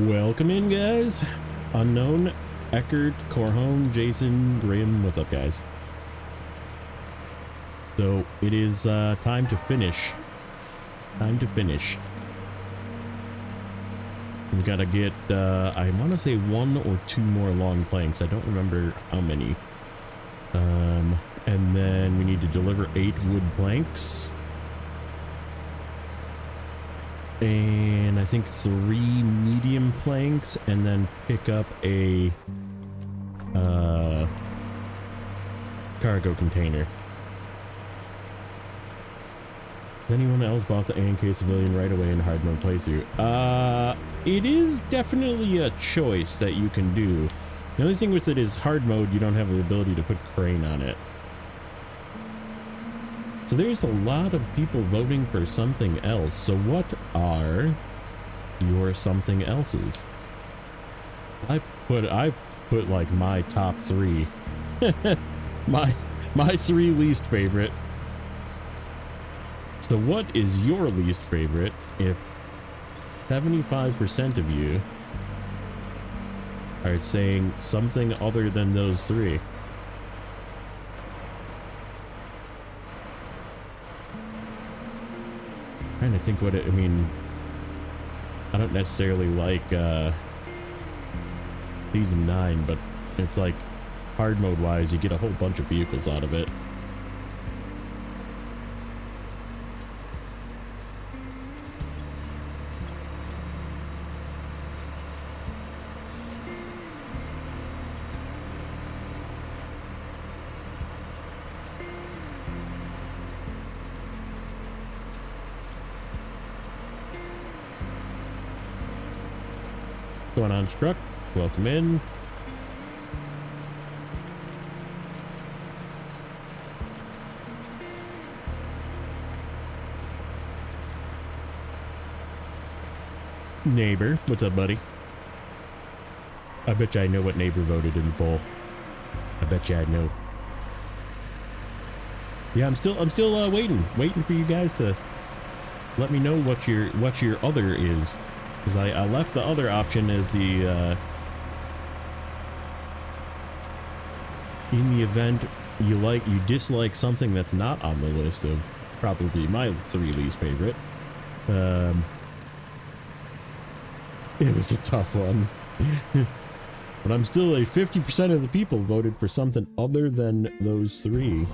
Welcome in, guys. Unknown, Eckert, Corhone, Jason, Grim. What's up, guys? So it is time to finish. Time to finish. We've got to get, I want to say 1 or 2 more long planks. I don't remember how many. And then we need to deliver 8 wood planks. And I think 3 medium planks, and then pick up a cargo container. Has anyone else bought the ANK civilian right away in hard mode playthrough? It is definitely a choice that you can do. The only thing with it is hard mode, you don't have the ability to put crane on it. So there's a lot of people voting for something else. So what are your something else's? I've put like my top 3. my 3 least favorite. So what is your least favorite if 75% of you are saying something other than those 3? Trying to think what it, I mean, I don't necessarily like season 9, but it's like hard mode wise, you get a whole bunch of vehicles out of it. Going on, Struck? Welcome in. Neighbor, what's up, buddy? I bet you I know what neighbor voted in the poll. I bet you I know. Yeah, I'm still waiting for you guys to let me know what your other is. Because I left the other option as the, in the event you dislike something that's not on the list of probably my 3 least favorite. It was a tough one. But I'm still 50% of the people voted for something other than those 3.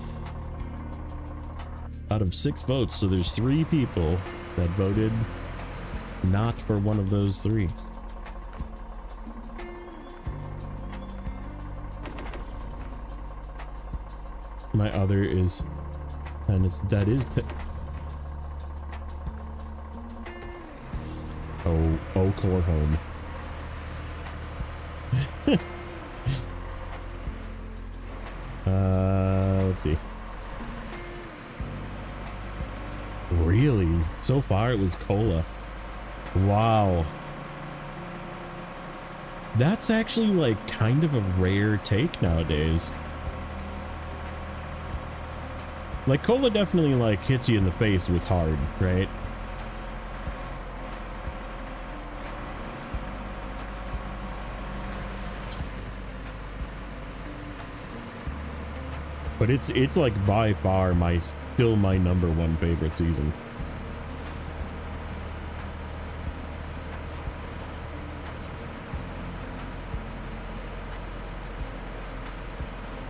Out of 6 votes, so there's 3 people that voted not for one of those 3. My other is, and that is core home. Let's see. Really? So far it was cola. Wow. That's actually like kind of a rare take nowadays. Like cola definitely like hits you in the face with hard, right? But it's like by far still my #1 favorite season.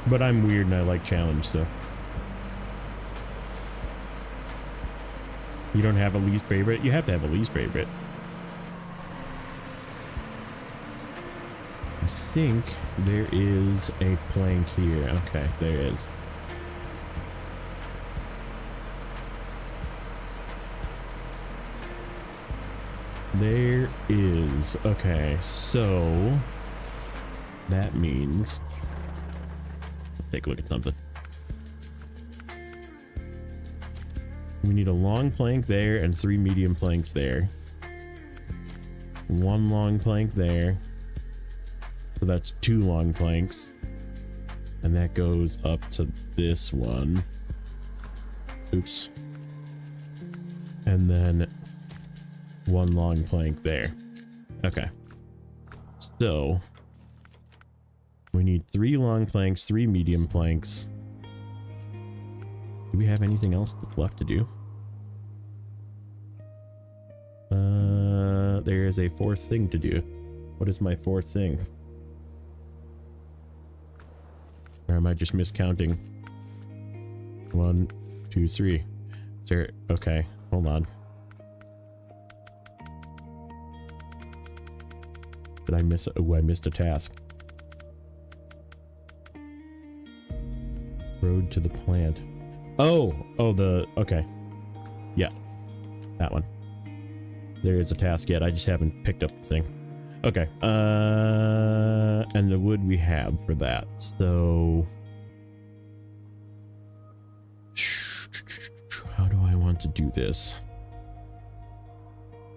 But I'm weird and I like challenge, so. You don't have a least favorite? You have to have a least favorite. I think there is a plank here. Okay, there is. There is. Okay, so that means, take a look at something. We need a long plank there and 3 medium planks there. 1 long plank there. So that's 2 long planks. And that goes up to this one. Oops. And then 1 long plank there. Okay. So we need 3 long planks, 3 medium planks. Do we have anything else left to do? There's a 4th thing to do. What is my 4th thing? Or am I just miscounting? 1, 2, 3. Is there, okay, hold on. Did I miss? Oh, I missed a task. Road to the plant. Oh, okay. Yeah, that one. There is a task yet. I just haven't picked up the thing. Okay. And the wood we have for that. So how do I want to do this?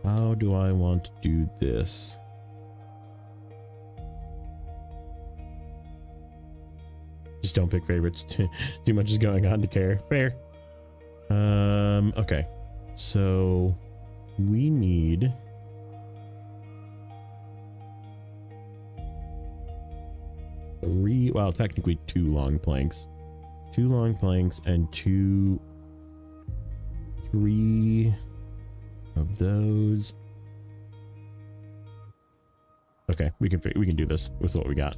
How do I want to do this? Just don't pick favorites. Too much is going on to care. Fair. Okay. So we need well, technically 2 long planks. 2 long planks and 3 of those. Okay, we can do this with what we got.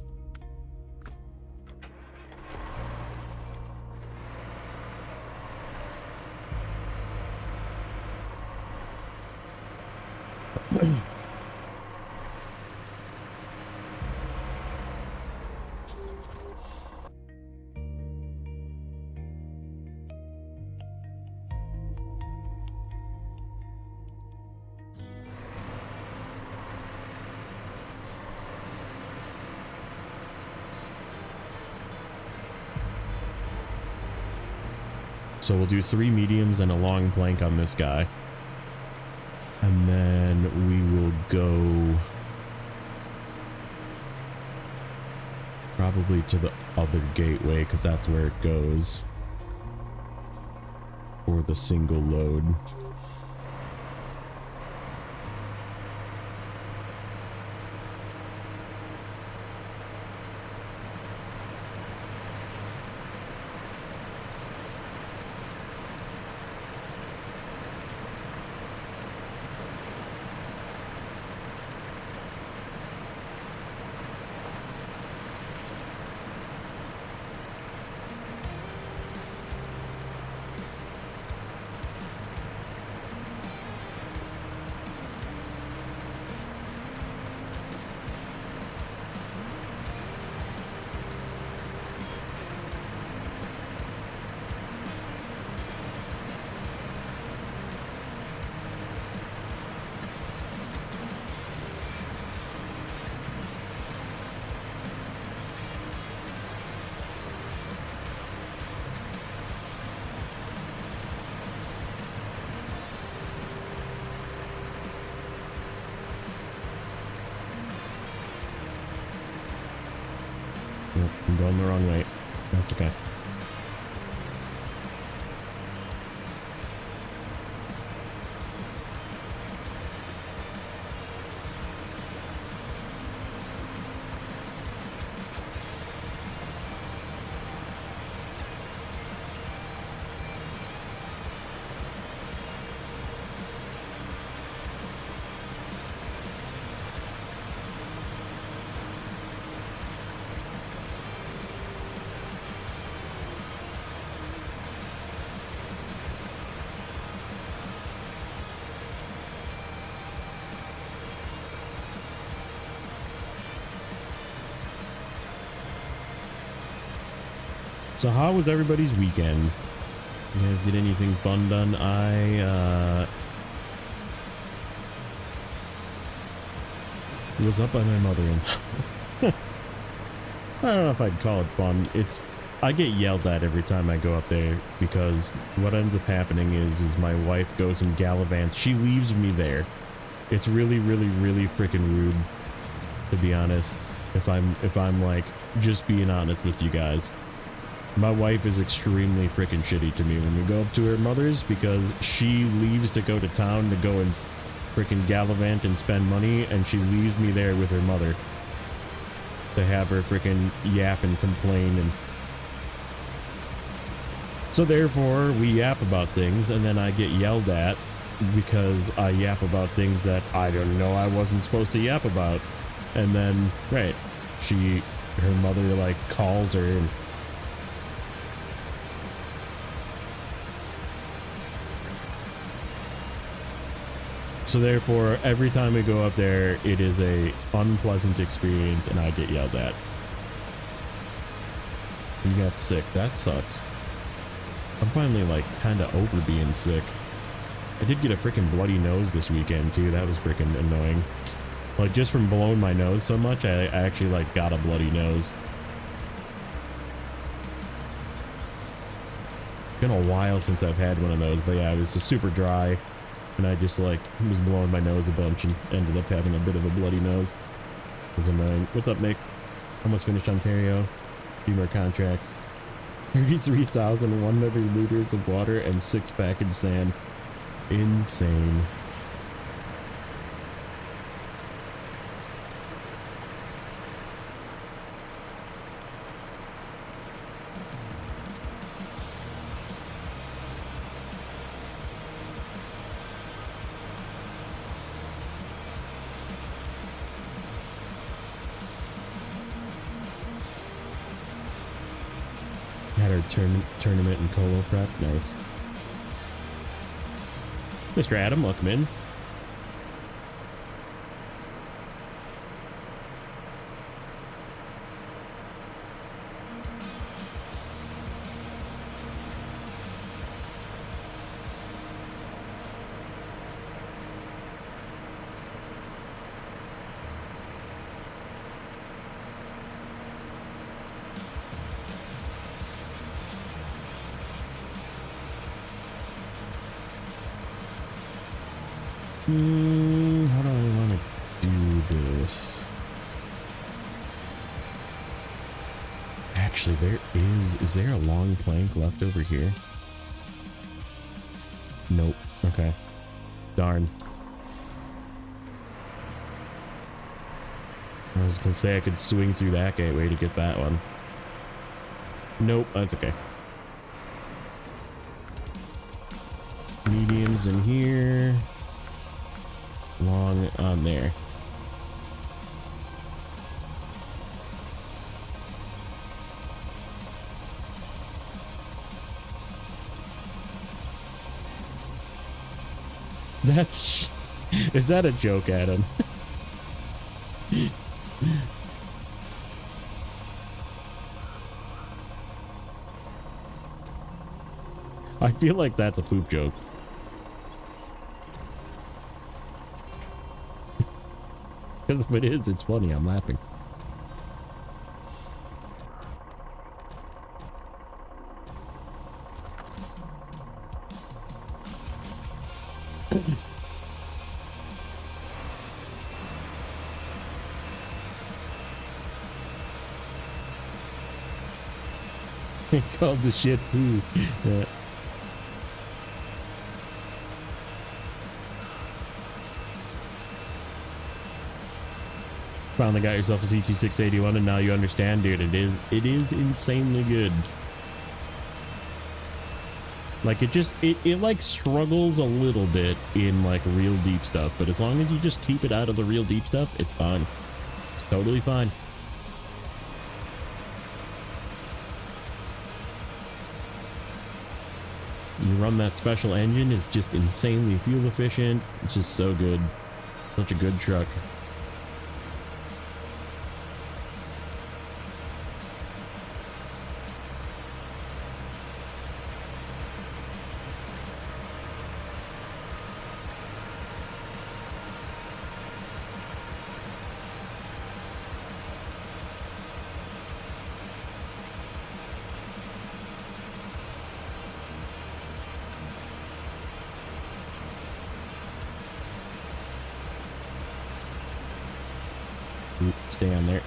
So we'll do 3 mediums and a long plank on this guy. And then we will go probably to the other gateway because that's where it goes for the single load. Nope, I'm going the wrong way. That's okay. So how was everybody's weekend? You guys get anything fun done? I was up by my mother-in-law. I don't know if I'd call it fun. I get yelled at every time I go up there because what ends up happening is my wife goes and gallivants. She leaves me there. It's really, really, really freaking rude, to be honest. If I'm like just being honest with you guys. My wife is extremely freaking shitty to me when we go up to her mother's because she leaves to go to town to go and freaking gallivant and spend money, and she leaves me there with her mother. to have her freaking yap and complain. And so therefore we yap about things, and then I get yelled at because I yap about things that I don't know I wasn't supposed to yap about. And then, right, her mother like calls her and so therefore every time we go up there it is a unpleasant experience and I get yelled at. You got sick. That sucks. I'm finally like kind of over being sick. I did get a freaking bloody nose this weekend too. That was freaking annoying. Like just from blowing my nose so much, I actually like got a bloody nose. Been a while since I've had one of those, but yeah, it was just super dry, and I just like was blowing my nose a bunch and ended up having a bit of a bloody nose. It was annoying. What's up, Mick? Almost finished Ontario. Few more contracts. 33,100 liters of water and 6 package sand. Insane. Had our tournament and colo prep. Nice. Mr. Adam, welcome in. How do I want to do this? Actually, is there a long plank left over here? Nope. Okay. Darn. I was gonna say I could swing through that gateway to get that one. Nope, that's okay. Mediums in here. Long on there. Is that a joke, Adam? I feel like that's a poop joke. If it is, it's funny. I'm laughing. They called the shit poo. Yeah. Finally got yourself a CT681 and now you understand, dude. It is insanely good. Like it like struggles a little bit in like real deep stuff, but as long as you just keep it out of the real deep stuff, it's fine. It's totally fine. You run that special engine, it's just insanely fuel efficient. It's just so good. Such a good truck. Stay on there.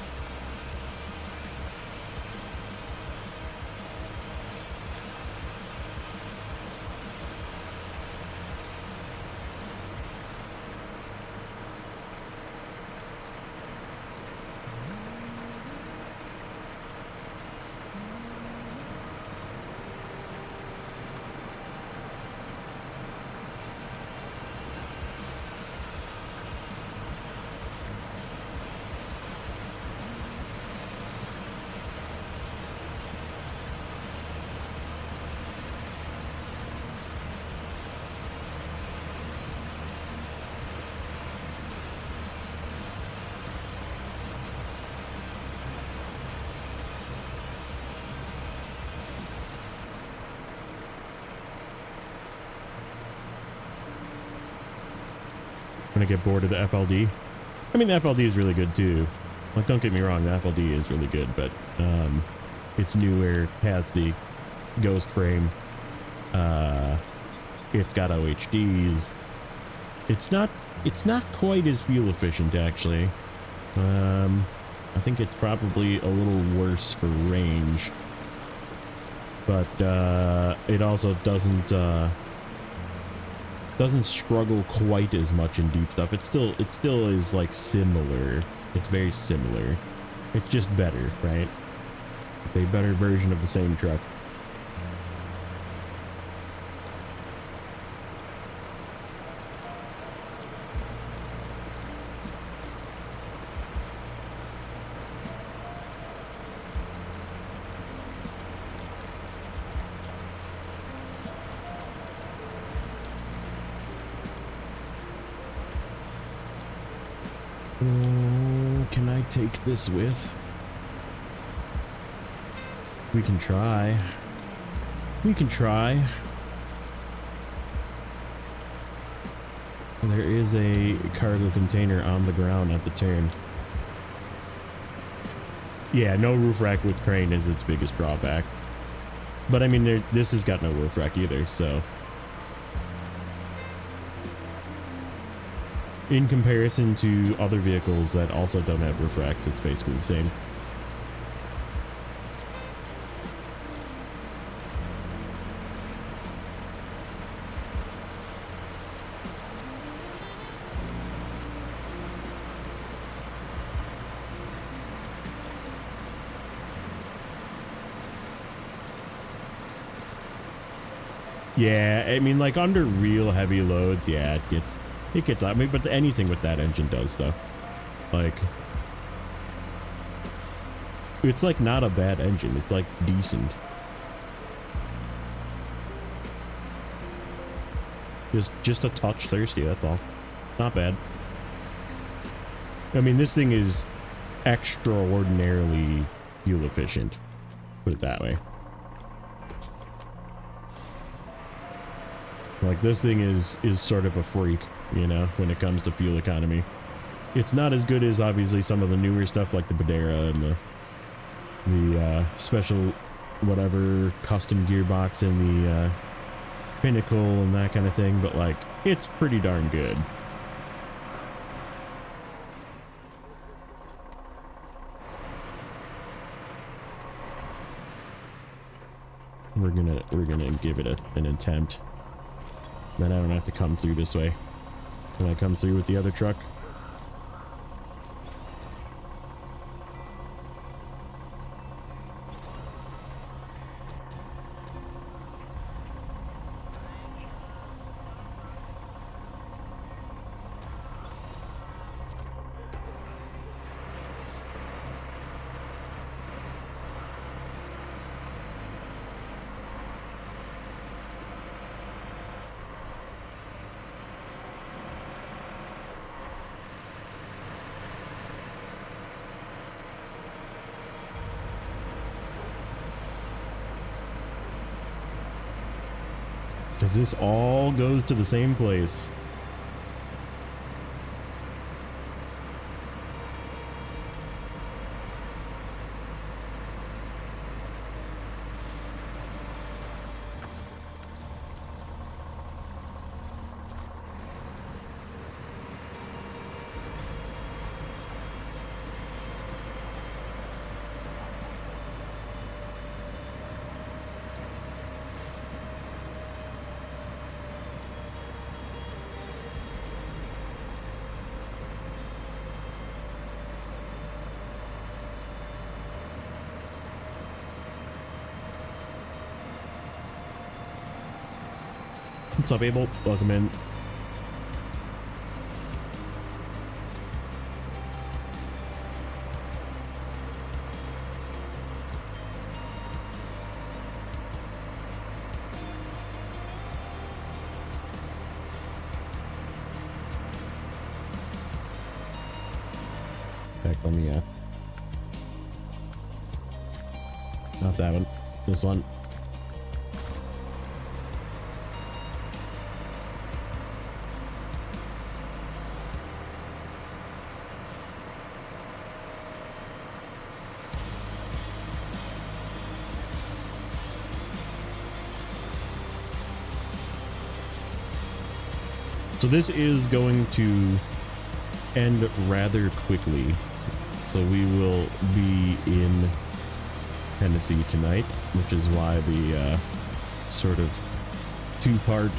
when I get bored of the FLD. I mean, the FLD is really good too. Like, don't get me wrong, the FLD is really good, but it's newer, has the ghost frame, it's got OHDs. It's not quite as fuel efficient, actually. I think it's probably a little worse for range, but it also doesn't struggle quite as much in deep stuff. It still is like similar. It's very similar. It's just better, right? It's a better version of the same truck. Can I take this with? We can try. We can try. There is a cargo container on the ground at the turn. Yeah, no roof rack with crane is its biggest drawback. But I mean, this has got no roof rack either, so. In comparison to other vehicles that also don't have roof racks, it's basically the same. Yeah, I mean, like under real heavy loads, yeah, it gets, I mean, but anything with that engine does, though. Like, it's like not a bad engine. It's like decent. Just a touch thirsty, that's all. Not bad. I mean, this thing is extraordinarily fuel efficient. Put it that way. Like, this thing is sort of a freak, you know, when it comes to fuel economy. It's not as good as obviously some of the newer stuff like the Badera and the special whatever custom gearbox and the Pinnacle and that kind of thing, but like, it's pretty darn good. We're gonna give it an attempt. Then I don't have to come through this way. Can I come through with the other truck? Because this all goes to the same place. What's up, Abel? Welcome in. Heck, let me, not that one. This one. So this is going to end rather quickly. So we will be in Tennessee tonight, which is why the sort of two-part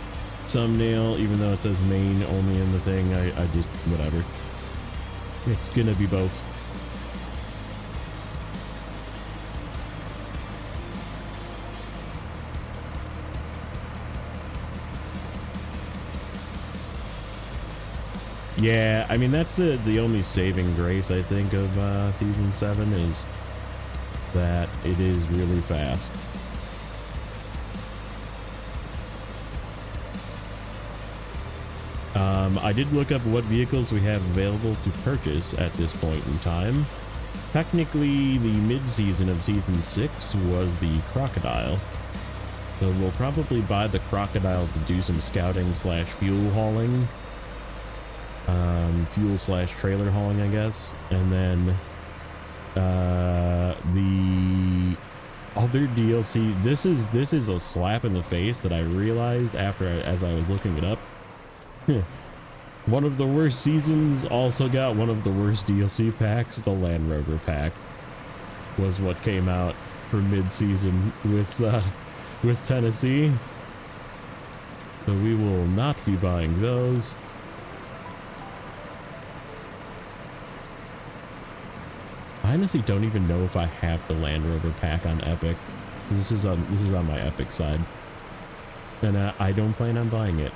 thumbnail, even though it says Maine only in the thing, I just, whatever. It's gonna be both. Yeah, I mean, that's the only saving grace, I think, of Season 7 is that it is really fast. I did look up what vehicles we have available to purchase at this point in time. Technically, the mid-season of Season 6 was the Crocodile. So we'll probably buy the Crocodile to do some scouting slash fuel hauling. Fuel slash trailer hauling, I guess. And then the other DLC, this is a slap in the face that I realized as I was looking it up. One of the worst seasons also got one of the worst DLC packs. The Land Rover pack was what came out for mid-season with Tennessee. So we will not be buying those. I honestly don't even know if I have the Land Rover pack on Epic. This is on my Epic side, and I don't plan on buying it.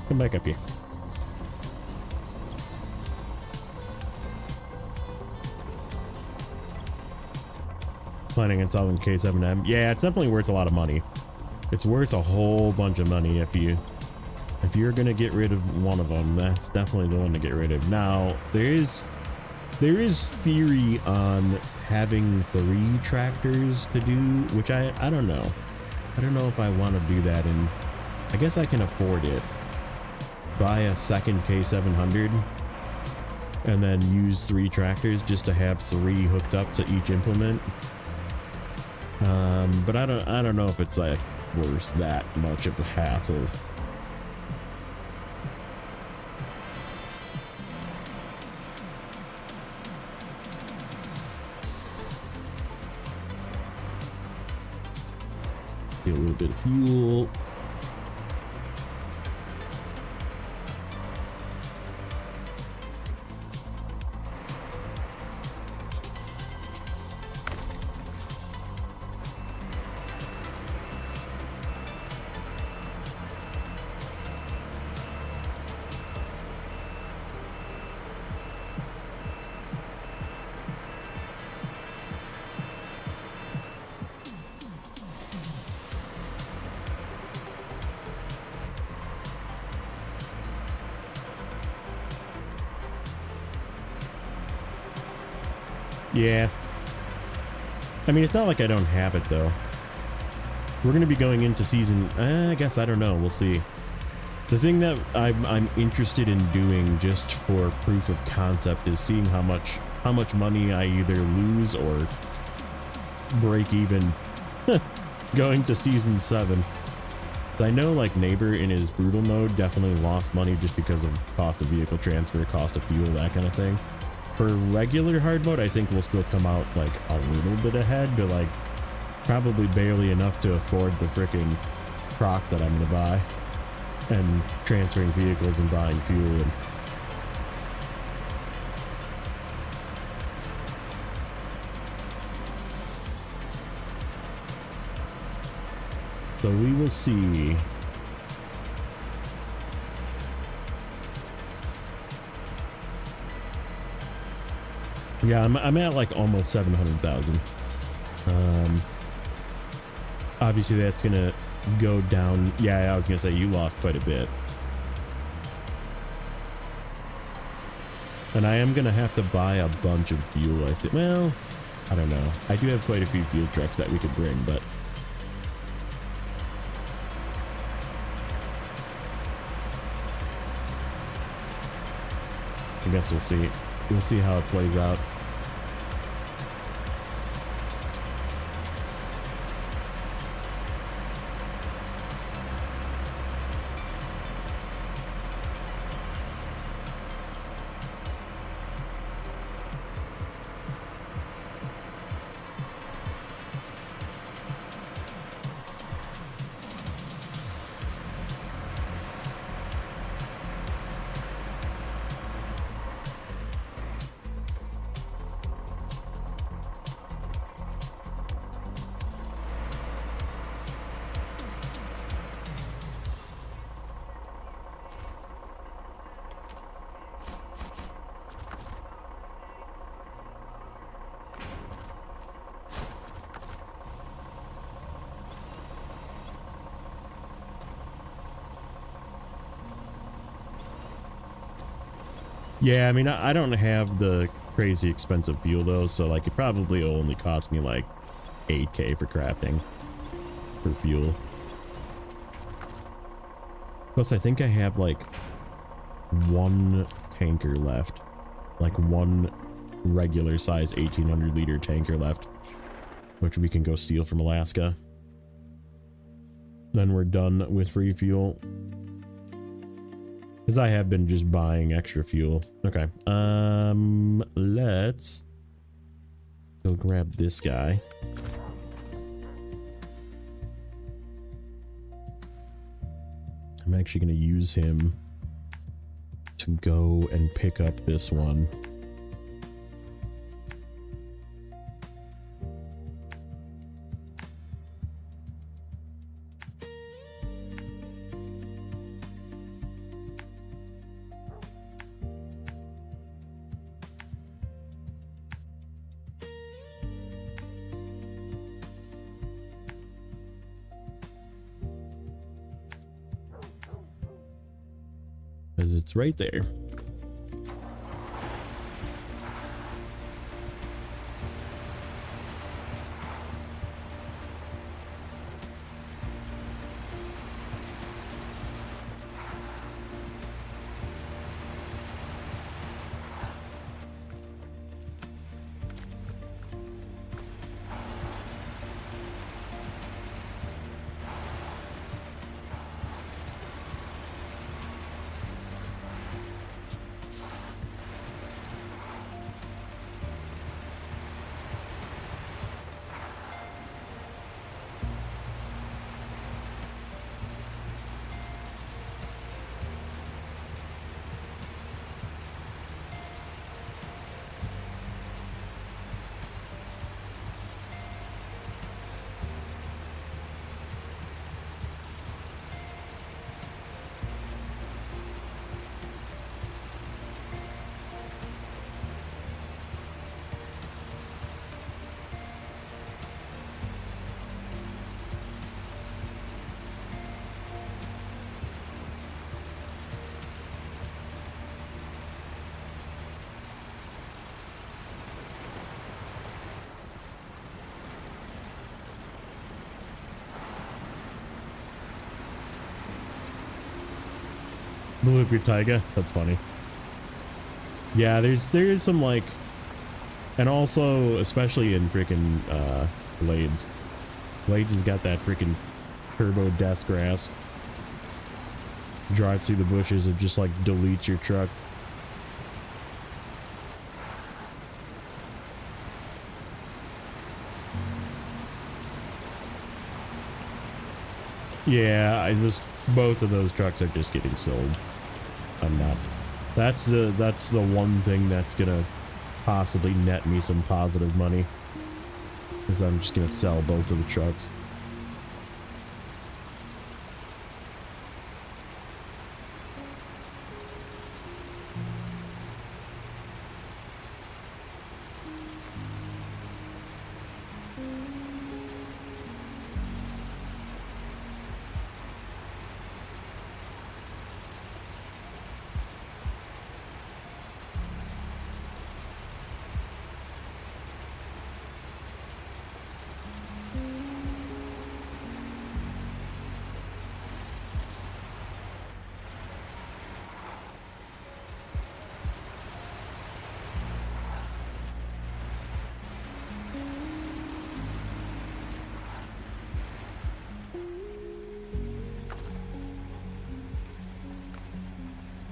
Come back up here. Planning on selling K7M. Yeah, it's definitely worth a lot of money. It's worth a whole bunch of money if you're gonna get rid of one of them. That's definitely the one to get rid of. Now there is theory on having 3 tractors to do, which I don't know. I don't know if I want to do that, and I guess I can afford it. Buy a second K700 and then use 3 tractors just to have 3 hooked up to each implement. But I don't know if it's like worth that much of a hassle. Get a little bit of fuel. Yeah. I mean, it's not like I don't have it, though. We're going to be going into season... I guess, I don't know. We'll see. The thing that I'm interested in doing just for proof of concept is seeing how much money I either lose or break even going to season 7. I know, like, Neighbor in his brutal mode definitely lost money just because of cost of vehicle transfer, cost of fuel, that kind of thing. For regular hard mode, I think we'll still come out like a little bit ahead, but like probably barely enough to afford the freaking croc that I'm gonna buy and transferring vehicles and buying fuel. And so we will see. Yeah, I'm at like almost 700,000. Obviously that's gonna go down. Yeah, I was gonna say you lost quite a bit, and I am gonna have to buy a bunch of fuel. I think. Well, I don't know. I do have quite a few fuel trucks that we could bring, but I guess we'll see. We'll see how it plays out. Yeah, I mean, I don't have the crazy expensive fuel though, so like it probably will only cost me like 8K for crafting for fuel. Plus, I think I have like one tanker left, like one regular size 1800 liter tanker left, which we can go steal from Alaska. Then we're done with free fuel. Because I have been just buying extra fuel. Okay. Let's go grab this guy. I'm actually going to use him to go and pick up this one. Because it's right there. Look, your Taiga. That's funny. Yeah, there's some like, and also especially in freaking Blades. Blades has got that freaking turbo death grass. Drive through the bushes and just like delete your truck. Yeah, both of those trucks are just getting sold. I'm not. That's the one thing that's gonna possibly net me some positive money. Is I'm just gonna sell both of the trucks.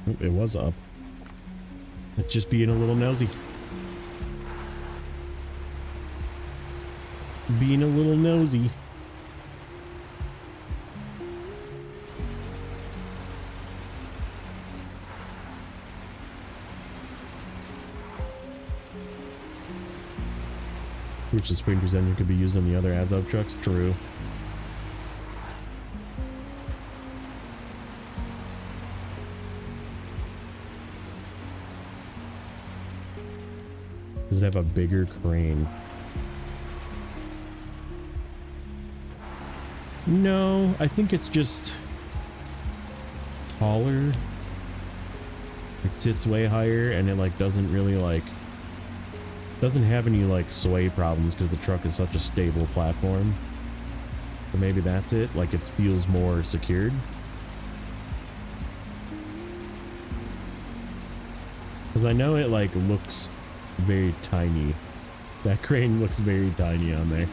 Oh, it was up. It's just being a little nosy. Being a little nosy. Which the Sprinter's engine could be used on the other Azov trucks? True. Does it have a bigger crane? No, I think it's just taller. It sits way higher and it like doesn't really like doesn't have any like sway problems because the truck is such a stable platform. So maybe that's it, like it feels more secured. Because I know it like looks very tiny. That crane looks very tiny on there.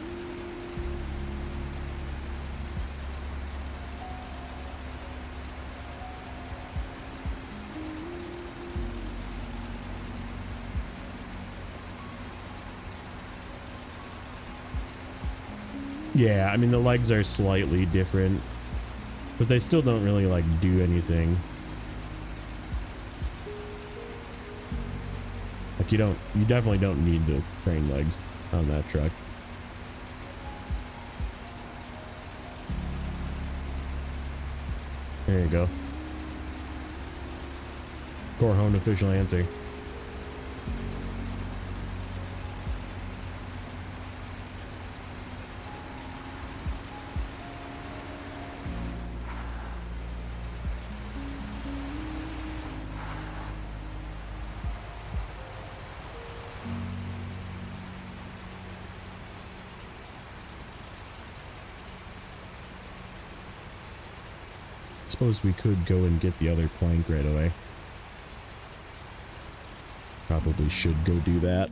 Yeah, I mean the legs are slightly different, but they still don't really like do anything. Like you definitely don't need the crane legs on that truck. There you go. Corhone official answer. Suppose we could go and get the other plank right away. Probably should go do that,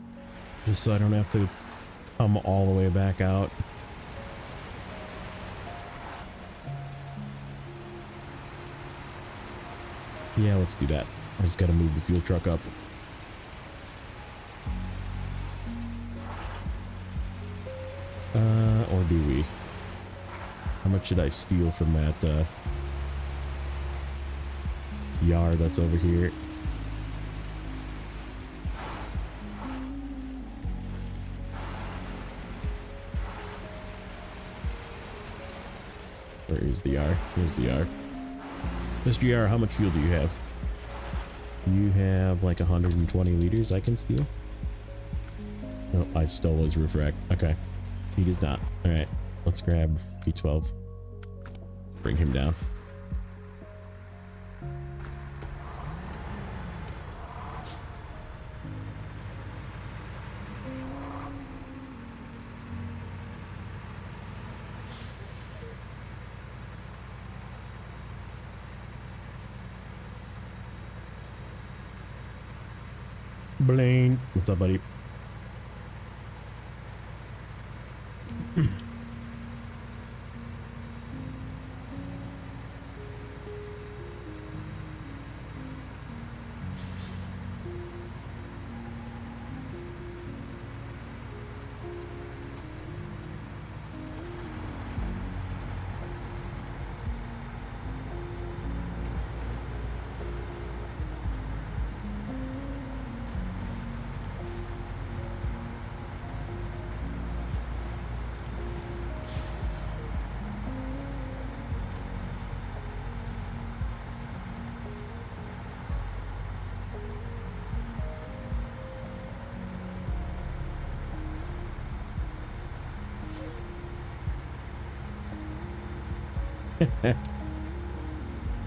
just so I don't have to come all the way back out. Yeah, let's do that. I just gotta move the fuel truck up. Or do we? How much should I steal from that, yard that's over here? Where is the R? Here's the R. Mr. R, how much fuel do you have? You have like 120 liters I can steal? No, I stole his roof rack. Okay. He does not. Alright. Let's grab B12. Bring him down. Blaine. What's up, buddy?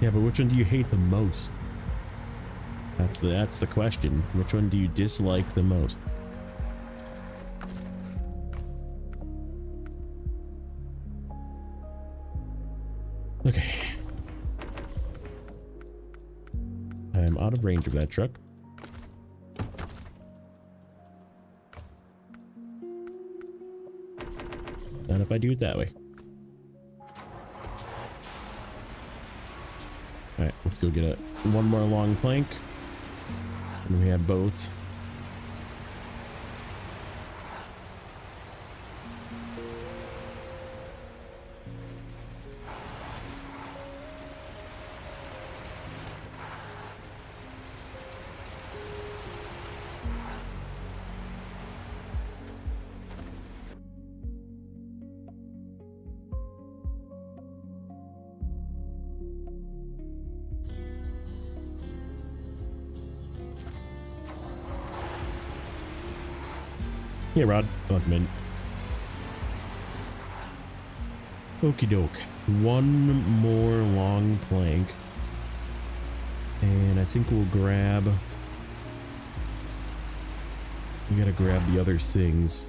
Yeah, but which one do you hate the most? That's the question. Which one do you dislike the most? Okay. I'm out of range of that truck. Not if I do it that way. Alright, Let's go get one more long plank. And we have both. Yeah, Rod. Look, man. Okie doke. One more long plank. And I think we'll grab... We gotta grab the other things.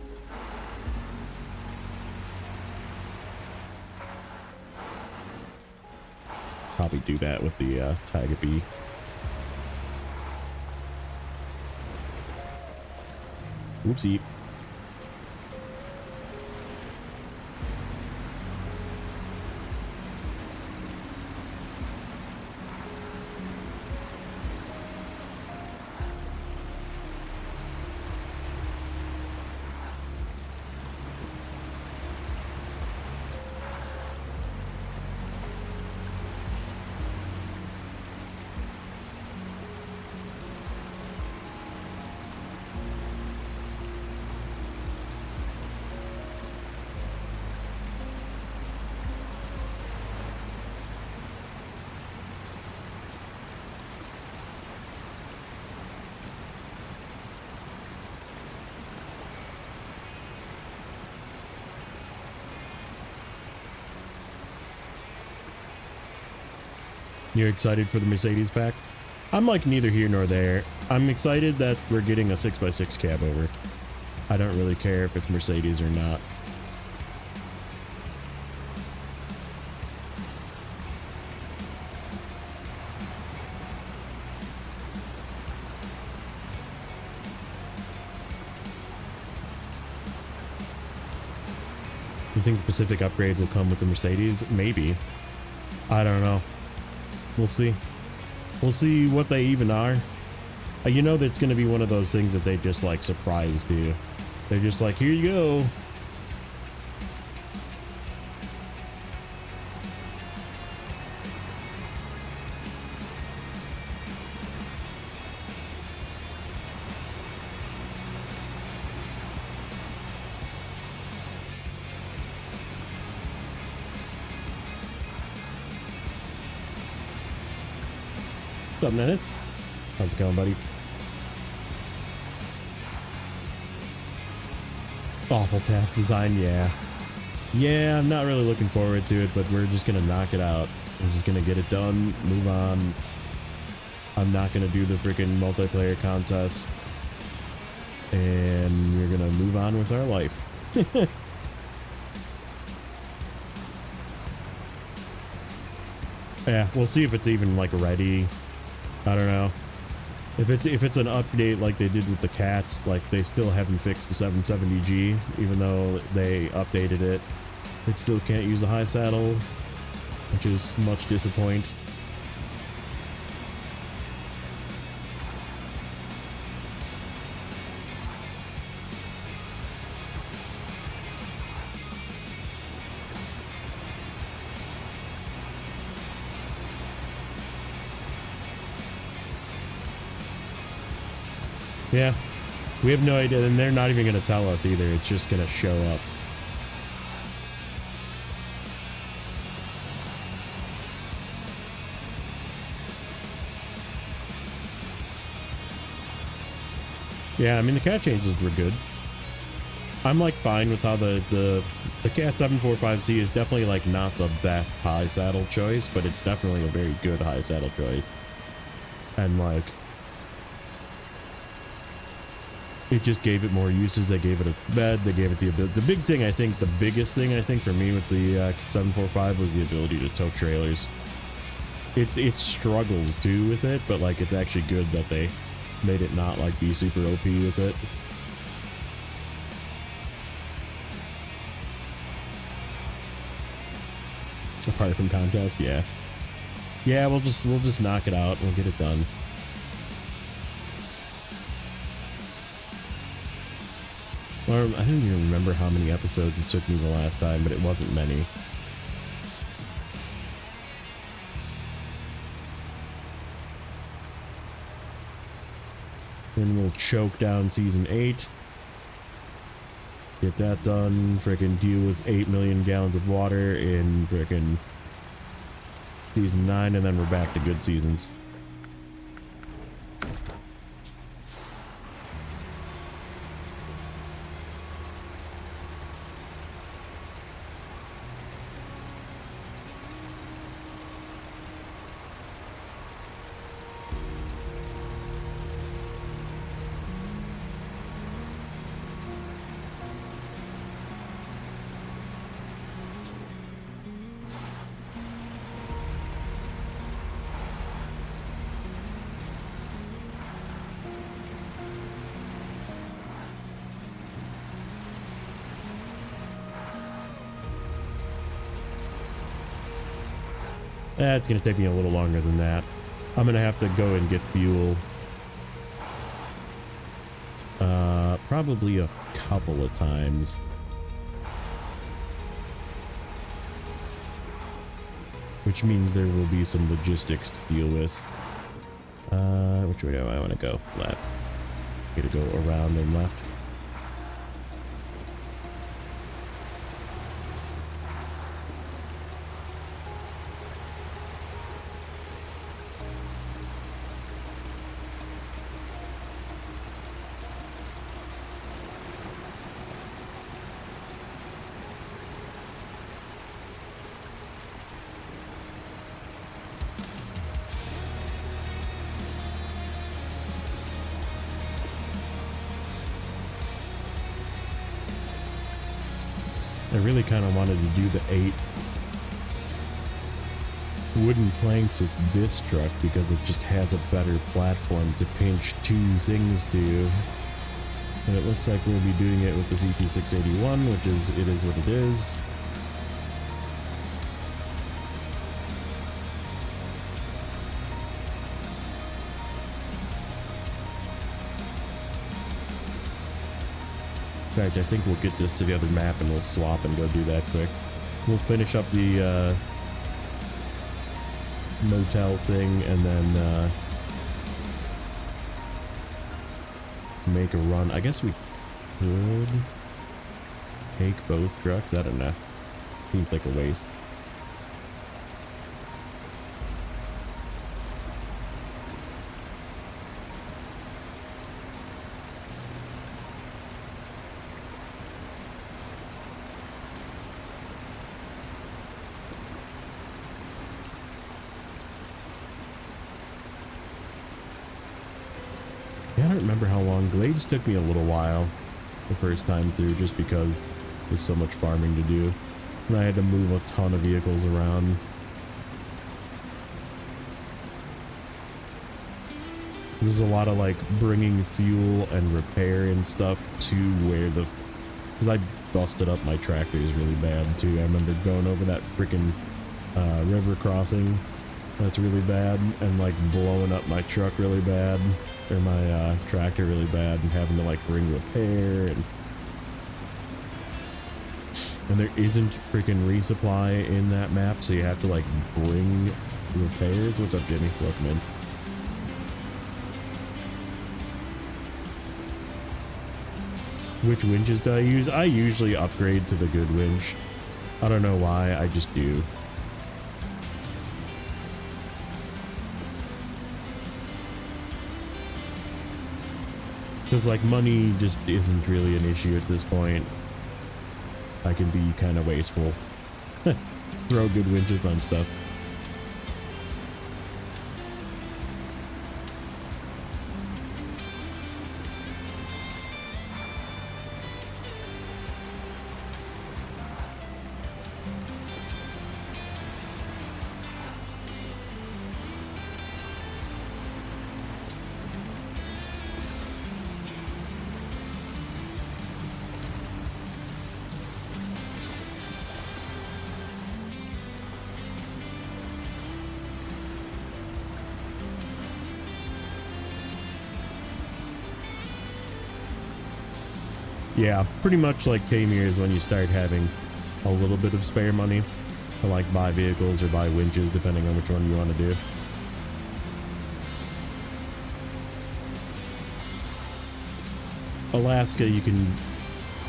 Probably do that with the Tiger Bee. Oopsie. You're excited for the Mercedes pack? I'm like neither here nor there. I'm excited that we're getting a 6x6 cab over. I don't really care if it's Mercedes or not. You think the Pacific upgrades will come with the Mercedes? Maybe. I don't know. We'll see. We'll see what they even are. You know that's going to be one of those things that they just like surprised you. They're just like, here you go. What's up, Menace? How's it going, buddy? Awful task design, yeah. Yeah, I'm not really looking forward to it, but we're just gonna knock it out. We're just gonna get it done, move on. I'm not gonna do the freaking multiplayer contest. And we're gonna move on with our life. Yeah, we'll see if it's even like ready. I don't know. If it's an update like they did with the cats, like they still haven't fixed the 770G, even though they updated it. It still can't use a high saddle, which is much disappointing. Yeah, we have no idea, and they're not even going to tell us either. It's just going to show up. Yeah, I mean, the cat changes were good. I'm like fine with how the cat 745C is definitely like not the best high saddle choice, but it's definitely a very good high saddle choice. And like, it just gave it more uses. They gave it a bed. They gave it the ability. The big thing, I think, the biggest thing I think for me with the 745 was the ability to tow trailers. It struggles too with it, but like it's actually good that they made it not like be super OP with it. Apart from contest, yeah. Yeah, we'll just knock it out. We'll get it done. Or, I don't even remember how many episodes it took me the last time, but it wasn't many. Then we'll choke down season 8. Get that done. Frickin' deal with 8 million gallons of water in frickin' season 9, and then we're back to good seasons. It's gonna take me a little longer than that. I'm gonna have to go and get fuel. Probably a couple of times. Which means there will be some logistics to deal with. Which way do I want to go? Left. Gonna go around and left. I really kind of wanted to do the 8 wooden planks with this truck because it just has a better platform to pinch 2 things to. And it looks like we'll be doing it with this E061, which is, it is what it is. In fact, I think we'll get this to the other map and we'll swap and go do that quick. We'll finish up the motel thing and then make a run. I guess we could take both trucks. I don't know. Seems like a waste. I don't remember how long. Glades took me a little while the first time through just because there's so much farming to do. And I had to move a ton of vehicles around. There's a lot of like bringing fuel and repair and stuff to where the... Because I busted up my tractors really bad too. I remember going over that freaking river crossing. That's really bad. And like blowing up my truck really bad. Or my tractor really bad and having to like bring repair and there isn't freaking resupply in that map, so you have to like bring repairs. What's up, Jimmy? Welcome in. Which winches do I use? I usually upgrade to the good winch. I don't know why, I just do. Because like money just isn't really an issue at this point. I can be kind of wasteful. Throw good winches on stuff. Yeah, pretty much like Tamir is when you start having a little bit of spare money to like buy vehicles or buy winches, depending on which one you want to do. Alaska, you can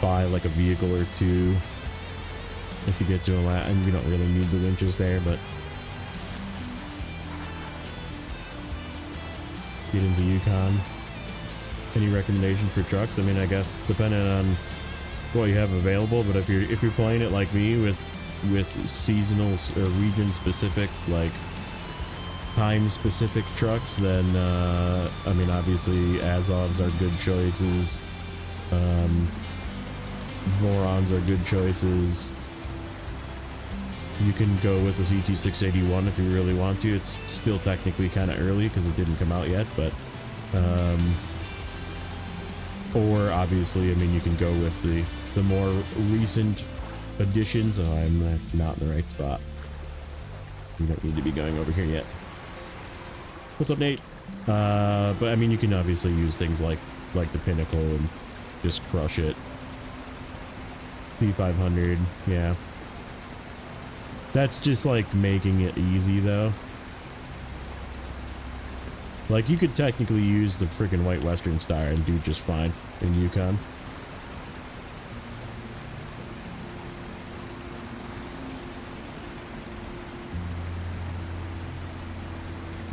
buy like a vehicle or two if you get to Alaska, and you don't really need the winches there, but get into Yukon. Any recommendations for trucks? I mean, I guess depending on what you have available, but if you're playing it like me with seasonal or region specific, like time specific trucks, then I mean, obviously Azovs are good choices. Vorons are good choices. You can go with the CT681 if you really want to. It's still technically kind of early because it didn't come out yet, but or obviously, I mean, you can go with the more recent additions. Oh, I'm not in the right spot. You don't need to be going over here yet. What's up, Nate? But I mean, you can obviously use things like the Pinnacle and just crush it. C500, yeah. That's just like making it easy though. Like, you could technically use the freaking White Western Star and do just fine in Yukon.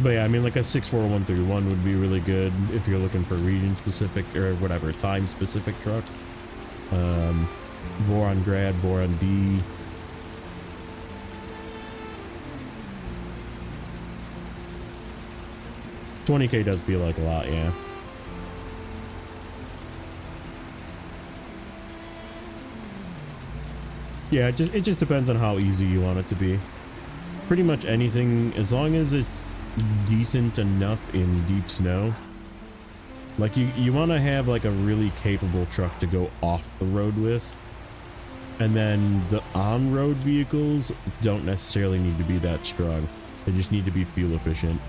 But yeah, I mean, like a 64131 would be really good if you're looking for region specific or whatever, time specific trucks. Voron Grad, Voron D. $20K does feel like a lot, yeah. Yeah, it just depends on how easy you want it to be. Pretty much anything, as long as it's decent enough in deep snow. Like, you want to have like a really capable truck to go off the road with. And then the on-road vehicles don't necessarily need to be that strong. They just need to be fuel efficient.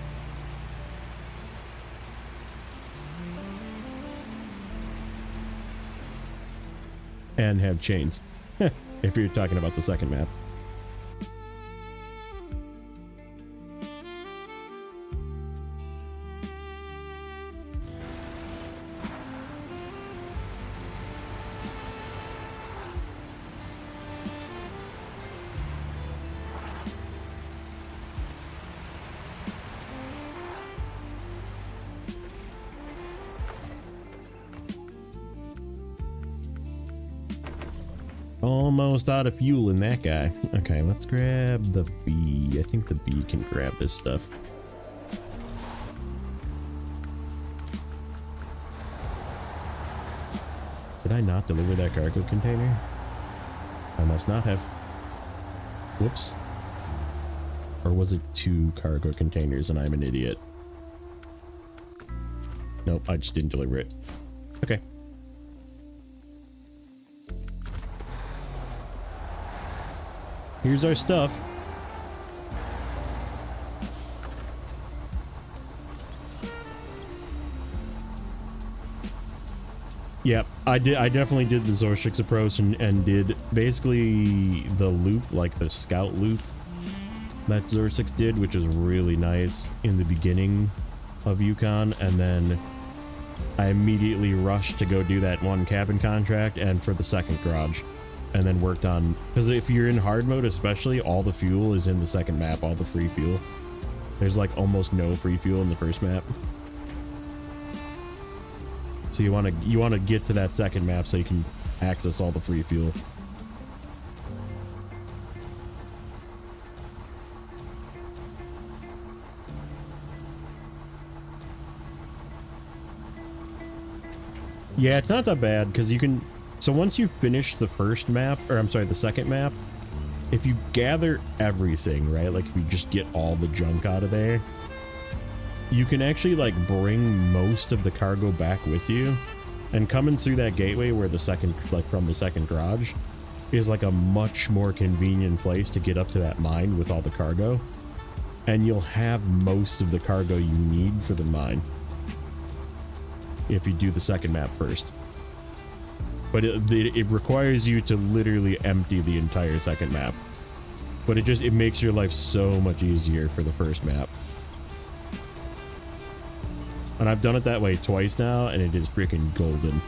And have chains, if you're talking about the second map. Almost out of fuel in that guy. Okay, let's grab the B. I think the B can grab this stuff. Did I not deliver that cargo container? I must not have. Whoops. Or was it 2 cargo containers and I'm an idiot? Nope, I just didn't deliver it. Okay. Here's our stuff. Yep, I definitely did the Zorshik's approach and did basically the loop, like the scout loop that Zorshik's did, which is really nice in the beginning of Yukon, and then I immediately rushed to go do that one cabin contract and for the second garage. And then worked on, because if you're in hard mode especially, all the fuel is in the second map, all the free fuel. There's like almost no free fuel in the first map. So you want to get to that second map so you can access all the free fuel. Yeah, it's not that bad because you can. So once you finish the first map, or I'm sorry, the second map, if you gather everything, right, like if you just get all the junk out of there, you can actually like bring most of the cargo back with you, and coming through that gateway where the second, like from the second garage, is like a much more convenient place to get up to that mine with all the cargo, and you'll have most of the cargo you need for the mine if you do the second map first. but it requires you to literally empty the entire second map. But it makes your life so much easier for the first map. And I've done it that way twice now, and it is freaking golden.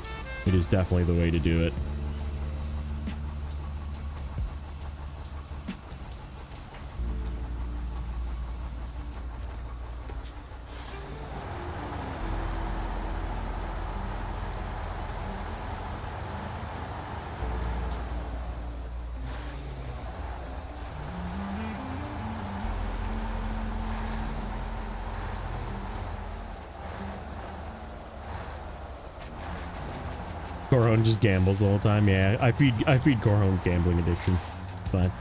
It is definitely the way to do it. Corhone just gambles all the time. Yeah, I feed Corhone's gambling addiction. Fine.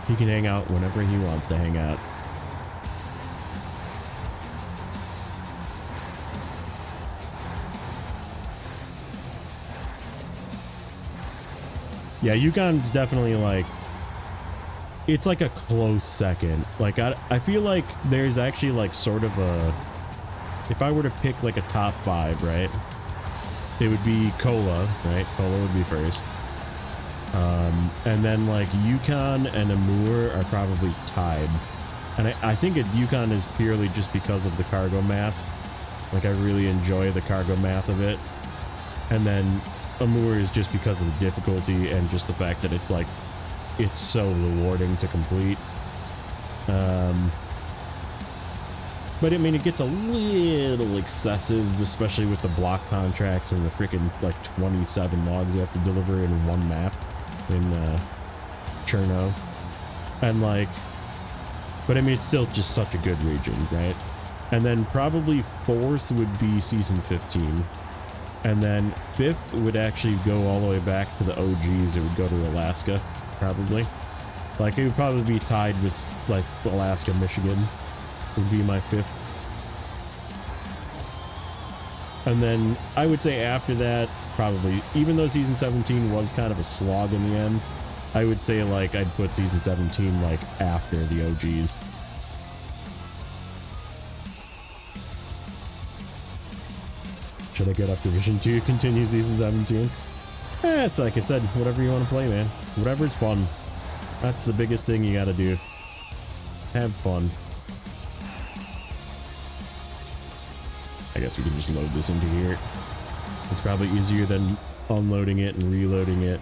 He can hang out whenever he wants to hang out. Yeah, Yukon's definitely like, it's like a close second. Like I feel like there's actually like sort of a, if I were to pick like a top 5, right? It would be Cola, right? Cola would be first. And then like Yukon and Amur are probably tied. And I think Yukon is purely just because of the cargo math. Like I really enjoy the cargo math of it. And then Amur is just because of the difficulty and just the fact that it's like, it's so rewarding to complete. But I mean, it gets a little excessive, especially with the block contracts and the freaking like 27 logs you have to deliver in one map in Cherno. And like, but I mean, it's still just such a good region, right? And then probably 4th would be season 15. And then 5th would actually go all the way back to the OGs. It would go to Alaska, probably. Like, it would probably be tied with like Alaska, Michigan. Would be my 5th. And then I would say after that, probably, even though season 17 was kind of a slog in the end, I would say like I'd put season 17 like after the OGs. Should I get up Division 2, continue season 17? It's like I said, whatever you want to play, man. Whatever's fun. That's the biggest thing you gotta do. Have fun. I guess we can just load this into here. It's probably easier than unloading it and reloading it.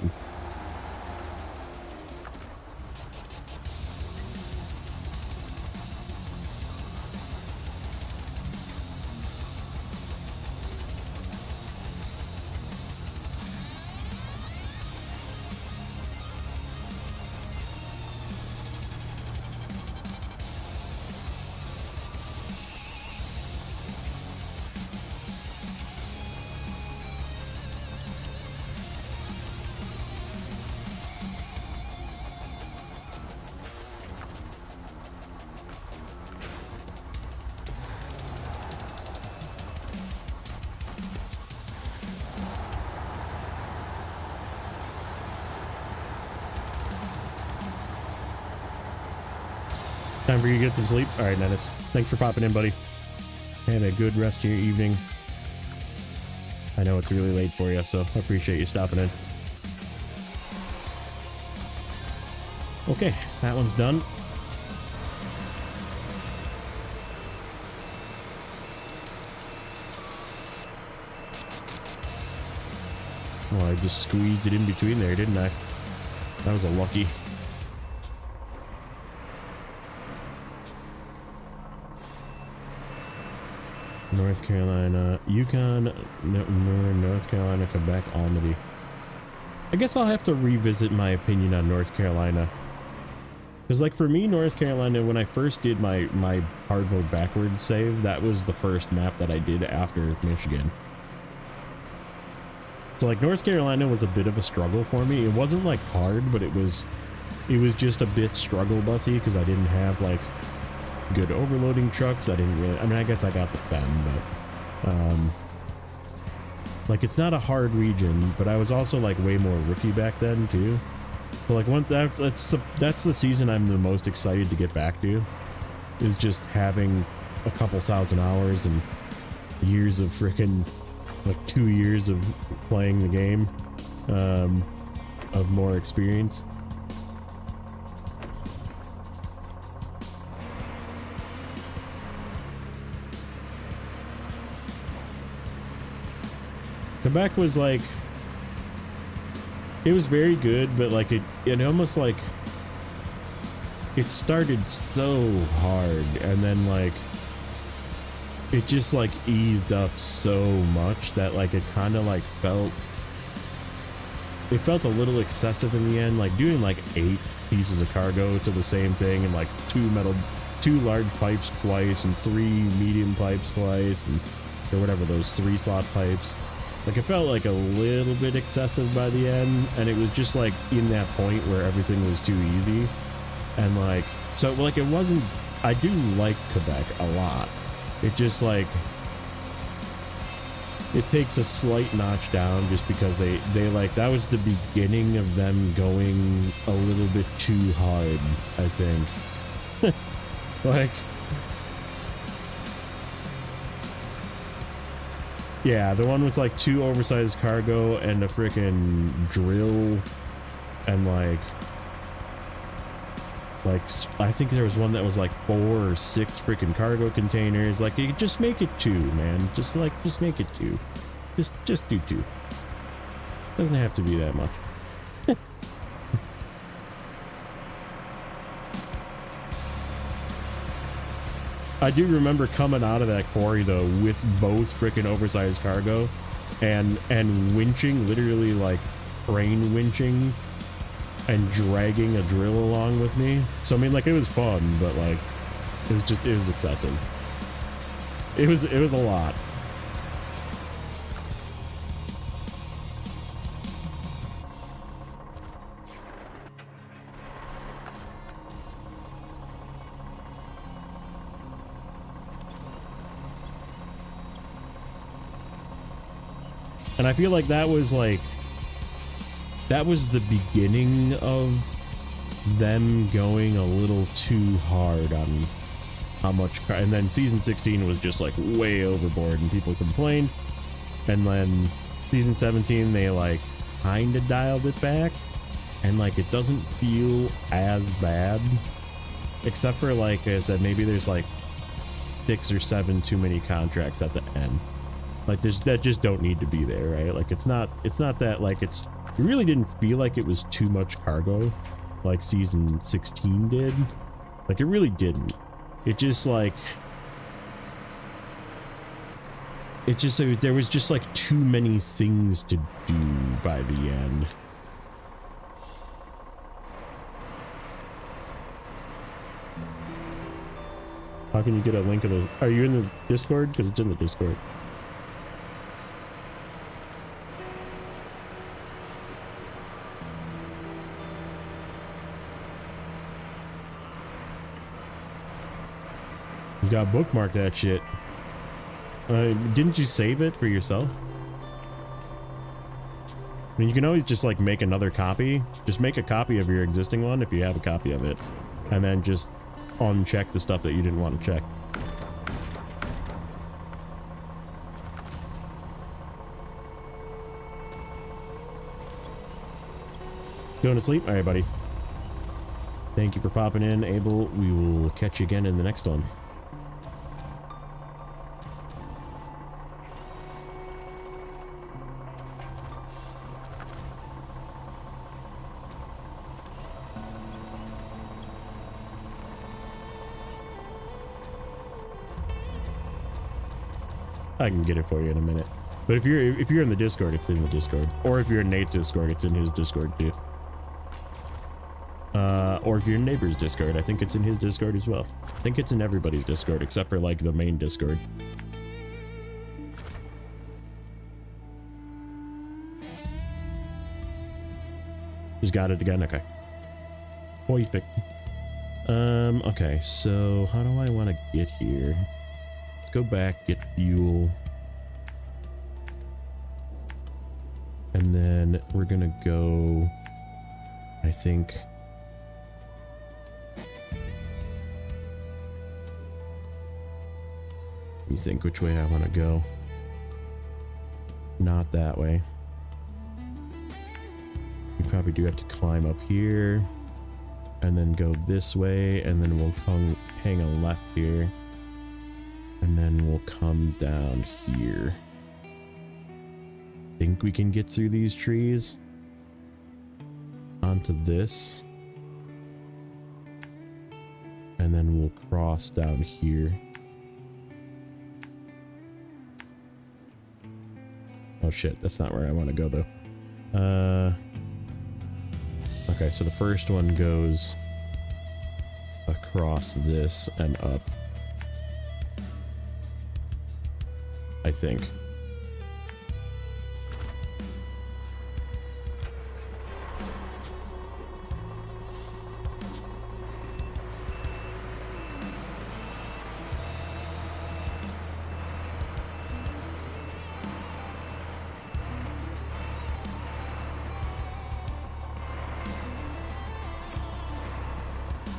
Time for you to get some sleep. All right, Dennis. Thanks for popping in, buddy. Have a good rest of your evening. I know it's really late for you, so I appreciate you stopping in. Okay, that one's done. Oh, I just squeezed it in between there, didn't I? That was a lucky. North Carolina, Yukon, North Carolina, Quebec, Almaty. I guess I'll have to revisit my opinion on North Carolina. Because like for me, North Carolina, when I first did my hard mode backward save, that was the first map that I did after Michigan. So like North Carolina was a bit of a struggle for me. It wasn't like hard, but it was just a bit struggle bussy because I didn't have like good overloading trucks. I didn't really, I mean, I guess I got the Fen, but like it's not a hard region, but I was also like way more rookie back then too. So like that's the season I'm the most excited to get back to, is just having a couple thousand hours and years of freaking like 2 years of playing the game, of more experience. Quebec was like, it was very good, but like it almost like it started so hard and then like it just like eased up so much that like it kind of like felt a little excessive in the end, like doing like 8 pieces of cargo to the same thing and like 2 large pipes twice and 3 medium pipes twice and or whatever those 3 slot pipes. Like it felt like a little bit excessive by the end, and it was just like in that point where everything was too easy. And like, so like it wasn't, I do like Quebec a lot. It just like, it takes a slight notch down just because they like, that was the beginning of them going a little bit too hard, I think. Like, yeah, the one with like 2 oversized cargo and a freaking drill and like I think there was one that was like 4 or 6 freaking cargo containers. Like you just make it 2, man. Just make it 2. Just do 2. Doesn't have to be that much. I do remember coming out of that quarry though with both freaking oversized cargo and winching, literally like crane winching and dragging a drill along with me. So I mean, like, it was fun, but like it was excessive. It was a lot. And I feel like that was the beginning of them going a little too hard on how much, and then season 16 was just like way overboard and people complained. And then season 17, they like kind of dialed it back and like it doesn't feel as bad, except for like I said, maybe there's like 6 or 7 too many contracts at the end. Like there's that just don't need to be there, right? Like it's not that like it really didn't feel like it was too much cargo like season 16 did. Like it really didn't. It just like there was just like too many things to do by the end. How can you get a link of those? Are you in the Discord? Because it's in the Discord. You got bookmark that shit. Didn't you save it for yourself? I mean, you can always just like make another copy. Just make a copy of your existing one if you have a copy of it, and then just uncheck the stuff that you didn't want to check. Going to sleep? All right, buddy. Thank you for popping in, Abel. We will catch you again in the next one. I can get it for you in a minute. But if you're in the Discord, it's in the Discord. Or if you're in Nate's Discord, it's in his Discord too. Or if you're in Neighbor's Discord, I think it's in his Discord as well. I think it's in everybody's Discord except for like the main Discord. Just got it again. Okay. Perfect. Okay, so how do I want to get here? Let's go back, get fuel. And then we're gonna go, I think. Let me think which way I want to go. not that way. We probably do have to climb up here and then go this way, and then we'll hang a left here, and then we'll come down here. Think we can get through these trees onto this, and then we'll cross down here. Oh shit, that's not where I want to go though. Okay, so the first one goes across this and up, I think.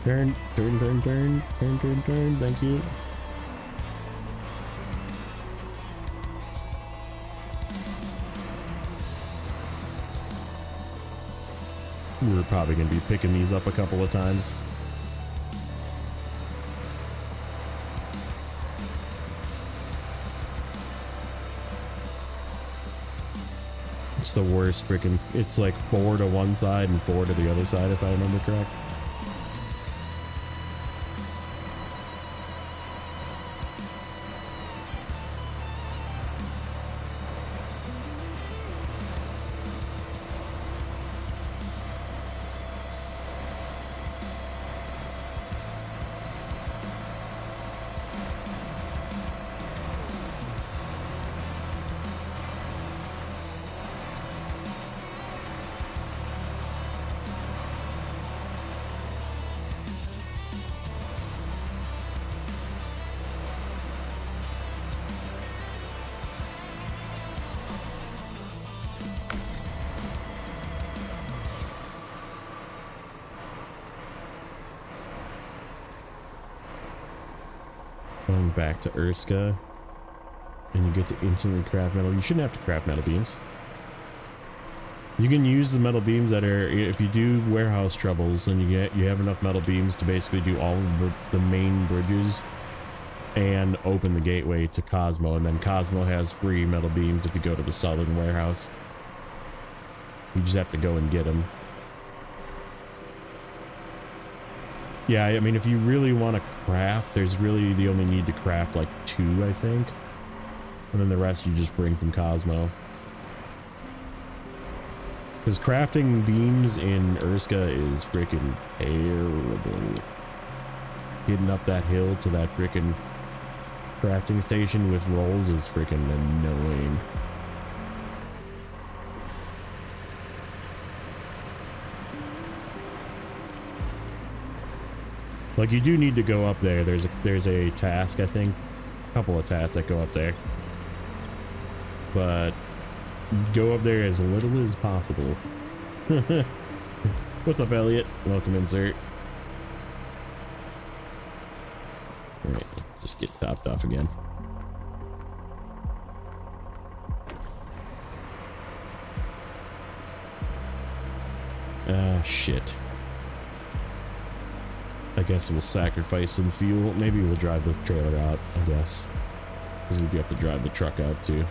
Turn, thank you. We're probably going to be picking these up a couple of times. It's the worst freaking, it's like 4 to one side and 4 to the other side if I remember correct. Going back to Urska, and you get to instantly craft metal. You shouldn't have to craft metal beams. You can use the metal beams that are, if you do warehouse troubles, and you have enough metal beams to basically do all of the main bridges and open the gateway to Cosmo, and then Cosmo has free metal beams if you go to the southern warehouse. You just have to go and get them. Yeah, I mean, if you really want to craft, there's really the only need to craft like 2, I think. And then the rest you just bring from Cosmo. Because crafting beams in Urska is freaking terrible. Getting up that hill to that freaking crafting station with rolls is freaking annoying. Like, you do need to go up there. There's a task, I think. A couple of tasks that go up there. But go up there as little as possible. What's up, Elliot? Welcome in, sir. Alright, just get topped off again. Ah, shit. I guess we'll sacrifice some fuel. Maybe we'll drive the trailer out, I guess. Because we do have to drive the truck out, too.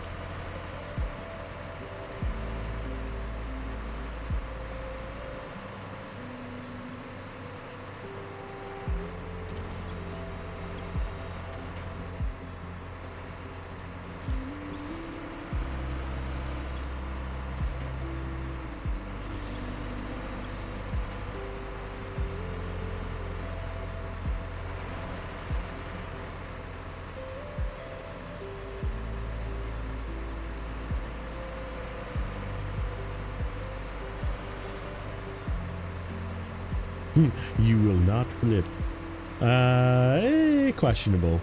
You will not flip. Questionable.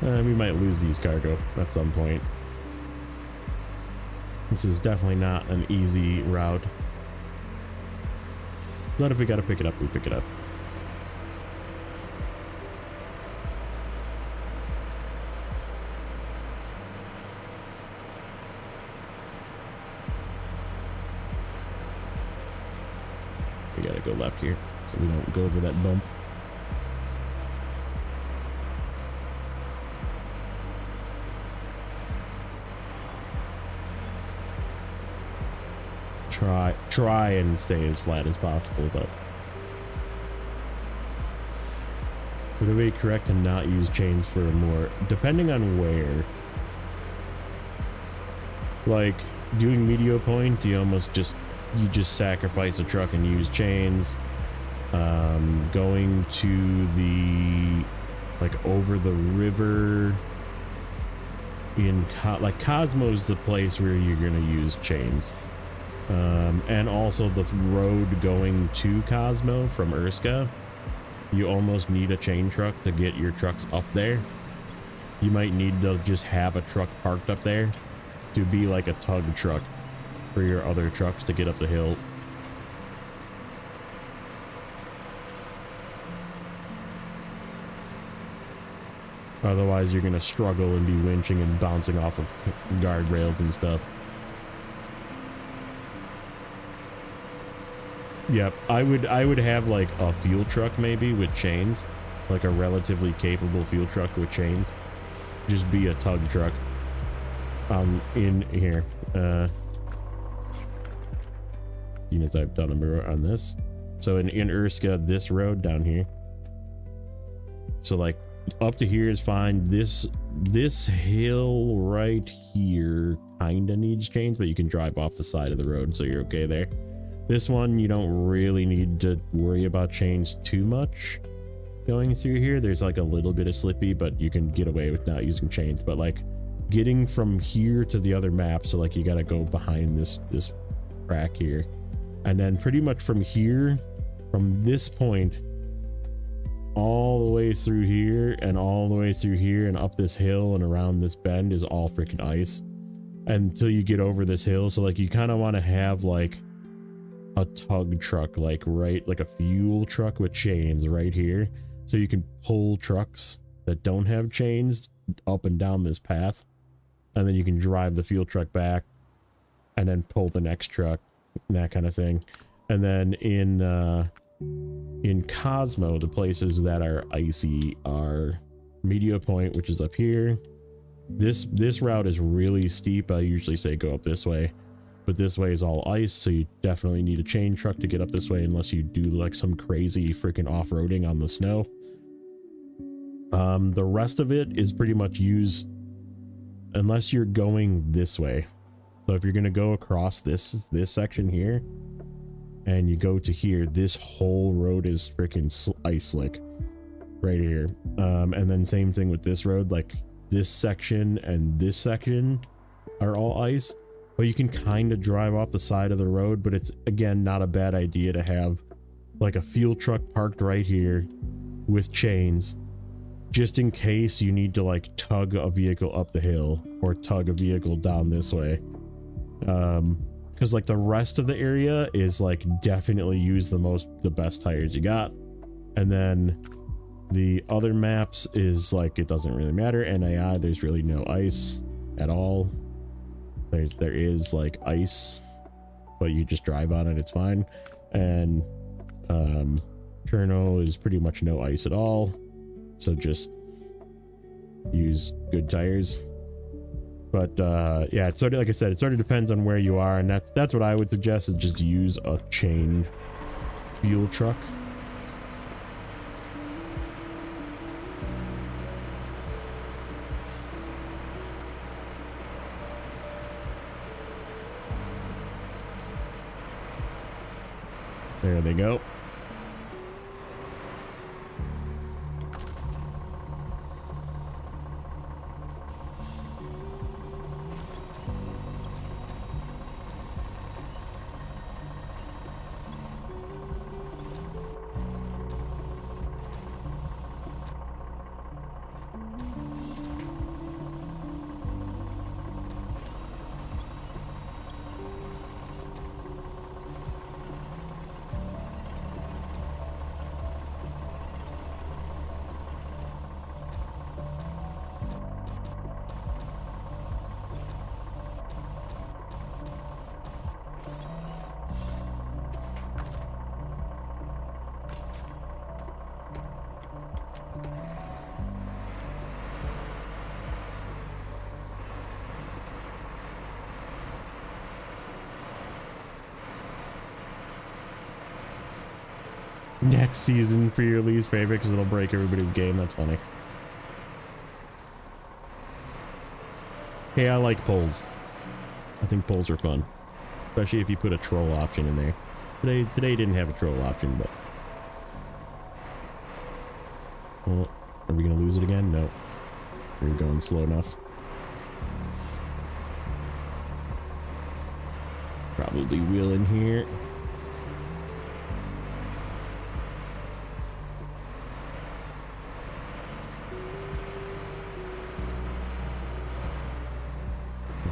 We might lose these cargo at some point. This is definitely not an easy route. But if we gotta pick it up, we pick it up. go left here so we don't go over that bump. Try and stay as flat as possible, but would it be correct to not use chains for more, depending on where? Like doing medio point, you just sacrifice a truck and use chains. Going to the like over the river in like Cosmo's the place where you're gonna use chains. And also the road going to Cosmo from Urska, you almost need a chain truck to get your trucks up there. You might need to just have a truck parked up there to be like a tug truck for your other trucks to get up the hill. Otherwise, you're gonna struggle and be winching and bouncing off of guardrails and stuff. Yep, I would have like a fuel truck maybe with chains, like a relatively capable fuel truck with chains. Just be a tug truck. In here, units I've done on this. So in Urska, this road down here. So like up to here is fine. This hill right here kind of needs chains, but you can drive off the side of the road, so you're okay there. This one, you don't really need to worry about chains too much going through here. There's like a little bit of slippy, but you can get away with not using chains. But like getting from here to the other map, so like you got to go behind this crack here, and then pretty much from here, from this point all the way through here and all the way through here and up this hill and around this bend is all freaking ice until you get over this hill. So like you kind of want to have like a tug truck, like a fuel truck with chains right here, so you can pull trucks that don't have chains up and down this path, and then you can drive the fuel truck back and then pull the next truck and that kind of thing. And then in Cosmo, the places that are icy are Medio Point, which is up here. This route is really steep. I usually say go up this way, but this way is all ice, so you definitely need a chain truck to get up this way unless you do like some crazy freaking off-roading on the snow. The rest of it is pretty much use unless you're going this way. So if you're going to go across this section here and you go to here, this whole road is freaking ice slick right here. And then same thing with this road, like this section and this section are all ice. But you can kind of drive off the side of the road, but it's again not a bad idea to have like a fuel truck parked right here with chains, just in case you need to like tug a vehicle up the hill or tug a vehicle down this way. Because like the rest of the area is like definitely use the best tires you got, and then the other maps is like it doesn't really matter. NAI, there's really no ice at all. There is like ice, but you just drive on it, it's fine. And Cherno is pretty much no ice at all, so just use good tires. But yeah, it's sort of like I said, it sort of depends on where you are, and that's what I would suggest, is just use a chain fuel truck. There they go. Next season for your least favorite because it'll break everybody's game. That's funny. Hey, I like polls. I think polls are fun. Especially if you put a troll option in there. Today didn't have a troll option, but... Well, are we going to lose it again? No. We're going slow enough. Probably will in here.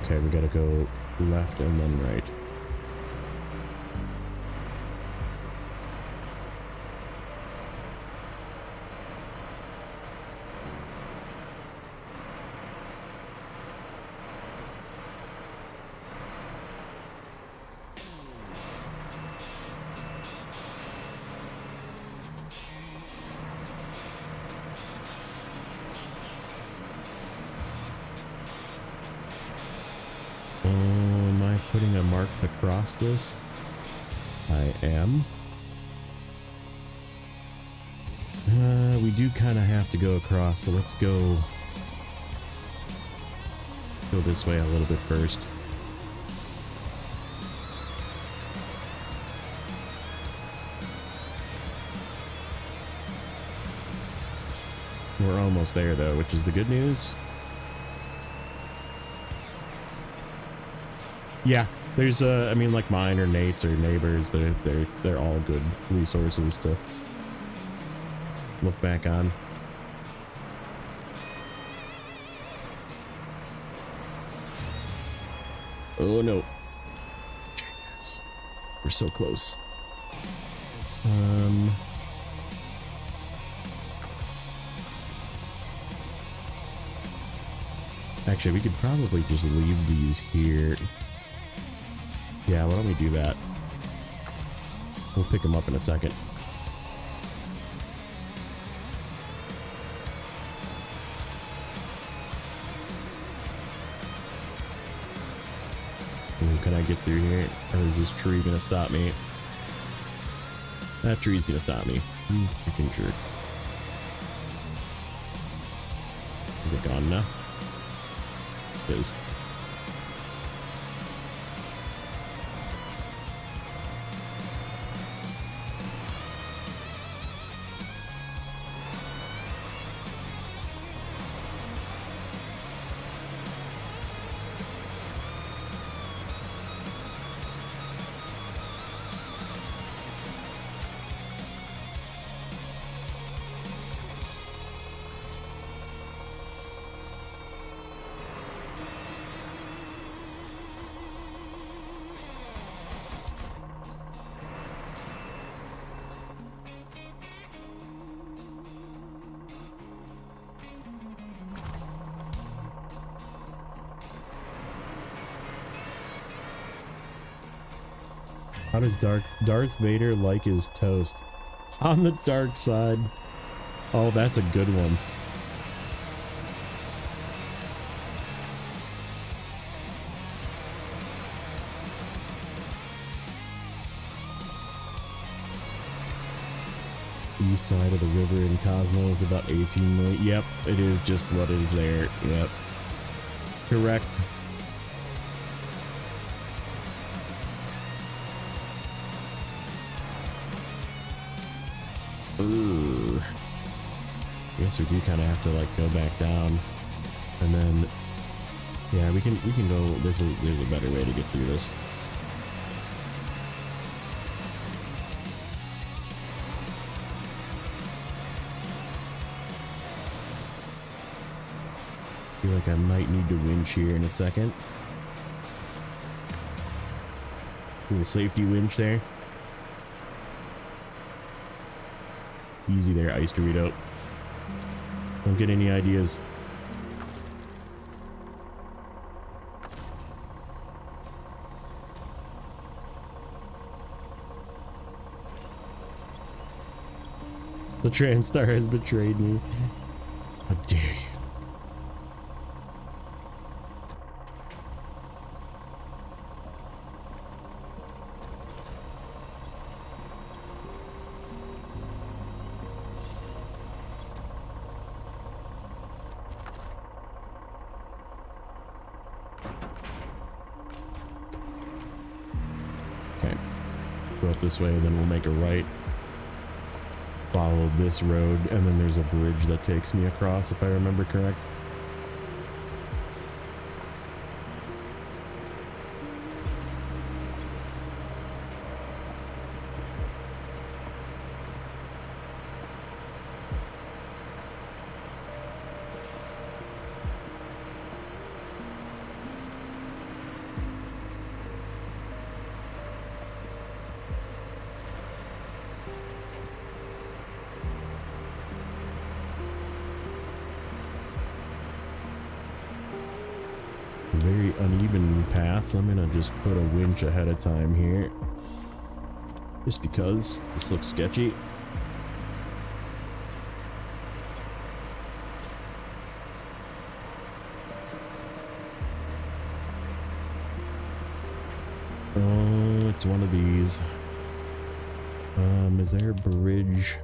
Okay, we gotta go left and then right. Am I putting a mark across this? I am. We do kind of have to go across, but let's go this way a little bit first. We're almost there though, which is the good news. Yeah, there's I mean, like mine or Nate's or neighbors, they're all good resources to look back on. Oh no. Yes. We're so close. Actually, we could probably just leave these here. Yeah, why don't we do that? We'll pick them up in a second. Ooh, can I get through here? Or is this tree gonna stop me? That tree's gonna stop me. Freaking jerk. Is it gone now? It is. How does Darth Vader like his toast? On the dark side. Oh, that's a good one. East side of the river in Cosmo is about 18 million. Yep, it is just what is there. Yep. Correct. Ooh. I guess we do kind of have to like go back down, and then yeah, we can go. There's a better way to get through this. I feel like I might need to winch here in a second. Little safety winch there. Easy there, Ice Dorito. Don't get any ideas. The TranStar has betrayed me. How dare you? Okay. Go up this way, and then we'll make a right. Follow this road, and then there's a bridge that takes me across, if I remember correct. Very uneven paths. I'm gonna just put a winch ahead of time here, just because this looks sketchy. Oh, it's one of these. Is there a bridge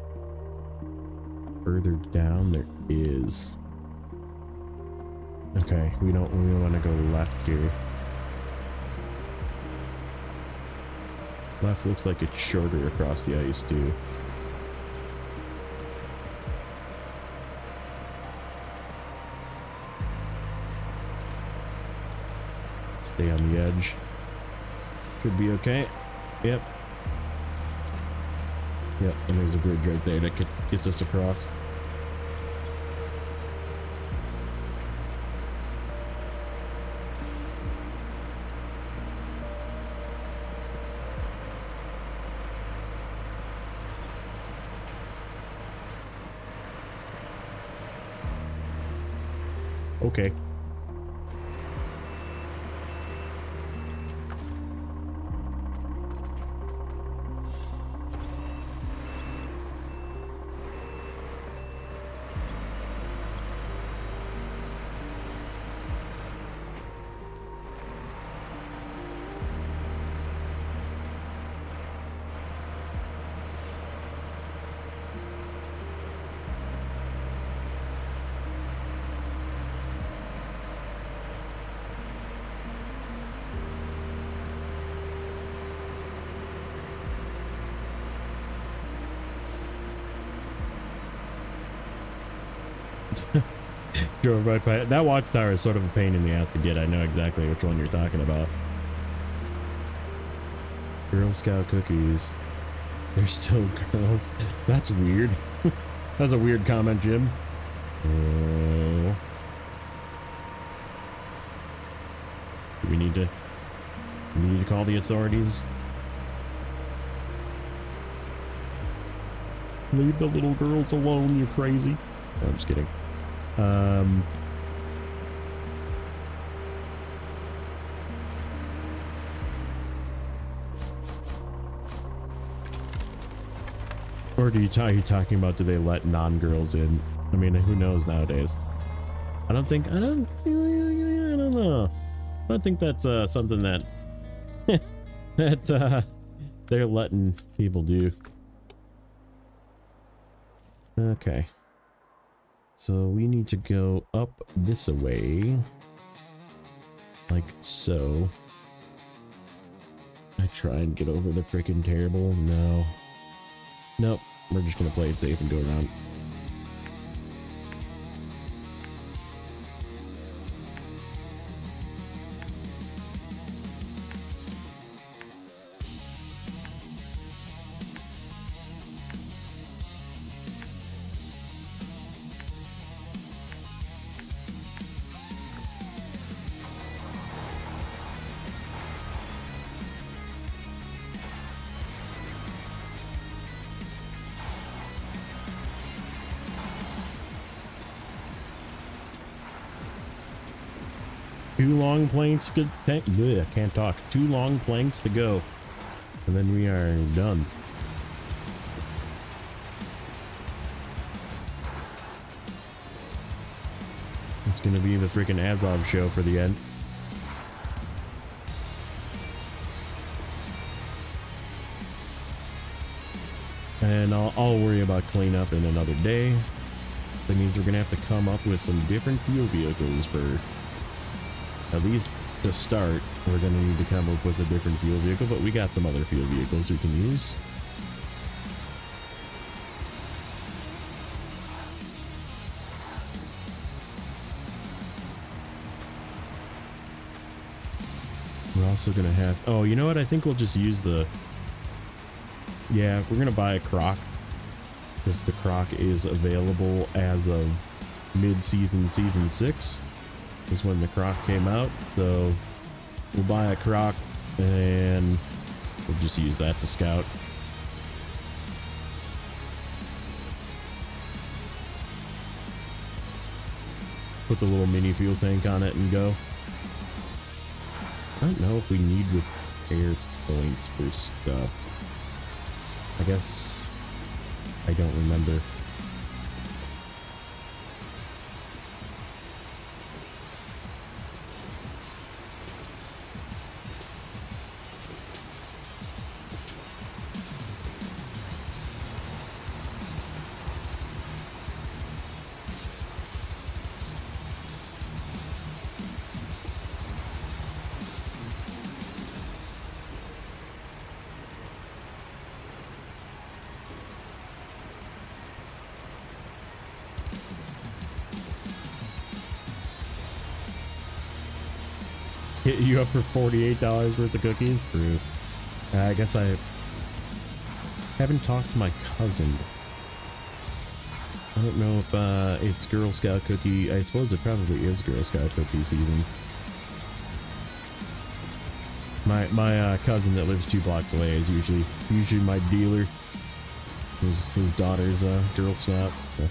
further down? There is. Okay, we want to go left here. Left looks like it's shorter across the ice too. Stay on the edge. Should be okay. Yep. Yep, and there's a bridge right there that gets us across. Okay. Drove right by it. That watchtower is sort of a pain in the ass to get. I know exactly which one you're talking about. Girl Scout cookies. They're still girls. That's weird. That's a weird comment, Jim. Oh. Do we need to call the authorities? Leave the little girls alone, you crazy. No, I'm just kidding. Or are you talking about, do they let non-girls in? I mean, who knows nowadays? I don't know. I don't think that's something that that they're letting people do. Okay. So we need to go up this way. Like so. I try and get over the freaking terrible. No. Nope. We're just gonna play it safe and go around. Two long planks to can't talk. 2 long planks to go, and then we are done. It's gonna be the freaking Azov show for the end. And I'll worry about cleanup in another day. That means we're gonna have to come up with some different fuel vehicles for at least to start, we're going to need to come up with a different fuel vehicle, but we got some other fuel vehicles we can use. We're also going to have... Oh, you know what? I think we'll just use the... Yeah, we're going to buy a Croc, because the Croc is available as of mid-season, season 6 is when the Croc came out. So we'll buy a Croc and we'll just use that to scout. Put the little mini fuel tank on it and go. I don't know if we need repair points for stuff. I guess I don't remember. Hit you up for $48 worth of cookies? True. I guess I haven't talked to my cousin. I don't know if it's Girl Scout cookie. I suppose it probably is Girl Scout cookie season. My cousin that lives 2 blocks away is usually my dealer. His daughter's Girl Scout. So.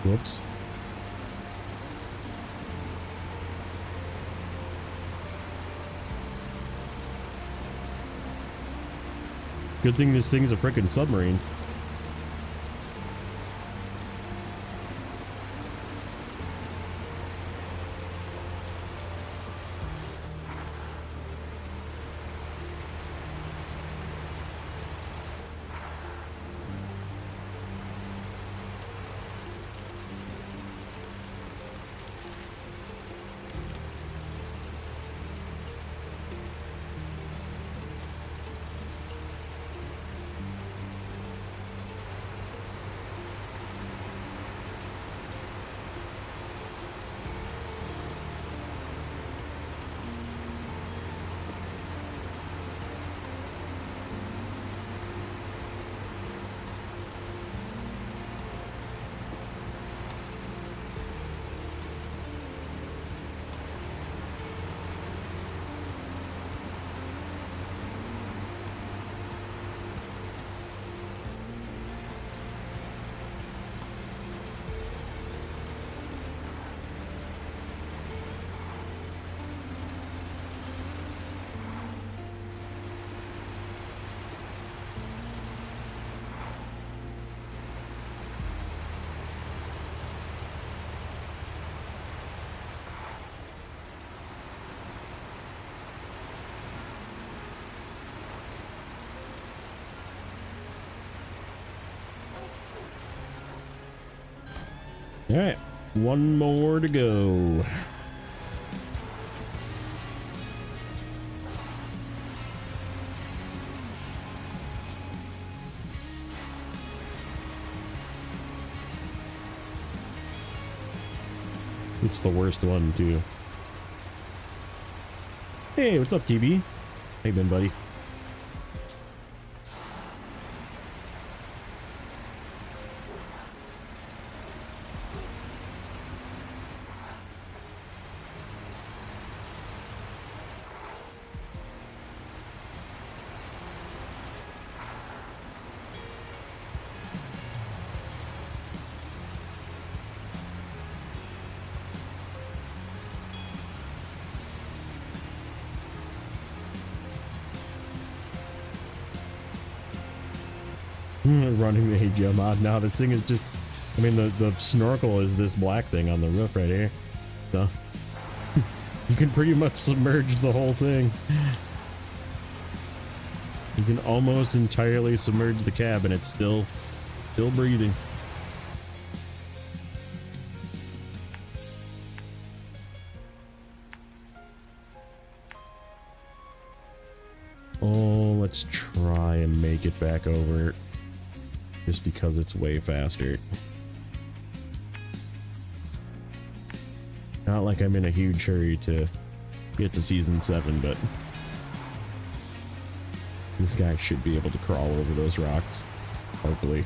Whoops. Good thing this thing's a frickin' submarine. All right, one more to go. It's the worst one too. Hey, what's up, TB? How you been, buddy? Running the AGL mod. Now this thing is just, I mean, the snorkel is this black thing on the roof right here. So you can pretty much submerge the whole thing. You can almost entirely submerge the cab and it's still breathing. Oh, let's try and make it back over. Just because it's way faster. Not like I'm in a huge hurry to get to season 7, but this guy should be able to crawl over those rocks, hopefully.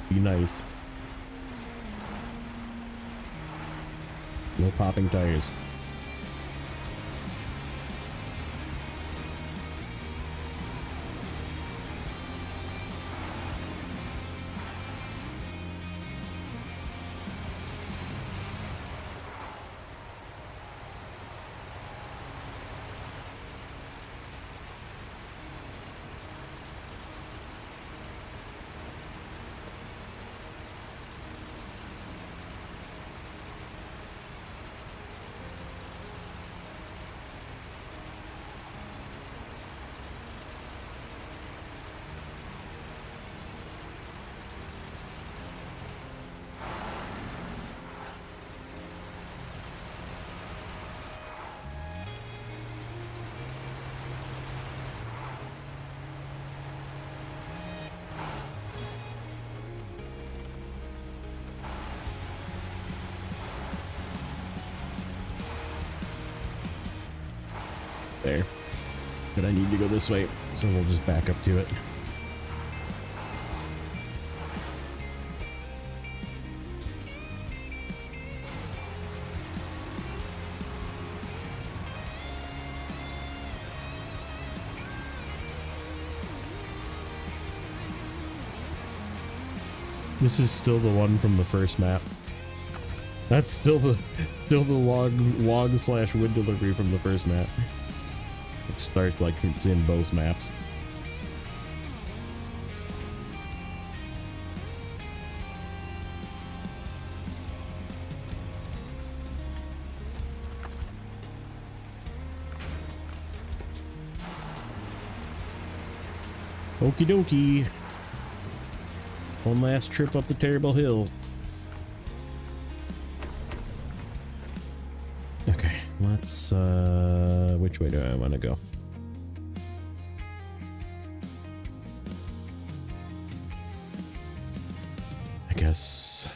Be nice. No popping tires. There. But I need to go this way, so we'll just back up to it. This is still the one from the first map. That's still the log/wind delivery from the first map. It starts like it's in both maps. Okie dokie. One last trip up the terrible hill. Okay, let's which way do I want to go? I guess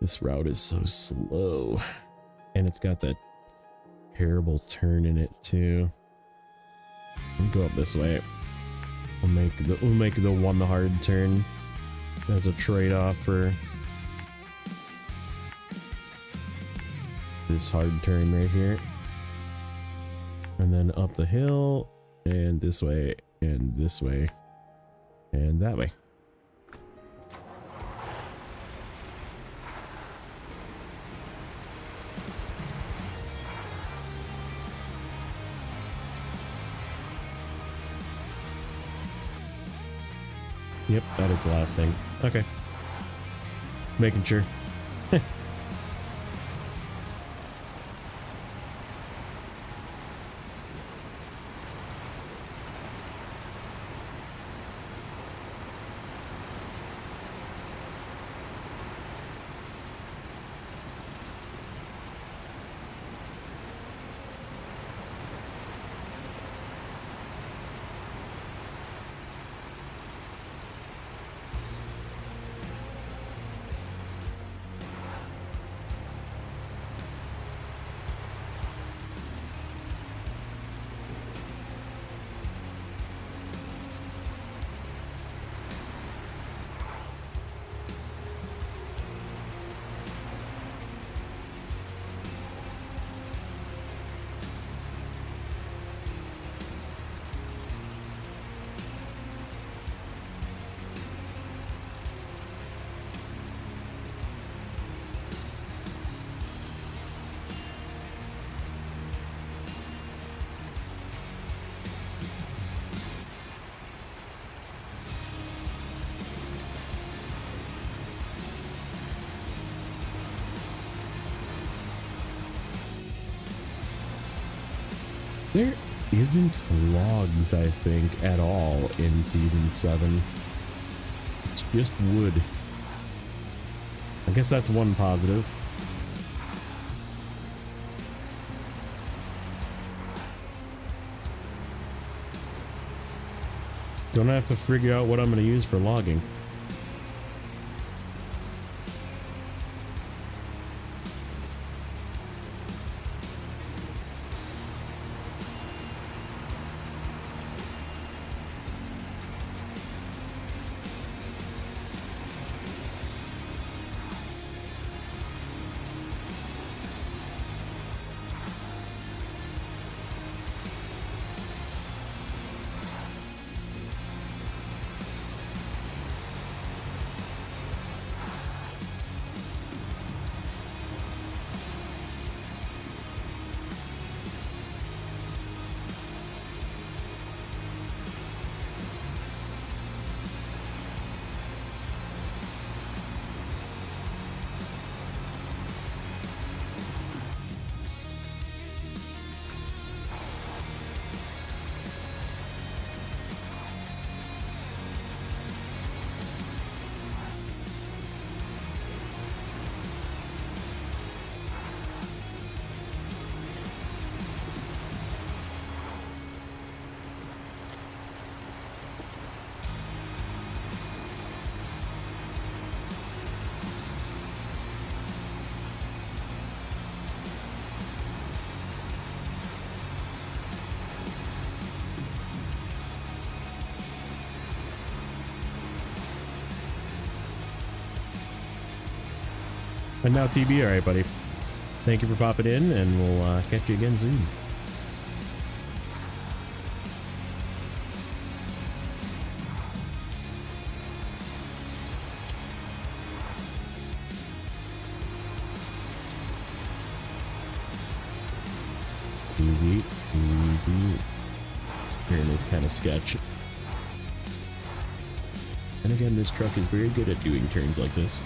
this route is so slow, and it's got that terrible turn in it too. We'll go up this way. We'll make the one hard turn as a trade-off for this hard turn right here, and then up the hill and this way and this way and that way. Yep, that is the last thing. Okay. Making sure. There isn't logs, I think, at all in Season 7. It's just wood. I guess that's one positive. Don't have to figure out what I'm going to use for logging. And now TB, alright buddy. Thank you for popping in, and we'll catch you again soon. Easy, easy. This turn is kind of sketch. And again, this truck is very good at doing turns like this.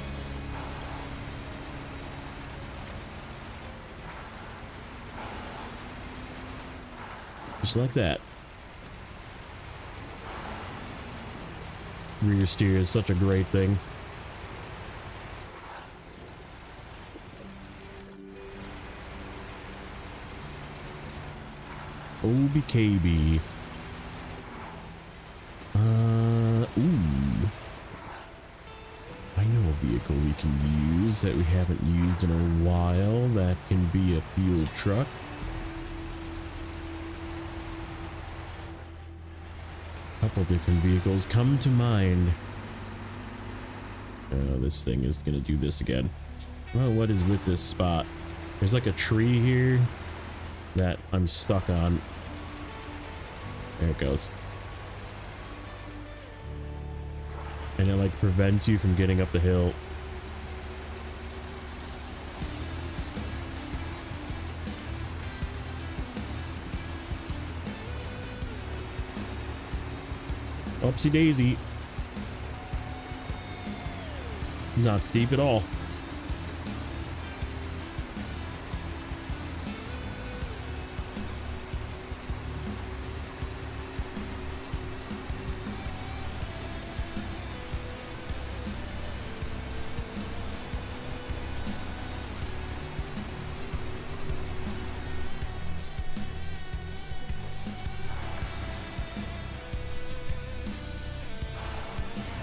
Just like that. Rear steer is such a great thing. OBKB. Ooh. I know a vehicle we can use that we haven't used in a while. That can be a fuel truck. Couple different vehicles come to mind. Oh, this thing is gonna do this again. Well, what is with this spot? There's like a tree here that I'm stuck on. There it goes. And it like prevents you from getting up the hill. Oopsie daisy. Not steep at all.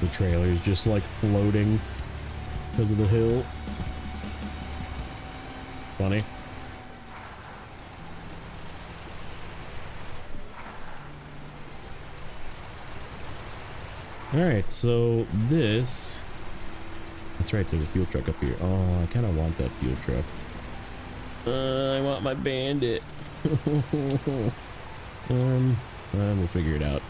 The trailer is just like floating because of the hill. Funny. Alright, so this... That's right, there's a fuel truck up here. Oh, I kind of want that fuel truck. I want my bandit. We'll figure it out.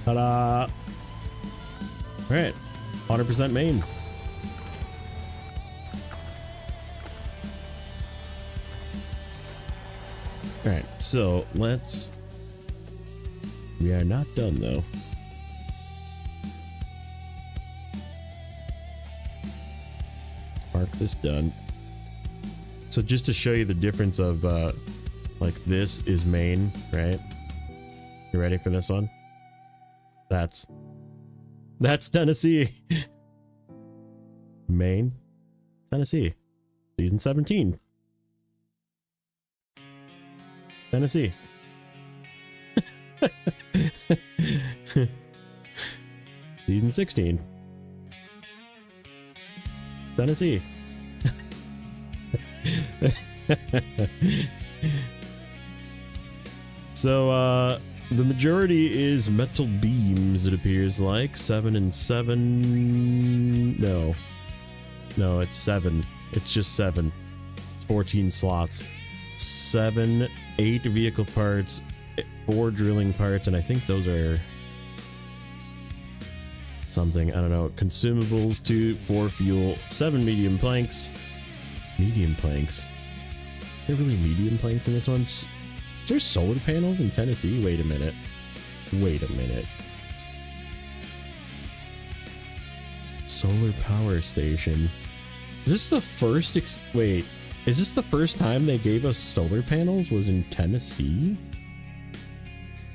Ta-da! Alright, 100% Maine. Alright, so let's... We are not done though. Mark this done. So just to show you the difference of like this is Maine, right? You ready for this one? That's Tennessee. Maine, Tennessee. Season 17. Tennessee. Season 16. Tennessee. So, the majority is metal beams, it appears like. 7 and 7. No, it's 7. It's just 7. 14 slots. 7, 8 vehicle parts, 4 drilling parts, and I think those are something, I don't know, consumables, 2, 4 fuel, 7 medium planks. Medium planks? Are there really medium planks in this one? Is there solar panels in Tennessee? Wait a minute. Wait a minute. Solar power station. Is this the first wait, is this the first time they gave us solar panels was in Tennessee?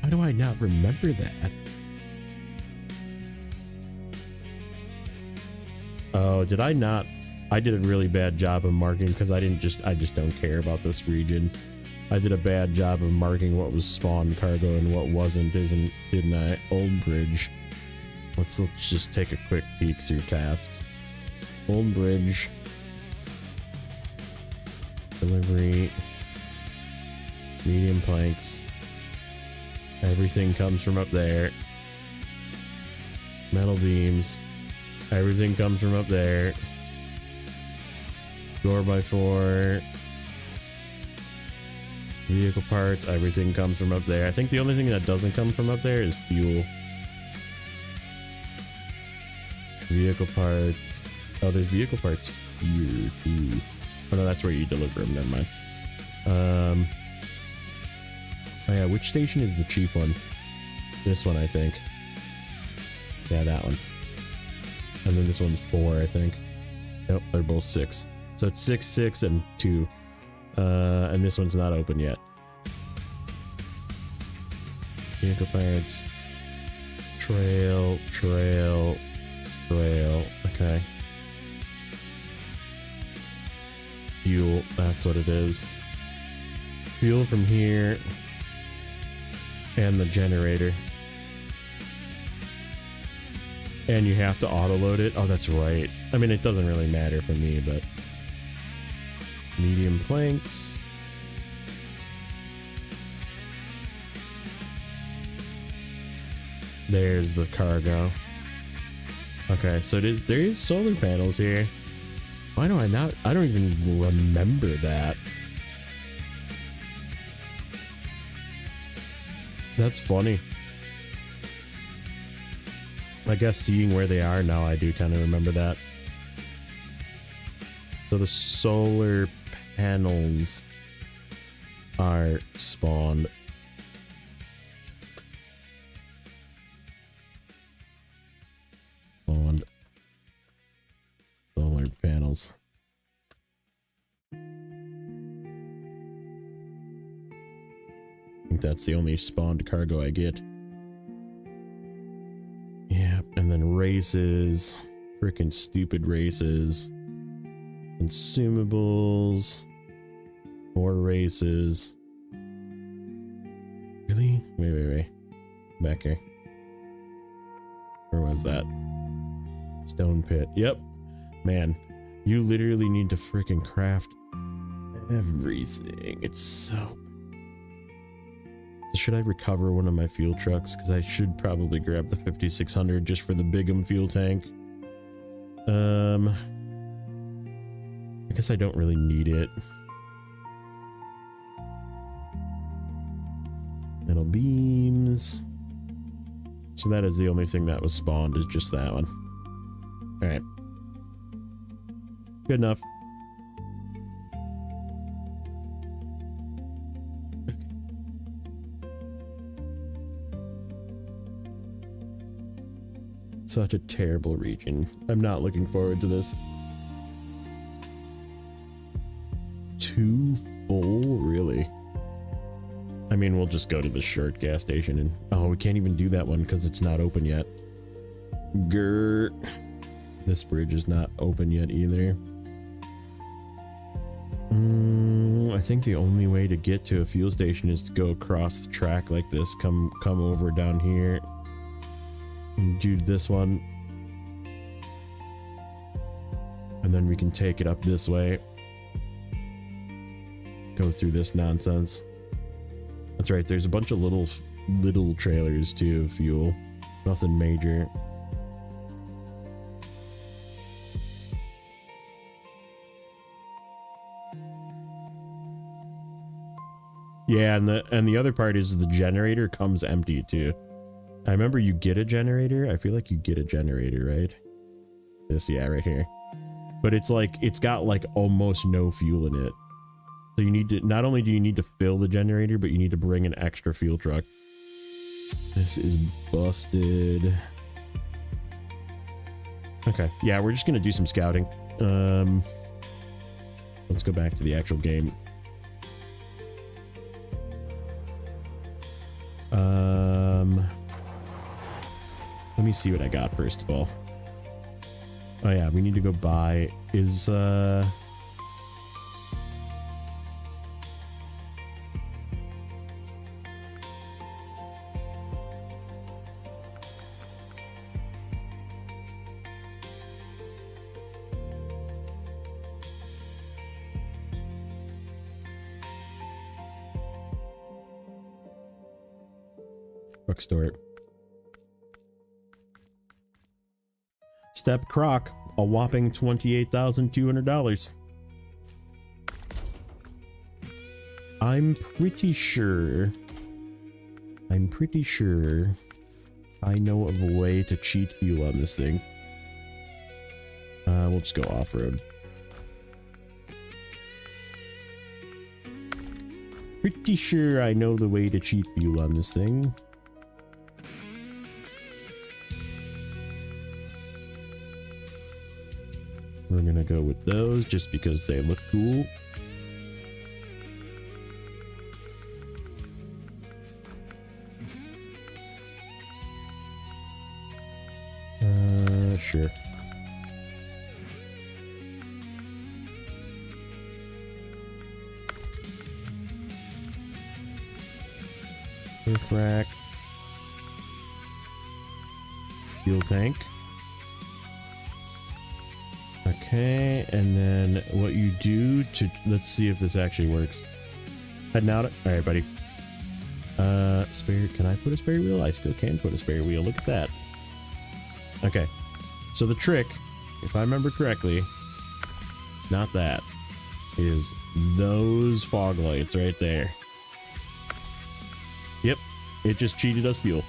Why do I not remember that? Oh, did I not? I did a really bad job of marking because I just don't care about this region. I did a bad job of marking what was spawn cargo and what wasn't, didn't I? Old Bridge. Let's just take a quick peek through tasks. Old Bridge. Delivery. Medium planks. Everything comes from up there. Metal beams. Everything comes from up there. 4x4. Vehicle parts. Everything comes from up there. I think the only thing that doesn't come from up there is fuel. Vehicle parts. Oh, there's vehicle parts here too. Oh no, that's where you deliver them. Never mind. Oh yeah, which station is the cheap one? This one, I think. Yeah, that one. And then this one's 4, I think. Nope, they're both 6. So it's 6, 6, and 2. And this one's not open yet. Vehicle parts. Trail, trail, trail. Okay. Fuel, that's what it is. Fuel from here. And the generator. And you have to auto load it. Oh, that's right. I mean, it doesn't really matter for me, but medium planks. There's the cargo. Okay, so there is solar panels here. Why do I not? I don't even remember that. That's funny. I guess seeing where they are now, I do kind of remember that. So the solar panels are spawned. Spawned. Solar panels. I think that's the only spawned cargo I get. Yeah, and then races. Freaking stupid races. Consumables. More races. Really? Wait. Back here. Where was that? Stone pit. Yep. Man, you literally need to freaking craft everything. It's so... Should I recover one of my fuel trucks? Because I should probably grab the 5600 just for the Big'em fuel tank. I guess I don't really need it. Metal beams. So that is the only thing that was spawned, is just that one. Alright. Good enough. Such a terrible region. I'm not looking forward to this. Too full? Really? I mean, we'll just go to the short gas station and... Oh, we can't even do that one because it's not open yet. Grr. This bridge is not open yet either. I think the only way to get to a fuel station is to go across the track like this. Come over down here. Do this one, and then we can take it up this way, go through this nonsense. That's right, there's a bunch of little trailers too of fuel, nothing major. Yeah, and the other part is the generator comes empty too. I remember you get a generator. I feel like you get a generator, right? This, yeah, right here. But it's like, it's got like almost no fuel in it. So you need to, not only do you need to fill the generator, but you need to bring an extra fuel truck. This is busted. Okay, yeah, we're just gonna do some scouting. Let's go back to the actual game. Let me see what I got first of all. Oh yeah, we need to go buy is truck store. step crock, a whopping $28,200. I'm pretty sure I know of a way to cheat fuel on this thing. We'll just go off-road. Pretty sure I know the way to cheat fuel on this thing. We're gonna go with those just because they look cool. Sure. Frac. Fuel tank. Okay, and then what you do to, let's see if this actually works. Heading out. All right, buddy. Spare, can I put a spare wheel? I still can put a spare wheel. Look at that. Okay. So the trick, if I remember correctly, not that, is those fog lights right there. Yep, it just cheated us fuel.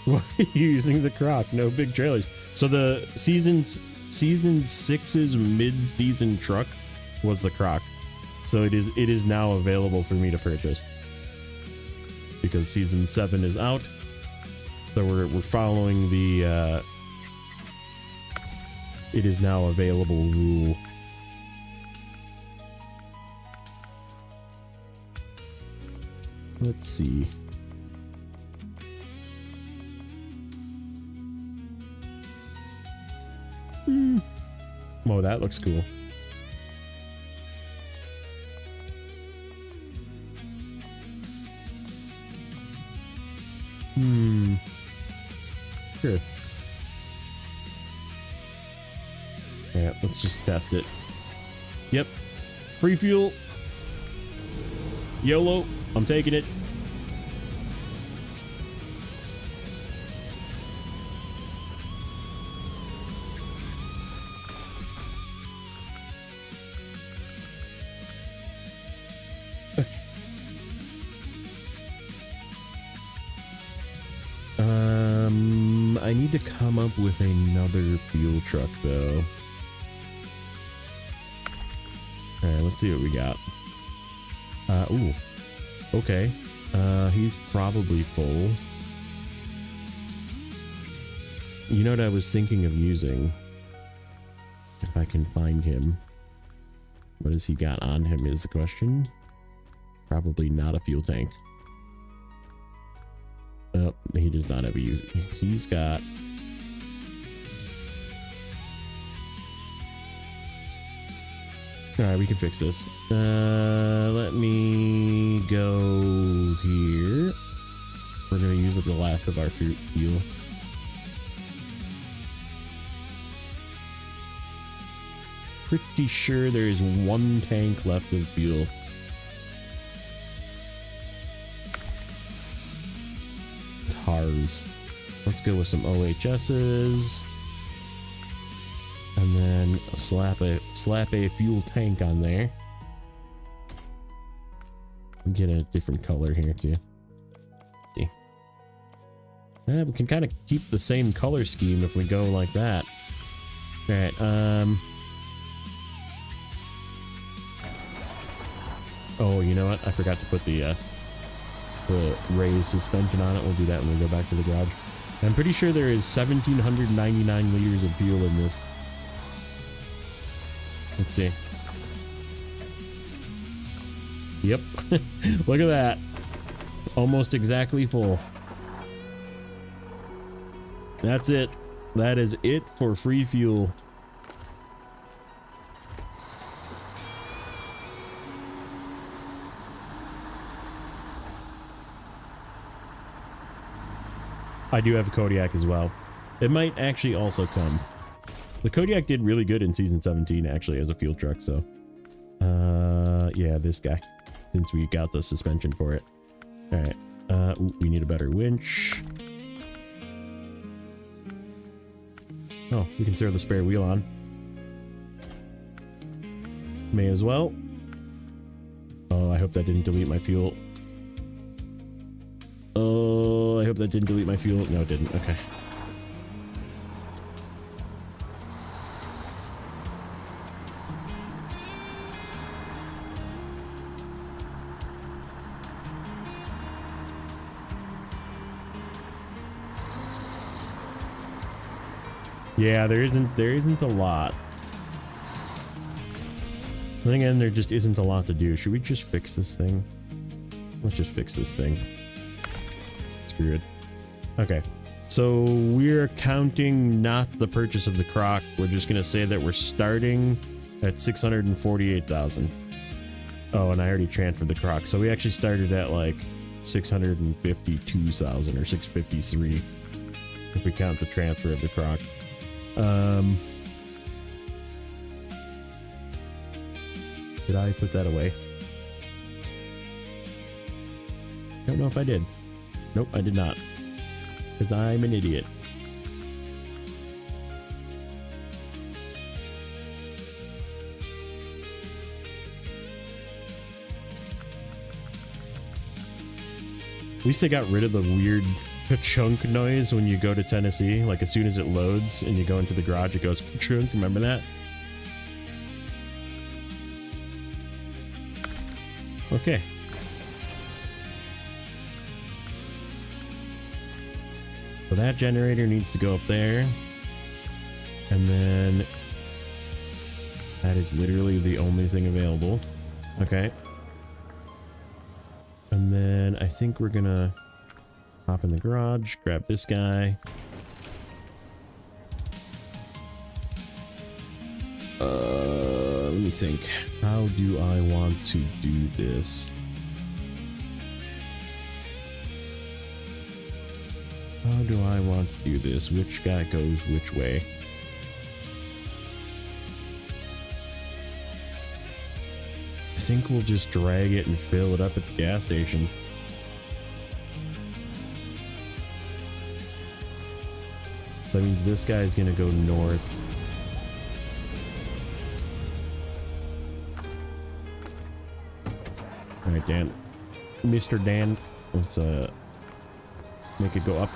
Why are you using the crock? No big trailers. So the season 6's mid-season truck was the crock. So it is now available for me to purchase. Because season 7 is out. So we're following the it is now available rule. Let's see. Oh, that looks cool. Sure. Yeah, let's just test it. Yep. Free fuel. YOLO. I'm taking it. I need to come up with another fuel truck though. Alright, let's see what we got. Ooh. Okay. He's probably full. You know what I was thinking of using? If I can find him. What has he got on him is the question. Probably not a fuel tank. Oh, he does not have a use. He's got... Alright, we can fix this. Let me go here. We're gonna use up the last of our fuel. Pretty sure there is one tank left of fuel. Tars. Let's go with some OHS's. And then slap a fuel tank on there. Get a different color here too. See. Yeah, we can kind of keep the same color scheme if we go like that. Alright, oh, you know what? I forgot to put the raised suspension on it. We'll do that when we go back to the garage. I'm pretty sure there is 1,799 liters of fuel in this. Let's see. Yep. Look at that. Almost exactly full. That's it. That is it for free fuel. I do have a Kodiak as well. It might actually also come. The Kodiak did really good in season 17 actually as a fuel truck, so yeah, this guy, since we got the suspension for it. All right, Ooh, we need a better winch. Oh, we can throw the spare wheel on. May as well. Oh, I hope that didn't delete my fuel. Oh, I hope that didn't delete my fuel. No, it didn't. Okay. Yeah, there isn't a lot. Then again, there just isn't a lot to do. Should we just fix this thing? Let's just fix this thing. Screw it. Okay. So we're counting not the purchase of the croc. We're just gonna say that we're starting at 648,000. Oh, and I already transferred the croc. So we actually started at like 652,000 or 653 if we count the transfer of the croc. Did I put that away? Don't know if I did. Nope, I did not. Because I'm an idiot. At least they got rid of the weird ka-chunk noise when you go to Tennessee. Like as soon as it loads and you go into the garage, it goes ka-chunk. Remember that? Okay. So that generator needs to go up there. And then that is literally the only thing available. Okay. And then I think we're gonna hop in the garage, grab this guy. Let me think. How do I want to do this? How do I want to do this? Which guy goes which way? I think we'll just drag it and fill it up at the gas station. So that means this guy is going to go north. All right, Dan. Mr. Dan, let's make it go up.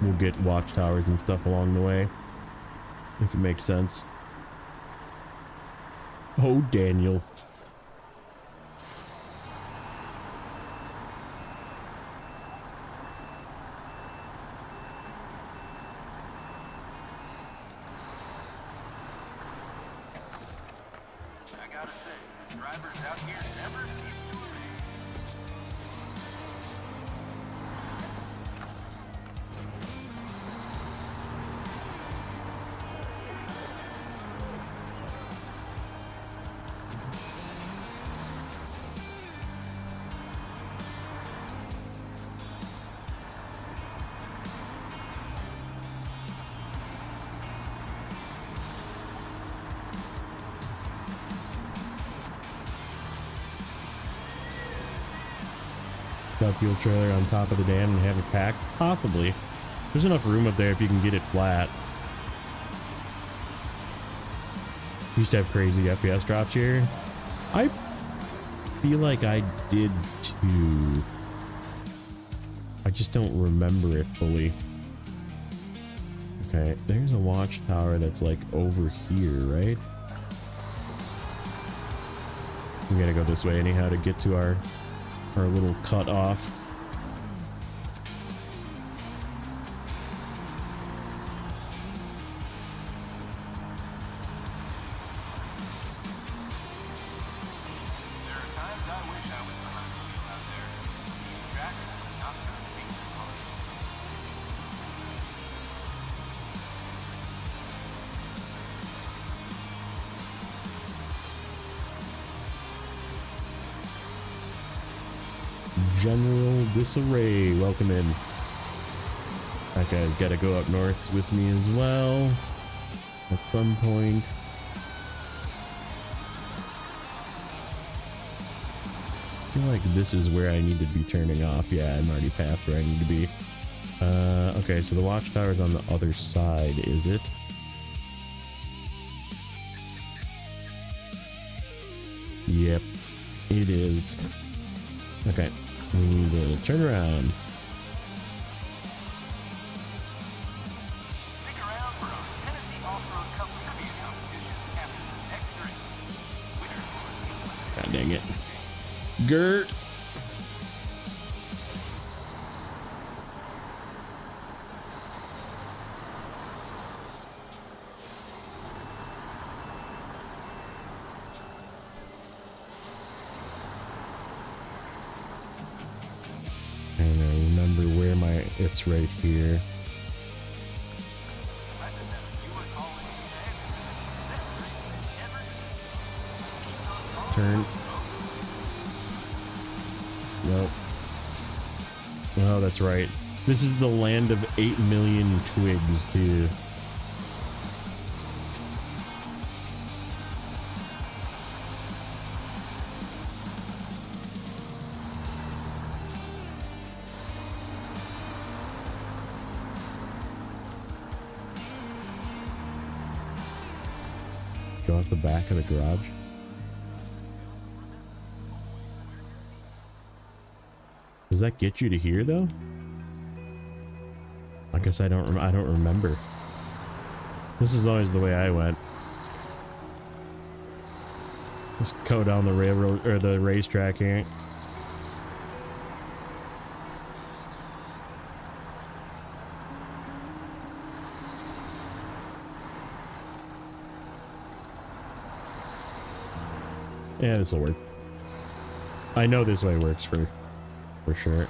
We'll get watchtowers and stuff along the way, if it makes sense. Oh, Daniel. I gotta say, the drivers out here never seem to agree. Got fuel trailer on top of the dam and have it packed? Possibly. There's enough room up there if you can get it flat. We used to have crazy FPS drops here. I feel like I did too. I just don't remember it fully. Okay, there's a watchtower that's like over here, right? We gotta go this way anyhow to get to our little cut off. There are times I wish I was behind the wheel out there. Traffic is not gonna take too long. General Disarray, welcome in. That guy's got to go up north with me as well at some point. I feel like this is where I need to be turning off. Yeah, I'm already past where I need to be. Okay, so the watchtower's on the other side, is it? Yep, it is. Okay, we need to turn around. Stick around for our Tennessee Off-Road Cup trivia competition after the next drink. Winners will receive God dang it. Gert. And I remember where my, it's right here. Turn. Nope. Oh, that's right. This is the land of 8 million twigs, too. Go off the back of the garage. Does that get you to here though? I guess I don't remember. This is always the way I went. Just go down the railroad or the racetrack here. Yeah, this will work. I know this way works for sure.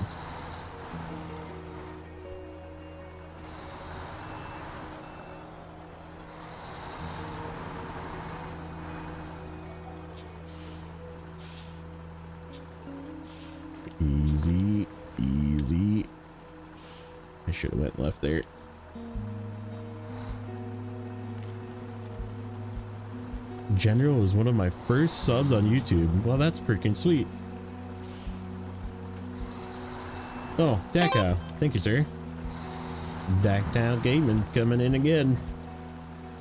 Easy, easy. I should have went left there. General was one of my first subs on YouTube. Well, that's freaking sweet. Oh, Dactyl. Thank you, sir. Dactyl Gaming coming in again.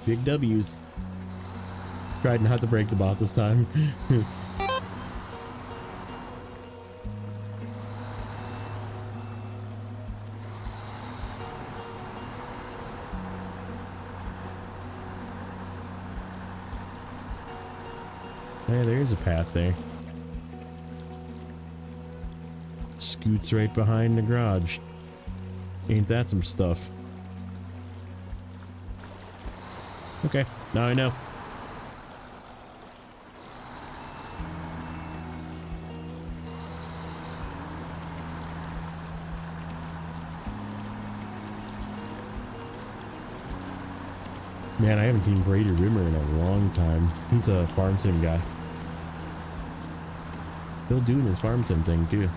Big W's. Tried not to break the bot this time. Yeah, there's a path there. Scoots right behind the garage. Ain't that some stuff? Okay, now I know. Man, I haven't seen Brady Rimmer in a long time. He's a farm sim guy. Still doing his farm sim thing too.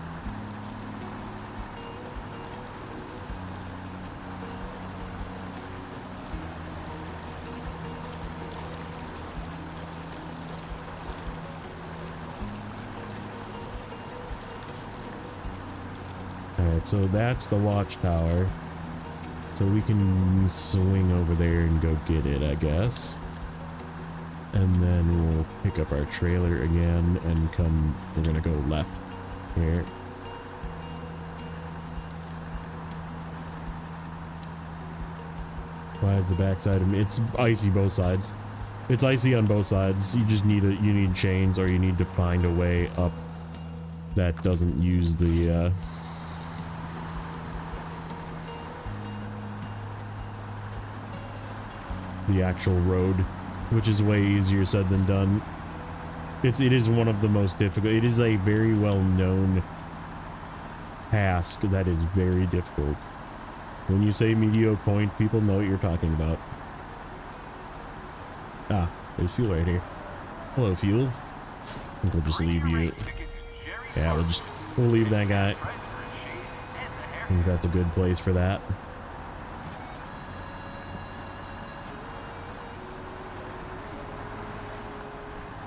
Alright, so that's the watchtower. So we can swing over there and go get it, I guess. And then we'll pick up our trailer again and come, we're gonna go left here. Why is the backside of me? It's icy both sides. It's icy on both sides. You just need you need chains, or you need to find a way up that doesn't use the actual road, which is way easier said than done. It is one of the most difficult. It is a very well known task that is very difficult. When you say Medio Point, people know what you're talking about. Ah, there's fuel right here. Hello, fuel. I think we'll just leave you. Yeah, we'll leave that guy. I think that's a good place for that.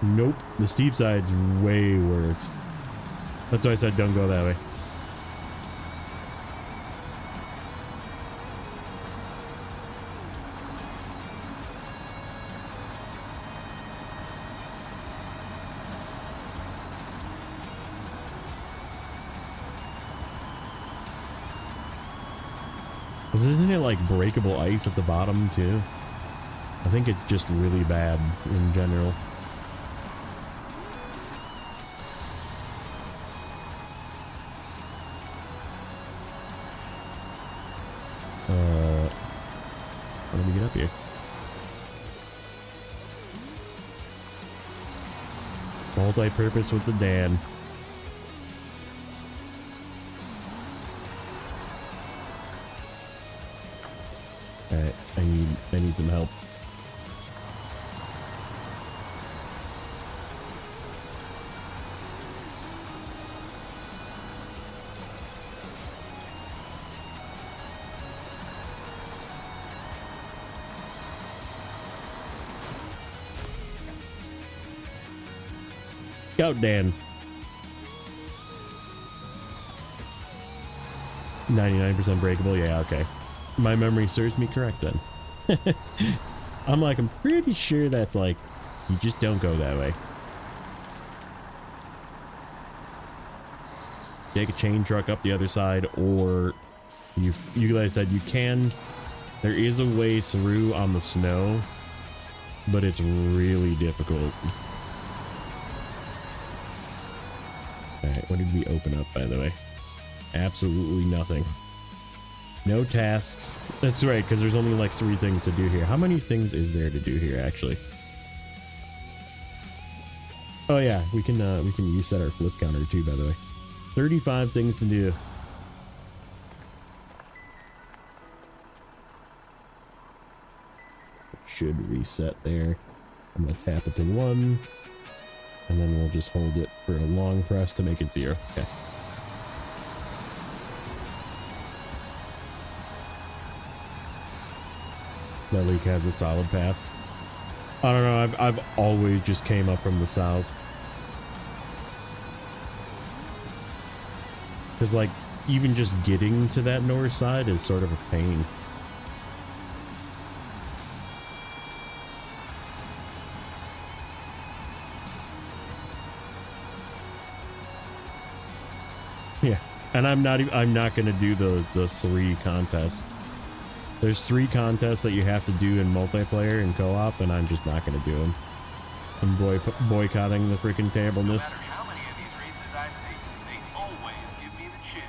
Nope, the steep side's way worse. That's why I said don't go that way. Isn't it like breakable ice at the bottom too? I think it's just really bad in general. How do we get up here? Multi-purpose with the Dan. Alright, I need some help. Scout Dan. 99% breakable, yeah, okay. My memory serves me correct then. I'm pretty sure that's like, you just don't go that way. Take a chain truck up the other side, or you guys said you can. There is a way through on the snow, but it's really difficult. Alright, what did we open up, by the way? Absolutely nothing. No tasks. That's right, because there's only like 3 things to do here. How many things is there to do here, actually? Oh yeah, we can reset our flip counter too, by the way. 35 things to do. Should reset there. I'm gonna tap it to 1. And then we'll just hold it for a long press to make it 0. Okay. That leak has a solid path. I don't know, I've always just came up from the south. Because like, even just getting to that north side is sort of a pain. Yeah, and I'm not gonna do the 3 contests. There's 3 contests that you have to do in multiplayer and co-op, and I'm just not gonna do them. I'm boycotting the freaking tableness. No matter how many of these races I've seen, they always give me the chill.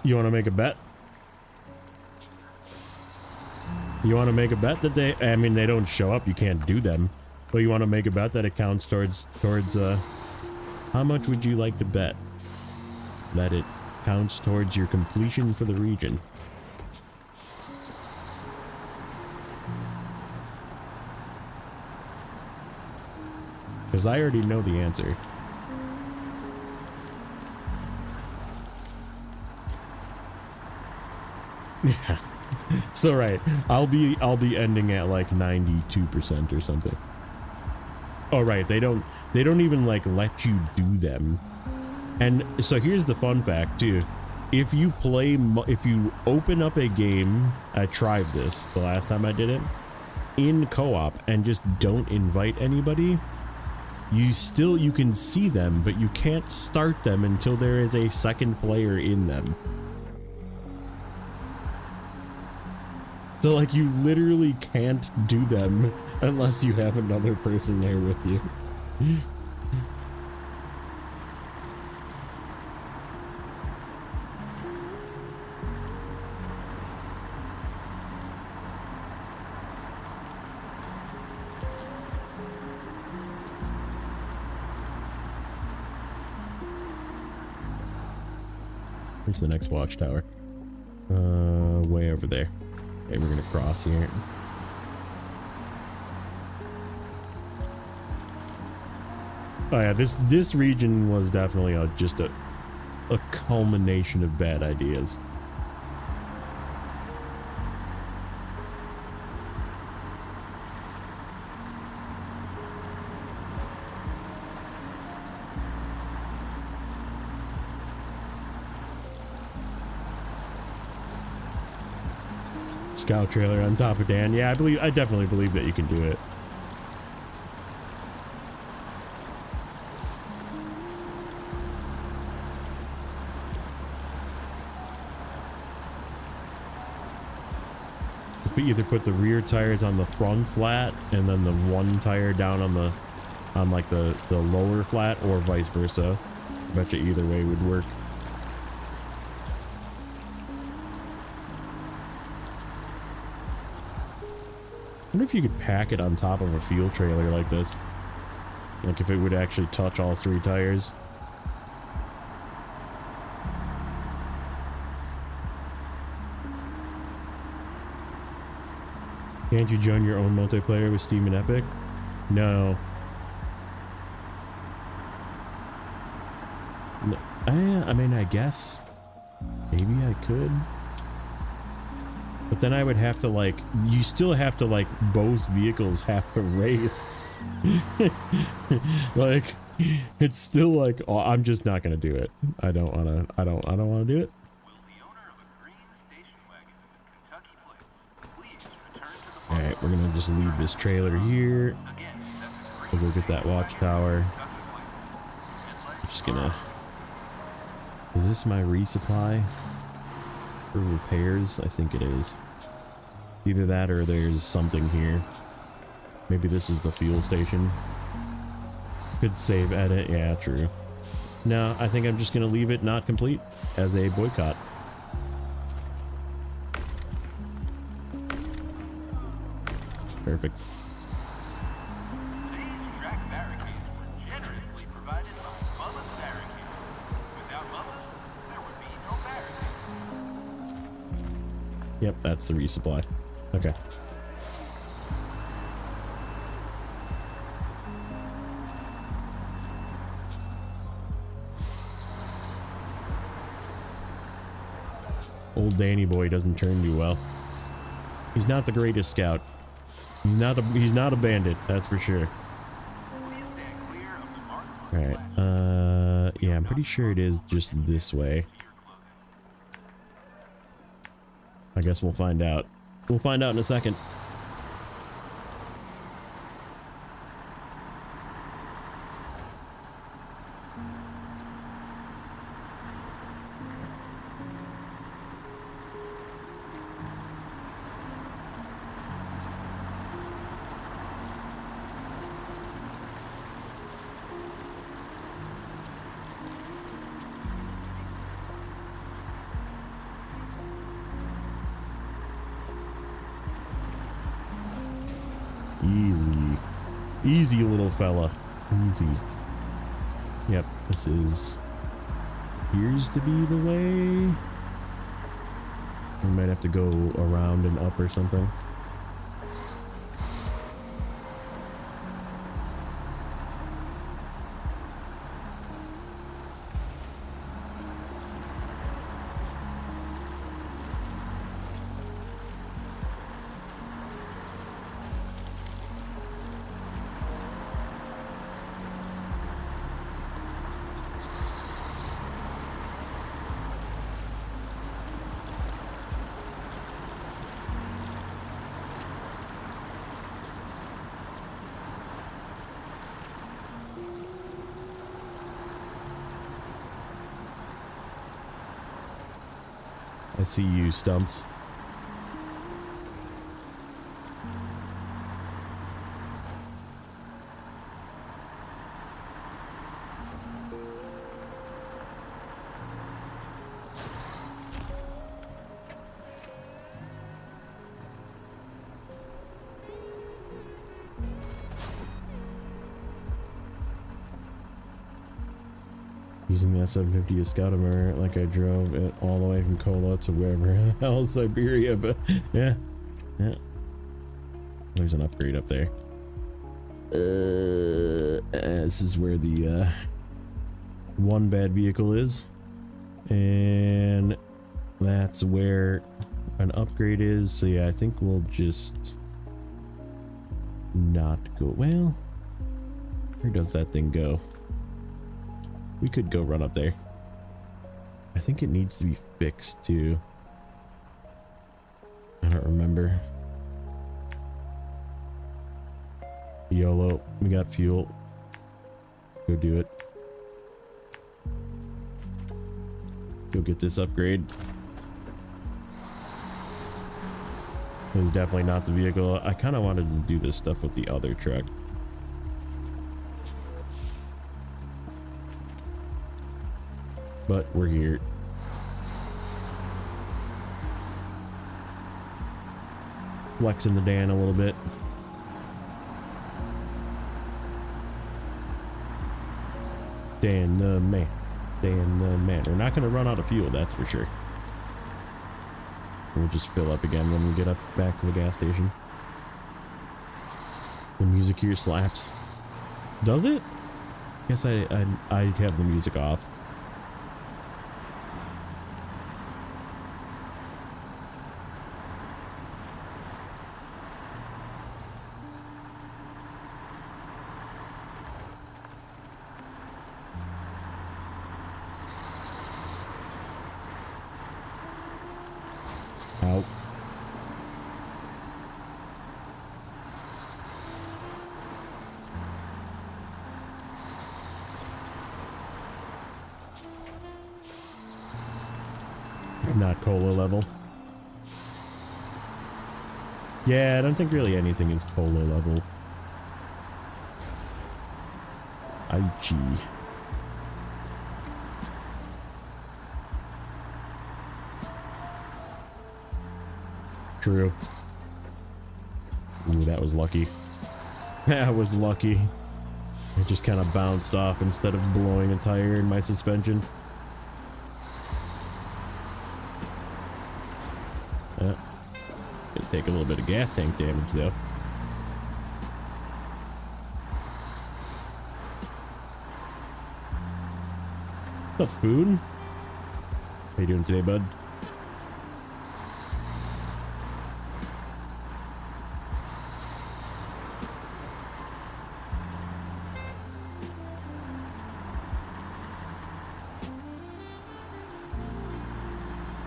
You want to make a bet? You want to make a bet that they, I mean, they don't show up, you can't do them. But you want to make a bet that it counts towards, how much would you like to bet that it counts towards your completion for the region? Because I already know the answer. Yeah. So right, I'll be ending at like 92% or something. Oh right, they don't even like let you do them. And so here's the fun fact too. If you open up a game, I tried this the last time I did it, in co-op and just don't invite anybody, you can see them, but you can't start them until there is a second player in them. So like you literally can't do them unless you have another person there with you. Where's the next watchtower? Way over there. Okay, we're gonna cross here. Oh yeah, this region was definitely just a culmination of bad ideas. Scout trailer on top of Dan. Yeah, I definitely believe that you can do it. We either put the rear tires on the front flat and then the one tire down on like the lower flat, or vice versa. I bet you either way would work. I wonder if you could pack it on top of a fuel trailer like this. Like if it would actually touch all three tires. Can't you join your own multiplayer with Steam and Epic? No. No. I mean, I guess maybe I could. But then I would have to, like, you still have to, like, both vehicles have to race. Like, it's still like, oh, I'm just not gonna do it. I don't wanna do it. Will the owner of a green station wagon in the Kentucky place please return to the Alright, we're gonna just leave this trailer here. again, that's a We'll go get that watchtower. I'm just gonna... Is this my resupply? For repairs? I think it is. Either that or there's something here. Maybe this is the fuel station. Could save edit. Yeah, true. No, I think I'm just gonna leave it not complete as a boycott. Perfect. Today's track barricades were generously provided by Bubba's Barricades. Without Bubba's, there would be no barricades. Yep, that's the resupply. Okay. Old Danny boy doesn't turn too well. He's not the greatest scout. He's not a bandit, that's for sure. Please stand clear of the marked Alright, yeah, I'm pretty sure it is just this way. I guess we'll find out. We'll find out in a second. Easy little fella. Easy. Yep, this appears to be the way. We might have to go around and up or something. I see you, Stumps. using the F-750 as scout armor, like I drove it all the way from Kola to wherever hell in Siberia, but yeah. There's an upgrade up there. This is where the one bad vehicle is, and that's where an upgrade is. So yeah, I think we'll just not go. Well, where does that thing go? We could go run up there. I think it needs to be fixed too. I don't remember. YOLO, we got fuel. Go do it. Go get this upgrade. This is definitely not the vehicle. I kind of wanted to do this stuff with the other truck. But we're here. Flexing the Dan a little bit. Dan the man. Dan the man. We're not going to run out of fuel, that's for sure. We'll just fill up again when we get up back to the gas station. The music here slaps. Does it? Guess I have the music off. Out. Not cola level. Yeah, I don't think really anything is cola level. Gee. True. Ooh, that was lucky. That was lucky. It just kind of bounced off instead of blowing a tire in my suspension. It'll take a little bit of gas tank damage though. What's up, Spoon? How you doing today, bud?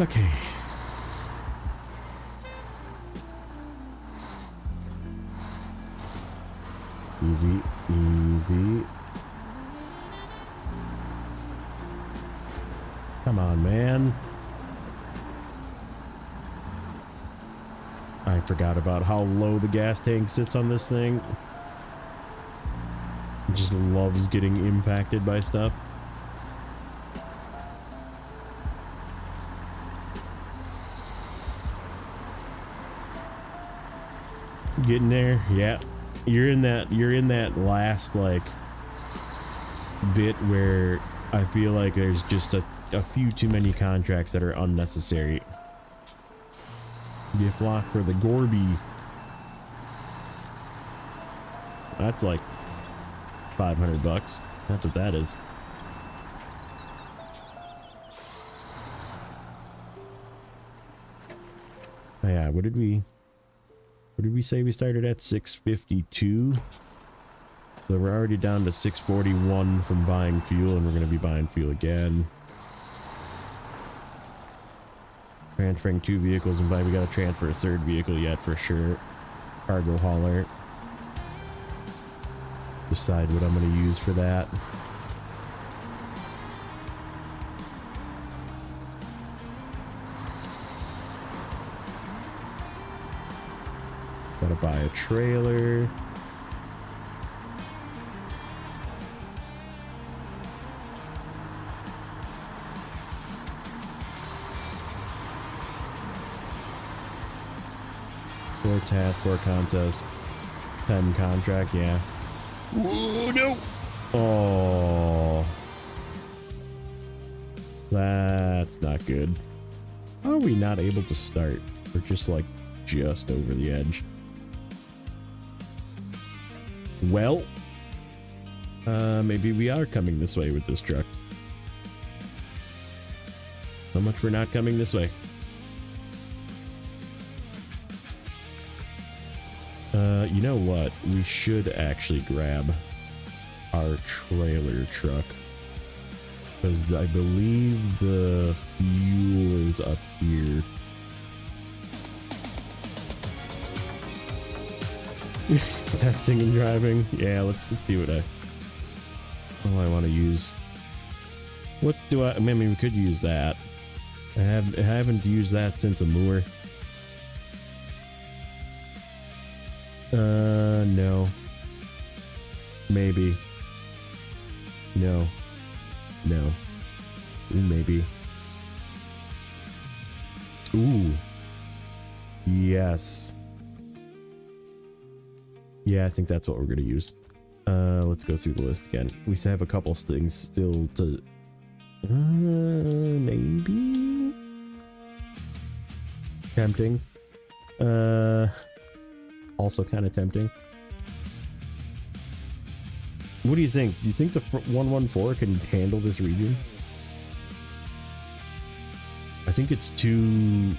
Okay. Easy, easy. Come on, man. I forgot about how low the gas tank sits on this thing. It just loves getting impacted by stuff. Getting there, yeah. You're in that last like bit where I feel like there's just a few too many contracts that are unnecessary. You flock for the Gorby. That's like $500 bucks. That's what that is. Oh yeah, what did we say we started at? 652. So we're already down to 641 from buying fuel, and we're going to be buying fuel again. Transferring 2 vehicles, and we got to transfer a 3rd vehicle yet for sure. Cargo hauler. Decide what I'm going to use for that. Gotta buy a trailer. Four TAF, 4 contest, 10 contract, yeah. Ooh, no! Oh. That's not good. How are we not able to start? We're just like just over the edge. Well, maybe we are coming this way with this truck. So much for not coming this way. You know what? We should actually grab our trailer truck. Because I believe the fuel is up here. Texting and driving. Yeah, let's see what I want to use. What do I mean, we could use that. I haven't used that since a moor. No. Maybe. No. No. Ooh, maybe. Ooh. Yes. Yeah, I think that's what we're gonna use. Let's go through the list again. We have a couple things still to maybe tempting. Also kind of tempting. What do you think? Do you think the 114 can handle this region? I think it's too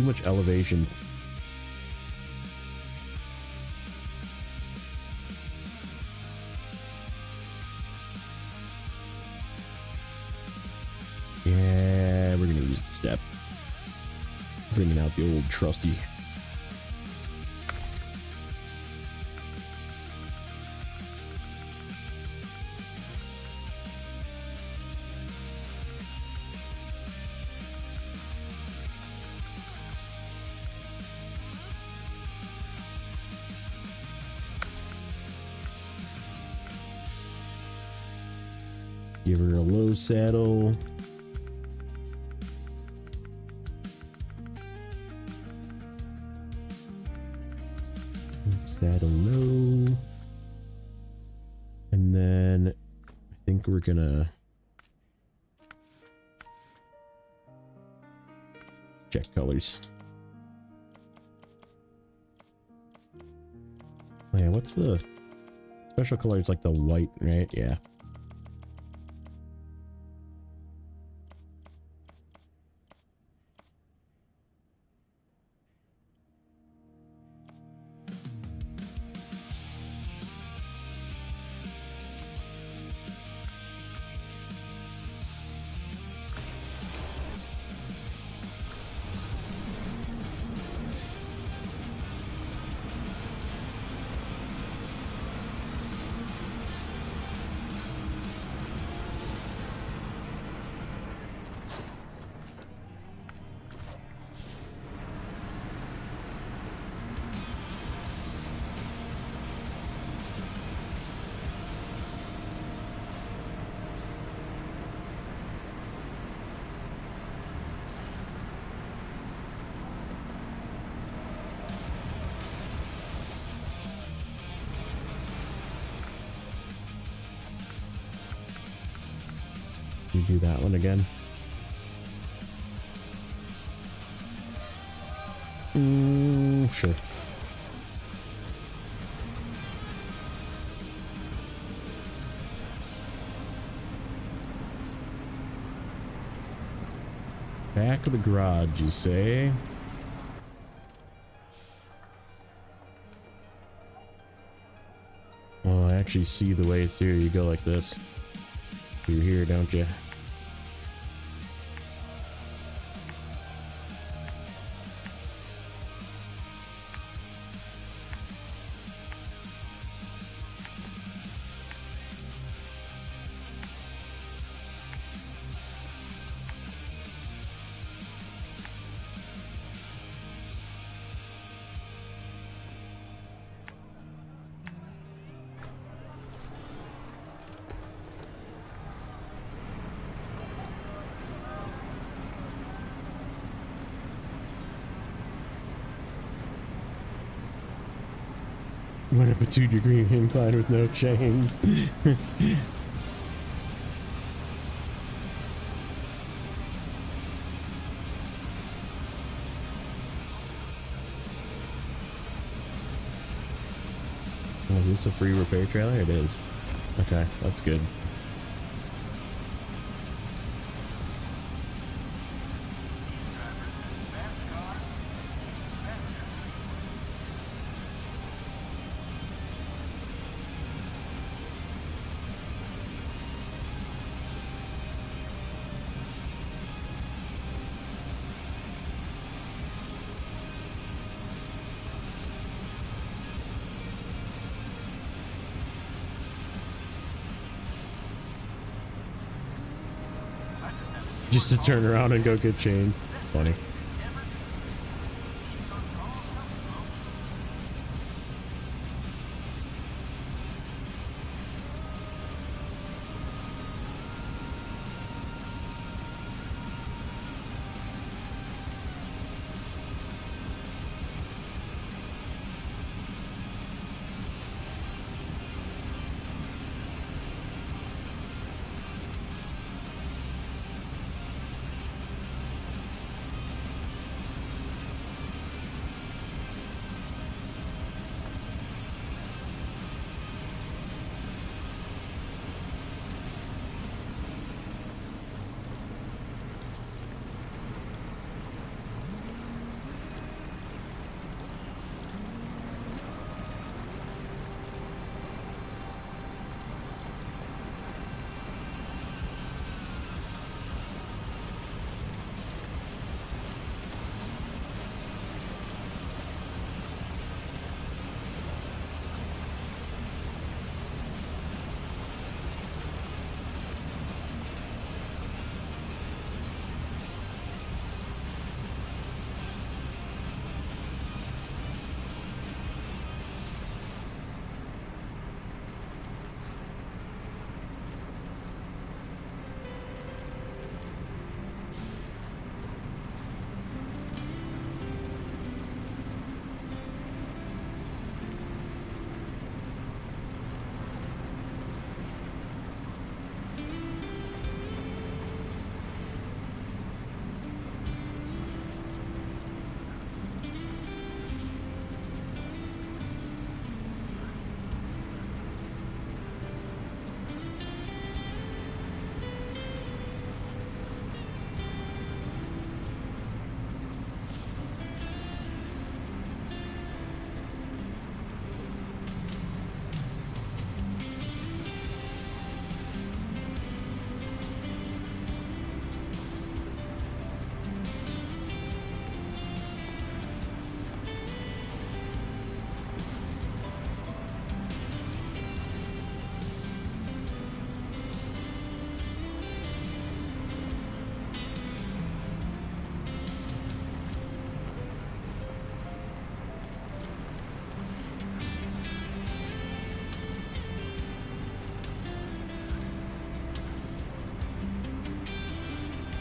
much elevation. Yeah, we're gonna use the step. Bringing out the old trusty. Give her a low saddle. Saddle low. And then I think we're gonna check colors. Oh yeah, what's the special color? It's like the white, right? Yeah. You do that one again. Sure. Back of the garage, you say? Oh, I actually see the way through. You go like this. You're here, don't you? Went up a 2-degree incline with no chains. Is this a free repair trailer? It is. Okay, that's good. Just to turn around and go get changed. Funny.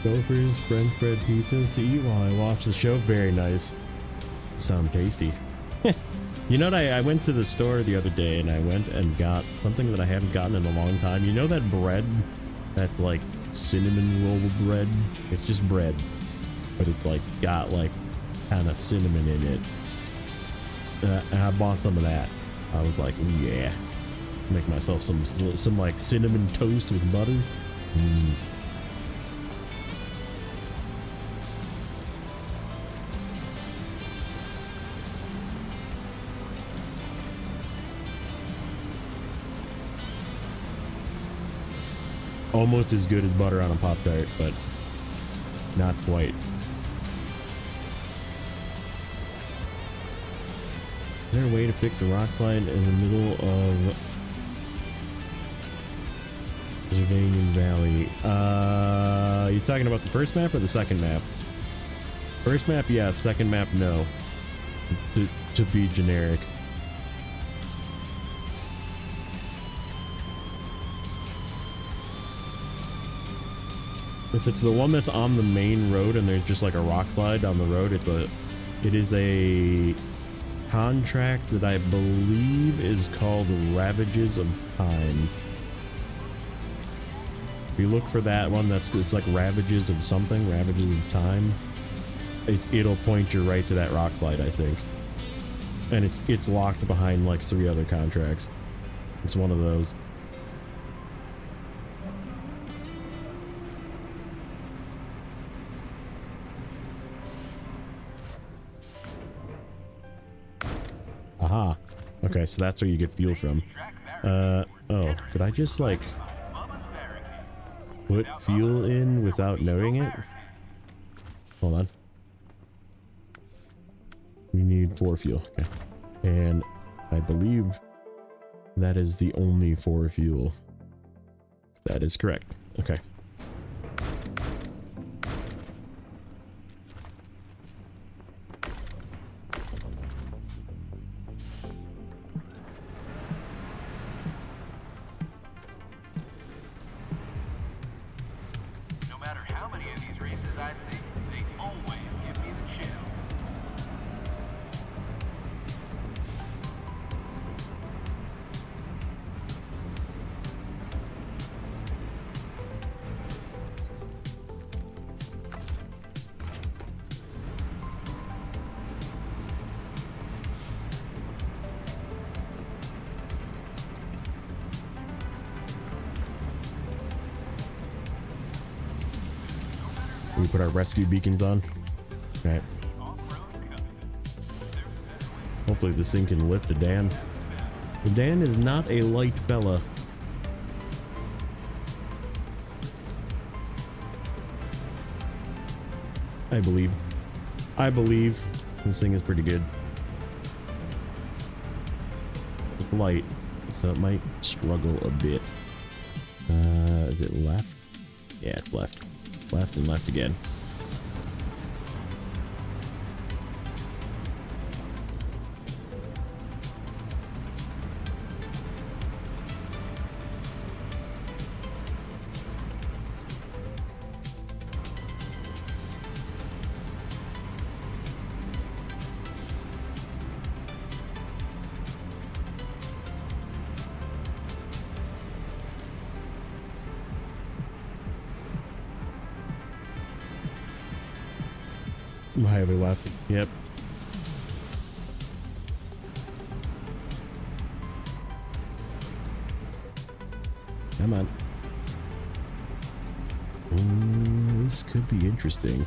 Gophers, French bread pizzas to eat while I watch the show. Very nice. Sound tasty. You know what? I went to the store the other day and I went and got something that I haven't gotten in a long time. You know that bread that's like cinnamon roll bread? It's just bread, but it's like got like kind of cinnamon in it. And I bought some of that. I was like, ooh, yeah, make myself some like cinnamon toast with butter. Almost as good as butter on a Pop-Tart, but not quite. Is there a way to fix a rock slide in the middle of Pennsylvania Valley? You talking about the first map or the second map? First map, yes. Second map, no. To be generic. If it's the one that's on the main road and there's just like a rock slide down the road, it is a contract that I believe is called Ravages of Time. If you look for that one, it's like Ravages of something, Ravages of Time. It'll point you right to that rock slide, I think. And it's locked behind like 3 other contracts. It's one of those. Aha. Okay, so that's where you get fuel from. Oh, did I just like put fuel in without knowing it? Hold on. We need 4 fuel. Okay. And I believe that is the only 4 fuel. That is correct. Okay. No matter how many of these races I see, they always give me the chills. We put our rescue beacons on. Alright. Hopefully this thing can lift a Dan. The Dan is not a light fella. I believe. I believe this thing is pretty good. It's light, so it might struggle a bit. Is it left? Yeah, it's left. Left and left again. Highway left. Yep. Come on. This could be interesting.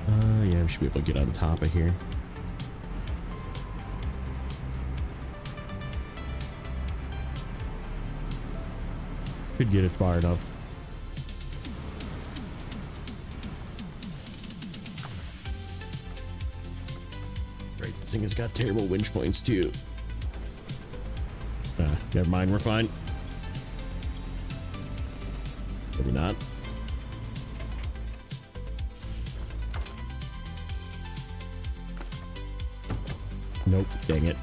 Yeah, we should be able to get on top of here. Could get it far enough. This thing has got terrible winch points too. Never mind, we're fine. Maybe not. Nope, dang it.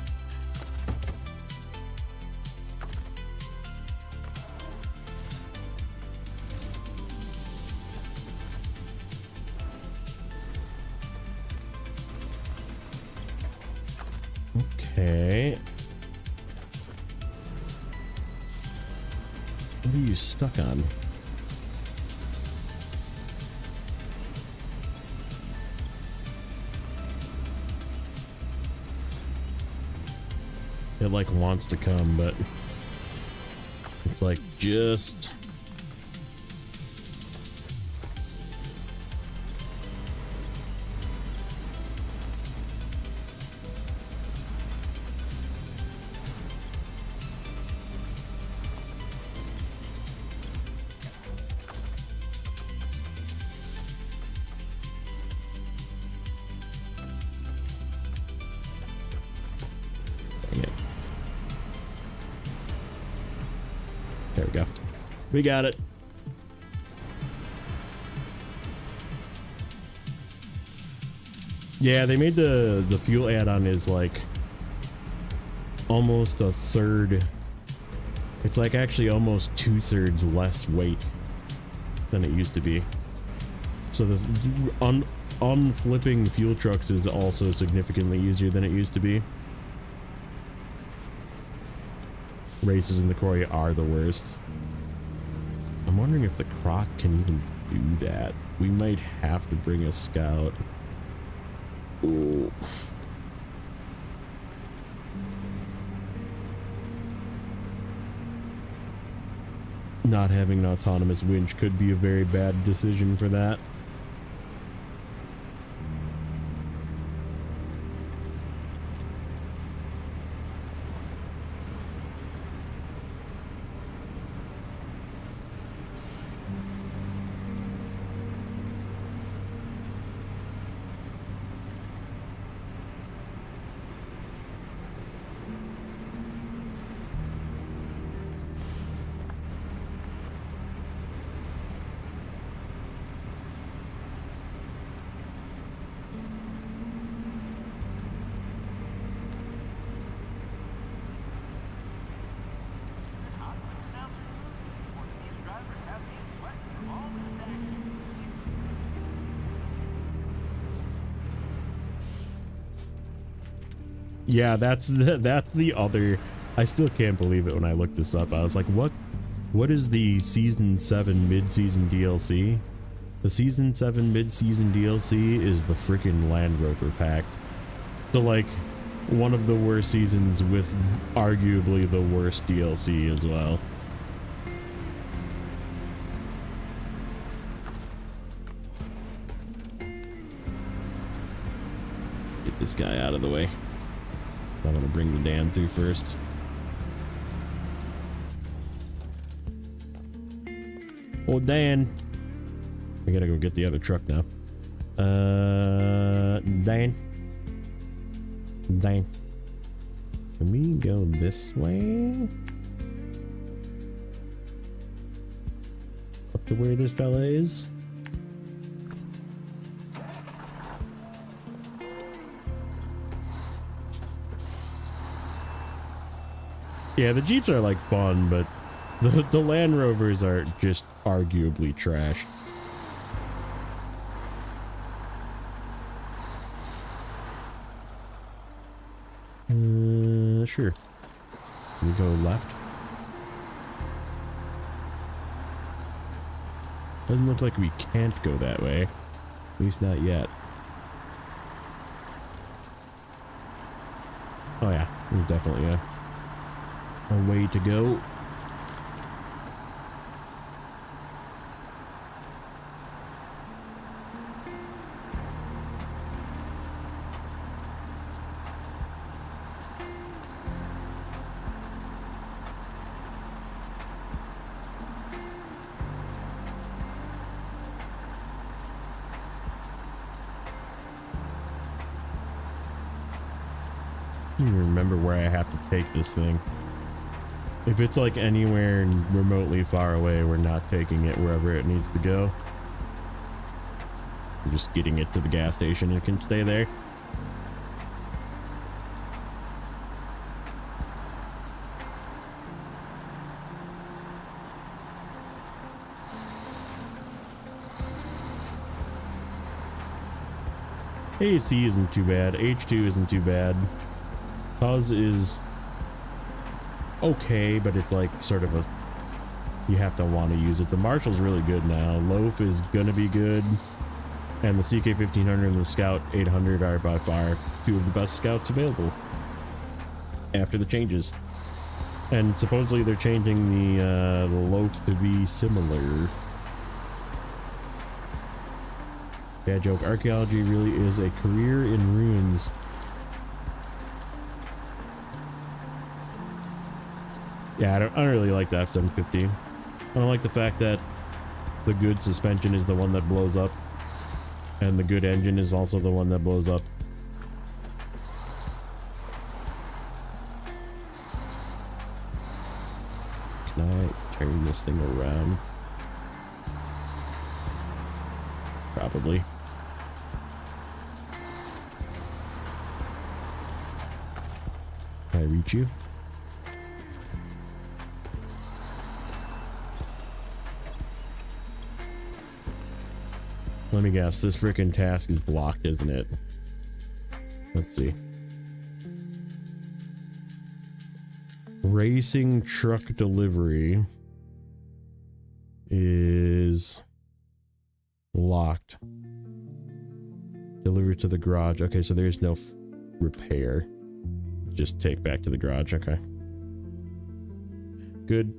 Okay. What are you stuck on? It like wants to come, but it's like just there we go. We got it. Yeah, they made the fuel add-on is like almost a third. It's like actually almost 2/3 less weight than it used to be. So the unflipping fuel trucks is also significantly easier than it used to be. Races in the quarry are the worst. I'm wondering if the Croc can even do that. We might have to bring a scout. Ooh. Not having an autonomous winch could be a very bad decision for that. Yeah, that's the other. I still can't believe it when I looked this up. I was like, what is the season 7 mid-season DLC? The season 7 mid-season DLC is the freaking Land Rover pack. So like one of the worst seasons with arguably the worst DLC as well. Get this guy out of the way. I'm gonna bring the dam through first. Oh, Dan. I gotta go get the other truck now. Dan. Dan. Can we go this way? Up to where this fella is? Yeah, the Jeeps are like fun, but the Land Rovers are just arguably trash. Sure. Can we go left? Doesn't look like we can't go that way. At least not yet. Oh yeah, there's definitely a way to go. I don't even remember where I have to take this thing. If it's like anywhere remotely far away, we're not taking it wherever it needs to go. We're just getting it to the gas station and it can stay there. AC isn't too bad. H2 isn't too bad. Pause is okay, but it's like sort of a, you have to want to use it. The Marshall's really good now. Loaf is gonna be good, and the CK1500 and the Scout 800 are by far two of the best Scouts available after the changes. And supposedly they're changing the Loaf to be similar. Bad joke. Archaeology really is a career in ruins. Yeah, I don't really like the F-750. I don't like the fact that the good suspension is the one that blows up, and the good engine is also the one that blows up. Can I turn this thing around? Probably. Can I reach you? Let me guess, this frickin' task is blocked, isn't it? Let's see. Racing truck delivery is locked. Deliver to the garage. Okay, so there's no repair. Just take back to the garage. Okay. Good.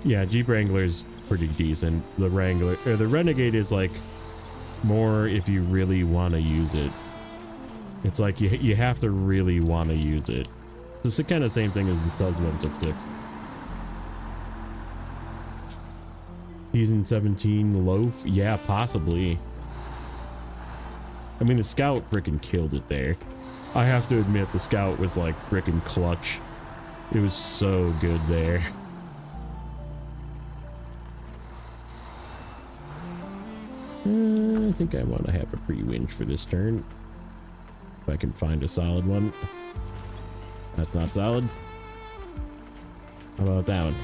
Yeah, Jeep Wrangler is pretty decent. The Wrangler or the Renegade is like more if you really want to use it. It's like you have to really want to use it. It's the kind of same thing as the Tubbs 166. Season 17 loaf? Yeah, possibly. I mean, the Scout frickin' killed it there. I have to admit, the Scout was like frickin' clutch. It was so good there. I think I want to have a pre-winch for this turn. If I can find a solid one. That's not solid. How about that one?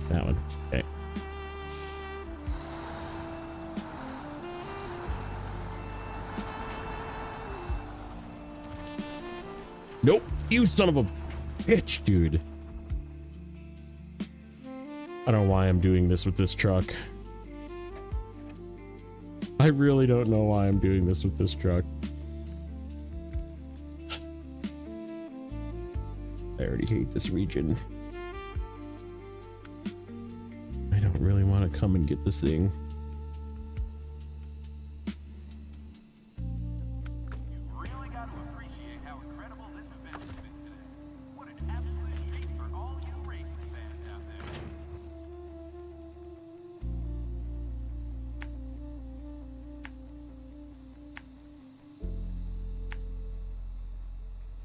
That one. Okay. Nope. You son of a bitch, dude. I don't know why I'm doing this with this truck. I really don't know why I'm doing this with this truck. I already hate this region. I don't really want to come and get this thing. You've really got to appreciate how incredible this event has been today. What an absolute treat for all you racing fans out there.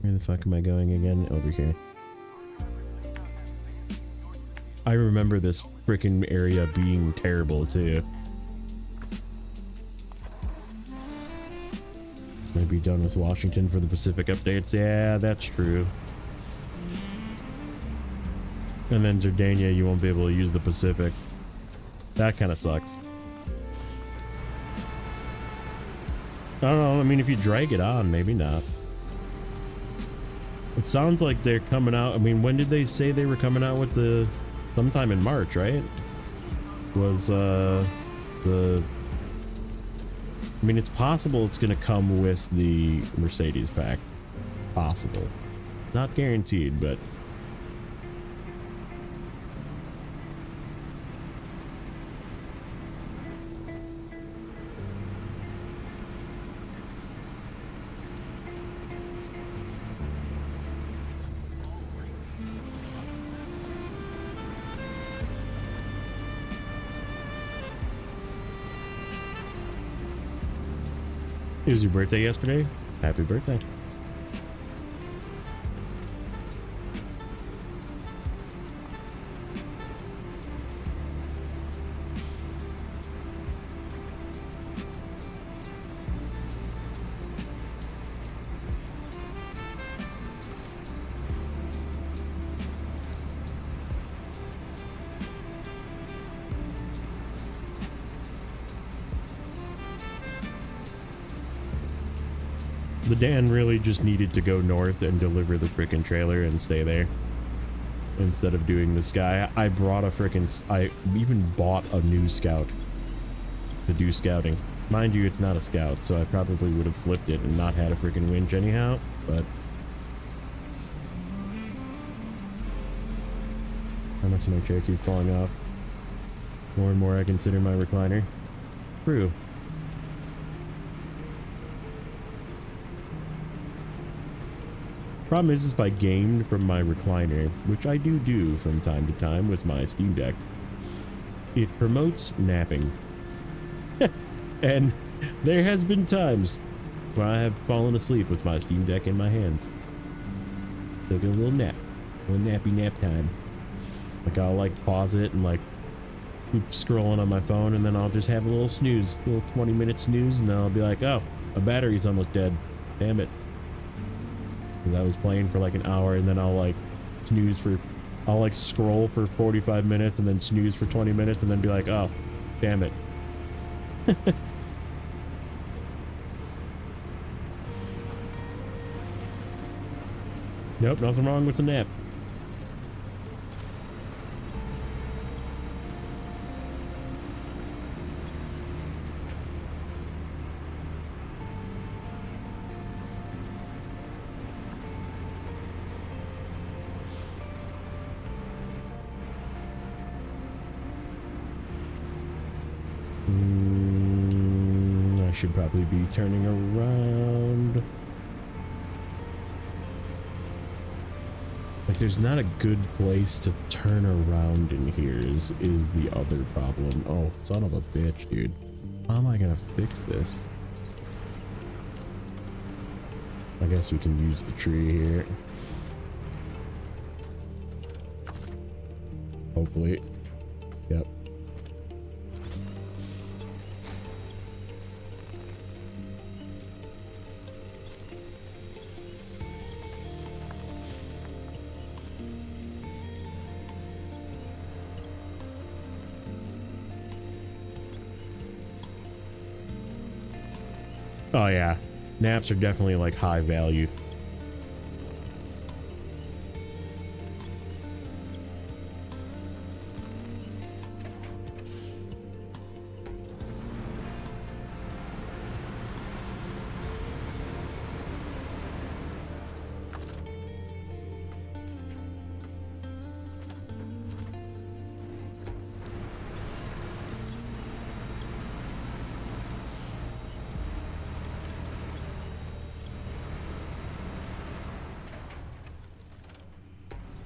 Where the fuck am I going again? Over here. I remember this freaking area being terrible too. Might be done with Washington for the Pacific updates. Yeah, that's true. And then Jordania, you won't be able to use the Pacific. That kind of sucks. I don't know. I mean, if you drag it on, maybe not. It sounds like they're coming out. I mean, when did they say they were coming out with the... Sometime in March, right? Was I mean, it's possible it's gonna come with the Mercedes pack. Possible. Not guaranteed, but... It was your birthday yesterday? Happy birthday. The Dan really just needed to go north and deliver the frickin' trailer and stay there instead of doing the Sky. I brought a frickin' I even bought a new Scout to do scouting. Mind you, it's not a Scout, so I probably would have flipped it and not had a frickin' winch anyhow, but... How much of my chair keeps falling off? More and more I consider my recliner. True. Problem is I gamed from my recliner, which I do from time to time with my Steam Deck. It promotes napping. And there has been times where I have fallen asleep with my Steam Deck in my hands. Took a little nap. A little nappy nap time. Like I'll like pause it and like keep scrolling on my phone, and then I'll just have a little snooze. A little 20-minute snooze, and then I'll be like, oh, my battery's almost dead. Damn it. Because I was playing for like an hour, and then I'll like snooze for, I'll like scroll for 45 minutes and then snooze for 20 minutes and then be like, oh, damn it. Nope, nothing wrong with a nap. I should probably be turning around. Like, there's not a good place to turn around in here is the other problem. Oh, son of a bitch, dude. How am I gonna fix this? I guess we can use the tree here. Hopefully. Yep. Oh yeah, naps are definitely like high value.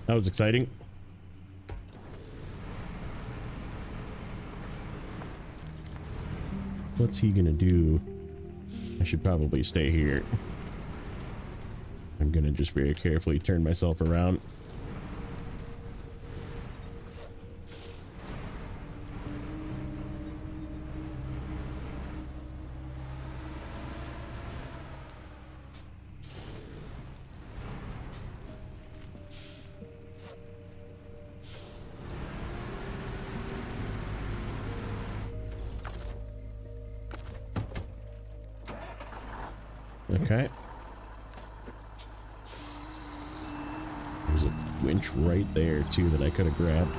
That was exciting. What's he gonna do? I should probably stay here. I'm gonna just very carefully turn myself around. Okay. There's a winch right there too that I could have grabbed.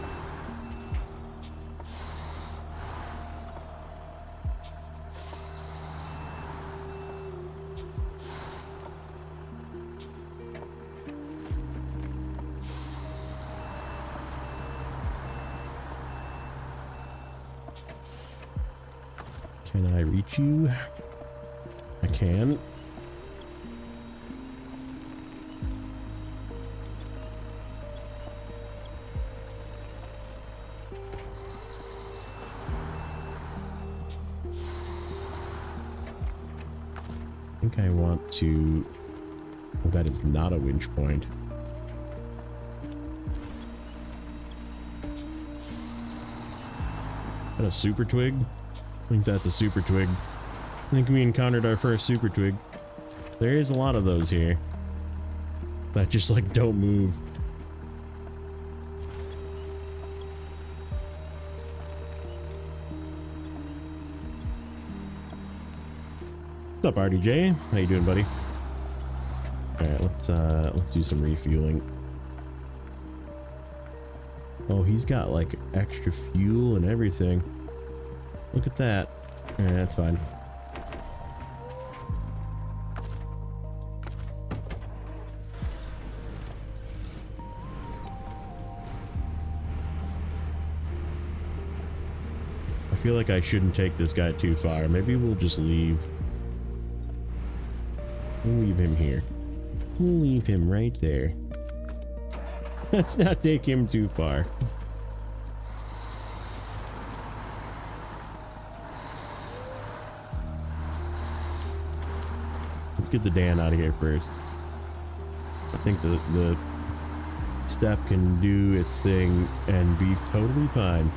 Can I reach you? I can. I want to. Well, that is not a winch point. Is that a super twig? I think that's a super twig. I think we encountered our first super twig. There is a lot of those here that just like don't move. What's up, RDJ? How you doing, buddy? All right, let's do some refueling. Oh, he's got like extra fuel and everything. Look at that. Yeah, that's fine. I feel like I shouldn't take this guy too far. Maybe we'll just leave. We'll leave him here. We'll leave him right there. Let's not take him too far. Let's get the Dan out of here first. I think the step can do its thing and be totally fine.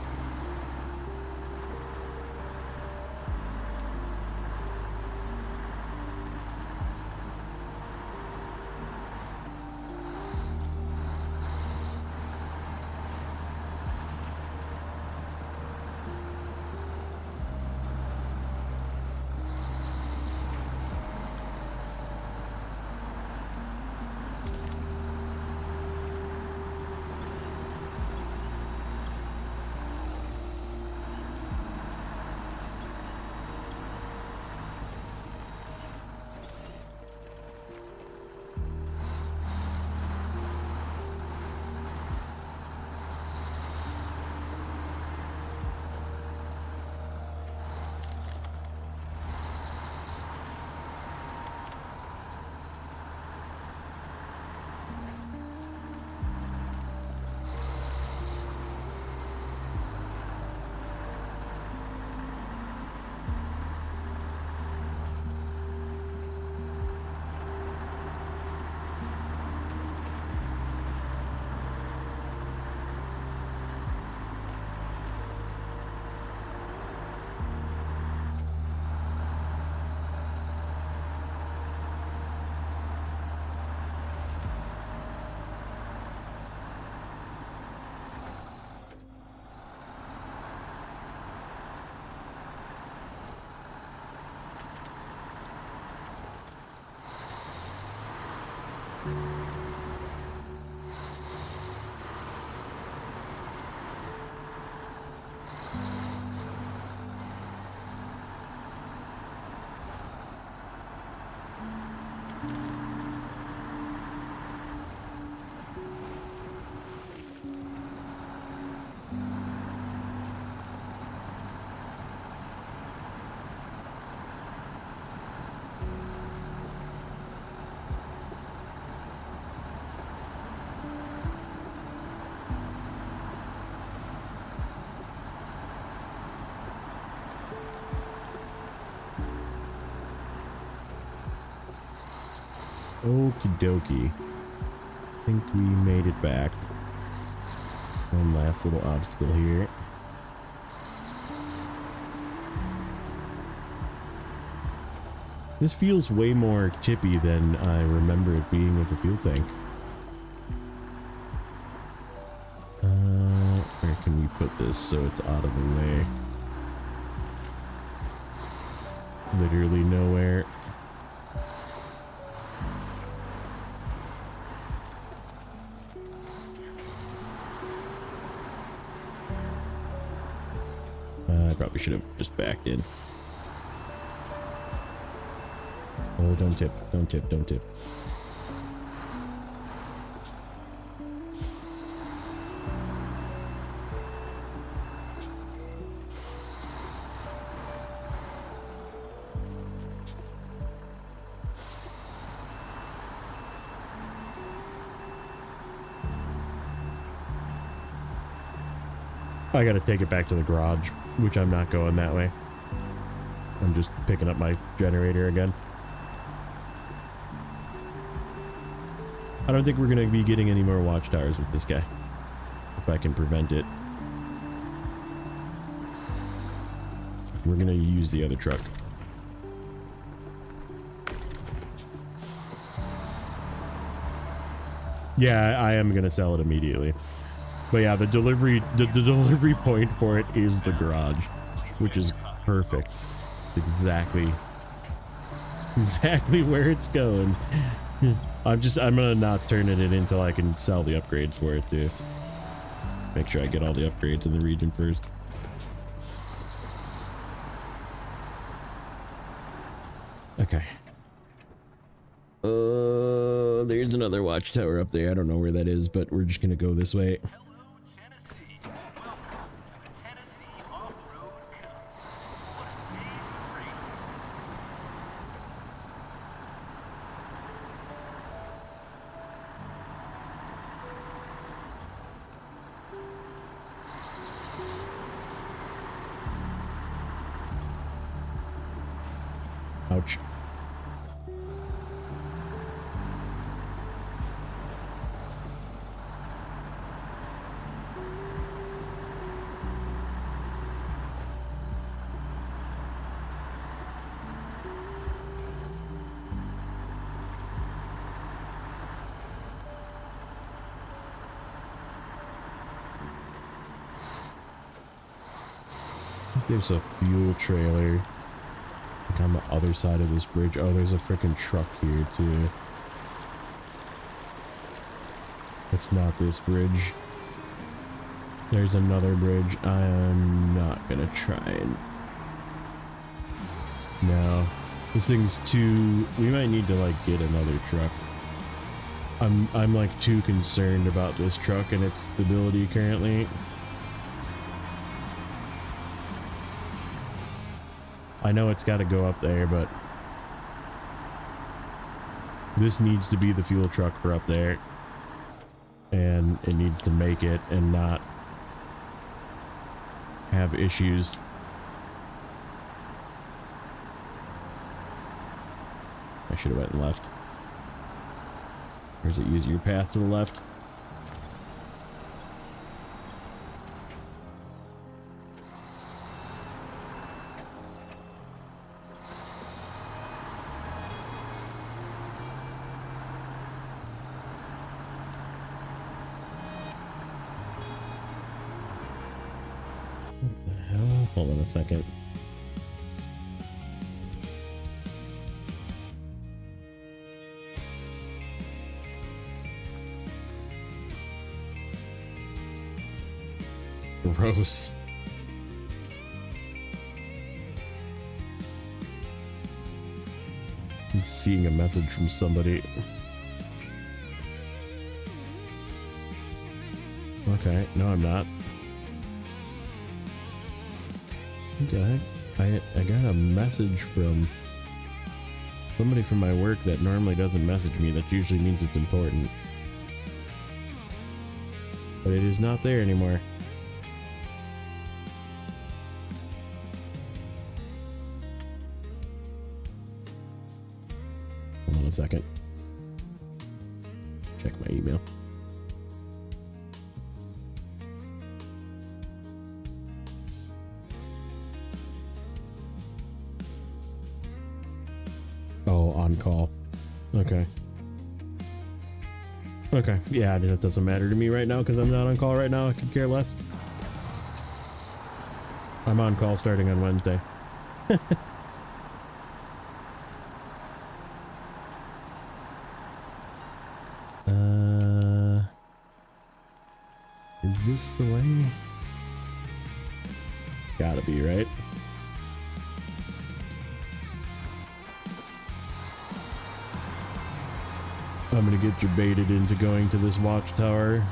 Okie dokie. I think we made it back. One last little obstacle here. This feels way more tippy than I remember it being with a fuel tank. Where can we put this so it's out of the way? Literally nowhere. I probably should have just backed in. Oh, don't tip, don't tip, don't tip. I gotta take it back to the garage, which I'm not going that way. I'm just picking up my generator again. I don't think we're gonna be getting any more watchtowers with this guy, if I can prevent it. We're gonna use the other truck. Yeah, I am gonna sell it immediately. But yeah, the delivery point for it is the garage, which is perfect. Exactly where it's going. I'm gonna not turn it in until I can sell the upgrades for it too. Make sure I get all the upgrades in the region first. Okay. There's another watchtower up there. I don't know where that is, but we're just gonna go this way. Ouch. There's a fuel trailer like on the other side of this bridge. Oh, there's a freaking truck here too. It's not this bridge. There's another bridge. I am not gonna try and... No. This thing's too... We might need to like get another truck. I'm like too concerned about this truck and its stability currently. I know it's got to go up there, but this needs to be the fuel truck for up there, and it needs to make it and not have issues. I should have went left. Or is it easier path to the left? Hold on a second. Gross. I'm seeing a message from somebody. Okay, no, I'm not. Okay, I got a message from somebody from my work that normally doesn't message me. That usually means it's important. But it is not there anymore. Hold on a second. check my email. Oh, on call. Okay. Okay. Yeah, that doesn't matter to me right now because I'm not on call right now. I could care less. I'm on call starting on Wednesday. Is this the way? Gotta be, right? I'm gonna get you baited into going to this watchtower.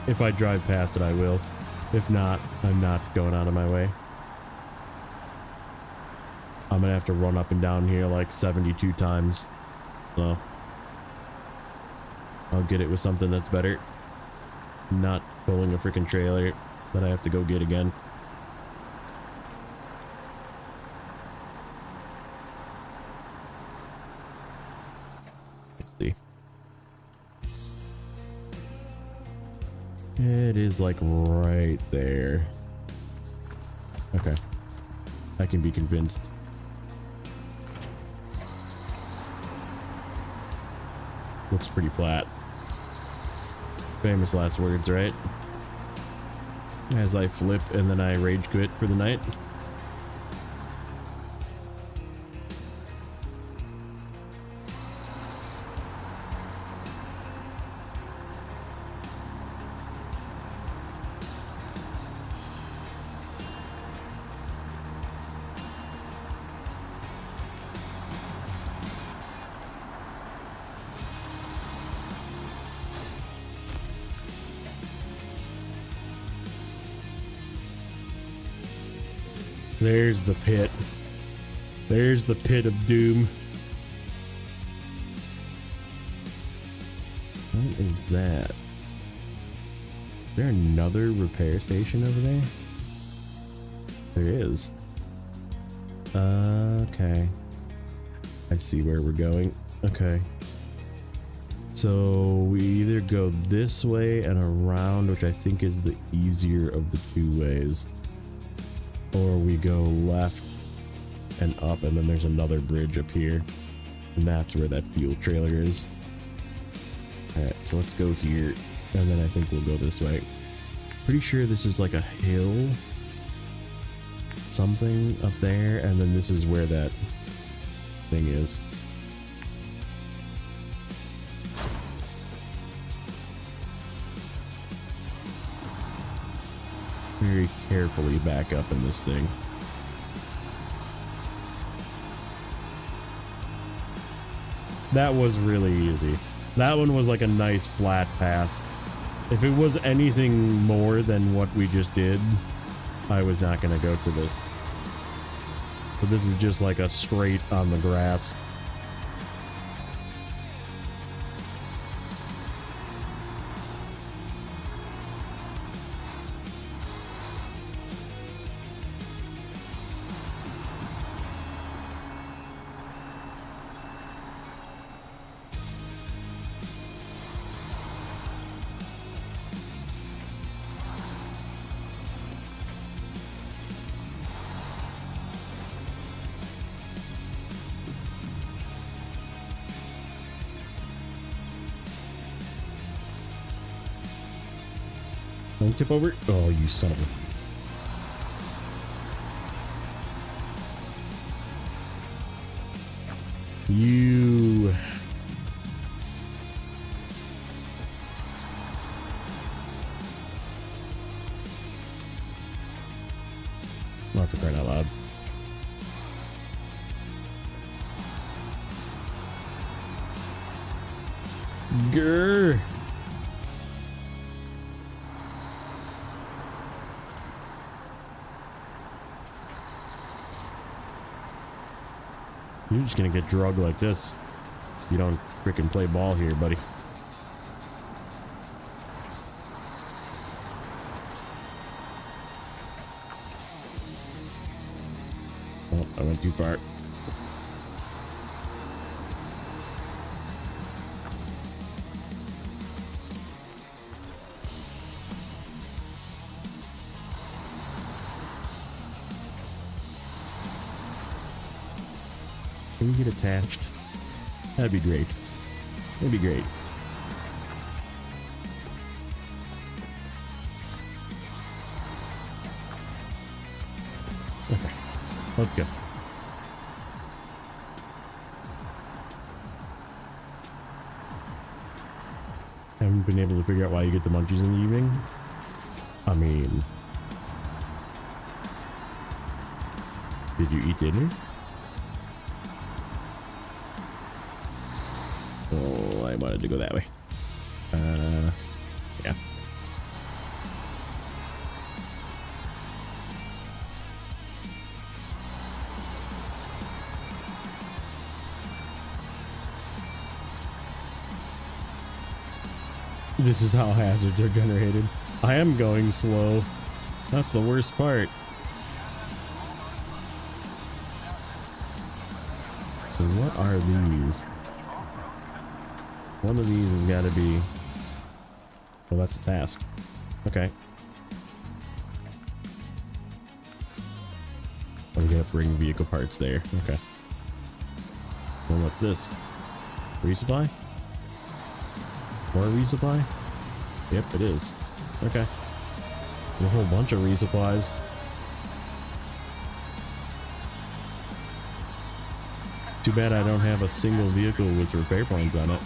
If I drive past it, I will. If not, I'm not going out of my way. I'm gonna have to run up and down here like 72 times. So I'll get it with something that's better. Not pulling a freaking trailer that I have to go get again. Let's see. It is like right there. Okay. I can be convinced. Looks pretty flat. Famous last words, right? As I flip and then I rage quit for the night. There's the pit. There's the pit of doom. What is that? Is there another repair station over there? There is. Okay. I see where we're going. Okay. So we either go this way and around, which I think is the easier of the two ways. Or we go left and up, and then there's another bridge up here. And that's where that fuel trailer is. Alright, so let's go here. And then I think we'll go this way. Pretty sure this is like a hill. Something up there. And then this is where that thing is. Very carefully back up in this thing. That was really easy. That one was like a nice flat path. If it was anything more than what we just did, I was not going to go to this. But this is just like a straight on the grass. Don't tip over. Oh, you son of a... You... Oh, for crying out loud. Grr. You're just gonna get drugged like this. You don't frickin' play ball here, buddy. Oh, I went too far. Can we get attached? That'd be great. That'd be great. Okay, let's go. Haven't been able to figure out why you get the munchies in the evening. I mean, did you eat dinner? Oh, I wanted to go that way. Yeah. This is how hazards are generated. I am going slow. That's the worst part. So what are these? One of these has got to be... Well, that's a task. Okay. Oh, we gotta bring vehicle parts there. Okay. Then what's this? Resupply? More resupply? Yep, it is. Okay. And a whole bunch of resupplies. Too bad I don't have a single vehicle with repair plans on it.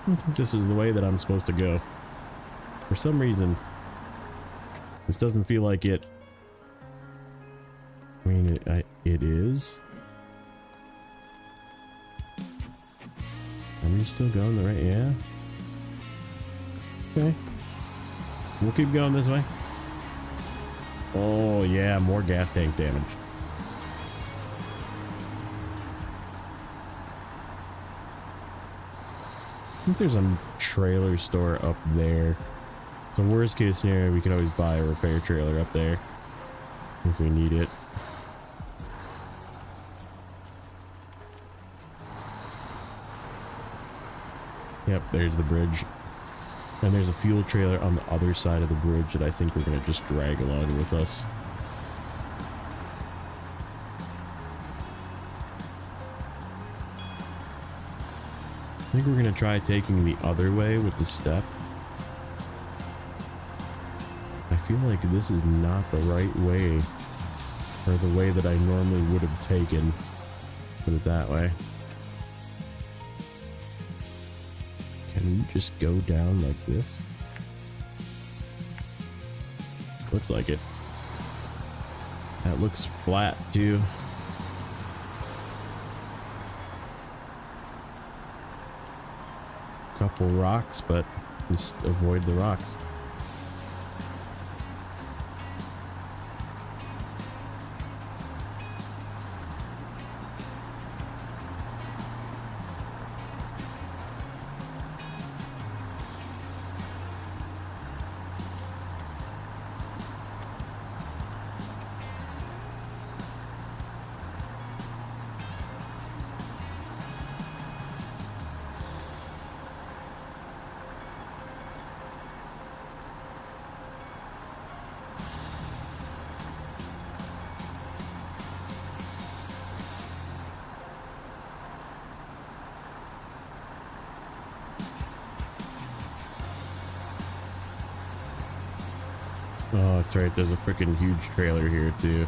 I don't think this is the way that I'm supposed to go. For some reason, this doesn't feel like it. I mean, it is. Are we still going the right? Yeah. Okay. We'll keep going this way. Oh yeah, more gas tank damage. I think there's a trailer store up there. So worst case scenario, we can always buy a repair trailer up there if we need it. Yep, there's the bridge. And there's a fuel trailer on the other side of the bridge that I think we're going to just drag along with us. I think we're going to try taking the other way with the step. I feel like this is not the right way, or the way that I normally would have taken. Put it that way. Can we just go down like this? Looks like it. That looks flat too. Couple rocks, but just avoid the rocks. Oh, that's right. There's a freaking huge trailer here too.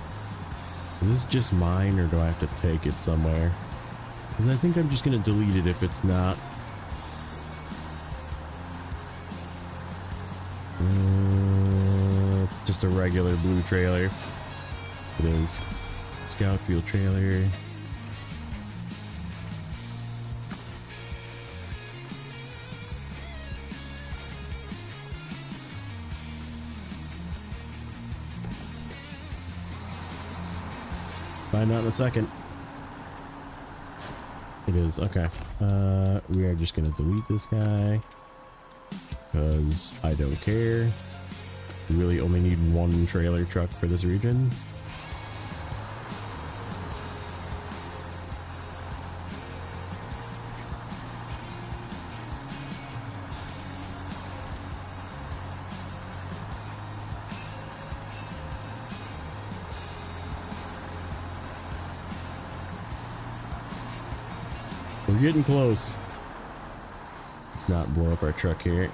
Is this just mine, or do I have to take it somewhere? Because I think I'm just gonna delete it if it's not. Just a regular blue trailer. It is. Scout field trailer. Find out in a second. It is. Okay. We are just gonna delete this guy because I don't care. We really only need one trailer truck for this region. We're getting close. Not blow up our truck here.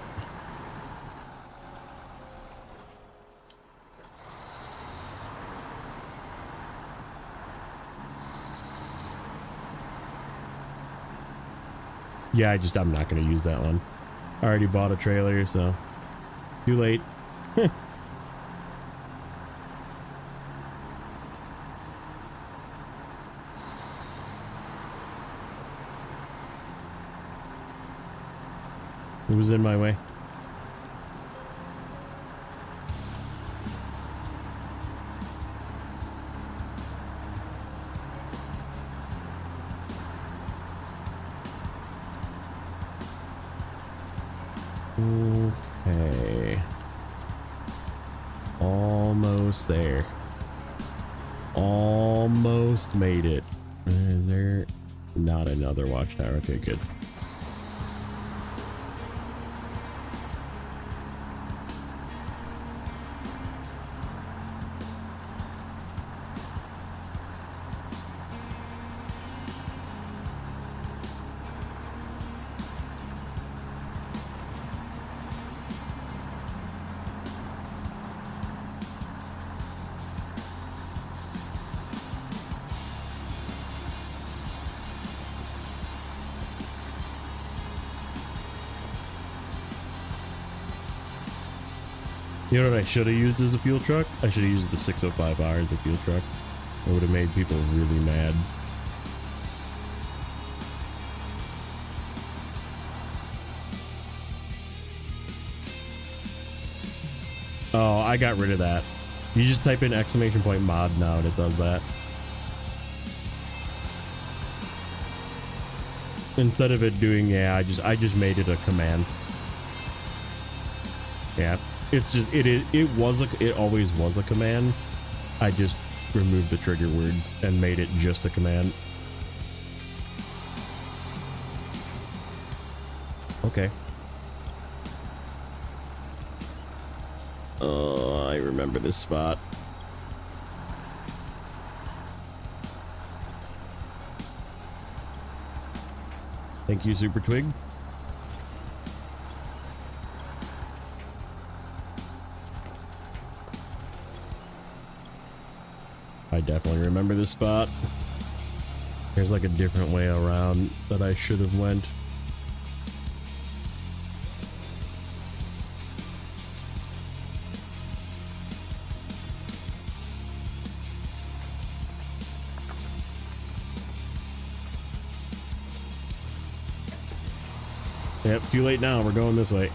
Yeah, I'm not going to use that one. I already bought a trailer, so too late. It was in my way. Okay. Almost there. Almost made it. Is there not another watchtower? Okay, good. You know what I should have used as a fuel truck? I should have used the 605R as a fuel truck. It would have made people really mad. Oh, I got rid of that. You just type in !mod now and it does that. Instead of it doing, yeah, I just made it a command. Yeah. It's just it always was a command. I just removed the trigger word and made it just a command. Okay. Oh, I remember this spot. Thank you, Super Twig. I definitely remember this spot. There's like a different way around that I should have went. Yep, too late now. We're going this way.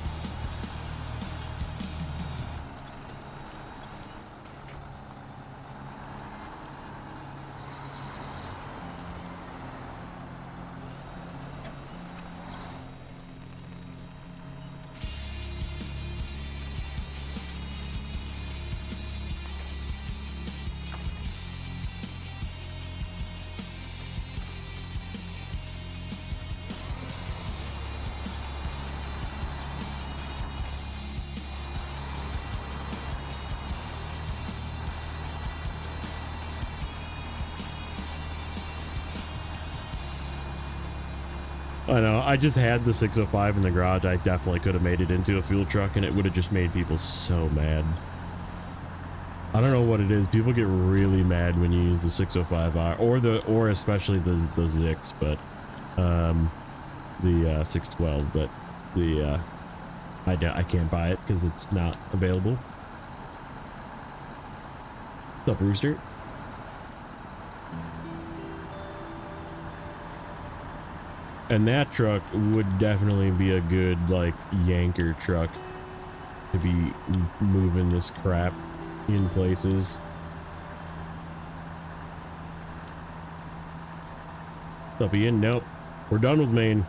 I know, I just had the 605 in the garage. I definitely could have made it into a fuel truck and it would have just made people so mad. I don't know what it is. People get really mad when you use the 605R or especially the Zix, but the 612. But the I can't buy it because it's not available. What's up, Rooster? And that truck would definitely be a good like yanker truck to be moving this crap in places. What's up, Ian? Nope. We're done with Maine.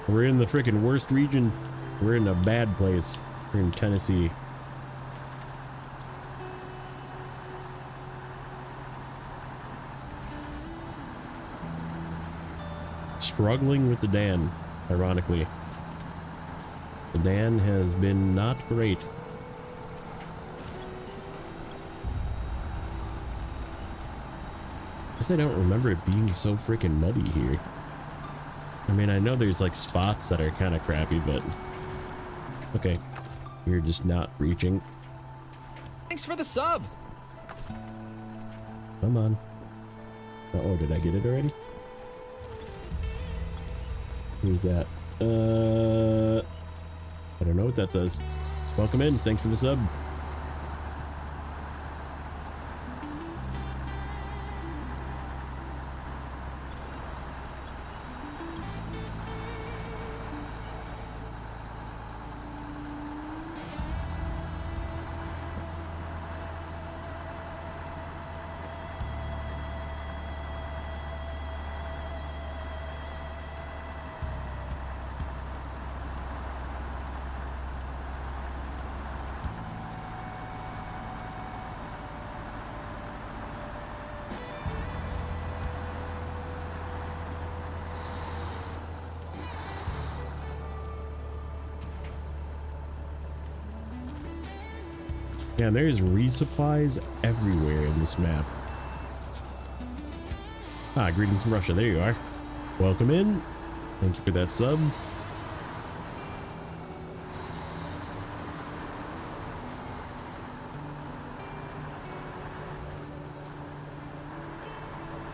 We're in the freaking worst region. We're in a bad place. We're in Tennessee. Struggling with the Dan, ironically. The Dan has been not great. Guess I don't remember it being so freaking muddy here. I mean, I know there's like spots that are kind of crappy, but okay. You're just not reaching. Thanks for the sub. Come on. Oh, did I get it already? Who's that? I don't know what that says. Welcome in. Thanks for the sub. Yeah, there's resupplies everywhere in this map. Ah, greetings from Russia. There you are. Welcome in. Thank you for that sub.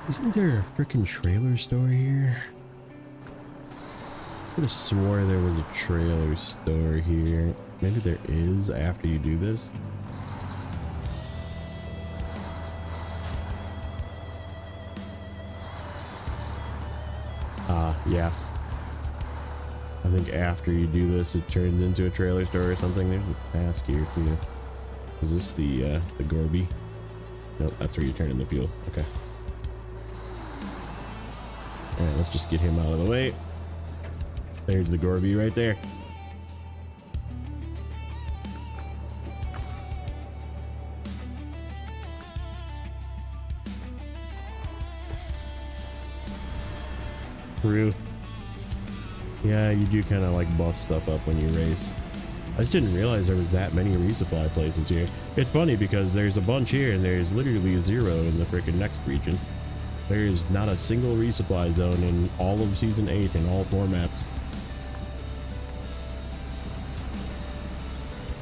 Isn't there a freaking trailer store here? I could have swore there was a trailer store here. Maybe there is after you do this. Yeah. I think after you do this, it turns into a trailer store or something. There's a task here too. Is this the Gorby? Nope, that's where you turn in the fuel. Okay. Alright, let's just get him out of the way. There's the Gorby right there. True. Yeah, you do kind of like bust stuff up when you race. I just didn't realize there was that many resupply places here. It's funny because there's a bunch here and there's literally zero in the freaking next region. There's not a single resupply zone in all of Season 8 in all 4 maps.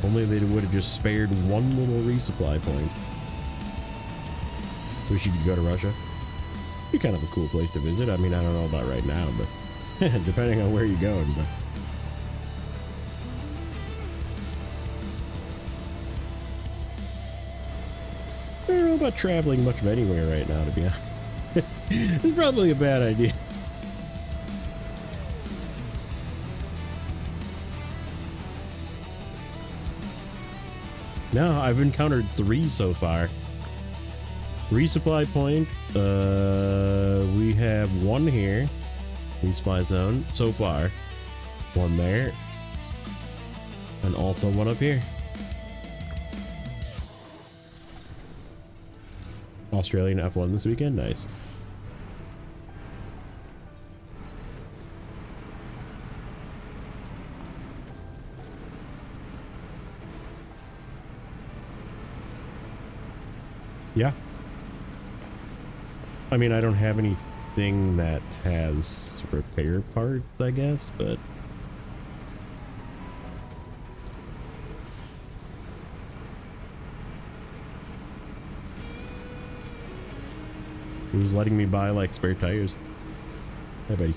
Only they would have just spared one little resupply point. Wish you could go to Russia. Be kind of a cool place to visit. I mean, I don't know about right now, but depending on where you're going. But I don't know about traveling much of anywhere right now, to be honest. It's probably a bad idea. No, I've encountered 3 so far. Resupply point. We have 1 here. Resupply zone so far. 1 there. And also 1 up here. Australian F1 this weekend. Nice. Yeah. I mean, I don't have anything that has repair parts, I guess, but Who's letting me buy like spare tires? Hey, buddy.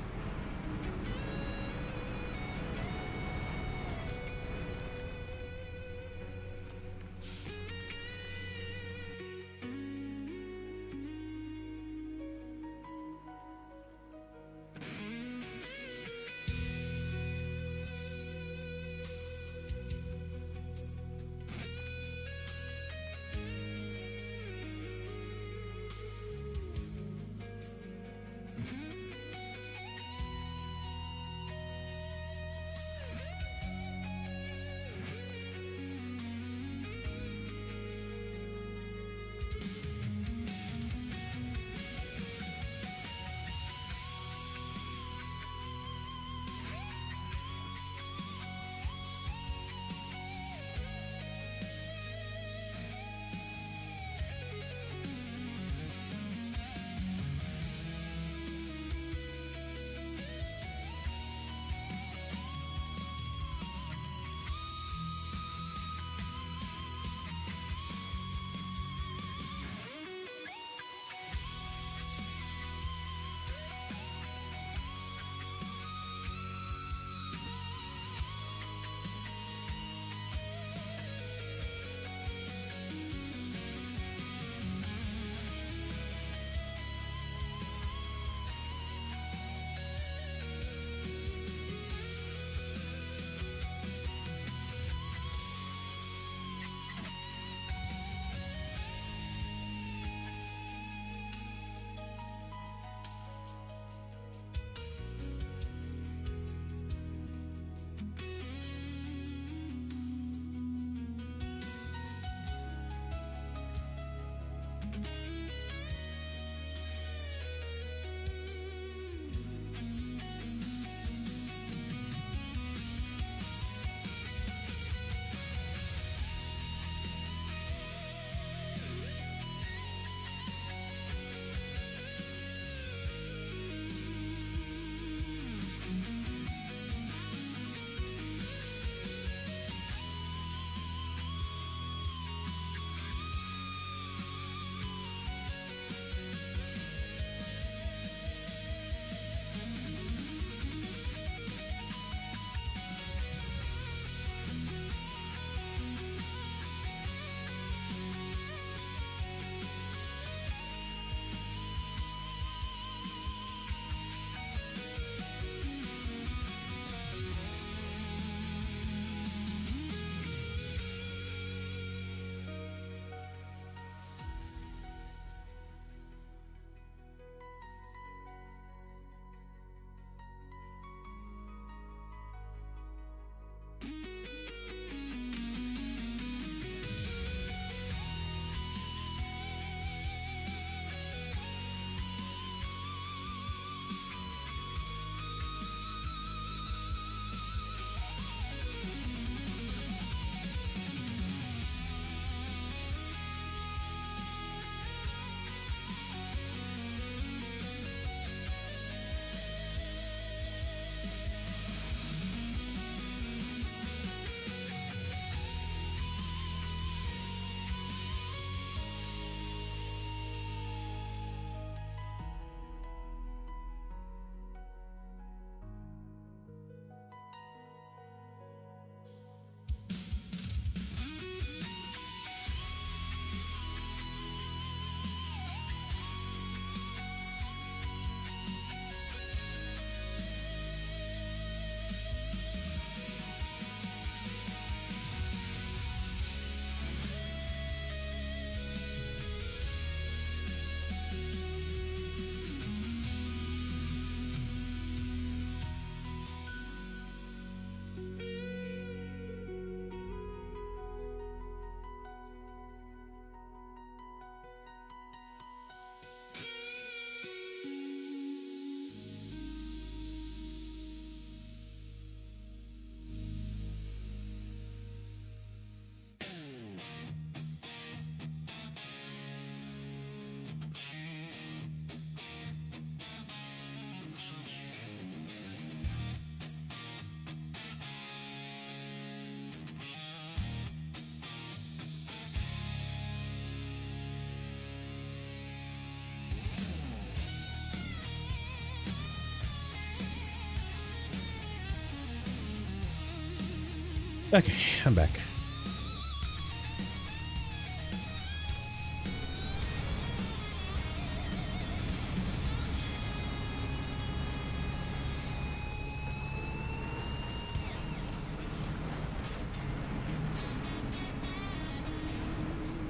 Okay, I'm back.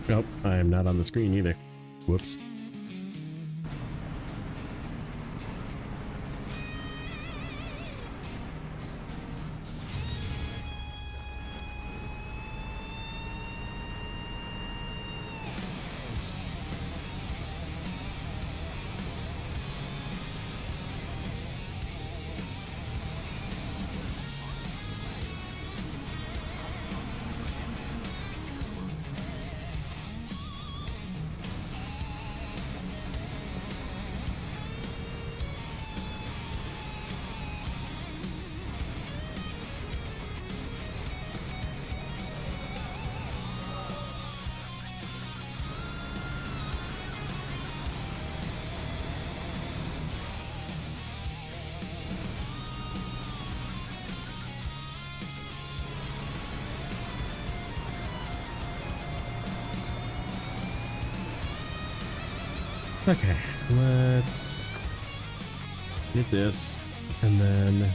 Nope, I am not on the screen either. Whoops. Okay, let's get this, and then I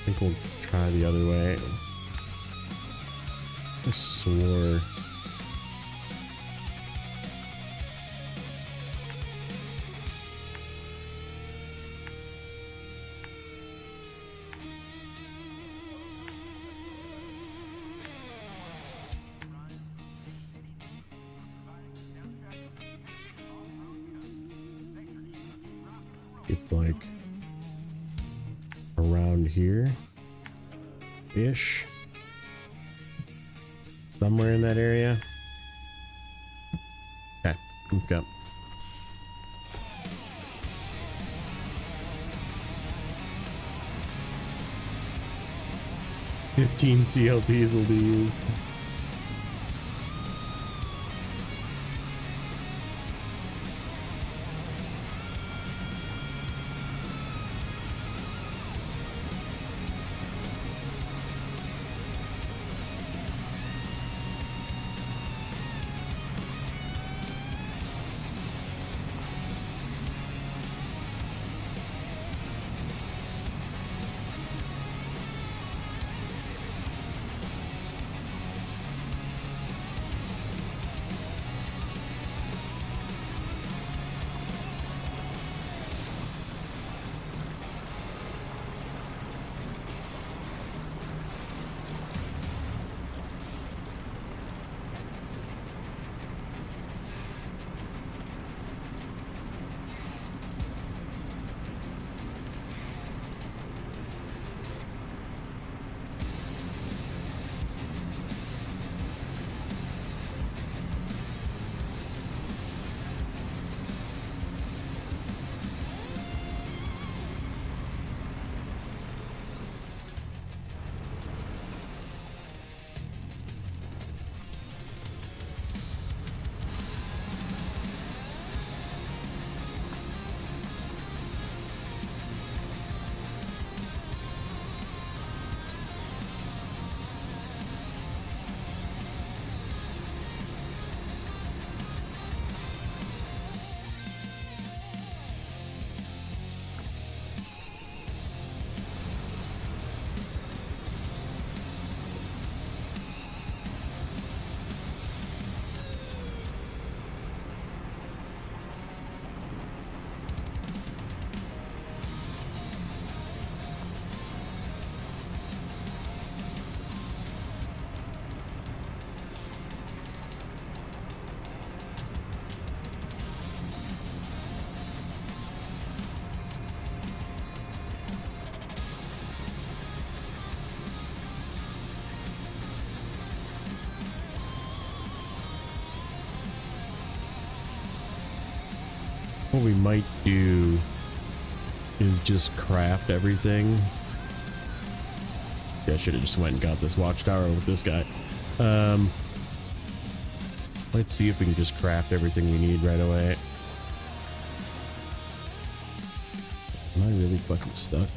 think we'll try the other way. I swore. It's like around here ish, somewhere in that area. Okay, let's go. "15 CLTs will be used." What we might do is just craft everything. Yeah, I should have just went and got this watchtower with this guy. Let's see if we can just craft everything we need right away. Am I really fucking stuck?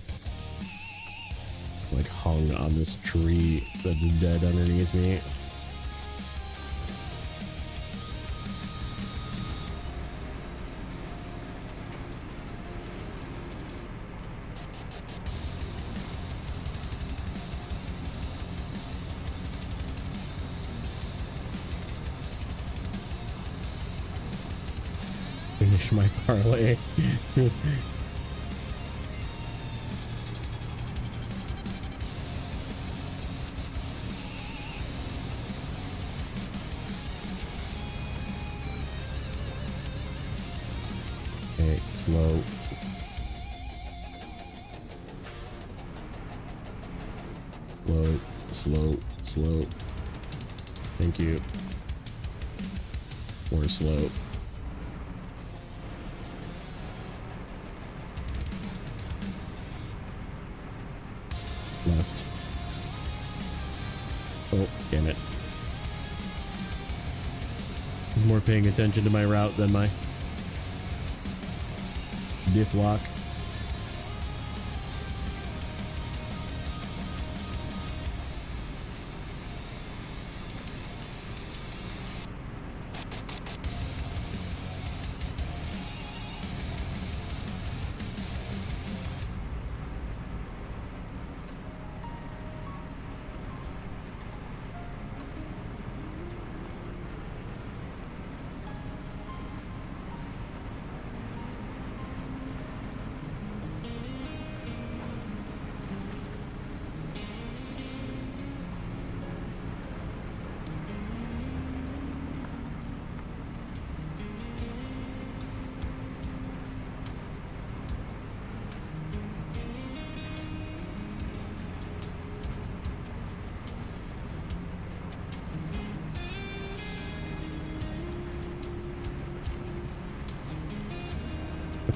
like hung on this tree that's dead underneath me. Finish my parlay. Okay, slow. Slow, slow, slow. Thank you. More slow. Left. Oh, damn it. He's more paying attention to my route than my diff lock.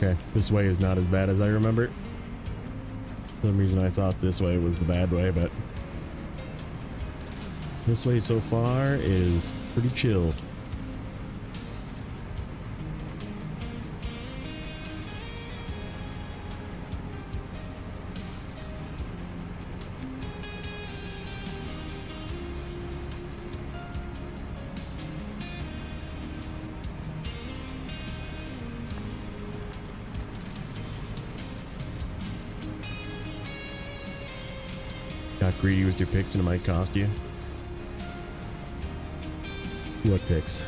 Okay, this way is not as bad as I remember. For some reason I thought this way was the bad way, but this way so far is pretty chill. Got greedy with your picks and it might cost you. What picks?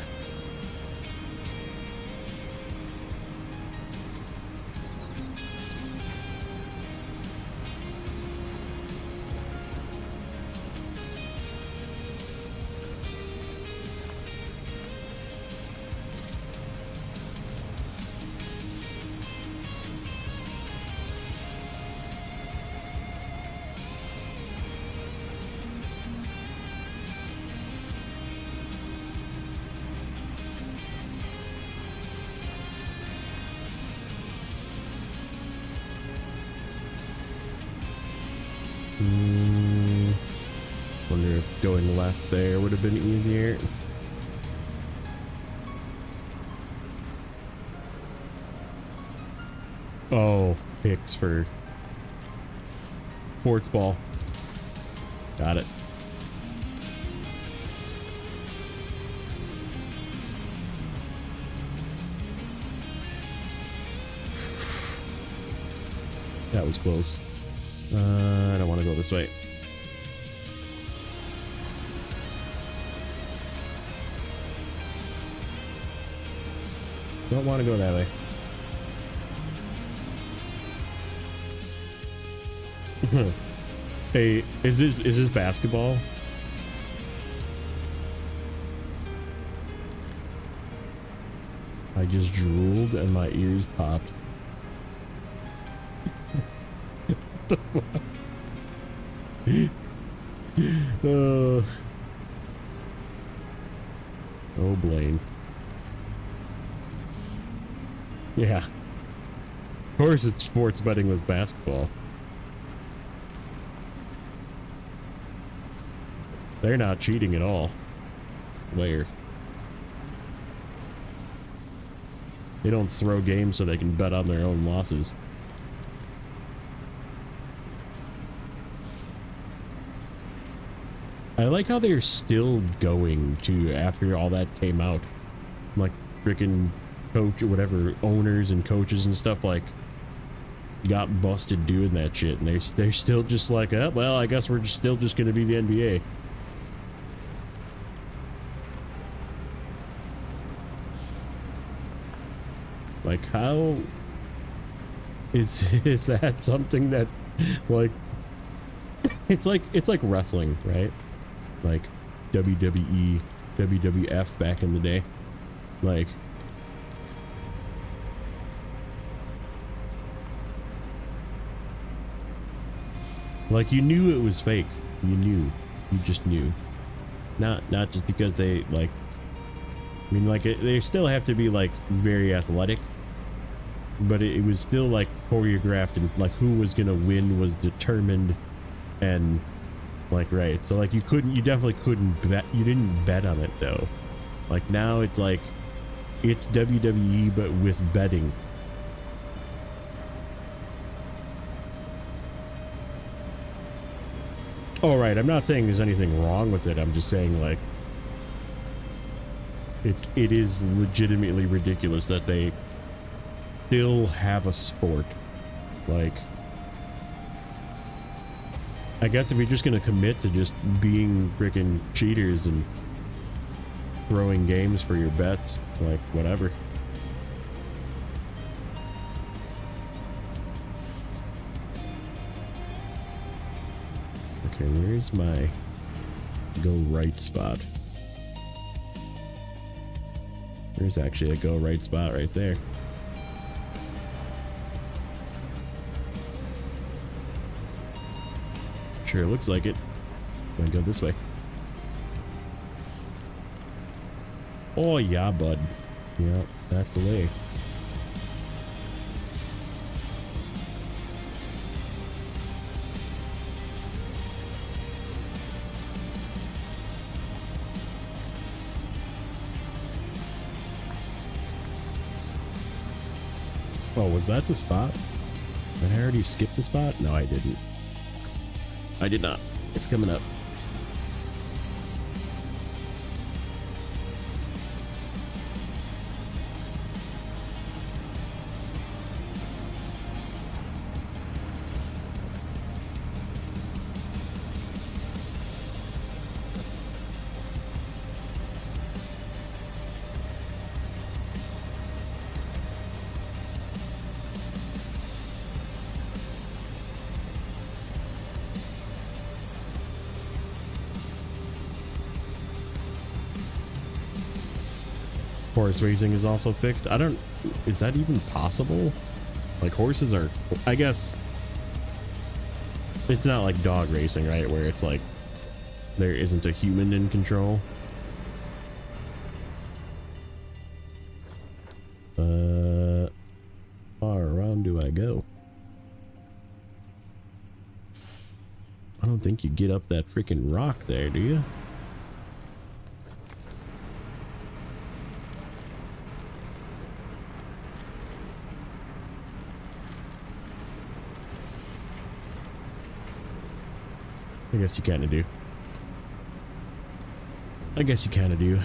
Wonder if going left there would have been easier. Oh, picks for sports ball. Got it. That was close. I don't want to go this way. Don't want to go that way. Hey, is this basketball? I just drooled and my ears popped. Oh, Blaine. Yeah. Of course it's sports betting with basketball. They're not cheating at all. Where? They don't throw games so they can bet on their own losses. I like how they're still going to after all that came out. Like freaking coach or whatever, owners and coaches and stuff like got busted doing that shit, and they're still just like, oh, well, I guess we're just still just gonna be the NBA. Like, how is that something that, like, it's like wrestling, right? Like WWE, WWF back in the day. Like, you knew it was fake. You just knew. Not just because they, like, I mean, like, they still have to be, like, very athletic, but it was still, like, choreographed, and, like, who was gonna win was determined, and, like, right. So, like, you definitely couldn't bet, you didn't bet on it, though. Like, now it's, like, it's WWE, but with betting. Oh, right, I'm not saying there's anything wrong with it, I'm just saying, like, it is legitimately ridiculous that they still have a sport. Like, I guess if you're just gonna commit to just being freaking cheaters and throwing games for your bets, like, whatever. Okay, where's my go right spot? There's actually a go right spot right there. Sure looks like it. I'm gonna go this way. Oh yeah, bud. Yeah, that's the way. Oh, was that the spot? Did I already skip the spot? No, I didn't. I did not. It's coming up. Horse racing is also fixed. I don't, is that even possible? Like, horses are, I guess it's not like dog racing, right? Where it's like there isn't a human in control. Far around do I go? I don't think you get up that freaking rock there, do you? I guess you kind of do. I guess you kind of do.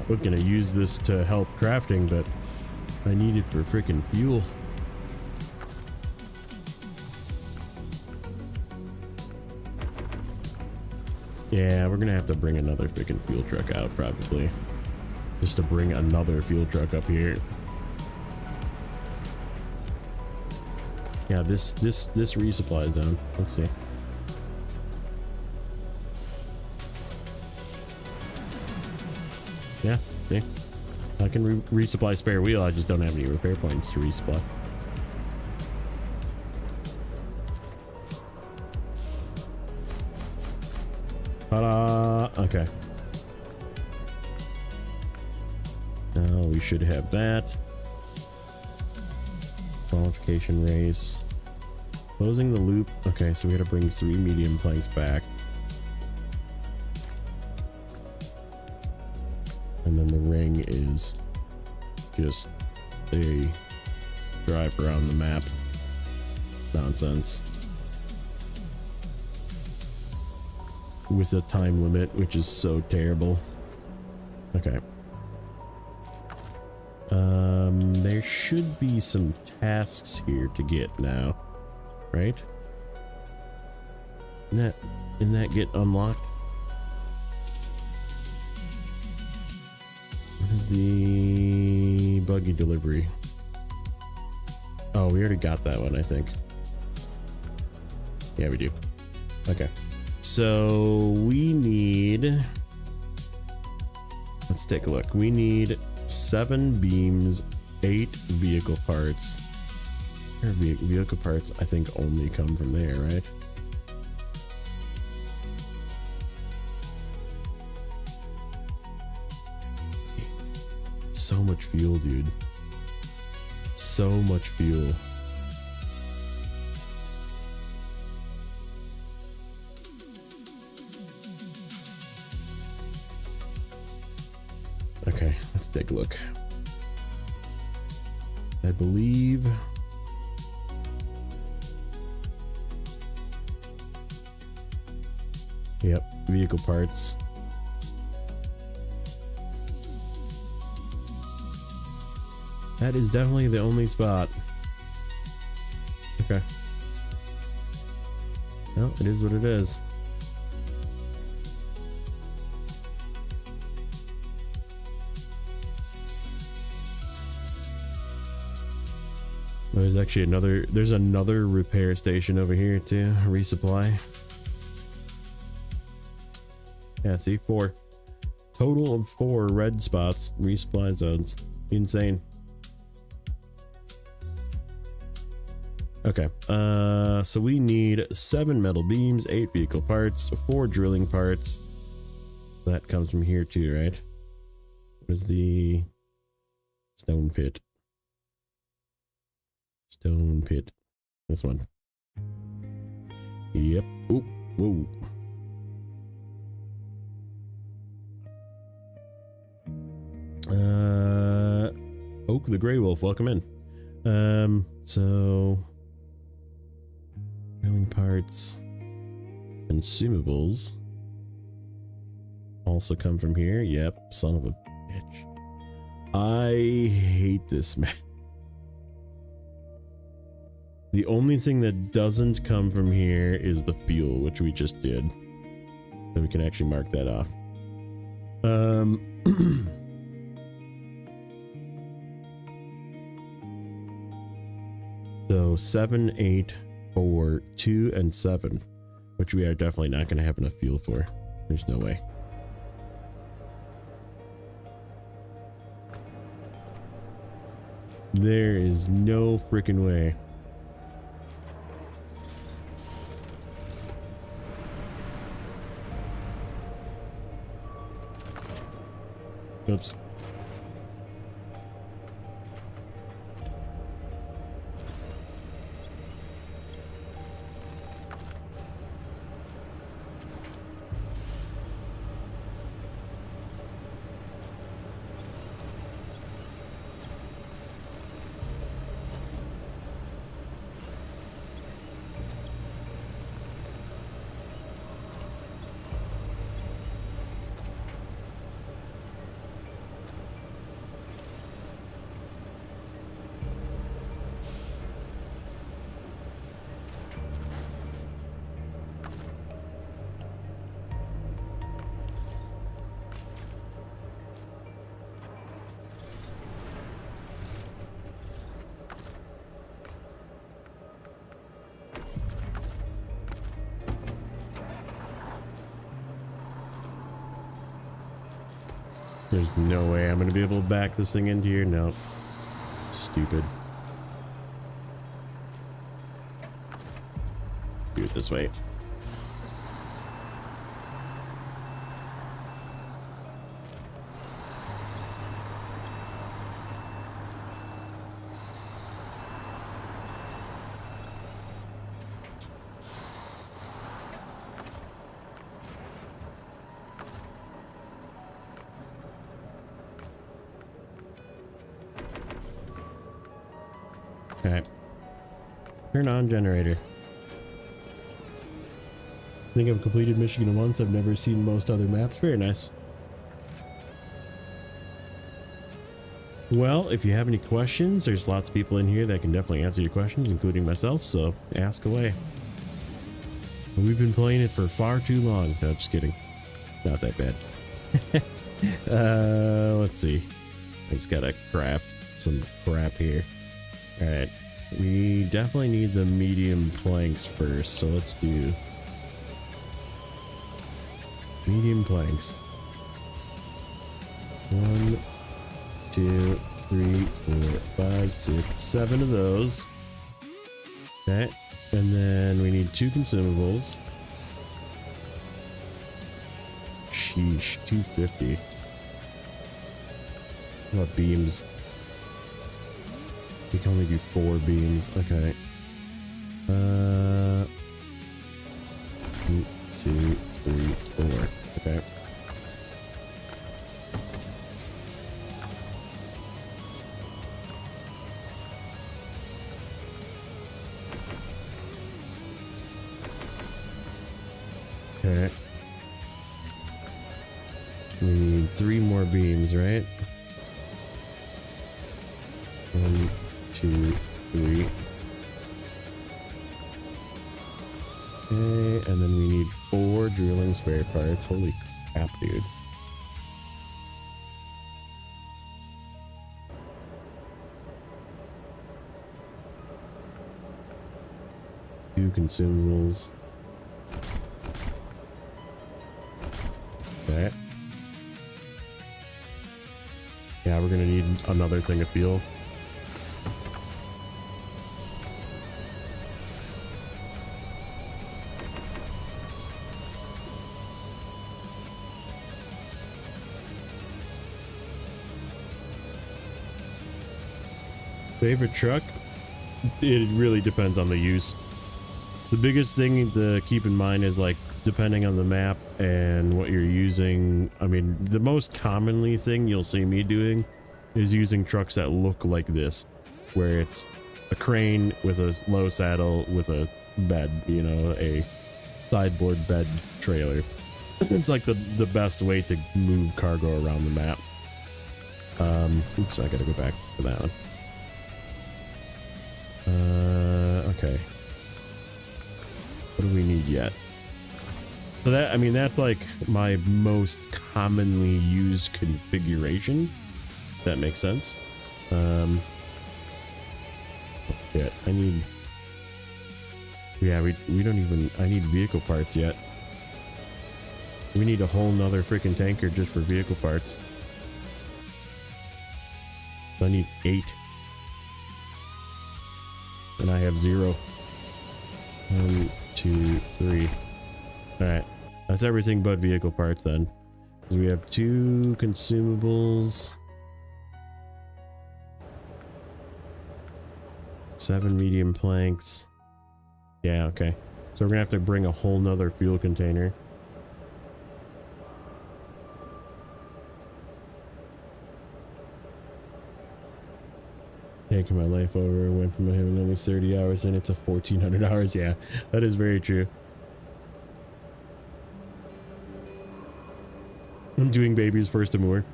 I was gonna use this to help crafting, but I need it for freaking fuel. Yeah, we're gonna have to bring another freaking fuel truck out probably. Just to bring another fuel truck up here. Yeah, this resupply zone. Let's see. Yeah, see? I can resupply spare wheel, I just don't have any repair points to resupply. Ta-da! Okay. Now we should have that. Qualification race. Closing the loop. Okay, so we gotta bring 3 medium planks back. And then the ring is just a drive around the map. Nonsense. With a time limit, which is so terrible. Okay. There should be some tasks here to get now, right? Didn't that get unlocked? What is the buggy delivery? Oh, we already got that one, I think. Yeah, we do. Okay. So we need, let's take a look. We need 7 beams, 8 vehicle parts. Vehicle parts, I think, only come from there, right? So much fuel, dude. So much fuel. Okay, let's take a look. I believe yep, vehicle parts. That is definitely the only spot. Okay. Well, it is what it is. There's actually another repair station over here too. Resupply. Yeah, see, 4. Total of 4 red spots, resupply zones. Insane. Okay, so we need 7 metal beams, 8 vehicle parts, 4 drilling parts. That comes from here too, right? What is the stone pit? Stone pit. This one. Yep. Oop. Whoa. Oak the Grey Wolf, welcome in. So drilling parts, consumables also come from here. Yep, son of a bitch. I hate this, man. The only thing that doesn't come from here is the fuel, which we just did. So we can actually mark that off. So 7, 8, 4, 2, and 7, which we are definitely not going to have enough fuel for. There's no way. There is no freaking way. Oops. There's no way I'm gonna be able to back this thing into here. No. Stupid. Do it this way. Okay. Turn on generator. I think I've completed Michigan once. I've never seen most other maps. Very nice. Well, if you have any questions, there's lots of people in here that can definitely answer your questions, including myself, so ask away. We've been playing it for far too long. No, just kidding. Not that bad. Let's see. I just gotta craft some crap here. Alright, we definitely need the medium planks first, so let's do medium planks. 1, 2, 3, 4, 5, 6, 7 of those. Okay, and then we need 2 consumables. Sheesh, 250. What about beams? We can only do 4 beams. Okay. 1, 2, 3, 4. Okay. Okay. We need 3 more beams, right? 1, 2, 3. Okay, and then we need 4 drilling spare parts. Holy crap, dude. Two consumables. Okay. Yeah, we're gonna need another thing of fuel. Favorite truck? It really depends on the use. The biggest thing to keep in mind is, like, depending on the map and what you're using. I mean, the most commonly thing you'll see me doing is using trucks that look like this, where it's a crane with a low saddle with a bed, you know, a sideboard bed trailer. It's like the best way to move cargo around the map. Oops, I gotta go back to that one. Okay. What do we need yet? So that, I mean, that's like my most commonly used configuration. If that makes sense. Yeah, I need. Yeah, we don't even. I need vehicle parts yet. We need a whole nother freaking tanker just for vehicle parts. I need 8. And I have 0. 1, 2, 3. Alright. That's everything but vehicle parts then. So we have 2 consumables. 7 medium planks. Yeah, okay. So we're gonna have to bring a whole nother fuel container. Taking my life over, went from having only 30 hours in it to 1400 hours. Yeah, that is very true. I'm doing babies first and more.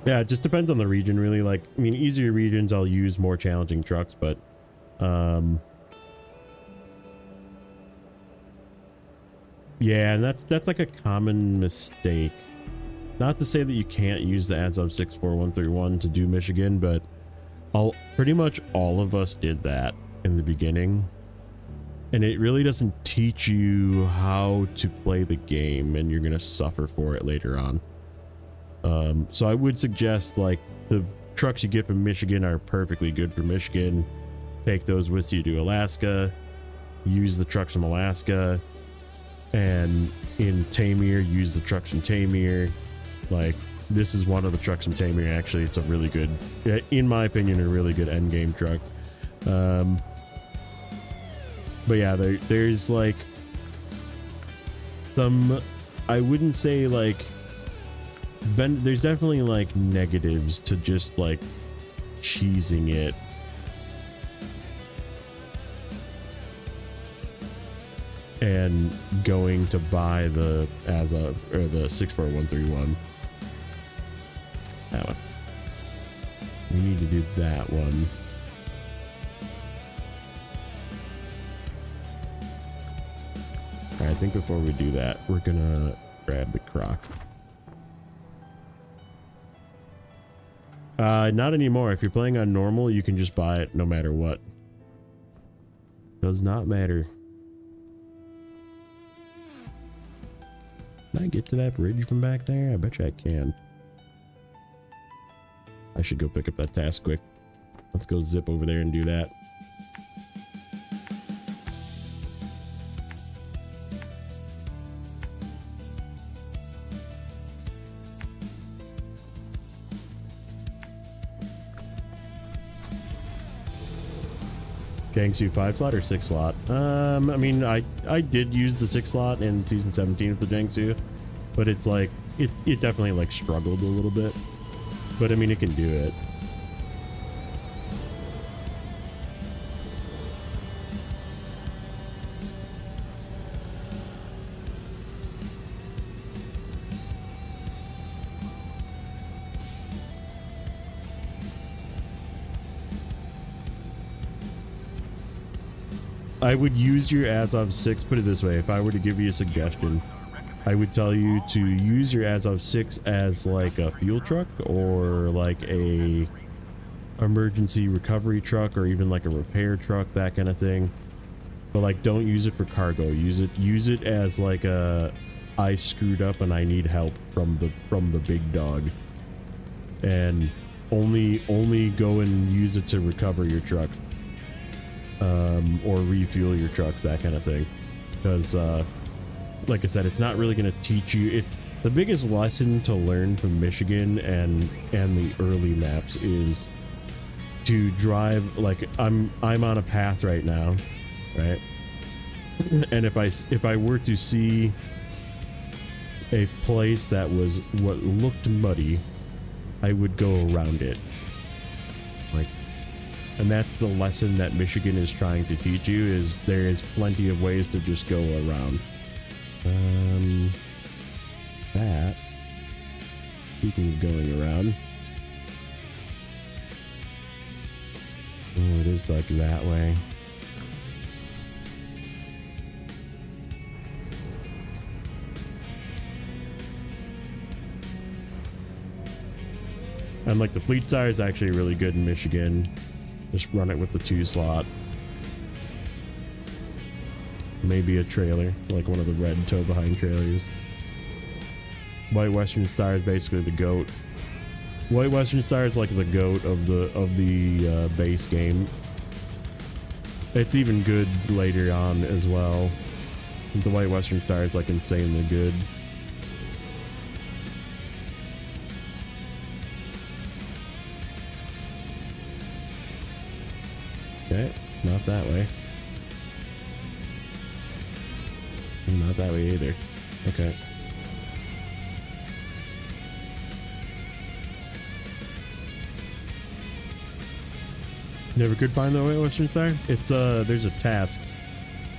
Yeah, it just depends on the region, really. Like, I mean, easier regions, I'll use more challenging trucks, but yeah, and that's like a common mistake. Not to say that you can't use the ADSUB 64131 to do Michigan, but pretty much all of us did that in the beginning, and it really doesn't teach you how to play the game, and you're gonna suffer for it later on. So I would suggest like the trucks you get from Michigan are perfectly good for Michigan. Take those with you to Alaska, use the trucks from Alaska, and in Tamir, use the trucks from Tamir. Like, this is one of the trucks from Tamir. Actually, it's a really good, in my opinion, a really good end game truck. But yeah, there's like some, I wouldn't say like, there's definitely like negatives to just like cheesing it. And going to buy the or the 64131. That one. We need to do that one. Alright, I think before we do that, we're gonna grab the croc. Not anymore. If you're playing on normal, you can just buy it no matter what. Does not matter. Can I get to that bridge from back there? I bet you I can. I should go pick up that task quick. Let's go zip over there and do that. Jiangsu 5 slot or 6 slot? I mean, I did use the 6 slot in season 17 of the Jiangsu, but it's like it definitely like struggled a little bit. But I mean, it can do it. I would use your Azov 6, put it this way, if I were to give you a suggestion, I would tell you to use your Azov 6 as like a fuel truck or like a emergency recovery truck or even like a repair truck, that kind of thing. But like, don't use it for cargo. Use it as like a, I screwed up and I need help from the big dog. And only go and use it to recover your trucks. Or refuel your trucks, that kind of thing. Because like I said, it's not really going to teach you it. The biggest lesson to learn from Michigan and the early maps is to drive like I'm on a path right now, right? And if I were to see a place that was what looked muddy, I would go around it. Like, and that's the lesson that Michigan is trying to teach you, is there is plenty of ways to just go around. That, speaking of going around, oh, it is like that way. And like the fleet tire is actually really good in Michigan. Just run it with the 2 slot. Maybe a trailer, like one of the red tow behind trailers. White Western Star is basically the GOAT. White Western Star is like the GOAT of the base game. It's even good later on as well. The White Western Star is like insanely good. Okay, not that way. Not that way either. Okay. Never could find the White Western Star? It's there's a task.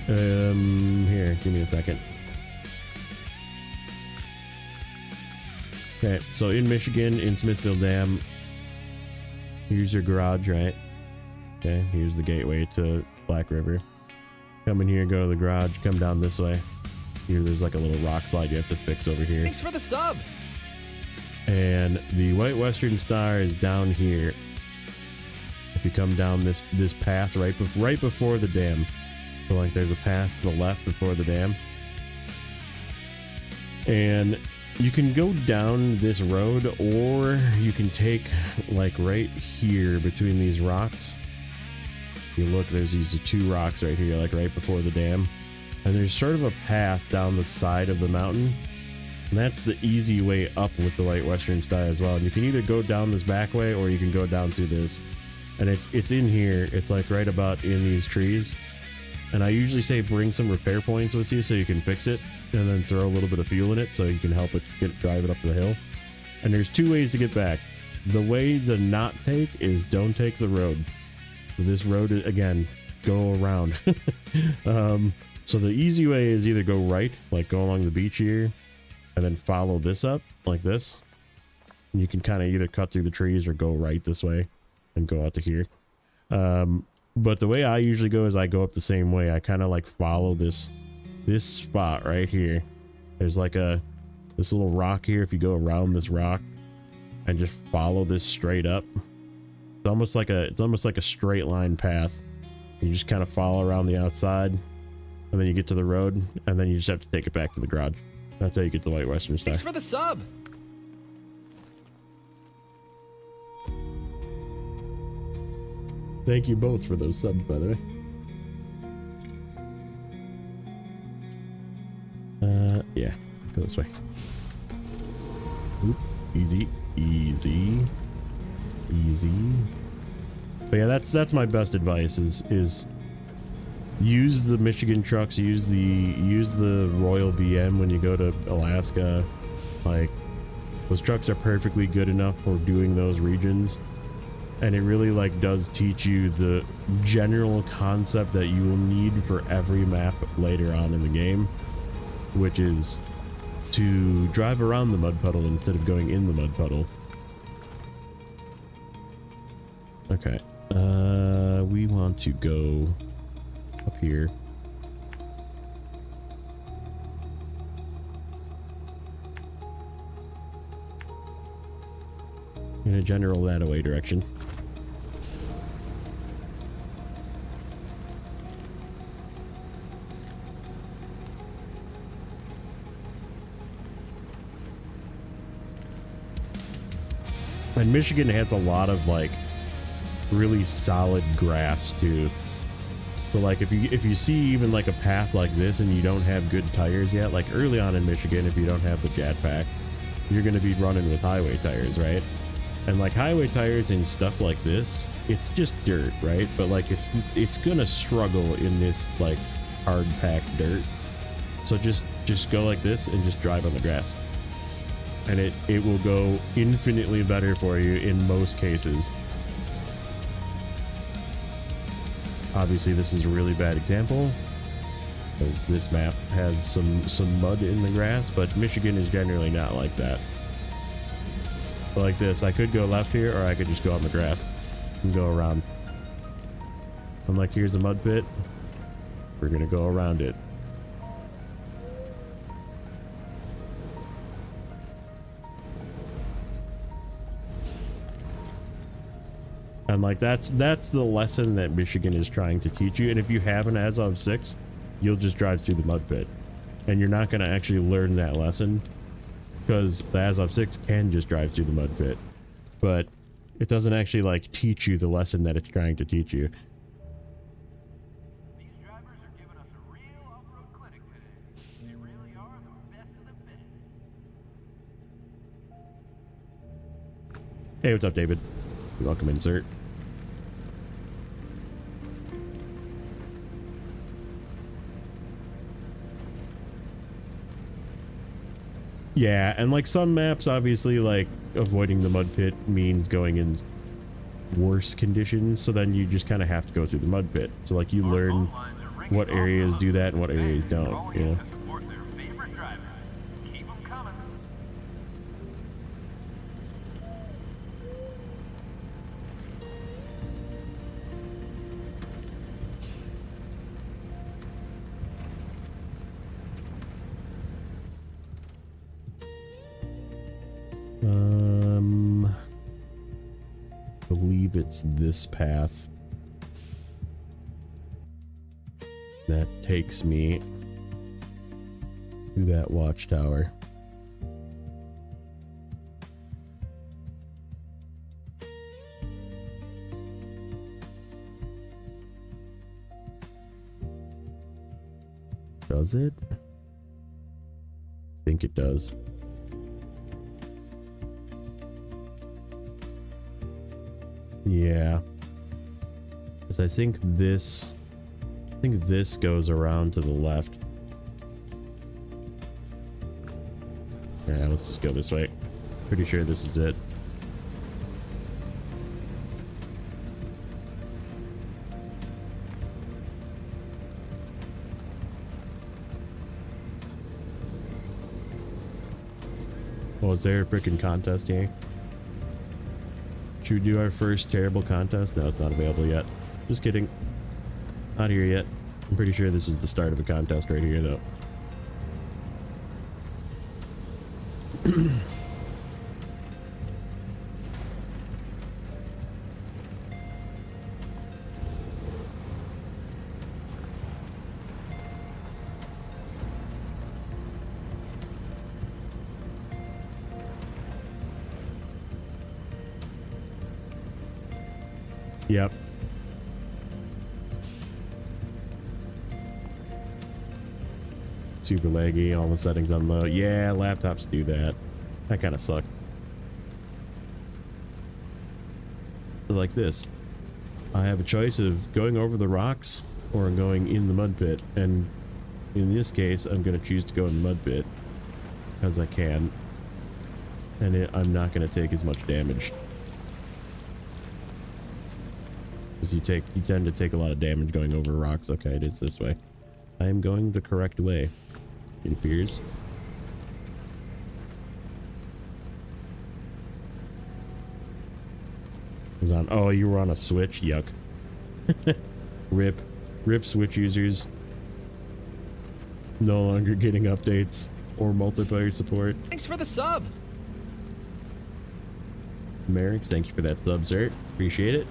Here, give me a second. Okay, so in Michigan, in Smithfield Dam, here's your garage, right? Okay, here's the gateway to Black River. Come in here, go to the garage, come down this way. Here, there's like a little rock slide you have to fix over here. Thanks for the sub. And the White Western Star is down here. If you come down this path right before the dam. So like there's a path to the left before the dam. And you can go down this road, or you can take like right here between these rocks. You look, there's these two rocks right here, like right before the dam, and there's sort of a path down the side of the mountain, and that's the easy way up with the White Western Star as well. And you can either go down this back way, or you can go down through this, and it's in here. It's like right about in these trees, and I usually say bring some repair points with you so you can fix it, and then throw a little bit of fuel in it so you can help it drive it up the hill. And there's two ways to get back. The way to not take is don't take the road. This road, again, go around. So the easy way is either go right, like go along the beach here, and then follow this up like this. And you can kind of either cut through the trees or go right this way and go out to here. But the way I usually go is I go up the same way. I kind of like follow this spot right here. There's like this little rock here. If you go around this rock and just follow this straight up, it's almost like a straight line path. You just kind of follow around the outside, and then you get to the road, and then you just have to take it back to the garage. That's how you get the White Western Star. Thanks for the sub. Thank you both for those subs, by the way. Yeah, go this way. Oop, easy. But yeah, that's my best advice is use the Michigan trucks, use the Royal BM when you go to Alaska. Like, those trucks are perfectly good enough for doing those regions, and it really like does teach you the general concept that you will need for every map later on in the game, which is to drive around the mud puddle instead of going in the mud puddle. Okay, we want to go up here. In a general that-a-way direction. And Michigan has a lot of like really solid grass too. So like if you see even like a path like this and you don't have good tires yet, like early on in Michigan, if you don't have the Jetpack, you're going to be running with highway tires, right? And like highway tires and stuff like this, it's just dirt, right? But like it's gonna struggle in this like hard packed dirt. So just go like this and just drive on the grass, and it will go infinitely better for you in most cases. Obviously this is a really bad example because this map has some mud in the grass, but Michigan is generally not like that. But like this, I could go left here, or I could just go on the grass and go around. I'm like, here's a mud pit, we're gonna go around it. And like that's the lesson that Michigan is trying to teach you. And if you have an Azov 6, you'll just drive through the mud pit, and you're not going to actually learn that lesson, because the Azov 6 can just drive through the mud pit, but it doesn't actually like teach you the lesson that it's trying to teach you. These drivers are giving us a real off-road clinic today. They really are the best of the best. Hey, what's up, David? You're welcome, insert. Yeah, and like some maps, obviously, like avoiding the mud pit means going in worse conditions, so then you just kind of have to go through the mud pit. So like you learn what areas do that and what areas don't, you know. Believe it's this path that takes me to that watchtower. Does it? I think it does. Yeah. Because I think this goes around to the left. Yeah, let's just go this way. Pretty sure this is it. Oh, is there a freaking contest here? Should we do our first terrible contest? No, it's not available yet. Just kidding. Not here yet. I'm pretty sure this is the start of a contest right here, though. Yep. Super laggy, all the settings on low. Yeah, laptops do that. That kind of sucks. Like this. I have a choice of going over the rocks or going in the mud pit. And in this case, I'm going to choose to go in the mud pit because I can. And I'm not going to take as much damage. Because you tend to take a lot of damage going over rocks. Okay, it is this way. I am going the correct way, it appears. Oh, you were on a Switch? Yuck. Rip Switch users. No longer getting updates or multiplayer support. Thanks for the sub. Merrick, thank you for that sub, sir. Appreciate it.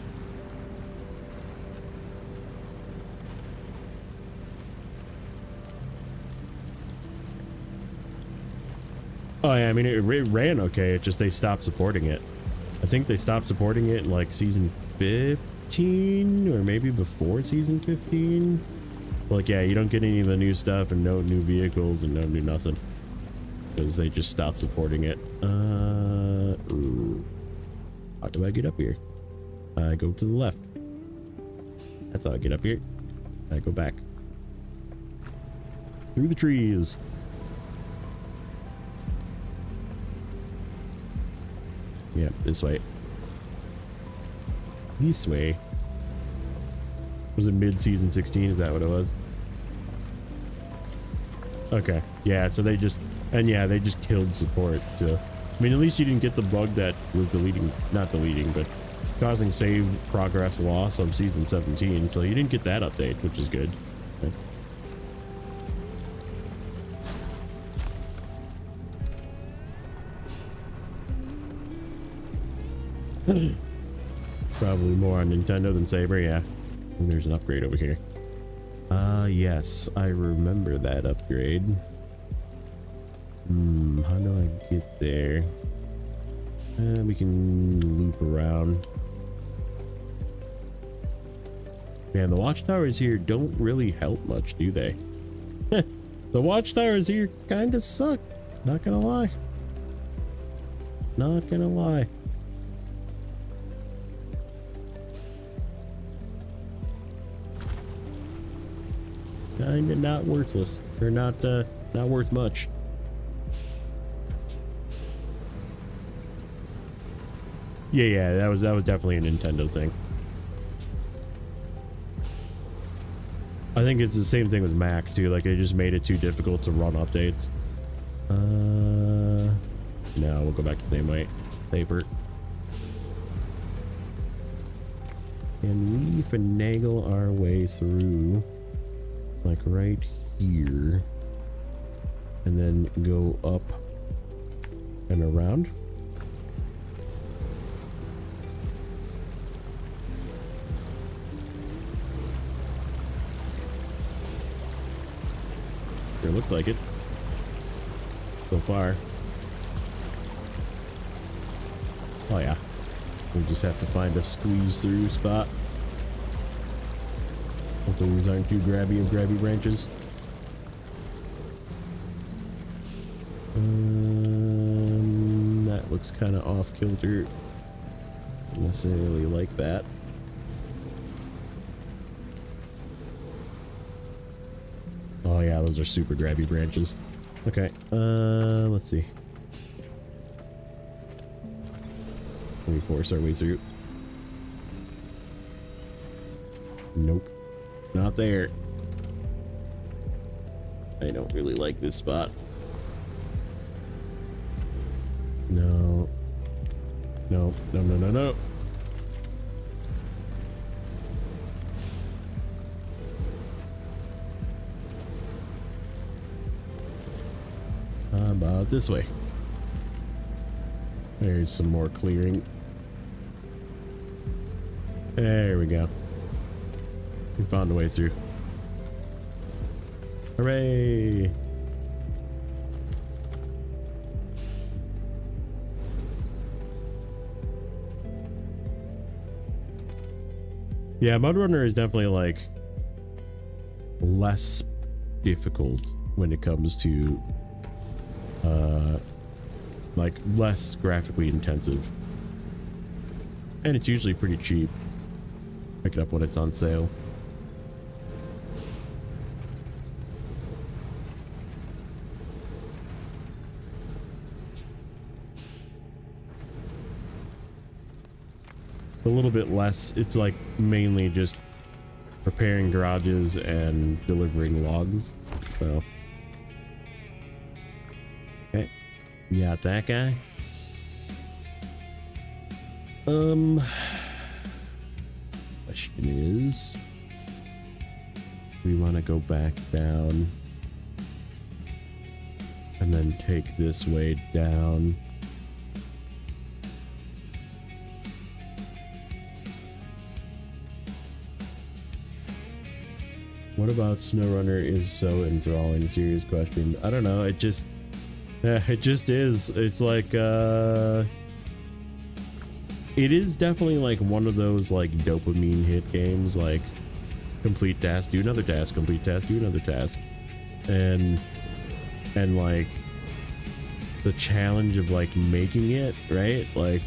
Oh yeah, I mean it ran okay. It just they stopped supporting it. I think they stopped supporting it in like season 15 or maybe before season 15. Like yeah, you don't get any of the new stuff and no new vehicles and no new nothing because they just stopped supporting it. Ooh. How do I get up here? I go to the left. That's how I get up here. I go back through the trees. Yep, this way. This way. Was it mid-season 16? Is that what it was? Okay. Yeah, so they just... And yeah, they just killed support. So, I mean, at least you didn't get the bug that was deleting... Not deleting, but causing save progress loss on season 17. So you didn't get that update, which is good. Okay. Probably more on Nintendo than Saber, yeah. And there's an upgrade over here. Yes, I remember that upgrade. How do I get there? We can loop around. Man, the watchtowers here don't really help much, do they? The watchtowers here kind of suck. Not gonna lie. Not gonna lie. Kinda not worthless, or not worth much. Yeah, that was definitely a Nintendo thing. I think it's the same thing with Mac too. Like they just made it too difficult to run updates. No, we'll go back the same way. Saber. Can we finagle our way through? Like right here, and then go up and around. Sure looks like it so far. Oh yeah, we just have to find a squeeze through spot. Hopefully these aren't too grabby of grabby branches. That looks kind of off kilter. Don't necessarily like that. Oh yeah, those are super grabby branches. Okay, let's see. Let me force our way through. Nope, not there. I don't really like this spot. No. No, no, no, no, no. How about this way? There's some more clearing. There we go. We found a way through. Hooray! Yeah, Mudrunner is definitely like less difficult when it comes to like less graphically intensive, and it's usually pretty cheap. Pick it up when it's on sale. A little bit less. It's like mainly just repairing garages and delivering logs. So okay, you got that guy. Question is, we want to go back down and then take this way down. What about Snowrunner is so enthralling? Serious question. I don't know. It just is. It's like, it is definitely like one of those like dopamine hit games, like complete task, do another task, complete task, do another task. And like the challenge of like making it, right? Like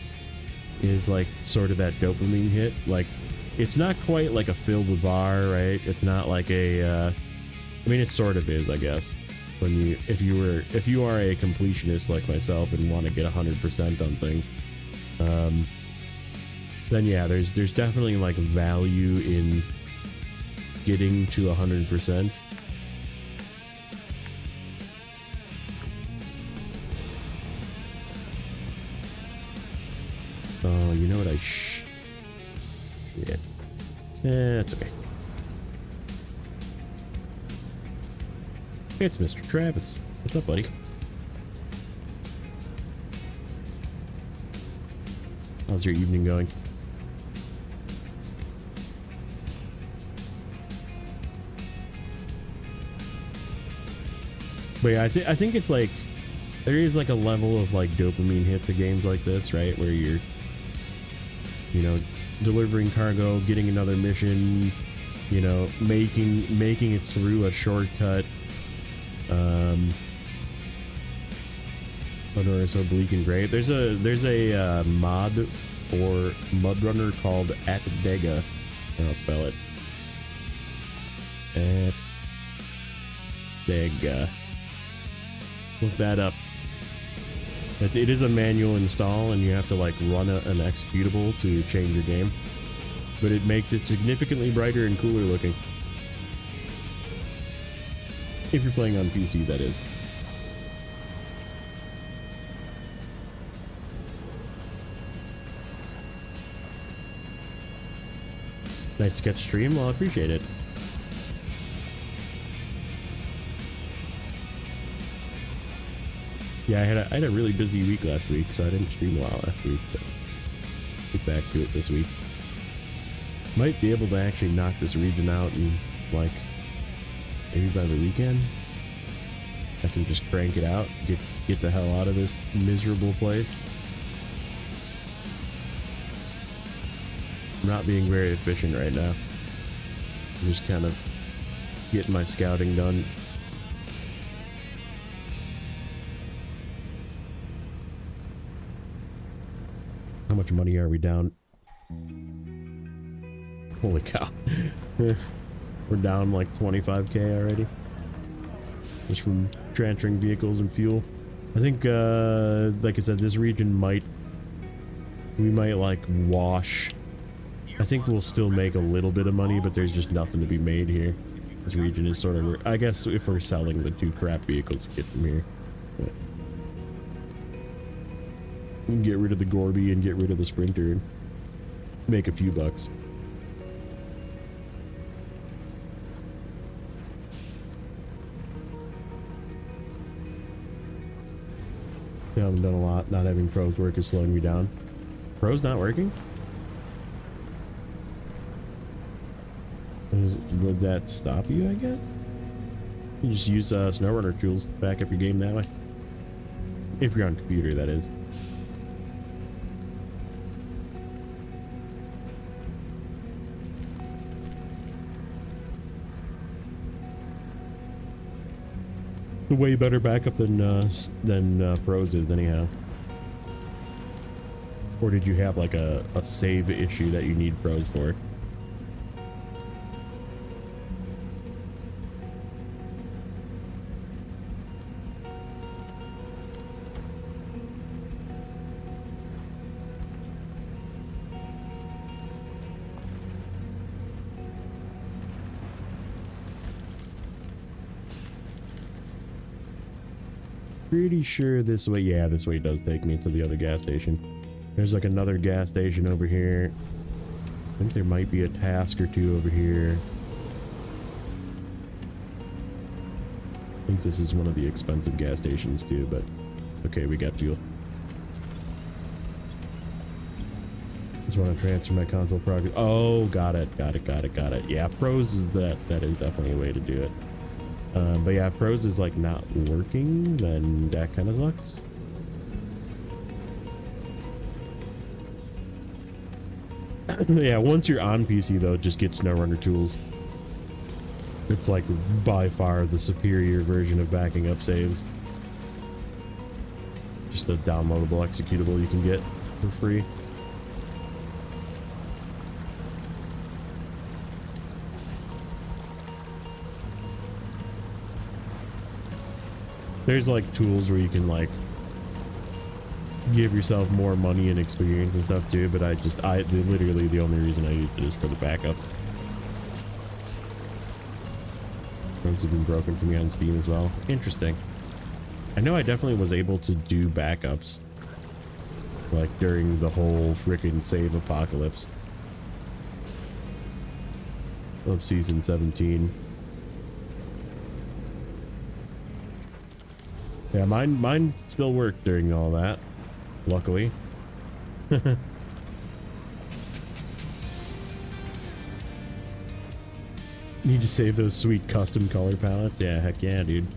is like sort of that dopamine hit. Like it's not quite like a fill the bar, right? It's not like a, I mean, it sort of is, I guess. When if you are a completionist like myself and want to get 100% on things, then yeah, there's definitely like value in getting to 100%. Oh, you know what yeah. That's okay. It's Mr. Travis. What's up, buddy? How's your evening going? But yeah, I think it's like there is like a level of like dopamine hit to games like this, right? Where you're, you know, delivering cargo, getting another mission, you know, making it through a shortcut. Or so bleak and gray. There's a mod for Mudrunner called @Dega. I'll spell it. @Dega. Look that up. It is a manual install, and you have to like run an executable to change your game, but it makes it significantly brighter and cooler looking. If you're playing on PC, that is. Nice to catch stream. Well, I appreciate it. Yeah, I had a really busy week last week, so I didn't stream a while last week, but get back to it this week. Might be able to actually knock this region out and like maybe by the weekend I can just crank it out, get the hell out of this miserable place. I'm not being very efficient right now. I'm just kind of getting my scouting done. much money are we down? Holy cow. We're down like 25k already. Just from transferring vehicles and fuel. I think, like I said, this region we might like wash. I think we'll still make a little bit of money, but there's just nothing to be made here. This region is sort of, I guess if we're selling the 2 crap vehicles we get from here. But we can get rid of the Gorby and get rid of the Sprinter and make a few bucks. I haven't done a lot. Not having pros work is slowing me down. Pros not working? Would that stop you, I guess? You just use Snowrunner tools to back up your game that way. If you're on computer, that is. A way better backup than pros is anyhow. Or did you have like a save issue that you need pros for? Pretty sure this way, yeah, this way does take me to the other gas station. There's like another gas station over here. I think there might be a task or 2 over here. I think this is one of the expensive gas stations too, but okay, we got fuel. Just want to transfer my console progress. Oh, got it. Yeah, pros is that is definitely a way to do it. But yeah, if pros is like not working, then that kind of sucks. Yeah, once you're on PC though, just get Snowrunner tools. It's like by far the superior version of backing up saves. Just a downloadable executable you can get for free. There's like tools where you can like give yourself more money and experience and stuff too, but literally the only reason I use it is for the backup. Those have been broken for me on Steam as well. Interesting. I know I definitely was able to do backups like during the whole freaking save apocalypse of season 17. Yeah, mine still worked during all that, luckily. Need to save those sweet custom color palettes? Yeah, heck yeah, dude.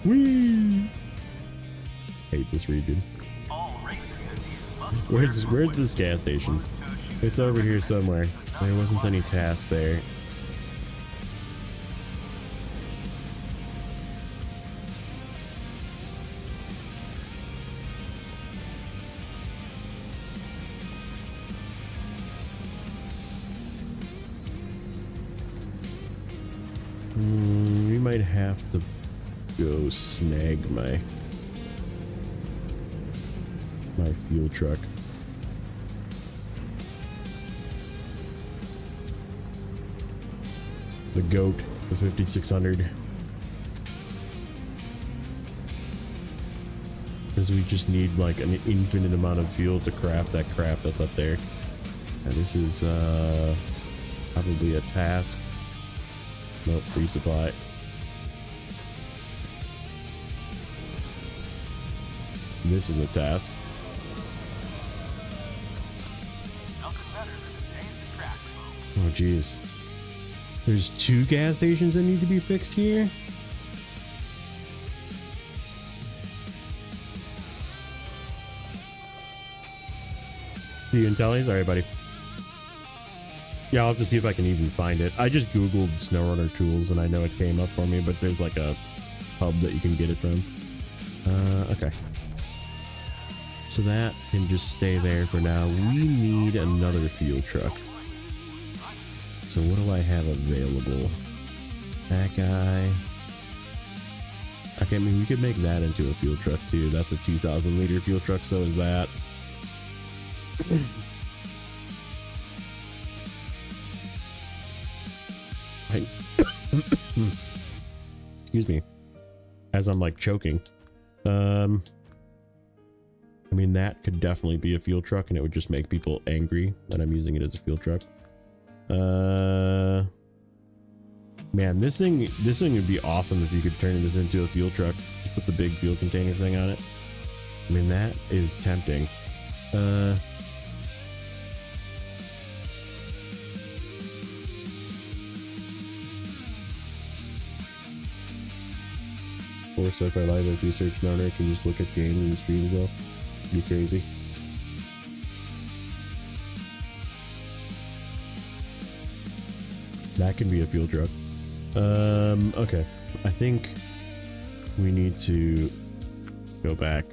Whee! Hate this region. Where's this gas station? It's over here somewhere. There wasn't any tasks there. We might have to go snag my fuel truck. The goat, the 5600. Because we just need like an infinite amount of fuel to craft that crap that's up there. And this is probably a task. Nope, resupply. This is a task. Oh geez. There's 2 gas stations that need to be fixed here? The Intellis? Alright, buddy. Yeah, I'll have to see if I can even find it. I just Googled Snowrunner tools and I know it came up for me, but there's like a hub that you can get it from. Okay. So that can just stay there for now. We need another fuel truck. So what do I have available? That guy. Okay, I mean, we could make that into a fuel truck too. That's a 2,000 liter fuel truck, so is that. Excuse me. As I'm like choking. I mean, that could definitely be a fuel truck and it would just make people angry that I'm using it as a fuel truck. Man, this thing would be awesome if you could turn this into a fuel truck. Just put the big fuel container thing on it. I mean, that is tempting. Or so if I live, if you search Snowrunner, can you just look at games and streams though? Be crazy. That can be a fuel truck. Okay. I think we need to go back.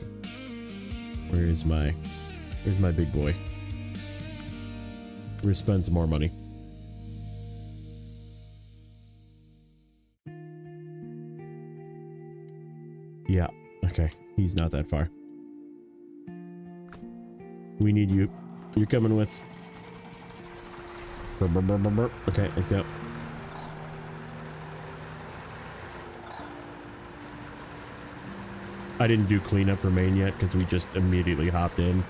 Where's my big boy? We're gonna spend some more money. Yeah, okay. He's not that far. We need you. You're coming with. Okay, let's go. I didn't do cleanup for Maine yet because we just immediately hopped in.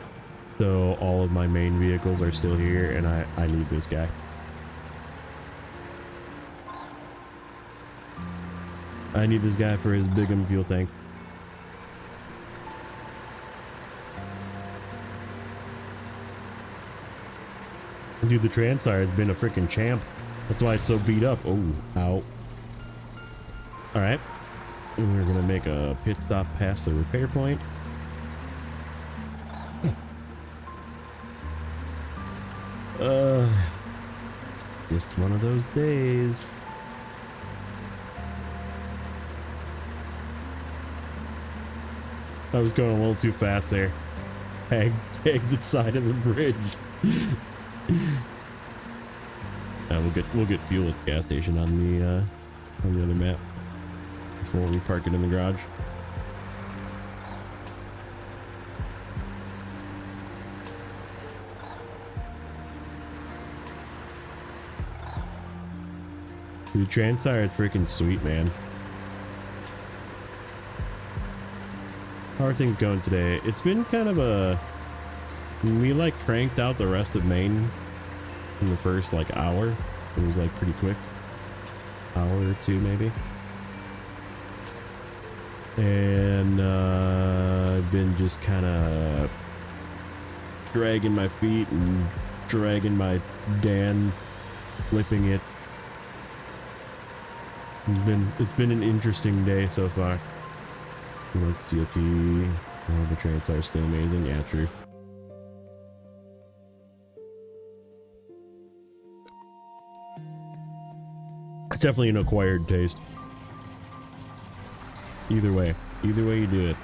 So all of my main vehicles are still here and I need this guy. I need this guy for his big fuel tank. Dude, the Transire has been a freaking champ. That's why it's so beat up. Oh, ow. Alright. And we're gonna make a pit stop past the repair point. It's just one of those days. I was going a little too fast there. Pegged the side of the bridge. We'll get fuel at the gas station on the other map before we park it in the garage. The Transire is freaking sweet, man. How are things going today? It's been kind of a... We like cranked out the rest of Maine in the first like hour. It was like pretty quick. Hour or two maybe. And I've been just kind of dragging my feet and dragging my Dan, flipping it. It's been an interesting day so far. Let's see. Oh, the Transire is still amazing. Yeah, true. Definitely an acquired taste. Either way you do it.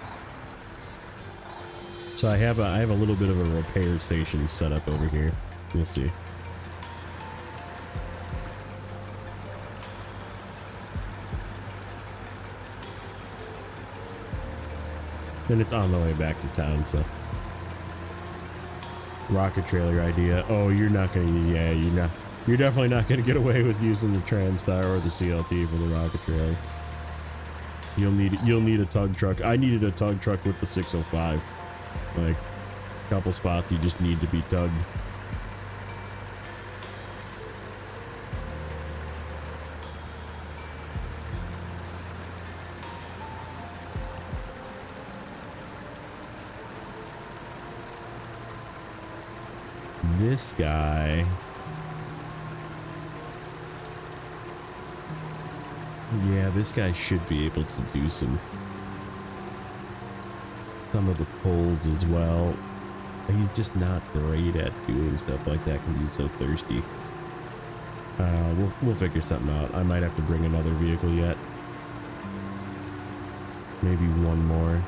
So I have a little bit of a repair station set up over here. You'll see. And it's on the way back to town, so. Rocket trailer idea. Oh, you're not gonna, yeah, you're definitely not gonna get away with using the Transtar or the CLT for the rocket trailer. You'll need a tug truck. I needed a tug truck with the 605. Like, a couple spots you just need to be tugged. This guy. Yeah, this guy should be able to do some of the pulls as well. He's just not great at doing stuff like that because he's so thirsty. We'll figure something out. I might have to bring another vehicle yet. Maybe one more.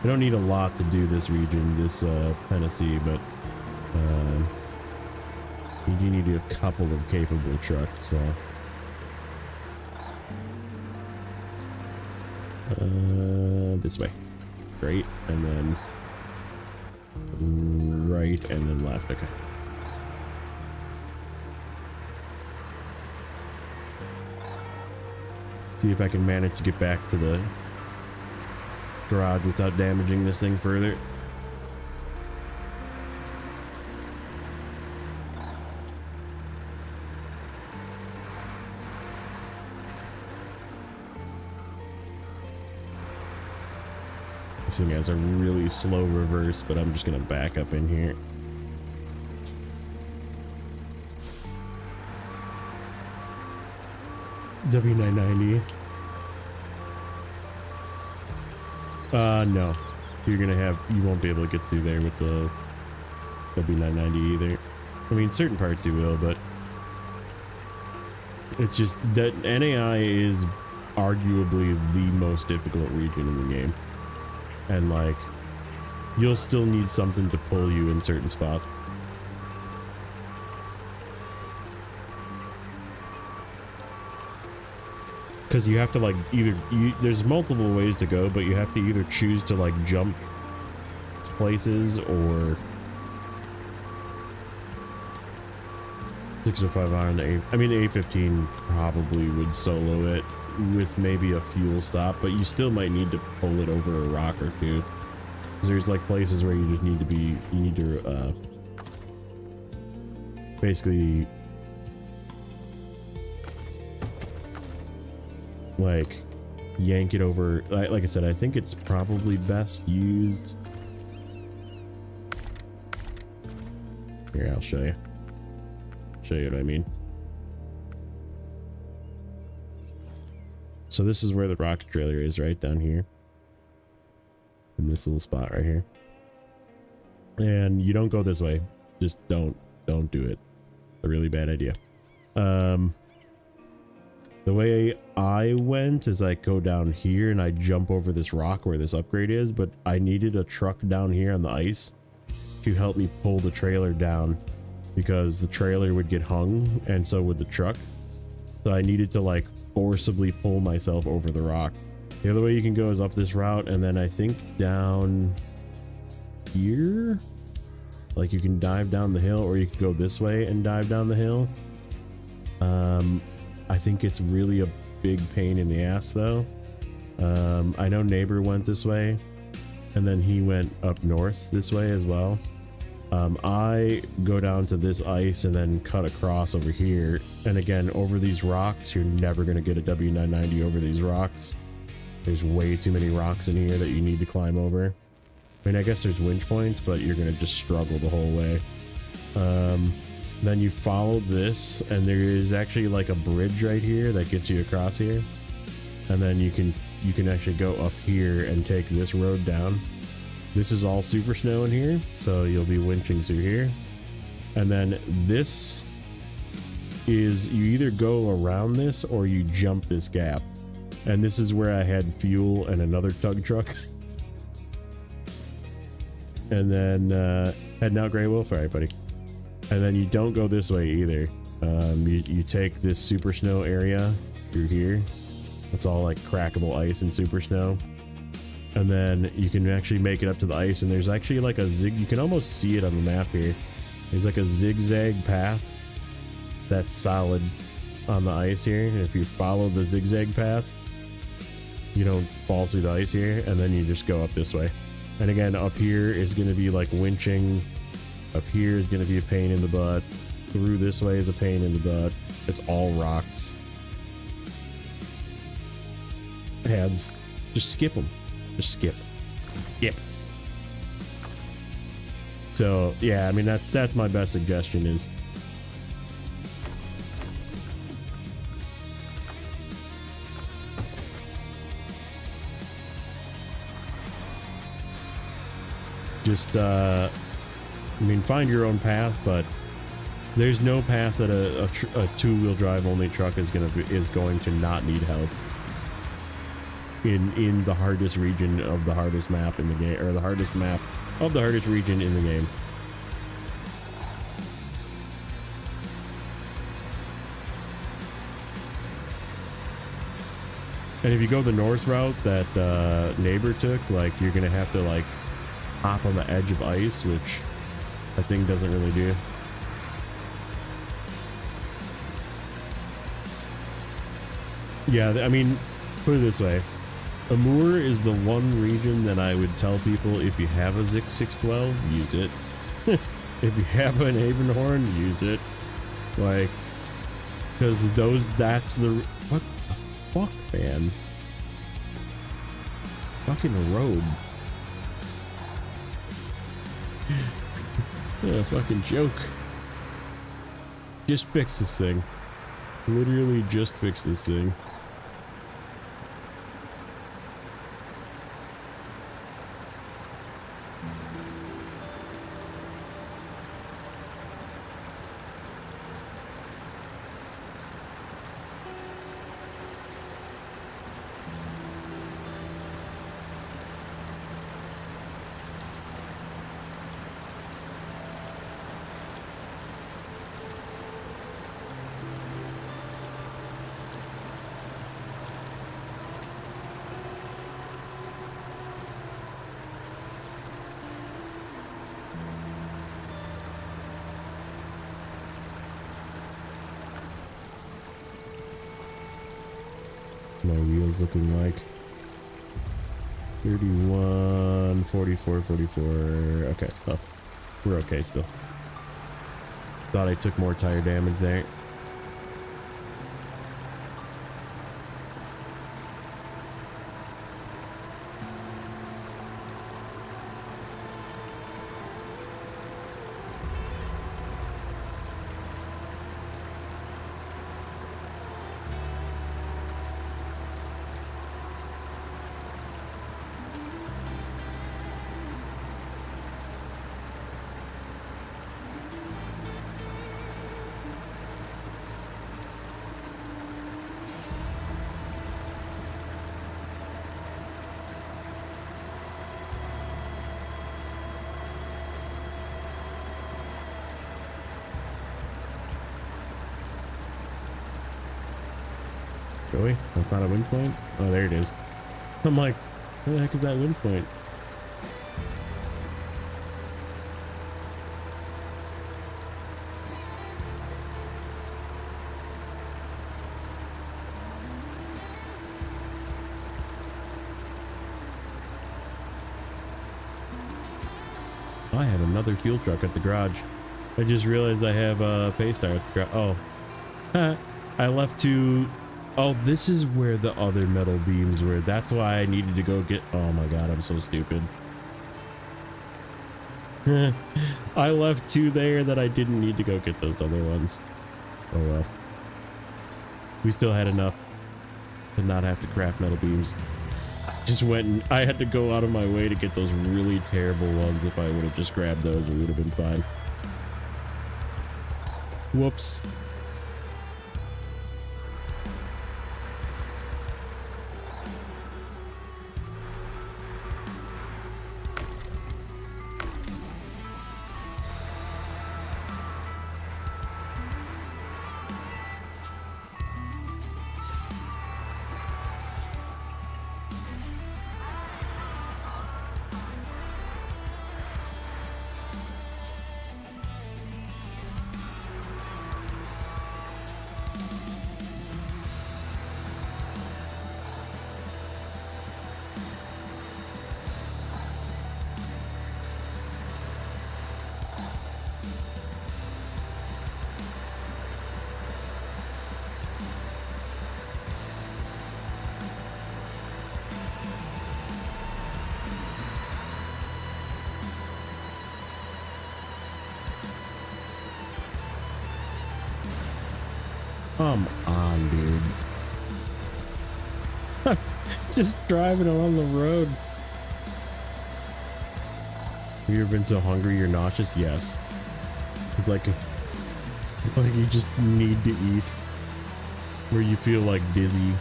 I don't need a lot to do this region, this Tennessee, but you do need a couple of capable trucks, so. This way. Great, and then right, and then left. Okay. See if I can manage to get back to the garage without damaging this thing further. This thing has a really slow reverse, but I'm just gonna back up in here. W990. No. You won't be able to get through there with the W990 either. I mean, certain parts you will, but it's just that NAI is arguably the most difficult region in the game. And like, you'll still need something to pull you in certain spots. Because you have to like there's multiple ways to go, but you have to either choose to like jump places or 605 on the A. I mean, the A15 probably would solo it with maybe a fuel stop, but you still might need to pull it over a rock or two. There's like places where you just need to basically like yank it over. Like I said, I think it's probably best used. Here, I'll show you what I mean. So this is where the rock trailer is, right down here in this little spot right here. And you don't go this way. Just don't do it. A really bad idea. The way I went is I go down here and I jump over this rock where this upgrade is, but I needed a truck down here on the ice to help me pull the trailer down because the trailer would get hung and so would the truck. So I needed to like forcibly pull myself over the rock. The other way you can go is up this route and then I think down here. Like you can dive down the hill, or you can go this way and dive down the hill. I think it's really a big pain in the ass though. I know neighbor went this way and then he went up north this way as well. I go down to this ice and then cut across over here. And again, over these rocks, you're never going to get a W990 over these rocks. There's way too many rocks in here that you need to climb over. I mean, I guess there's winch points, but you're going to just struggle the whole way. Then you follow this and there is actually like a bridge right here that gets you across here. And then you can actually go up here and take this road down. This is all super snow in here, so you'll be winching through here. And then this is, you either go around this or you jump this gap. And this is where I had fuel and another tug truck. And then heading out Grey Wolf. All right, buddy. And then you don't go this way either. You take this super snow area through here. It's all like crackable ice and super snow. And then you can actually make it up to the ice, and there's actually like a zig, you can almost see it on the map here. There's like a zigzag path that's solid on the ice here. And if you follow the zigzag path, you don't fall through the ice here, and then you just go up this way. And again, up here is going to be like winching. Up here is going to be a pain in the butt. Through this way is a pain in the butt. It's all rocks. Heads. Just skip them. Just skip. Skip. So yeah, I mean that's my best suggestion is just I mean, find your own path, but There's no path that a two-wheel drive only truck is going to not need help in the hardest region of the hardest map in the game, or the hardest map of the hardest region in the game. And if you go the north route that neighbor took, like, you're gonna have to like hop on the edge of ice, which I think doesn't really do. Yeah, I mean, put it this way. Amur is the one region that I would tell people, if you have a Zik 612, use it. If you have an Avenhorn, use it. Like, because that's the... What the fuck, man? Fucking road. Yeah, fucking joke. Just fix this thing. Literally just fix this thing. My wheels looking like 31, 44, 44. Okay, so we're okay still. Thought I took more tire damage there. Really? That's not a wind point? Oh, there it is. I'm like, where the heck is that wind point? I have another fuel truck at the garage. I just realized I have a Paystar at the garage. Oh. I left to... Oh, this is where the other metal beams were. That's why I needed to go get... Oh my god, I'm so stupid. I left two there that I didn't need to go get those other ones. Oh well. We still had enough to not have to craft metal beams. Just went and I had to go out of my way to get those really terrible ones. If I would have just grabbed those, it would have been fine. Whoops. Come on, dude. Just driving along the road. Have you ever been so hungry you're nauseous? Yes. Like you just need to eat. Where you feel like dizzy.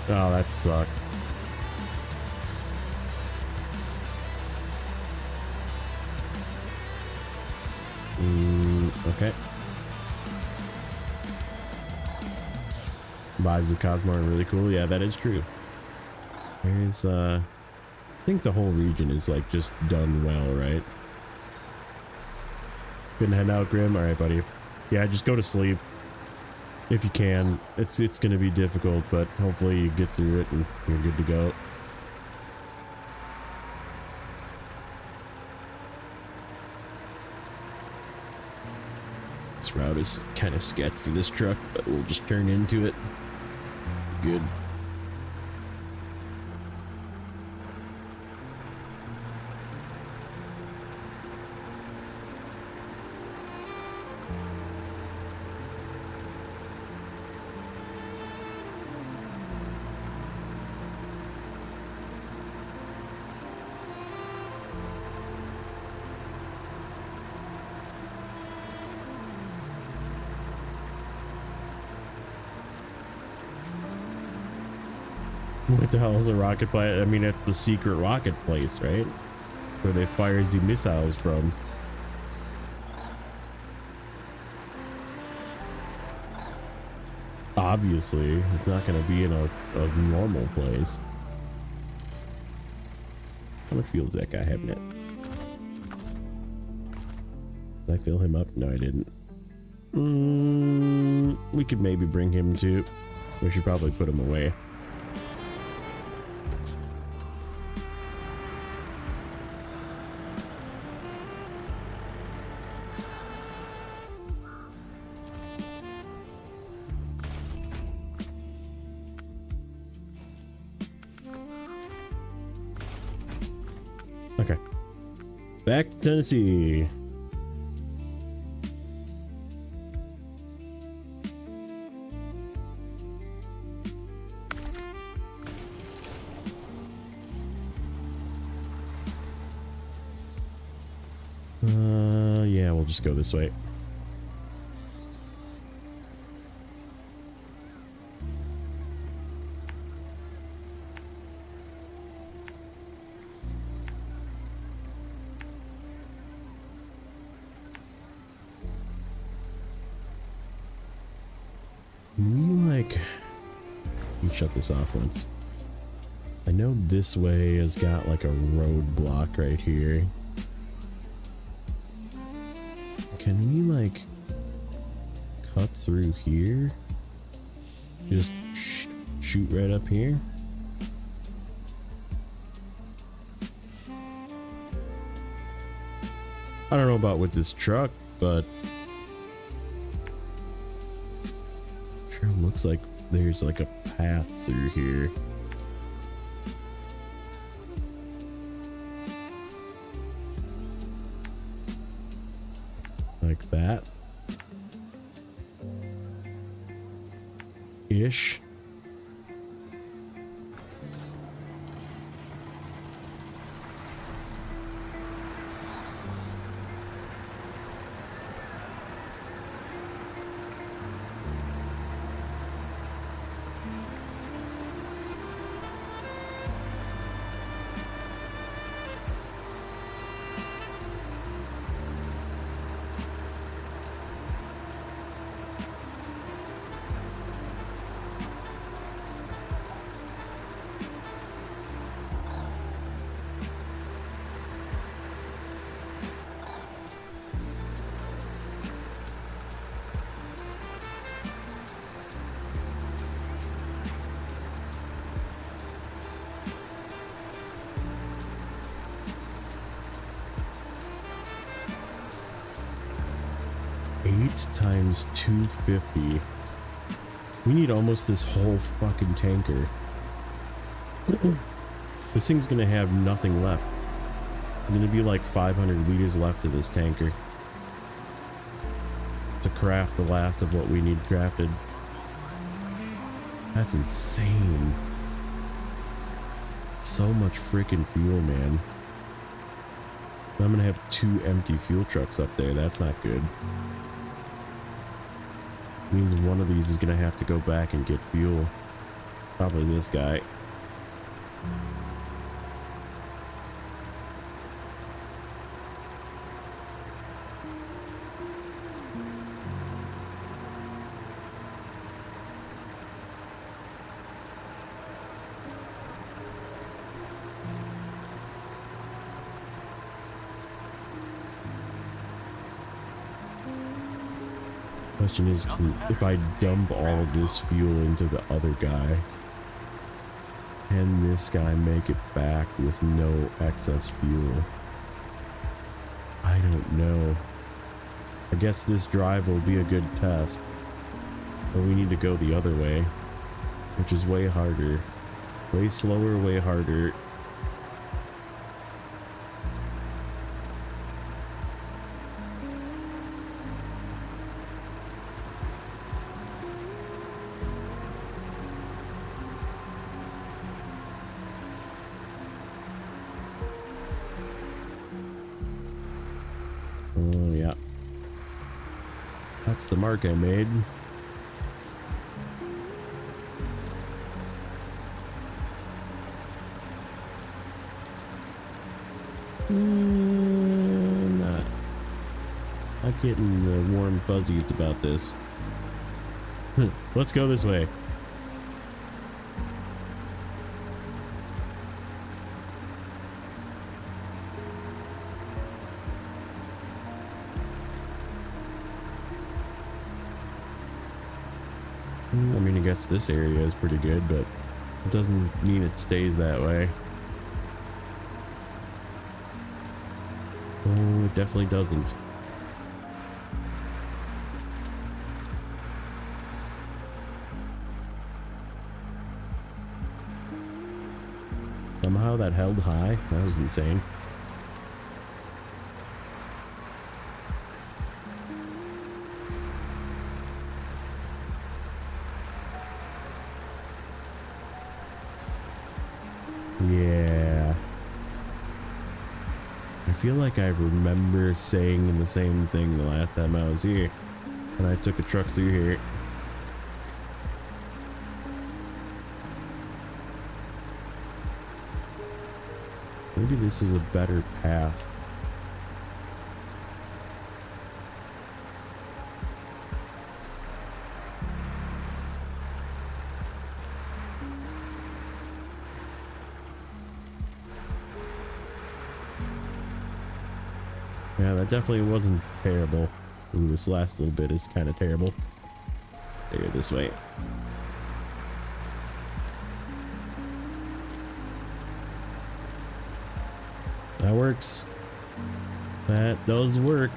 Oh, that sucks. Okay. Vibes of Cosmo are really cool. Yeah, that is true. There's I think the whole region is like just done well, right? Couldn't head out, Grim. All right, buddy. Yeah, just go to sleep if you can. It's gonna be difficult, but hopefully you get through it and you're good to go. This route is kind of sketch for this truck, but we'll just turn into it. Good. What the hell is a rocket plant? I mean, it's the secret rocket place, right? Where they fire the missiles from. Obviously, it's not going to be in a normal place. How much fuel does that guy have in it? Did I fill him up? No, I didn't. We could maybe bring him to. We should probably put him away. Okay. Back to Tennessee. Yeah, we'll just go this way. Let me shut this off once. I know this way has got like a roadblock right here. Can we like cut through here? Just shoot right up here? I don't know about with this truck, but sure looks like there's like a path through here. Like that. Ish. Times 250. We need almost this whole fucking tanker. This thing's gonna have nothing left. There's gonna be like 500 liters left of this tanker to craft the last of what we need crafted. That's insane. So much freaking fuel, man. I'm gonna have 2 empty fuel trucks up there. That's not good. Means one of these is gonna have to go back and get fuel. Probably this guy. Question is, if I dump all of this fuel into the other guy, can this guy make it back with no excess fuel? I don't know. I guess this drive will be a good test, but we need to go the other way, which is way harder, way slower, way harder. Oh yeah, that's the mark I made. Not getting the warm fuzzies about this. Let's go this way. I mean, I guess this area is pretty good, but it doesn't mean it stays that way. Oh, it definitely doesn't. Somehow that held high. That was insane. Yeah. I feel like I remember saying the same thing the last time I was here, and I took a truck through here. Maybe this is a better path. Yeah, that definitely wasn't terrible. Ooh, this last little bit is kind of terrible. Stay this way. That works. That does work.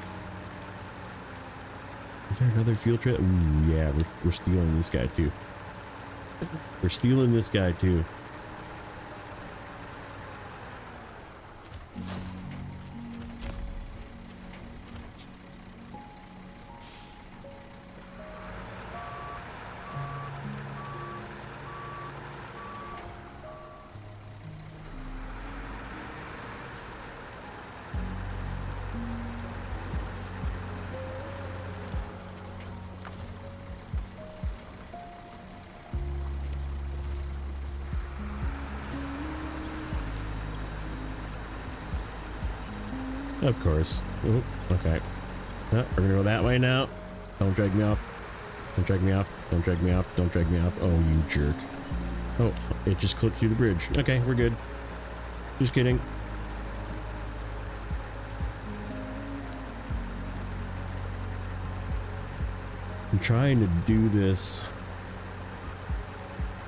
Is there another fuel trip? Ooh, yeah, we're stealing this guy too. We're stealing this guy too. Of course. Ooh, okay. We're gonna go that way now. Don't drag me off. Don't drag me off. Don't drag me off. Don't drag me off. Oh, you jerk. Oh, it just clipped through the bridge. Okay, we're good. Just kidding. I'm trying to do this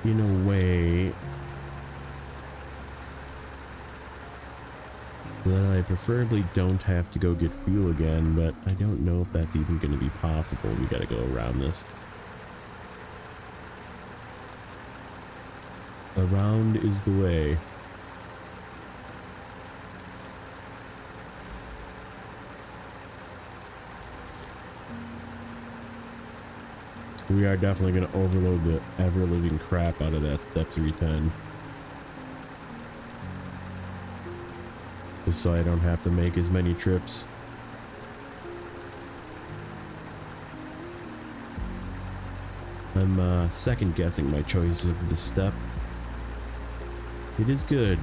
in a way that I preferably don't have to go get fuel again, but I don't know if that's even going to be possible. We got to go around this. Around is the way. We are definitely going to overload the ever-living crap out of that step 310. just so I don't have to make as many trips. I'm second guessing my choice of the step. It is good.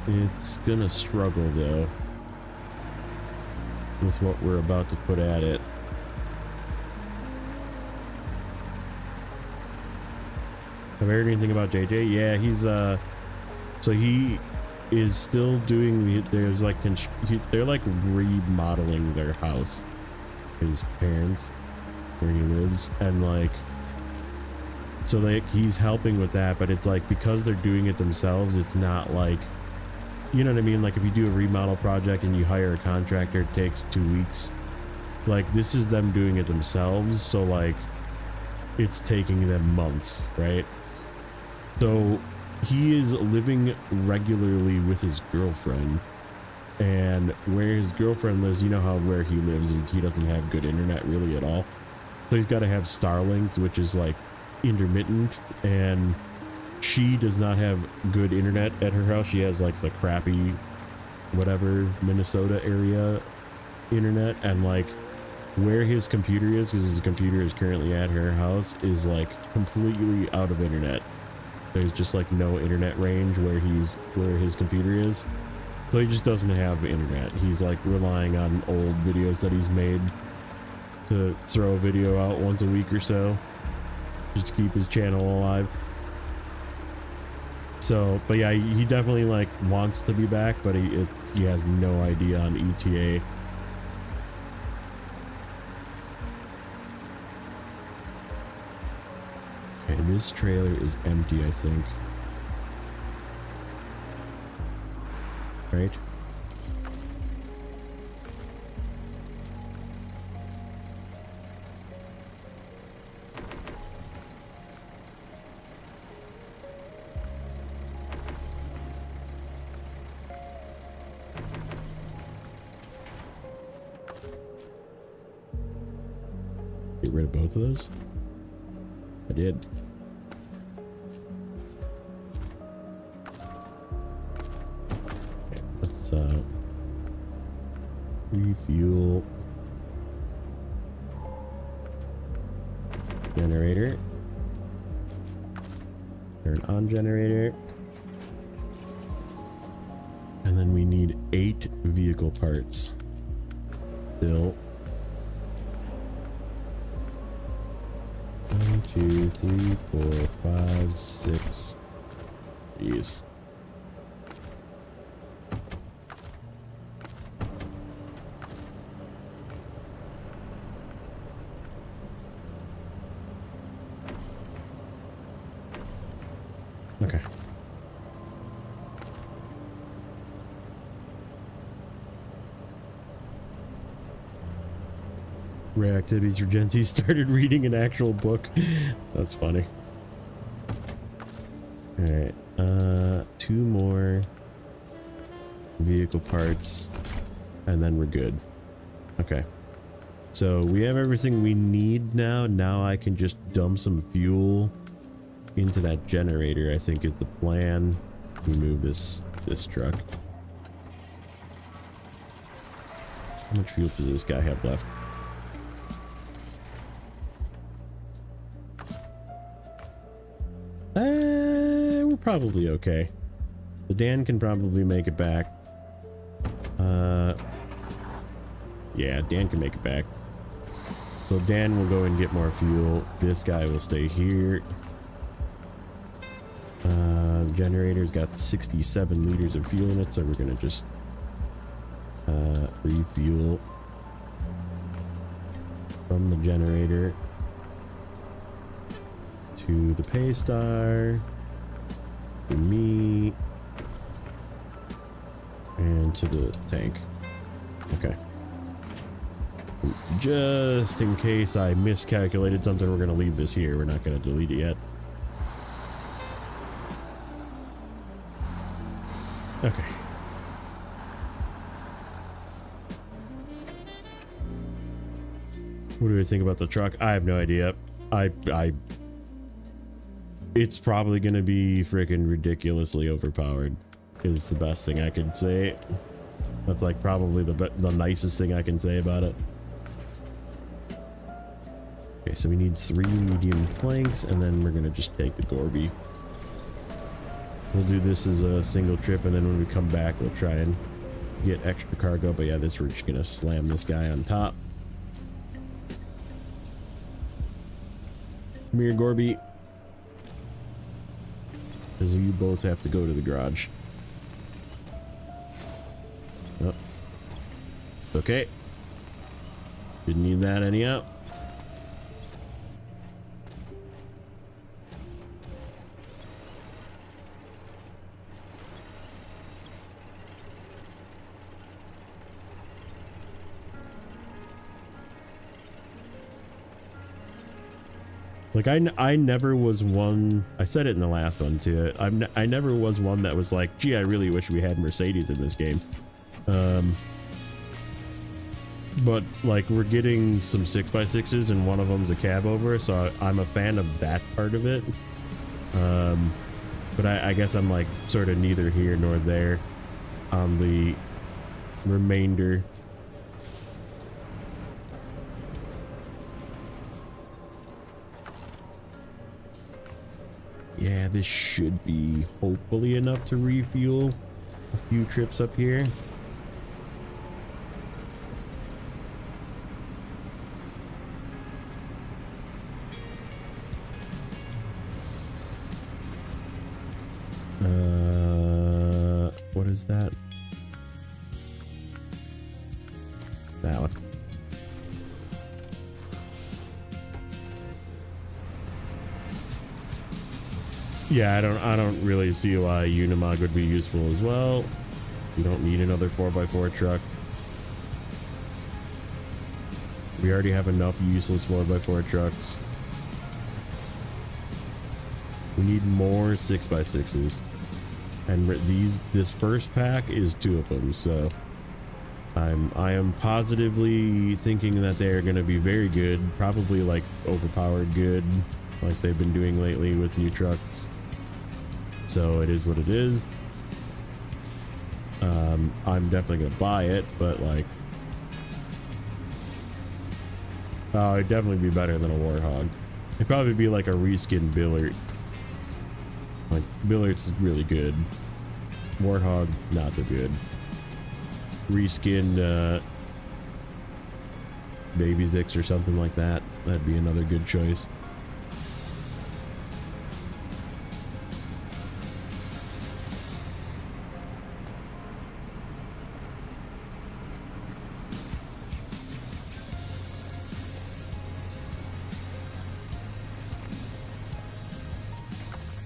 It's gonna struggle though with what we're about to put at it. Have I heard anything about JJ? Yeah, he's so he is still doing there's like they're like remodeling their house, his parents, where he lives, and like so like he's helping with that, but it's like because they're doing it themselves, it's not like, you know what I mean, like if you do a remodel project and you hire a contractor, it takes 2 weeks. Like this is them doing it themselves, so like it's taking them months, right? So he is living regularly with his girlfriend, and where his girlfriend lives, you know how where he lives he doesn't have good internet really at all, so he's got to have Starlinks, which is like intermittent, and she does not have good internet at her house. She has like the crappy whatever Minnesota area internet, and like where his computer is, because his computer is currently at her house, is like completely out of internet. There's just like no internet range where his computer is, so he just doesn't have internet. He's like relying on old videos that he's made to throw a video out once a week or so, just to keep his channel alive. So, but yeah, he definitely like wants to be back, but he has no idea on ETA. Okay, this trailer is empty, I think. Right? Get rid of both of those? I did. Okay, let's refuel generator. Turn on generator. And then we need 8 vehicle parts. Still. 1, 2, 3, 4, 5, 6. Jeez. Okay. Reactivities for Gen Z started reading an actual book. That's funny. Alright, 2 more vehicle parts, and then we're good. Okay. So we have everything we need now. Now I can just dump some fuel into that generator, I think is the plan. We move this truck. How much fuel does this guy have left? We're probably okay. The Dan can probably make it back. Yeah, Dan can make it back. So Dan will go and get more fuel. This guy will stay here. Generator's got 67 liters of fuel in it, so we're gonna just refuel from the generator to the Paystar, to me, and to the tank. Okay. Just in case I miscalculated something, we're gonna leave this here. We're not gonna delete it yet. Okay. What do I think about the truck? I have no idea. It's probably gonna be freaking ridiculously overpowered. is the best thing I could say. That's like probably the nicest thing I can say about it. Okay, so we need 3 medium planks, and then we're gonna just take the Gorby. We'll do this as a single trip, and then when we come back, we'll try and get extra cargo. But yeah, we're just gonna slam this guy on top. Come here, Gorby. Because you both have to go to the garage. Oh. Okay. Didn't need that anyhow. Like I never was one. I said it in the last one too. I never was one that was like, gee, I really wish we had Mercedes in this game. But like we're getting some 6x6s and one of them's a cab over, so I'm a fan of that part of it. But I guess I'm like sort of neither here nor there on the remainder. Yeah, this should be hopefully enough to refuel a few trips up here. What is that? That one. Yeah, I don't really see why Unimog would be useful as well. You don't need another 4x4 truck. We already have enough useless 4x4 trucks. We need more 6x6s. And this first pack is 2 of them, so I am positively thinking that they are going to be very good, probably like overpowered good, like they've been doing lately with new trucks. So it is what it is. I'm definitely gonna buy it, but like, it'd definitely be better than a Warthog. It'd probably be like a reskin Billard. Like Billard's really good. Warthog not so good. Reskinned Baby Zix or something like that. That'd be another good choice.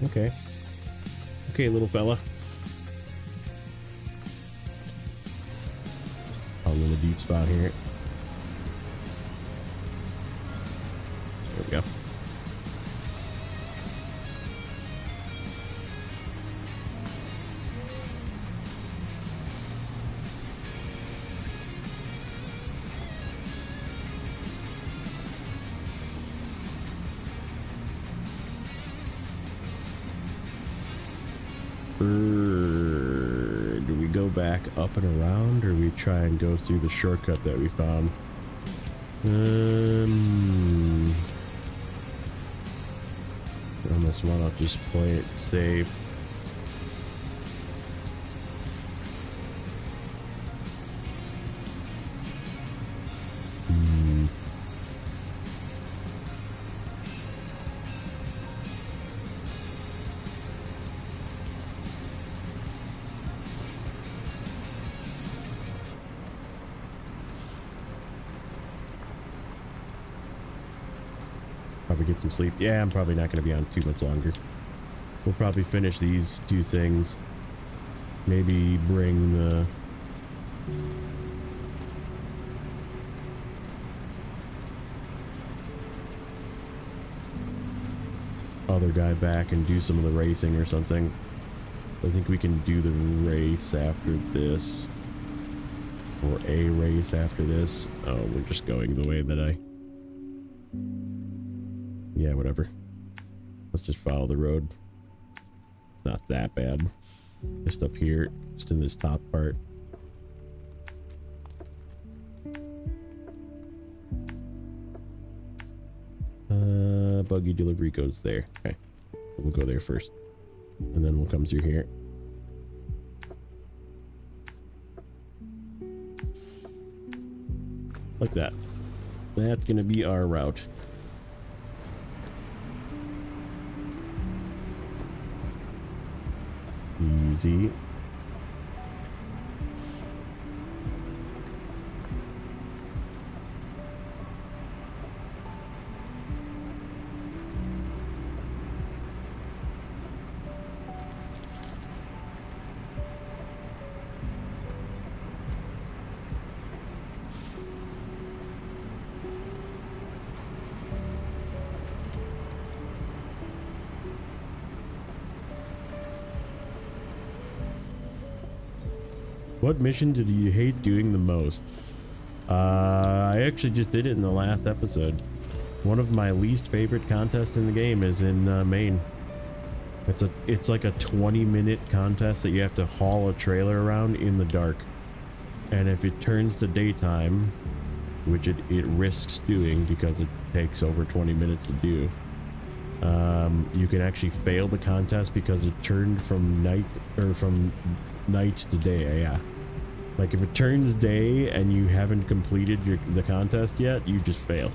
Okay. Okay, little fella. I'm in a deep spot here. There we go. Do we go back up and around, or we try and go through the shortcut that we found? On this one, I'll just play it safe. Probably get some sleep. Yeah, I'm probably not going to be on too much longer. We'll probably finish these 2 things. Maybe bring the other guy back and do some of the racing or something. I think we can do the race after this, or a race after this. Oh, we're just going the way that yeah, whatever. Let's just follow the road. It's not that bad. Just up here, just in this top part. Buggy delivery goes there. Okay, we'll go there first, and then we'll come through here. Like that. That's gonna be our route. Easy. What mission did you hate doing the most? I actually just did it in the last episode. One of my least favorite contests in the game is in Maine. It's like a 20-minute contest that you have to haul a trailer around in the dark. And if it turns to daytime, which it risks doing because it takes over 20 minutes to do, you can actually fail the contest because it turned from night to day. Yeah, like if it turns day and you haven't completed the contest yet, you just fail.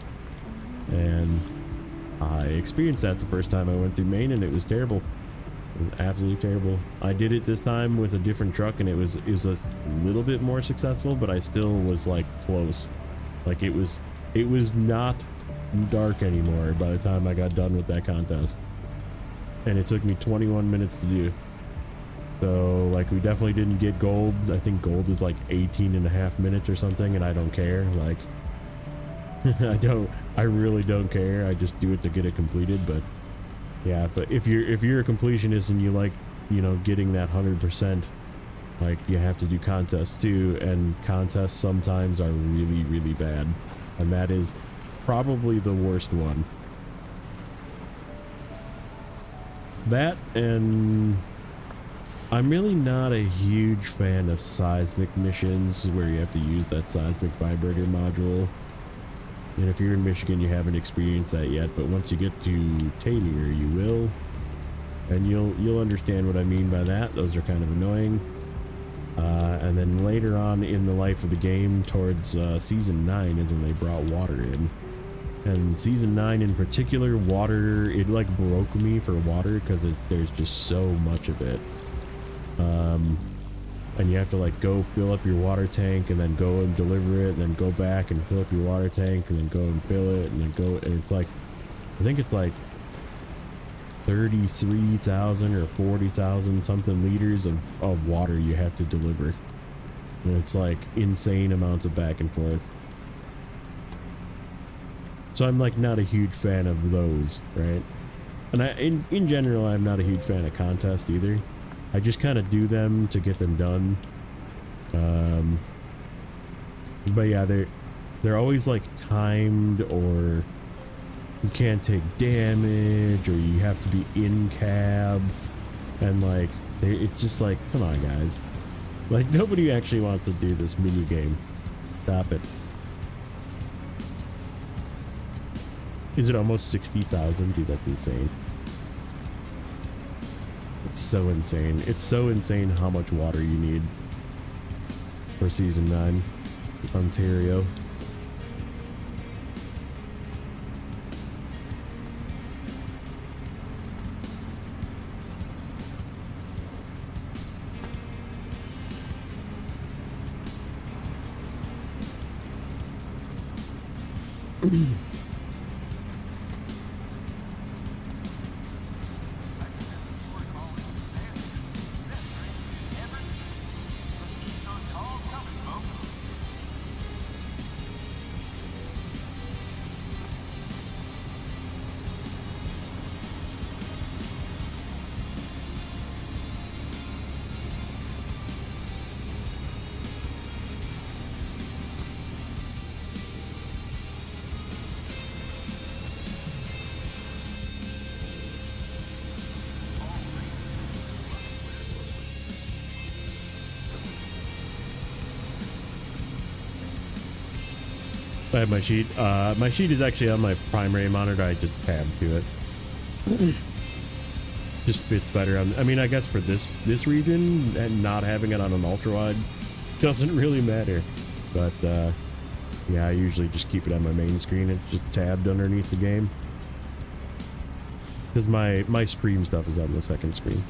And I experienced that the first time I went through Maine, and it was terrible. It was absolutely terrible. I did it this time with a different truck, and it was a little bit more successful, but I still was like close. Like it was not dark anymore by the time I got done with that contest, and it took me 21 minutes to do. So like we definitely didn't get gold. I think gold is like 18.5 minutes or something, and I don't care. Like I really don't care. I just do it to get it completed. But yeah, but if you're a completionist and you like, you know, getting that 100%, like you have to do contests too, and contests sometimes are really, really bad, and that is probably the worst one. That, and I'm really not a huge fan of seismic missions where you have to use that seismic vibrator module. And if you're in Michigan, you haven't experienced that yet, but once you get to Tamir, you will, and you'll understand what I mean by that. Those are kind of annoying. And then later on in the life of the game, towards season 9 is when they brought water in. And season 9 in particular, water, it like broke me for water because there's just so much of it. And you have to like go fill up your water tank and then go and deliver it, and then go back and fill up your water tank and then go and fill it, and then go, and it's like, I think it's like 33,000 or 40,000 something liters of water you have to deliver. And it's like insane amounts of back and forth. So I'm like not a huge fan of those, right? And in general, I'm not a huge fan of contests either. I just kind of do them to get them done. But yeah, they're always like timed, or you can't take damage, or you have to be in cab, and like it's just like, come on guys, like nobody actually wants to do this mini game. Stop it. Is it almost 60,000? Dude, that's insane. It's so insane. It's so insane how much water you need for season 9, Ontario. I have my sheet. My sheet is actually on my primary monitor. I just tabbed to it. Just fits better on. I mean, I guess for this region and not having it on an ultra wide doesn't really matter. But yeah, I usually just keep it on my main screen. It's just tabbed underneath the game because my stream stuff is on the second screen.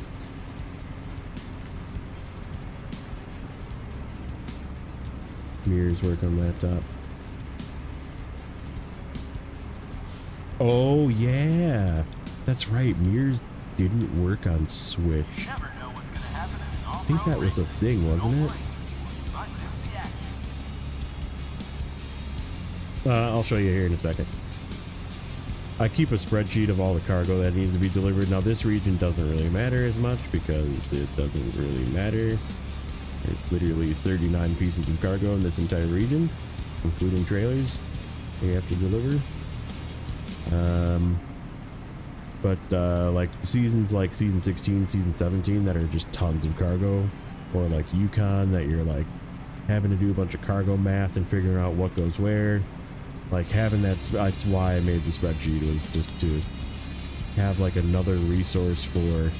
Mirrors work on laptop. Oh yeah, that's right. Mirrors didn't work on Switch. I think that was a thing, wasn't it? I'll show you here in a second. I keep a spreadsheet of all the cargo that needs to be delivered. Now this region doesn't really matter as much because it doesn't really matter. There's literally 39 pieces of cargo in this entire region, including trailers you have to deliver. Like seasons like season 16, season 17 that are just tons of cargo, or like Yukon that you're like having to do a bunch of cargo math and figuring out what goes where. Like having that's why I made the spreadsheet, was just to have like another resource for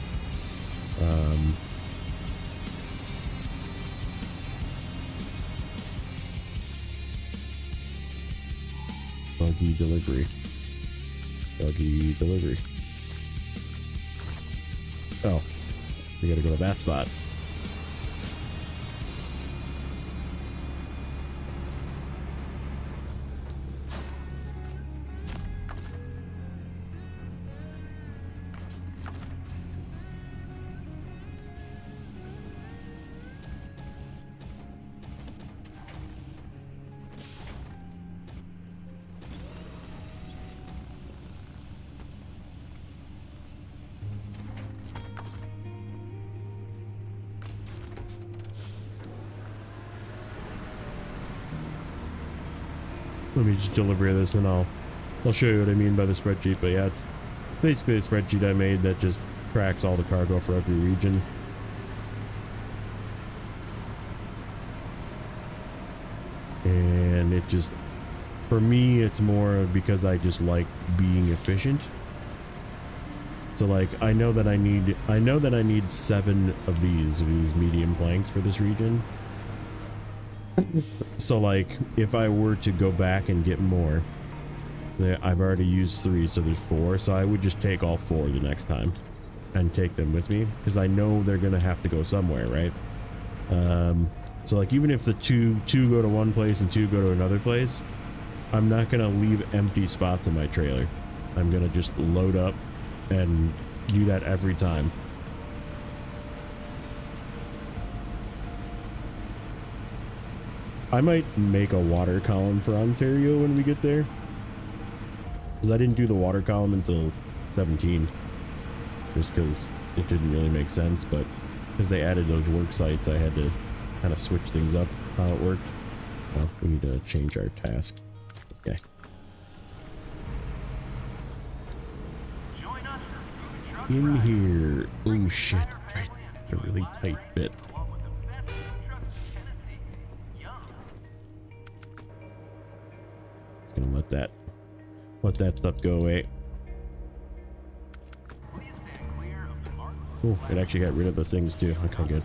buggy delivery. Oh, we gotta go to that spot. Let me just deliver this and I'll show you what I mean by the spreadsheet. But yeah, it's basically a spreadsheet I made that just tracks all the cargo for every region. And it just, for me, it's more because I just like being efficient. So like, I know that I need 7 of these medium planks for this region. So like, if I were to go back and get more, I've already used 3, so there's 4. So I would just take all 4 the next time and take them with me, because I know they're gonna have to go somewhere, right? So like, even if the two go to one place and 2 go to another place, I'm not gonna leave empty spots in my trailer. I'm gonna just load up and do that every time. I might make a water column for Ontario when we get there, because I didn't do the water column until 17, just because it didn't really make sense. But because they added those work sites, I had to kind of switch things up how it worked. Well, we need to change our task. Okay. In here. Oh shit! Right, a really tight bit. Gonna let that stuff go away. Oh, it actually got rid of those things too. Okay, good.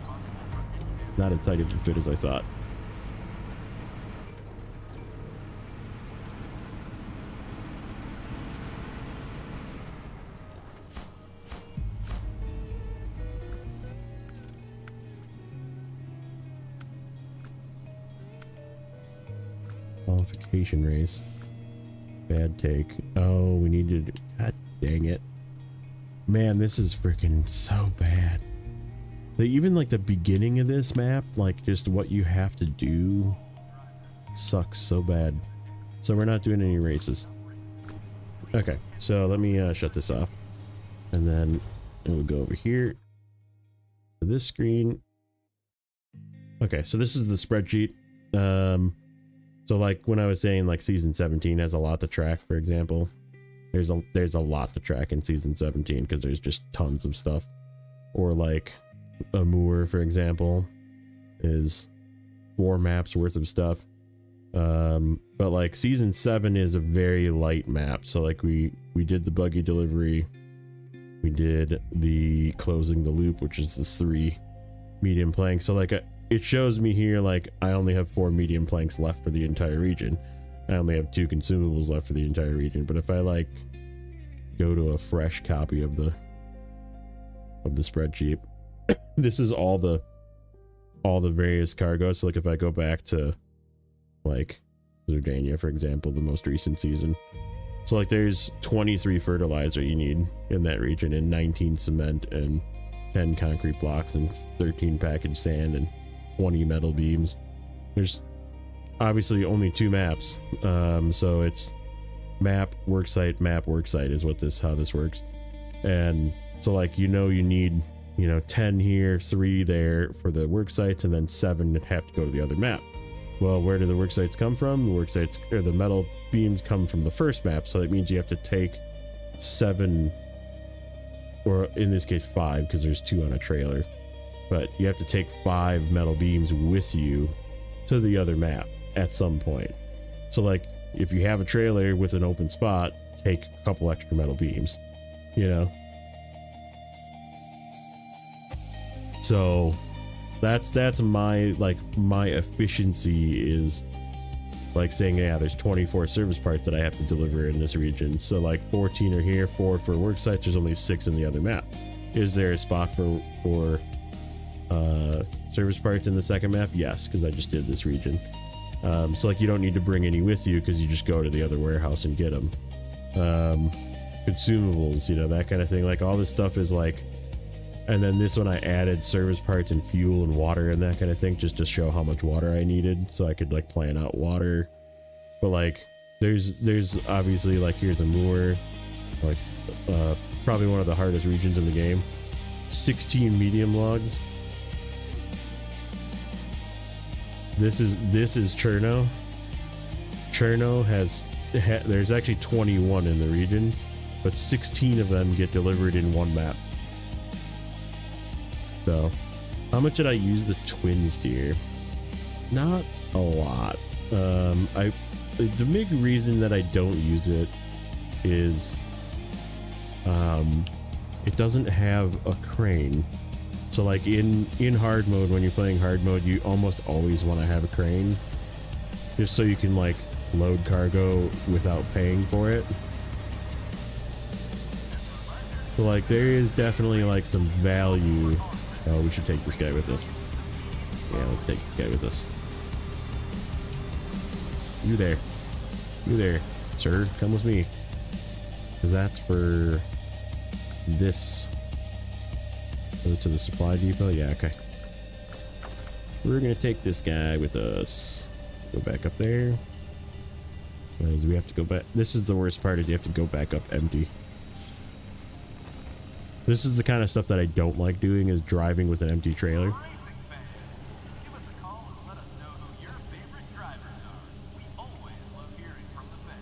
Not as tight of a fit as I thought. Qualification race. Bad take. Oh, we needed. God dang it. Man, this is freaking so bad. Even like the beginning of this map, like just what you have to do sucks so bad. So we're not doing any races. Okay, so let me shut this off. And then we'll go over here to this screen. Okay, so this is the spreadsheet. So like when I was saying like season 17 has a lot to track, for example, there's a lot to track in season 17 because there's just tons of stuff. Or like Amur, for example, is 4 maps worth of stuff. But like season 7 is a very light map. So like we did the buggy delivery, we did the closing the loop, which is the 3 medium planks. So like it shows me here like I only have 4 medium planks left for the entire region. I only have 2 consumables left for the entire region. But if I like go to a fresh copy of the spreadsheet, this is all the various cargoes. So like if I go back to like Zardania, for example, the most recent season, so like there's 23 fertilizer you need in that region, and 19 cement, and 10 concrete blocks, and 13 packaged sand, and 20 metal beams. There's obviously only 2 maps, so it's map worksite is how this works. And so like you need 10 here, 3 there for the work sites, and then 7 that have to go to the other map. Well, where do the work sites come from? The work sites, or the metal beams, come from the first map. So that means you have to take 7, or in this case 5, because there's 2 on a trailer. But you have to take 5 metal beams with you to the other map at some point. So like if you have a trailer with an open spot, take a couple extra metal beams, So that's my efficiency is like saying, yeah, there's 24 service parts that I have to deliver in this region. So like 14 are here, 4 for work sites. There's only 6 in the other map. Is there a spot for service parts in the second map? Yes, because I just did this region. So like you don't need to bring any with you because you just go to the other warehouse and get them. Consumables, that kind of thing. Like all this stuff is like. And then this one I added service parts and fuel and water and that kind of thing, just to show how much water I needed, so I could like plan out water. But like there's obviously like here's a moor, like probably one of the hardest regions in the game. 16 medium logs. This is Cherno. Cherno there's actually 21 in the region, but 16 of them get delivered in one map. So, how much did I use the twin steer? Not a lot. The big reason that I don't use it is it doesn't have a crane. So like in hard mode, when you're playing hard mode, you almost always want to have a crane, just so you can like load cargo without paying for it. So like there is definitely like some value. Oh, we should take this guy with us. Yeah, let's take this guy with us. You there, sir, come with me, because that's for this. To the supply depot. Yeah, okay. We're gonna take this guy with us. Go back up there, because we have to go back. This is the worst part, is you have to go back up empty. This is the kind of stuff that I don't like doing, is driving with an empty trailer. Racing fans, give us a call and let us know who your favorite drivers are. We always love hearing from the fans.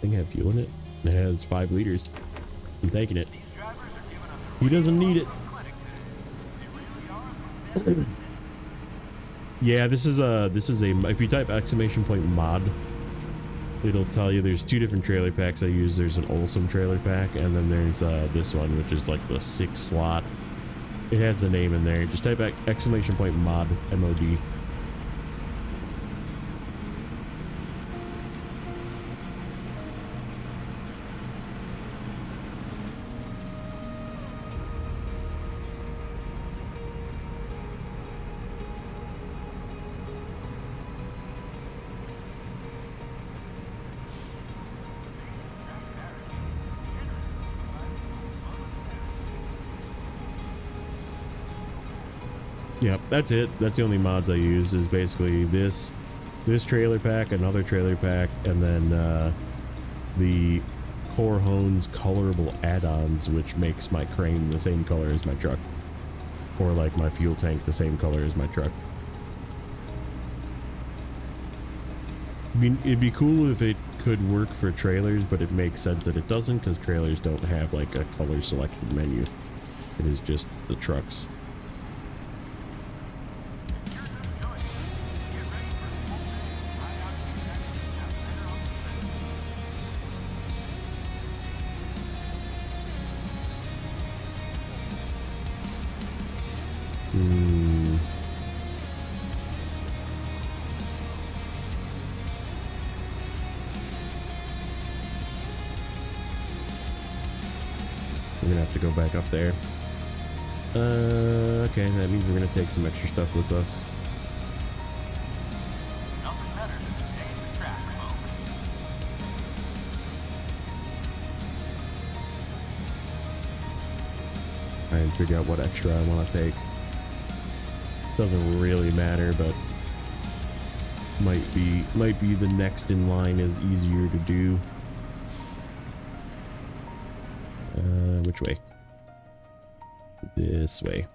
Thing have fuel in it. It has 5 liters. I'm taking it. These drivers are giving us He doesn't need it. clinic today. They really are. Yeah, this is a if you type !mod, it'll tell you there's 2 different trailer packs I use. There's an Olsum trailer pack, and then there's this one, which is like the 6 slot. It has the name in there. Just type !mod, MOD. Yep, that's it. That's the only mods I use, is basically this trailer pack, another trailer pack, and then the Corhone's colorable add-ons, which makes my crane the same color as my truck. Or like my fuel tank the same color as my truck. It'd be cool if it could work for trailers, but it makes sense that it doesn't because trailers don't have like a color selection menu. It is just the trucks. We're gonna have to go back up there. Okay, that means we're gonna take some extra stuff with us. Nothing better than staying the track, folks. Try and figure out what extra I want to take. Doesn't really matter, but might be the next in line is easier to do. Which way? This way.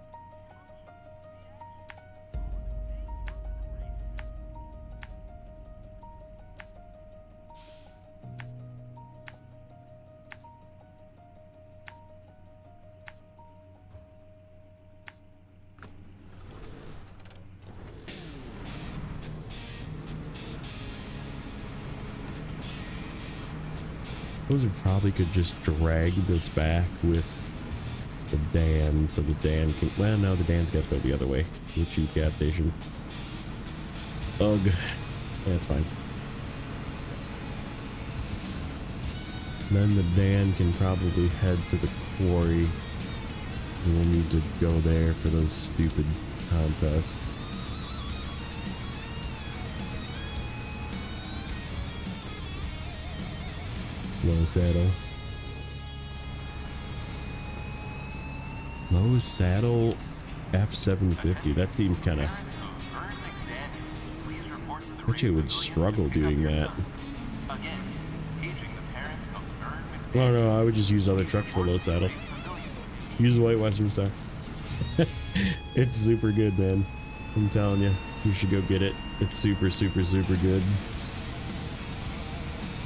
Suppose we probably could just drag this back with the Dan, so the Dan can. Well, no, the Dan's got to go the other way. The cheap gas station. Ugh. That's fine. Then the Dan can probably head to the quarry. We'll need to go there for those stupid contests. Low saddle. Low saddle F750. That seems kind of. Which it would struggle doing that. Well, no, I would just use other trucks for low saddle. Use the White Western Star. It's super good, man. I'm telling you, you should go get it. It's super, super, super good.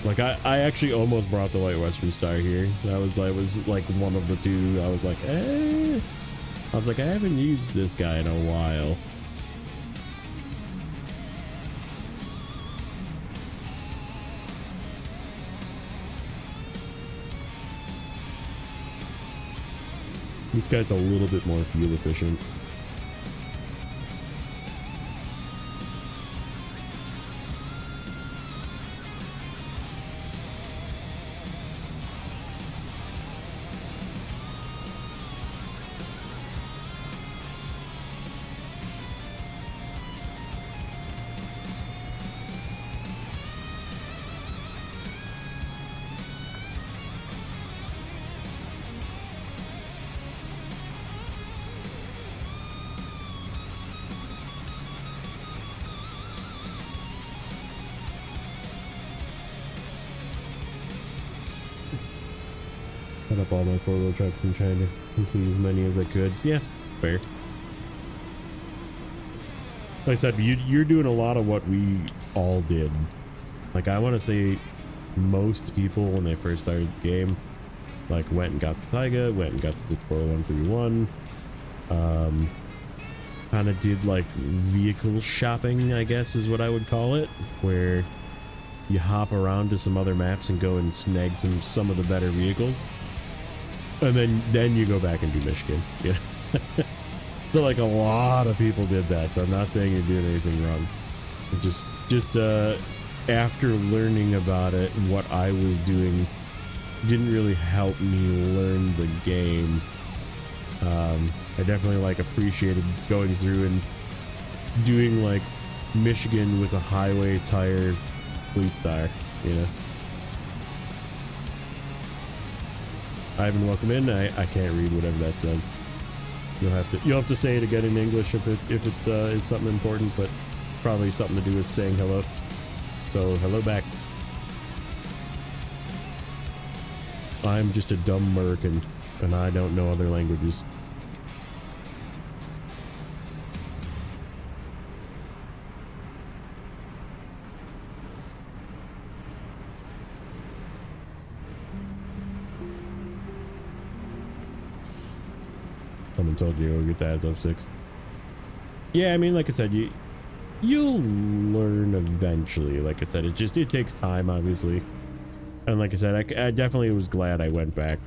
Like I actually almost brought the White Western Star here. That was like one of the two. I was like, I haven't used this guy in a while. This guy's a little bit more fuel efficient. Set up all my 4-wheel trucks and trying to complete as many as I could. Yeah, fair. Like I said, you're doing a lot of what we all did. Like, I want to say most people when they first started this game, like, went and got the Taiga, went and got the 4131, kind of did like vehicle shopping, I guess is what I would call it, where you hop around to some other maps and go and snag some of the better vehicles. And then you go back and do Michigan. Yeah. So like a lot of people did that. So I'm not saying you're doing anything wrong. Just after learning about it, what I was doing didn't really help me learn the game. I definitely like appreciated going through and doing like Michigan with a highway tire fleet star, you know. Ivan, welcome in. I can't read whatever that said. You'll have to say it again in English if it is something important, but probably something to do with saying hello. So hello back. I'm just a dumb American and I don't know other languages. Someone told you to get that as F6. Yeah, I mean, like I said, you'll learn eventually. Like I said, it takes time, obviously. And like I said, I definitely was glad I went back.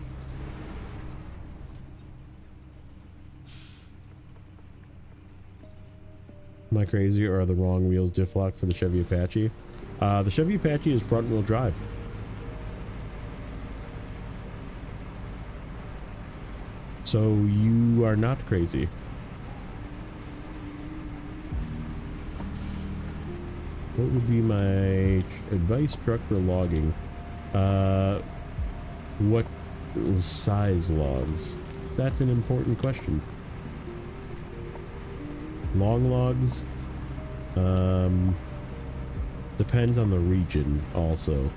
Am I crazy, or are the wrong wheels diff locked for the Chevy Apache? The Chevy Apache is front wheel drive. So you are not crazy. What would be my advice truck for logging? What size logs? That's an important question. Long logs, depends on the region also.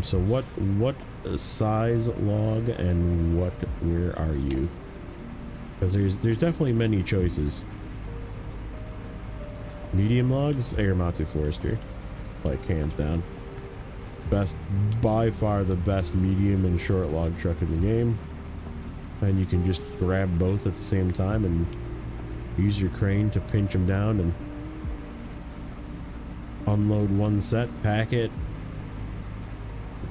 So what size log and where are you? Because there's definitely many choices. Medium logs, Air-mounted Forester, like hands down. Best, by far the best medium and short log truck in the game. And you can just grab both at the same time and use your crane to pinch them down and unload one set, pack it,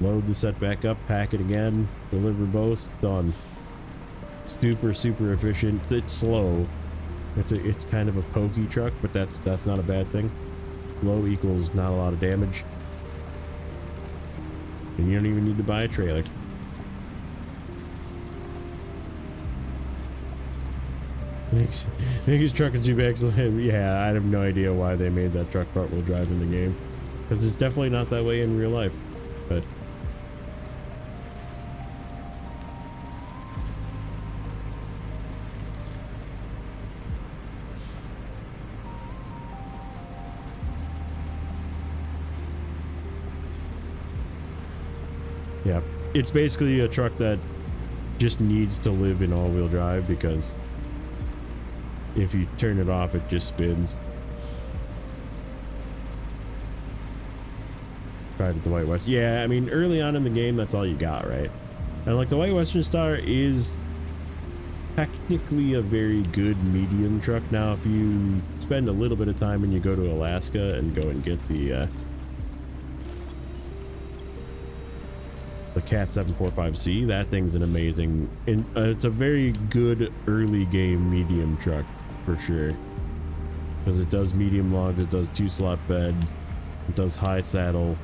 load the set back up, pack it again, deliver both, done. Super efficient. It's slow. It's kind of a pokey truck, but that's not a bad thing. Low equals not a lot of damage, and you don't even need to buy a trailer. Makes his truck and super excellent. Yeah, I have no idea why they made that truck front wheel drive in the game, because it's definitely not that way in real life. But yeah, it's basically a truck that just needs to live in all-wheel drive, because if you turn it off, it just spins. Tried with the White Western. Yeah, I mean, early on in the game, that's all you got, right? And like the White Western Star is technically a very good medium truck. Now, if you spend a little bit of time and you go to Alaska and go and get the Cat 745C, that thing's an amazing, it's a very good early game medium truck for sure, because it does medium logs, it does 2-slot bed, it does high saddle,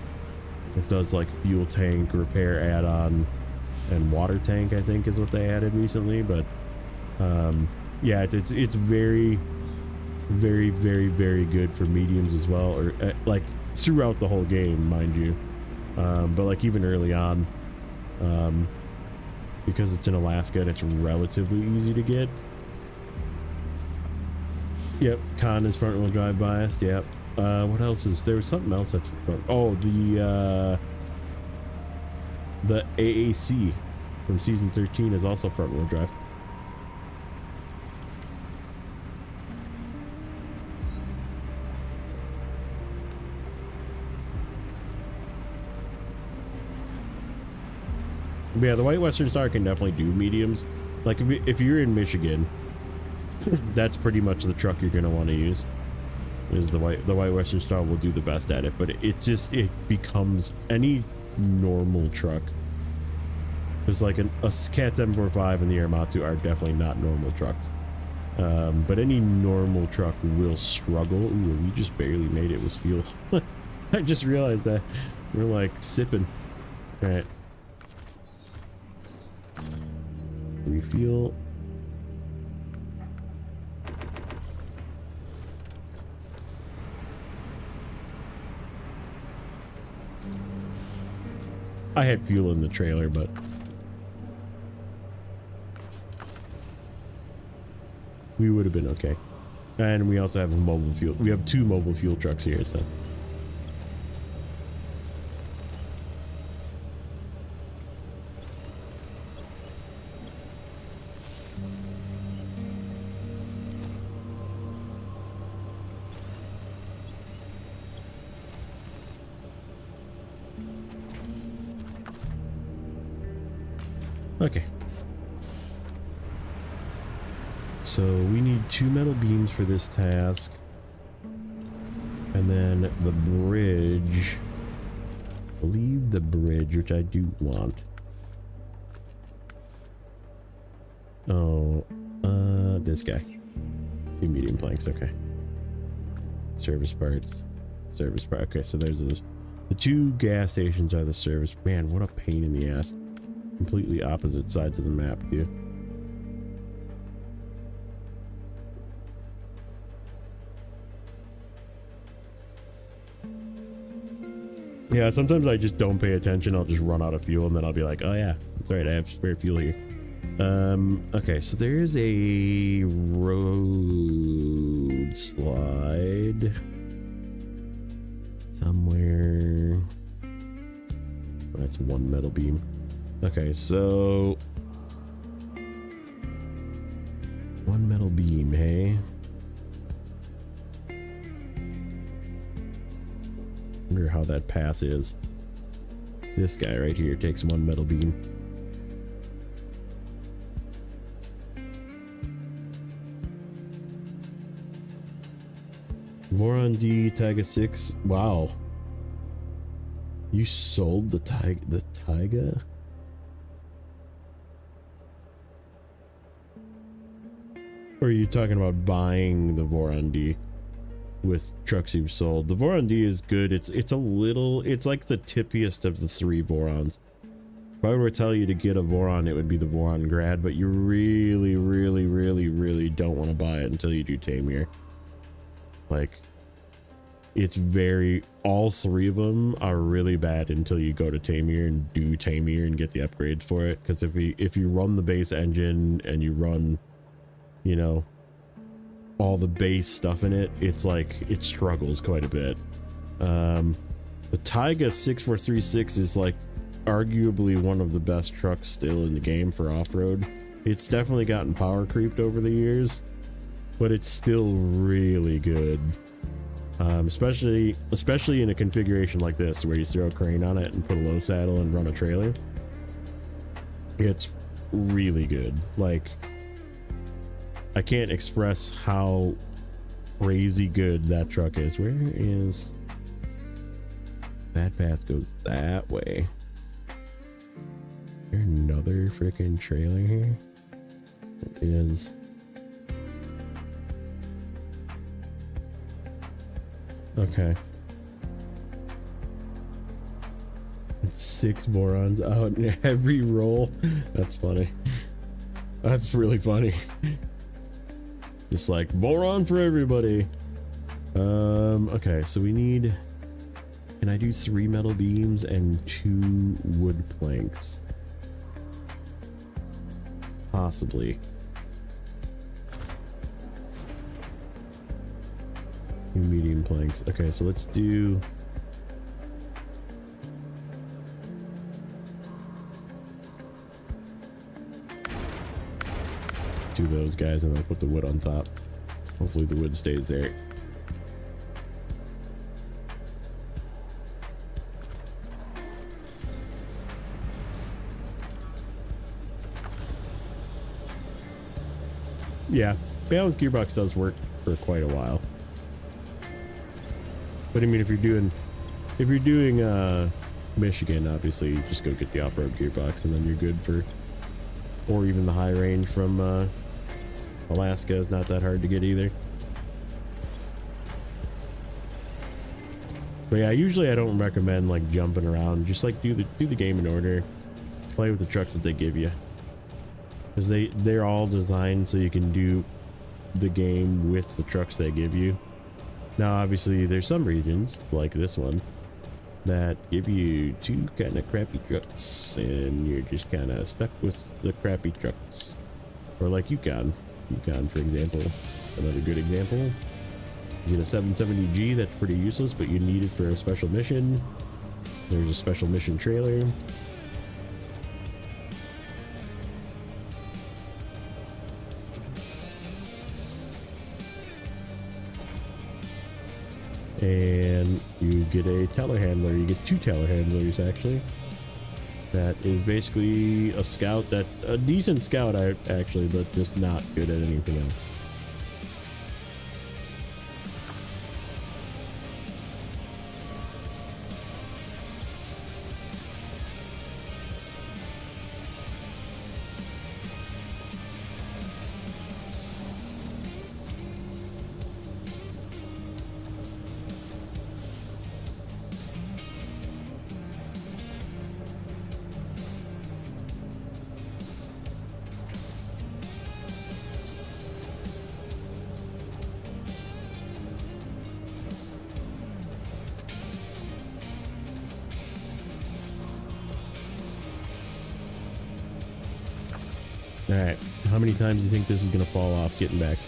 it does like fuel tank repair add-on, and water tank I think is what they added recently. But yeah, it's very good for mediums as well, or like throughout the whole game, mind you. But like even early on, because it's in Alaska and it's relatively easy to get. Yep, Con is front wheel drive biased. Yep. What else is there? Was something else that's front. Oh, the AAC from season 13 is also front wheel drive. But yeah, the White Western Star can definitely do mediums. Like if you're in Michigan, that's pretty much the truck you're gonna want to use. Is the White Western Star will do the best at it, but it becomes any normal truck. There's like a Cat 745 and the Airmatsu are definitely not normal trucks. But any normal truck will struggle. Ooh, we just barely made it with fuel. I just realized that. We're like sipping. All right. Refuel. I had fuel in the trailer, but we would have been okay. And we also have a mobile fuel. We have 2 mobile fuel trucks here, so. Okay. So we need 2 metal beams for this task. And then the bridge. I believe the bridge, which I do want. Oh, this guy. 2 medium planks, okay. Service parts. Service part. Okay, so there's this. The 2 gas stations are the service. Man, what a pain in the ass. Completely opposite sides of the map, too. Yeah, sometimes I just don't pay attention. I'll just run out of fuel and then I'll be like, oh yeah, that's right, I have spare fuel here. Okay, so there's a road slide somewhere. That's 1 metal beam. Okay, so 1 metal beam, hey? Wonder how that path is. This guy right here takes 1 metal beam. Voron D, Taiga 6. Wow. You sold the Taiga? Or are you talking about buying the Voron D with trucks you've sold? The Voron D is good. It's like the tippiest of the 3 Vorons. If I were to tell you to get a Voron, it would be the Voron Grad, but you really don't want to buy it until you do Tamir. Like, it's very, all 3 of them are really bad until you go to Tamir and do Tamir and get the upgrades for it. Because if you run the base engine and you run, you know, all the base stuff in it, it's like, it struggles quite a bit. The Taiga 6436 is like arguably one of the best trucks still in the game for off-road. It's definitely gotten power creeped over the years, but it's still really good. Especially in a configuration like this where you throw a crane on it and put a low saddle and run a trailer. It's really good. Like, I can't express how crazy good that truck is. Where is that path? Goes that way. Is there another freaking trailer here? It is. Okay. 6 Vorons out in every roll. That's funny. That's really funny. Just like Voron for everybody. Okay, so we need, can I do 3 metal beams and 2 wood planks? Possibly. 2 medium planks. Okay, so let's do those guys and then put the wood on top. Hopefully the wood stays there. Yeah, balanced gearbox does work for quite a while. But I mean, if you're doing Michigan, obviously you just go get the off-road gearbox and then you're good for, or even the high range from Alaska is not that hard to get either. But yeah, usually I don't recommend like jumping around. Just like do the game in order. Play with the trucks that they give you, because they're all designed so you can do the game with the trucks they give you. Now obviously there's some regions like this one that give you 2 kind of crappy trucks and you're just kind of stuck with the crappy trucks. Or like Yukon for example, another good example. You get a 770G that's pretty useless, but you need it for a special mission. There's a special mission trailer. And you get a telehandler. You get 2 telehandlers actually. that is basically a scout that's a decent scout, actually, but just not good at anything else. Alright, how many times do you think this is going to fall off getting back?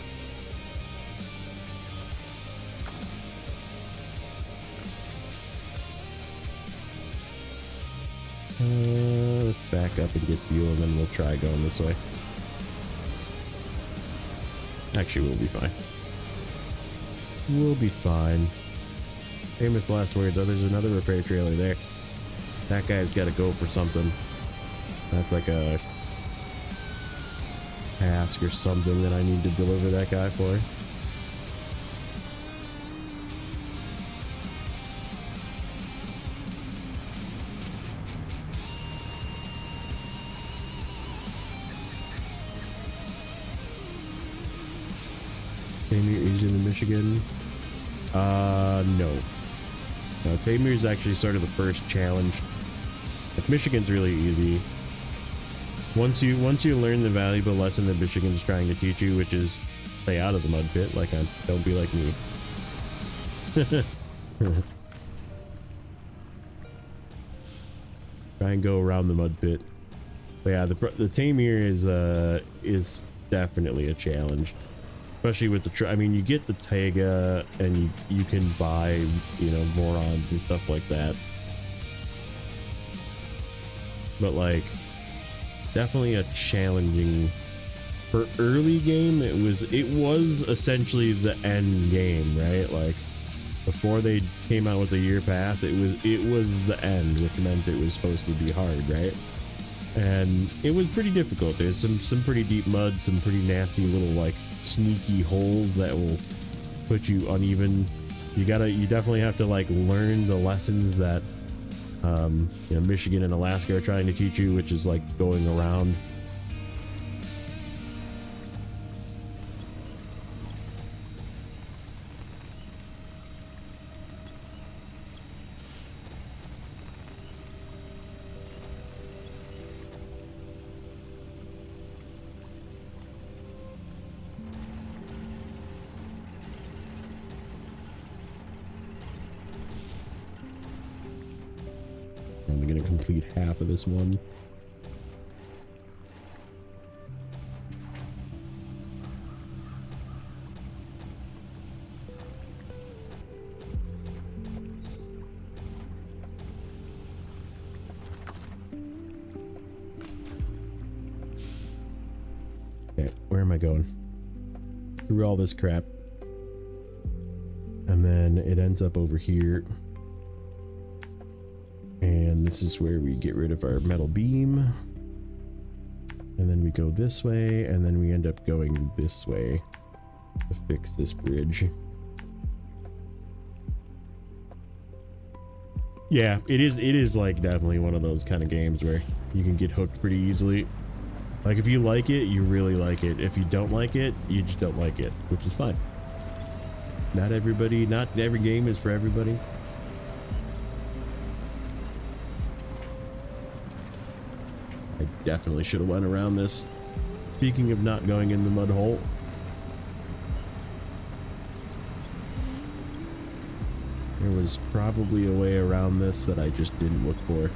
Let's back up and get fuel, and then we'll try going this way. Actually, we'll be fine. We'll be fine. Famous last words. Oh, there's another repair trailer there. That guy's got to go for something. That's like a task or something that I need to deliver that guy for. Tamir is in Michigan. No. Tamir is actually sort of the first challenge. Like, Michigan's really easy. Once you learn the valuable lesson that Michigan's trying to teach you, which is stay out of the mud pit, don't be like me. Try and go around the mud pit. But yeah, the Tamir is definitely a challenge, especially with the I mean, you get the Taiga and you can buy, you know, morons and stuff like that. But like, definitely a challenging for early game. It was essentially the end game, right? Like, before they came out with the year pass, it was the end, which meant it was supposed to be hard, right? And it was pretty difficult. There's some pretty deep mud, some pretty nasty little like sneaky holes that will put you uneven. You definitely have to like learn the lessons that you know, Michigan and Alaska are trying to teach you, which is like going around. I'm gonna complete half of this one. Okay, where am I going? Through all this crap. And then it ends up over here. And this is where we get rid of our metal beam. And then we go this way, and then we end up going this way to fix this bridge. Yeah, it is like definitely one of those kind of games where you can get hooked pretty easily. Like, if you like it, you really like it. If you don't like it, you just don't like it, which is fine. Not every game is for everybody. I definitely should have went around this. Speaking of not going in the mud hole. There was probably a way around this that I just didn't look for.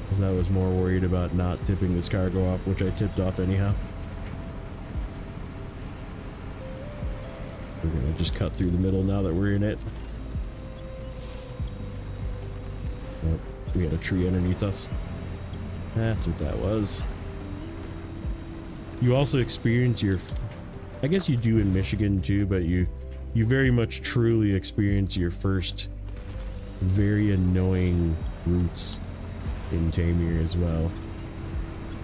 Because I was more worried about not tipping this cargo off, which I tipped off anyhow. We're gonna just cut through the middle now that we're in it. Oh, we had a tree underneath us. That's what that was. You also experience your, I guess you do in Michigan too, but you very much truly experience your first very annoying routes in Tamir as well.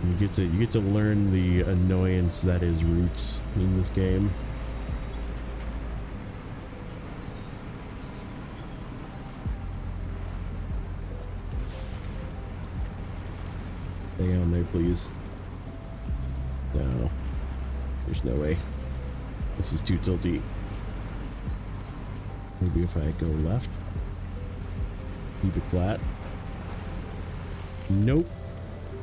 You get to learn the annoyance that is roots in this game. Stay on there, please. No, there's no way. This is too tilty. Maybe if I go left, keep it flat. Nope.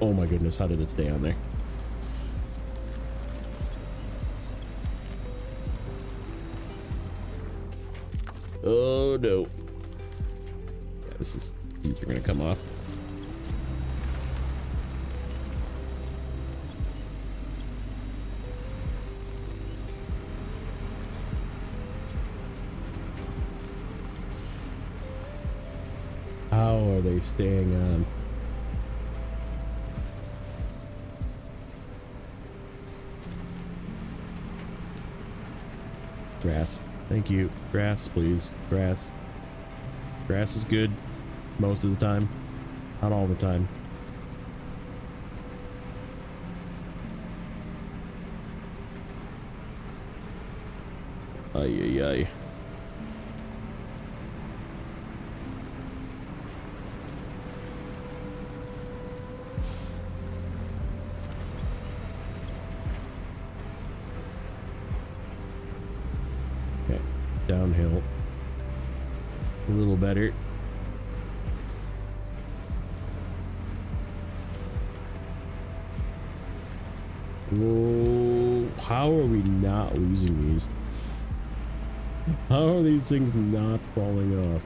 Oh my goodness, how did it stay on there? Oh no. Yeah, these are gonna come off. How are they staying on? Grass. Thank you. Grass, please. Grass. Grass is good most of the time. Not all the time. Ay, ay, ay. Downhill a little better. Whoa, how are we not losing these? How are these things not falling off?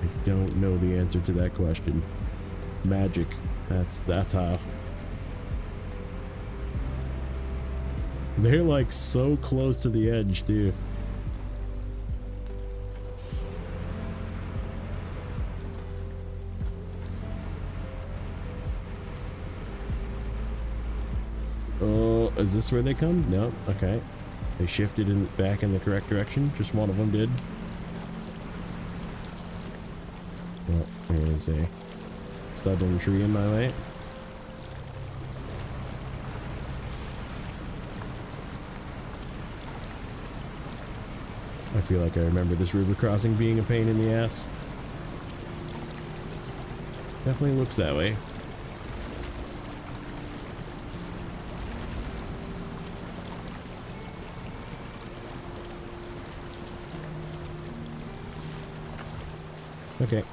I don't know the answer to that question. Magic. That's how. They're like so close to the edge, dude. Oh, is this where they come? No. Okay. They shifted back in the correct direction. Just one of them did. Well, there is a stubborn tree in my way. I feel like I remember this river crossing being a pain in the ass. Definitely looks that way. Okay.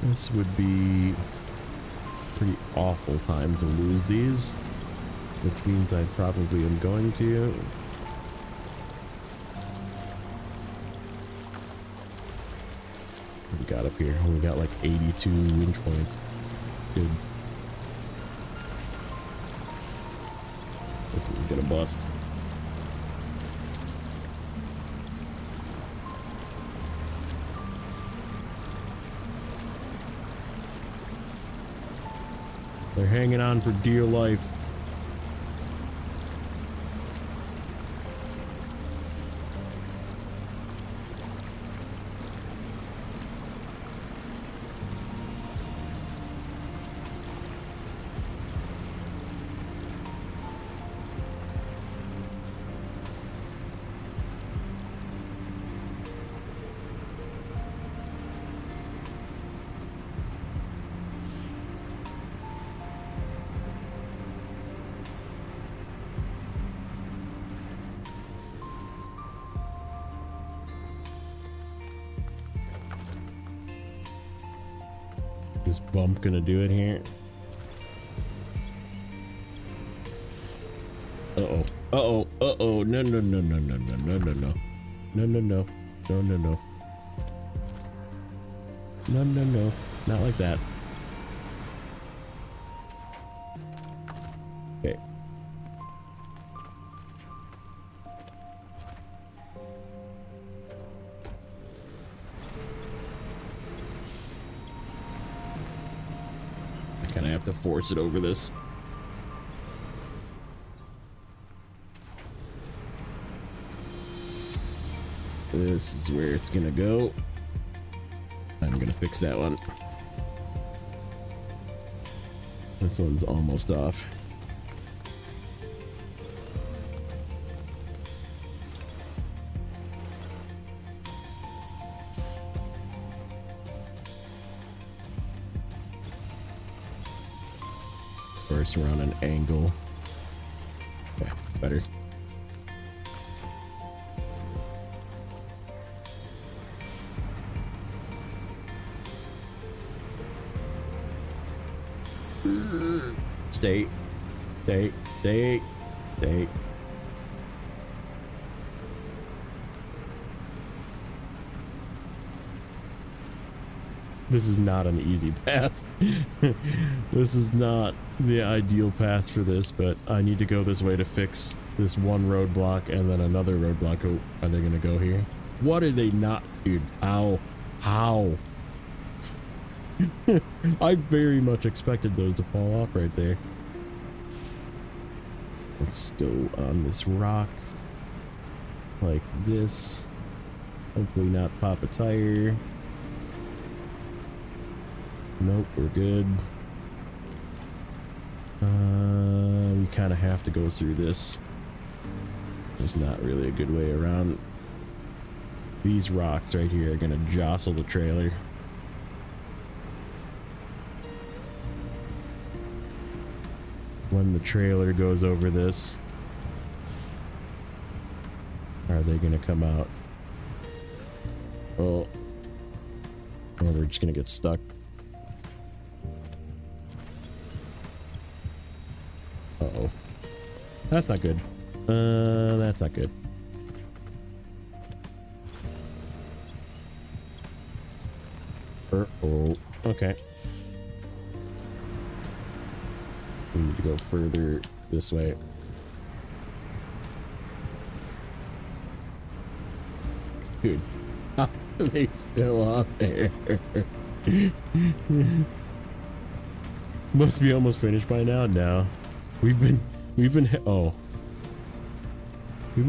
This would be a pretty awful time to lose these, which means I probably am going to. What we got up here? We got like 82 winch points. Good. This is gonna bust. They're hanging on for dear life. This bump gonna do it here? Uh-oh. Uh-oh. Uh-oh. No, no, no, no, no, no, no, no, no. No, no, no. No, no, no. No, no, no. Not like that. Okay. I kind of have to force it over this. This is where it's gonna go. I'm gonna fix that one. This one's almost off. First, we're on an angle. Okay, better. Stay. Stay. Stay. Stay. This is not an easy path. This is not the ideal path for this, but I need to go this way to fix this one roadblock and then another roadblock. Oh, are they gonna go here? What are they not, dude? How? How? I very much expected those to fall off right there. Let's go on this rock like this. Hopefully not pop a tire. Nope, we're good. We kind of have to go through this. There's not really a good way around. These rocks right here are gonna jostle the trailer. When the trailer goes over this, are they gonna come out? Oh, or we're just gonna get stuck. Uh-oh. That's not good. That's not good. Uh-oh. Okay. We need to go further this way. Dude. How are they still on there? Must be almost finished by now. No. We've been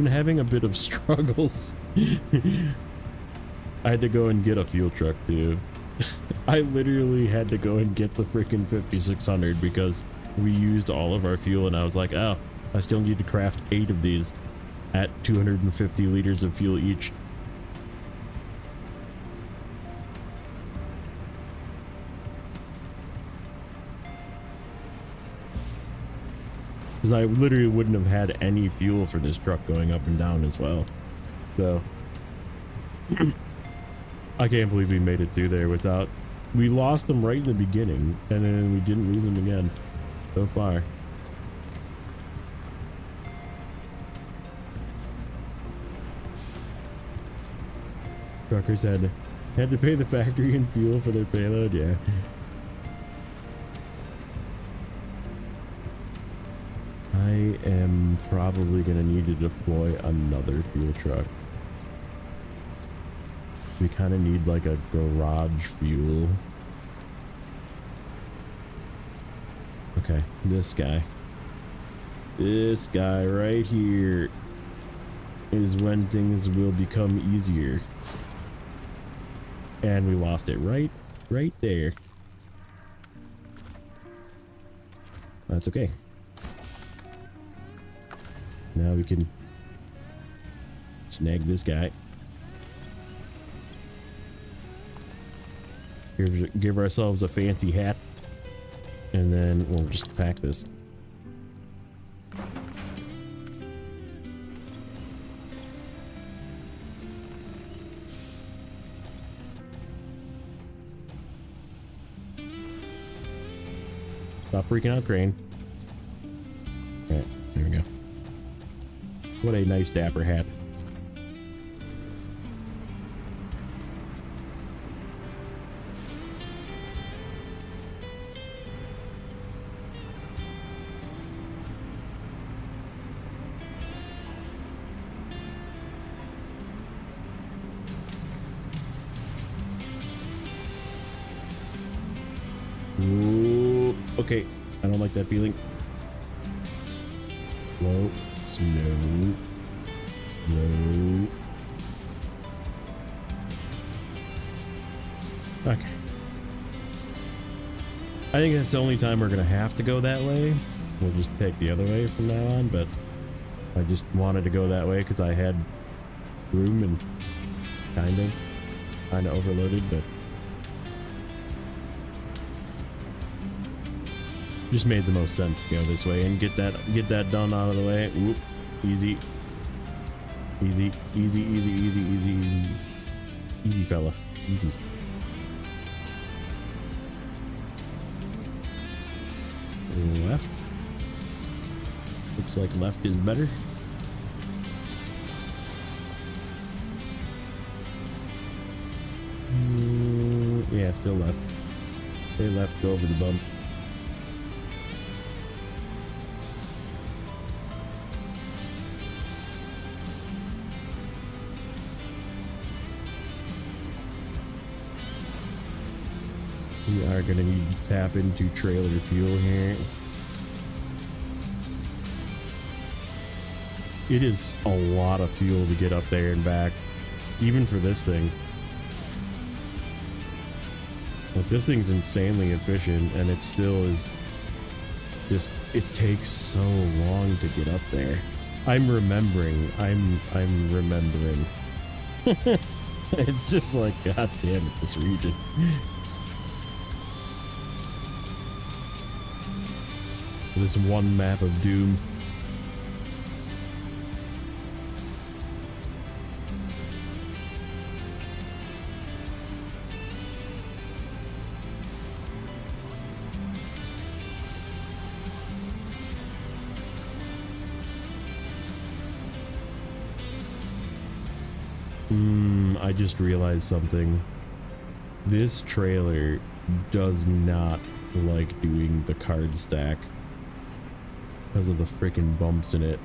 having a bit of struggles. I had to go and get a fuel truck too. I literally had to go and get the freaking 5600 because we used all of our fuel, and I was like, oh, I still need to craft 8 of these at 250 liters of fuel each. Because I literally wouldn't have had any fuel for this truck going up and down as well. So I can't believe we made it through there without... We lost them right in the beginning, and then we didn't lose them again so far. Truckers had to pay the factory and fuel for their payload, yeah. I am probably gonna need to deploy another fuel truck. We kind of need like a garage fuel. Okay, this guy right here is when things will become easier. And we lost it right there. That's okay. Now we can snag this guy. Give ourselves a fancy hat, and then we'll just pack this. Stop freaking out, Crane. Alright, there we go. What a nice dapper hat. Ooh, okay, I don't like that feeling. Slow, slow, slow. I think that's the only time we're gonna have to go that way. We'll just take the other way from now on, but I just wanted to go that way because I had room and kind of overloaded, but just made the most sense to go this way and get that done out of the way. Whoop. Easy. Easy, easy, easy, easy, easy, easy. Easy, fella. Easy. Left. Looks like left is better. Yeah, still left. Stay left, go over the bump. We are going to need to tap into trailer fuel here. It is a lot of fuel to get up there and back, even for this thing. Like, this thing's insanely efficient, and it still is just, it takes so long to get up there. I'm remembering. It's just like, god damn it, this region. This one map of doom. I just realized something. This trailer does not like doing the card stack because of the freaking bumps in it.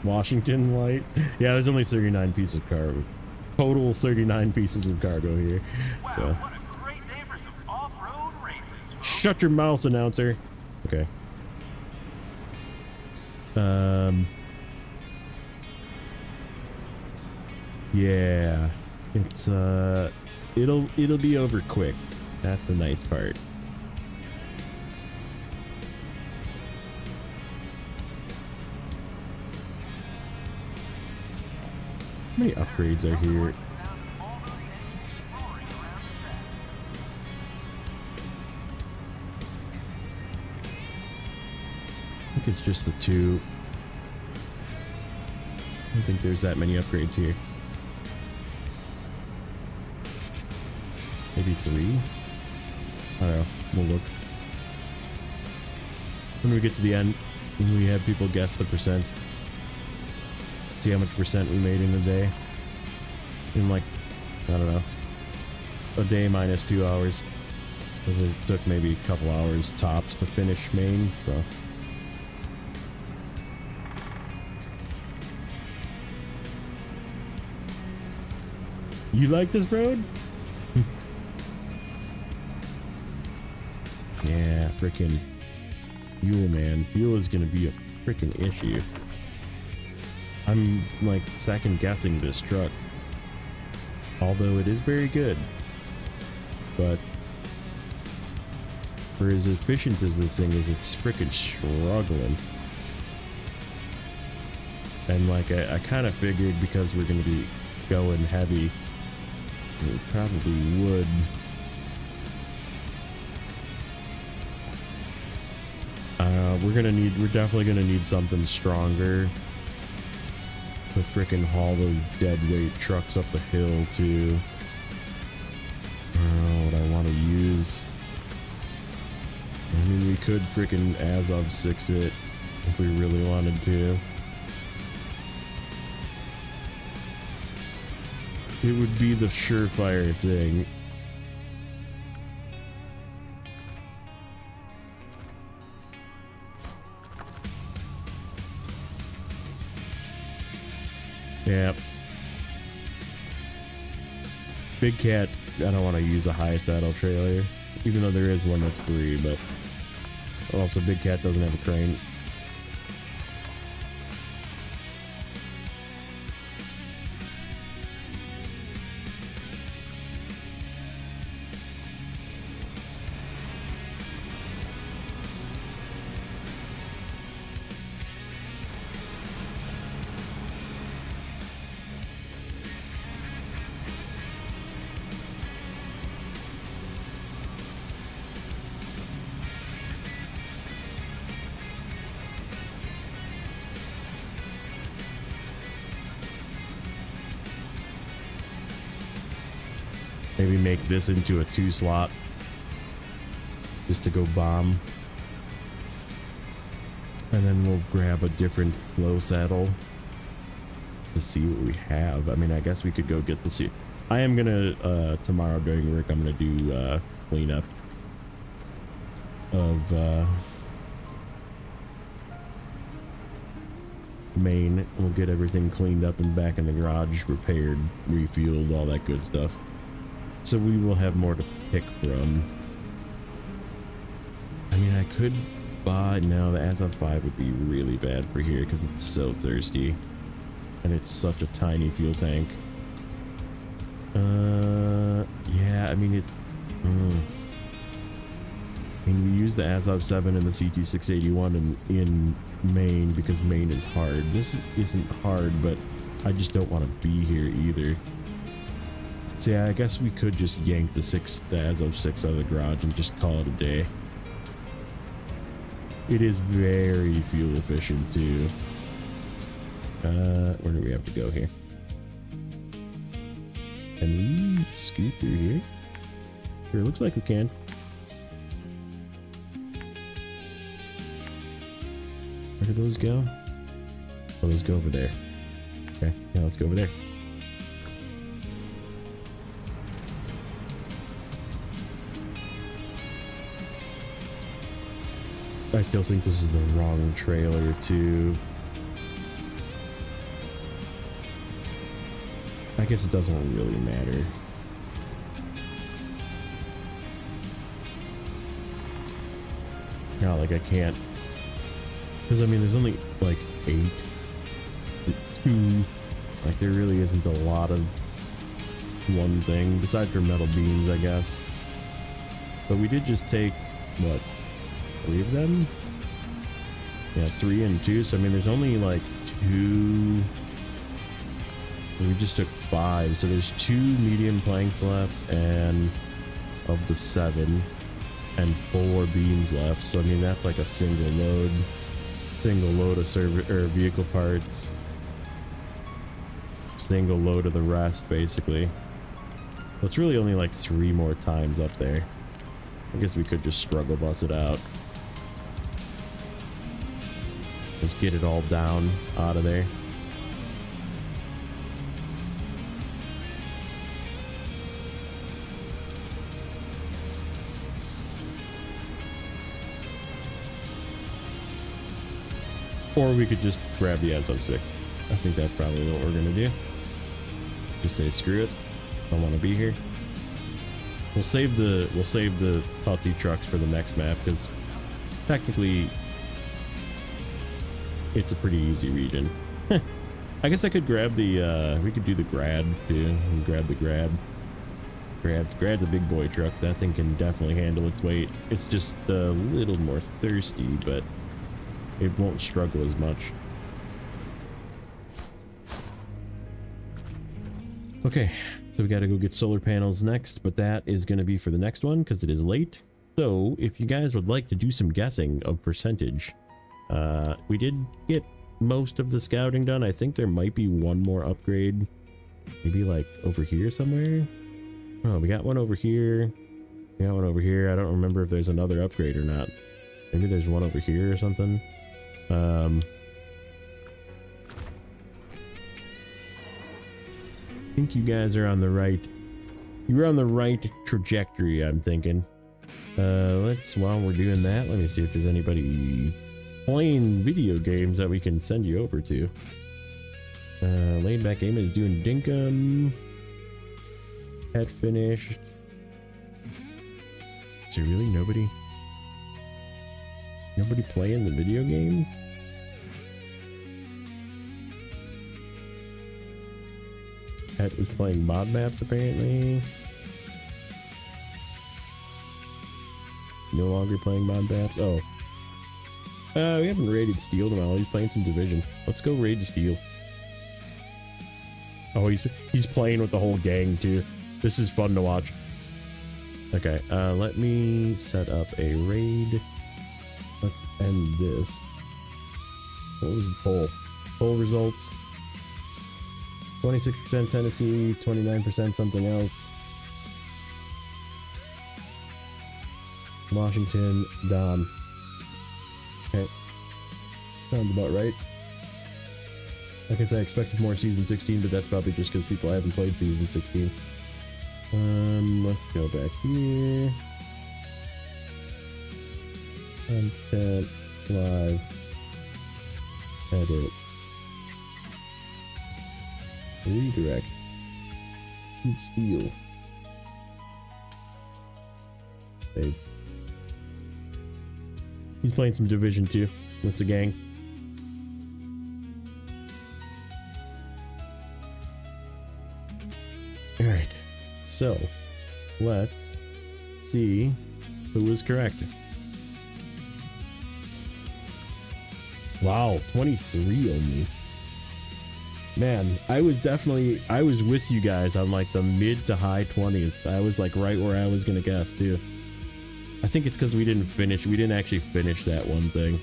Washington light. Yeah, there's only 39 pieces of cargo. Total 39 pieces of cargo here. Wow, So. what a great day for some off-road races, folks. Shut your mouth, announcer. Okay. Yeah. It's it'll be over quick. That's the nice part. How many upgrades are here? I think it's just the two. I don't think there's that many upgrades here. Maybe 3? I don't know. We'll look. When we get to the end, we have people guess the percent. See how much percent we made in a day. In like, I don't know, a day minus 2 hours. Because it took maybe a couple hours tops to finish Maine, so. You like this road? Yeah, freaking fuel, man. Fuel is gonna be a freaking issue. I'm like second guessing this truck, although it is very good, but for as efficient as this thing is, it's freaking struggling. And like I kind of figured, because we're gonna be going heavy, it probably would. We're definitely gonna need something stronger to frickin' haul those dead weight trucks up the hill too. I don't know what I want to use. I mean, we could frickin' as of 6 it if we really wanted to. It would be the surefire thing. Yeah. Big Cat, I don't want to use a high saddle trailer, even though there is one that's free, but also Big Cat doesn't have a crane. Maybe make this into a 2-slot just to go bomb. And then we'll grab a different flow saddle to see what we have. I mean, I guess we could go get the suit. I am gonna tomorrow during work, I'm gonna do cleanup of Maine. We'll get everything cleaned up and back in the garage, repaired, refueled, all that good stuff. So we will have more to pick from. I mean, I could buy... No, the Azov 5 would be really bad for here because it's so thirsty. And it's such a tiny fuel tank. Yeah, I mean, it... I mean, we use the Azov 7 and the CT681 in Maine because Maine is hard. This isn't hard, but I just don't want to be here either. So yeah, I guess we could just yank the Azov 6 out of the garage and just call it a day. It is very fuel efficient too. Where do we have to go here? Can we scoot through here? Sure, looks like we can. Where do those go? Oh, those go over there. Okay, yeah, let's go over there. I still think this is the wrong trailer too. I guess it doesn't really matter. Yeah, like I can't, because I mean there's only like 8, 2, like there really isn't a lot of one thing besides for metal beams, I guess. But we did just take what, 3 of them? Yeah, 3 and 2. So I mean there's only like 2. We just took 5, so there's 2 medium planks left, and of the 7, and 4 beams left. So I mean that's like a single load of vehicle parts, single load of the rest basically. So it's really only like 3 more times up there. I guess we could just struggle bus it out. Just get it all down out of there. Or we could just grab the Azov 6. I think that's probably what we're gonna do. Just say screw it. Don't want to be here. We'll save the Putty trucks for the next map because technically it's a pretty easy region. I guess I could grab the we could do the grad too and grab the grad. Grad's a big boy truck. That thing can definitely handle its weight. It's just a little more thirsty, but it won't struggle as much. Okay, so we got to go get solar panels next, but that is going to be for the next one because it is late. So if you guys would like to do some guessing of percentage, we did get most of the scouting done. I think there might be one more upgrade, maybe like over here somewhere. Oh, we got one over here. We got one over here. I don't remember if there's another upgrade or not. Maybe there's one over here or something. I think you guys are on the right. You're on the right trajectory, I'm thinking. While we're doing that, let me see if there's anybody playing video games that we can send you over to. Laid Back Game is doing Dinkum. Head finished. Is there really nobody playing the video game? Pet was playing mod maps apparently. No longer playing mod maps. Oh. We haven't raided Steel in a while. He's playing some Division. Let's go raid Steel. Oh, he's playing with the whole gang too. This is fun to watch. Okay, let me set up a raid. Let's end this. What was the poll? Poll results. 26% Tennessee, 29% something else. Washington, Don. Okay. Sounds about right. Like I said, I expected more season 16, but that's probably just because people haven't played season 16. Let's go back here. Content, live, edit, redirect, steal, save. He's playing some Division 2 with the gang. Alright, so let's see who was correct. Wow, 23 only. Man, I was with you guys on like the mid to high 20s. I was like right where I was gonna guess too. I think it's because we didn't actually finish that one thing.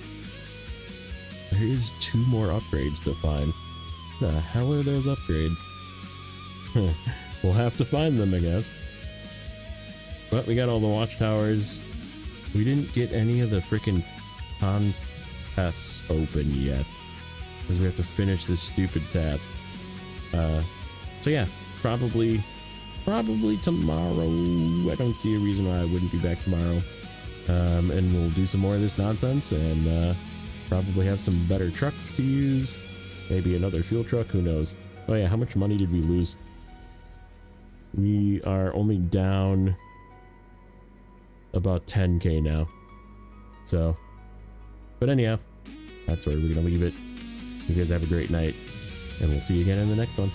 There is 2 more upgrades to find. The hell are those upgrades? We'll have to find them, I guess. But we got all the watchtowers. We didn't get any of the freaking contests open yet, because we have to finish this stupid task. So yeah, probably tomorrow. I don't see a reason why I wouldn't be back tomorrow. And we'll do some more of this nonsense, and probably have some better trucks to use. Maybe another fuel truck, who knows. Oh yeah, how much money did we lose? We are only down about 10k now. So, but anyhow, that's where we're gonna leave it. You guys have a great night, and we'll see you again in the next one.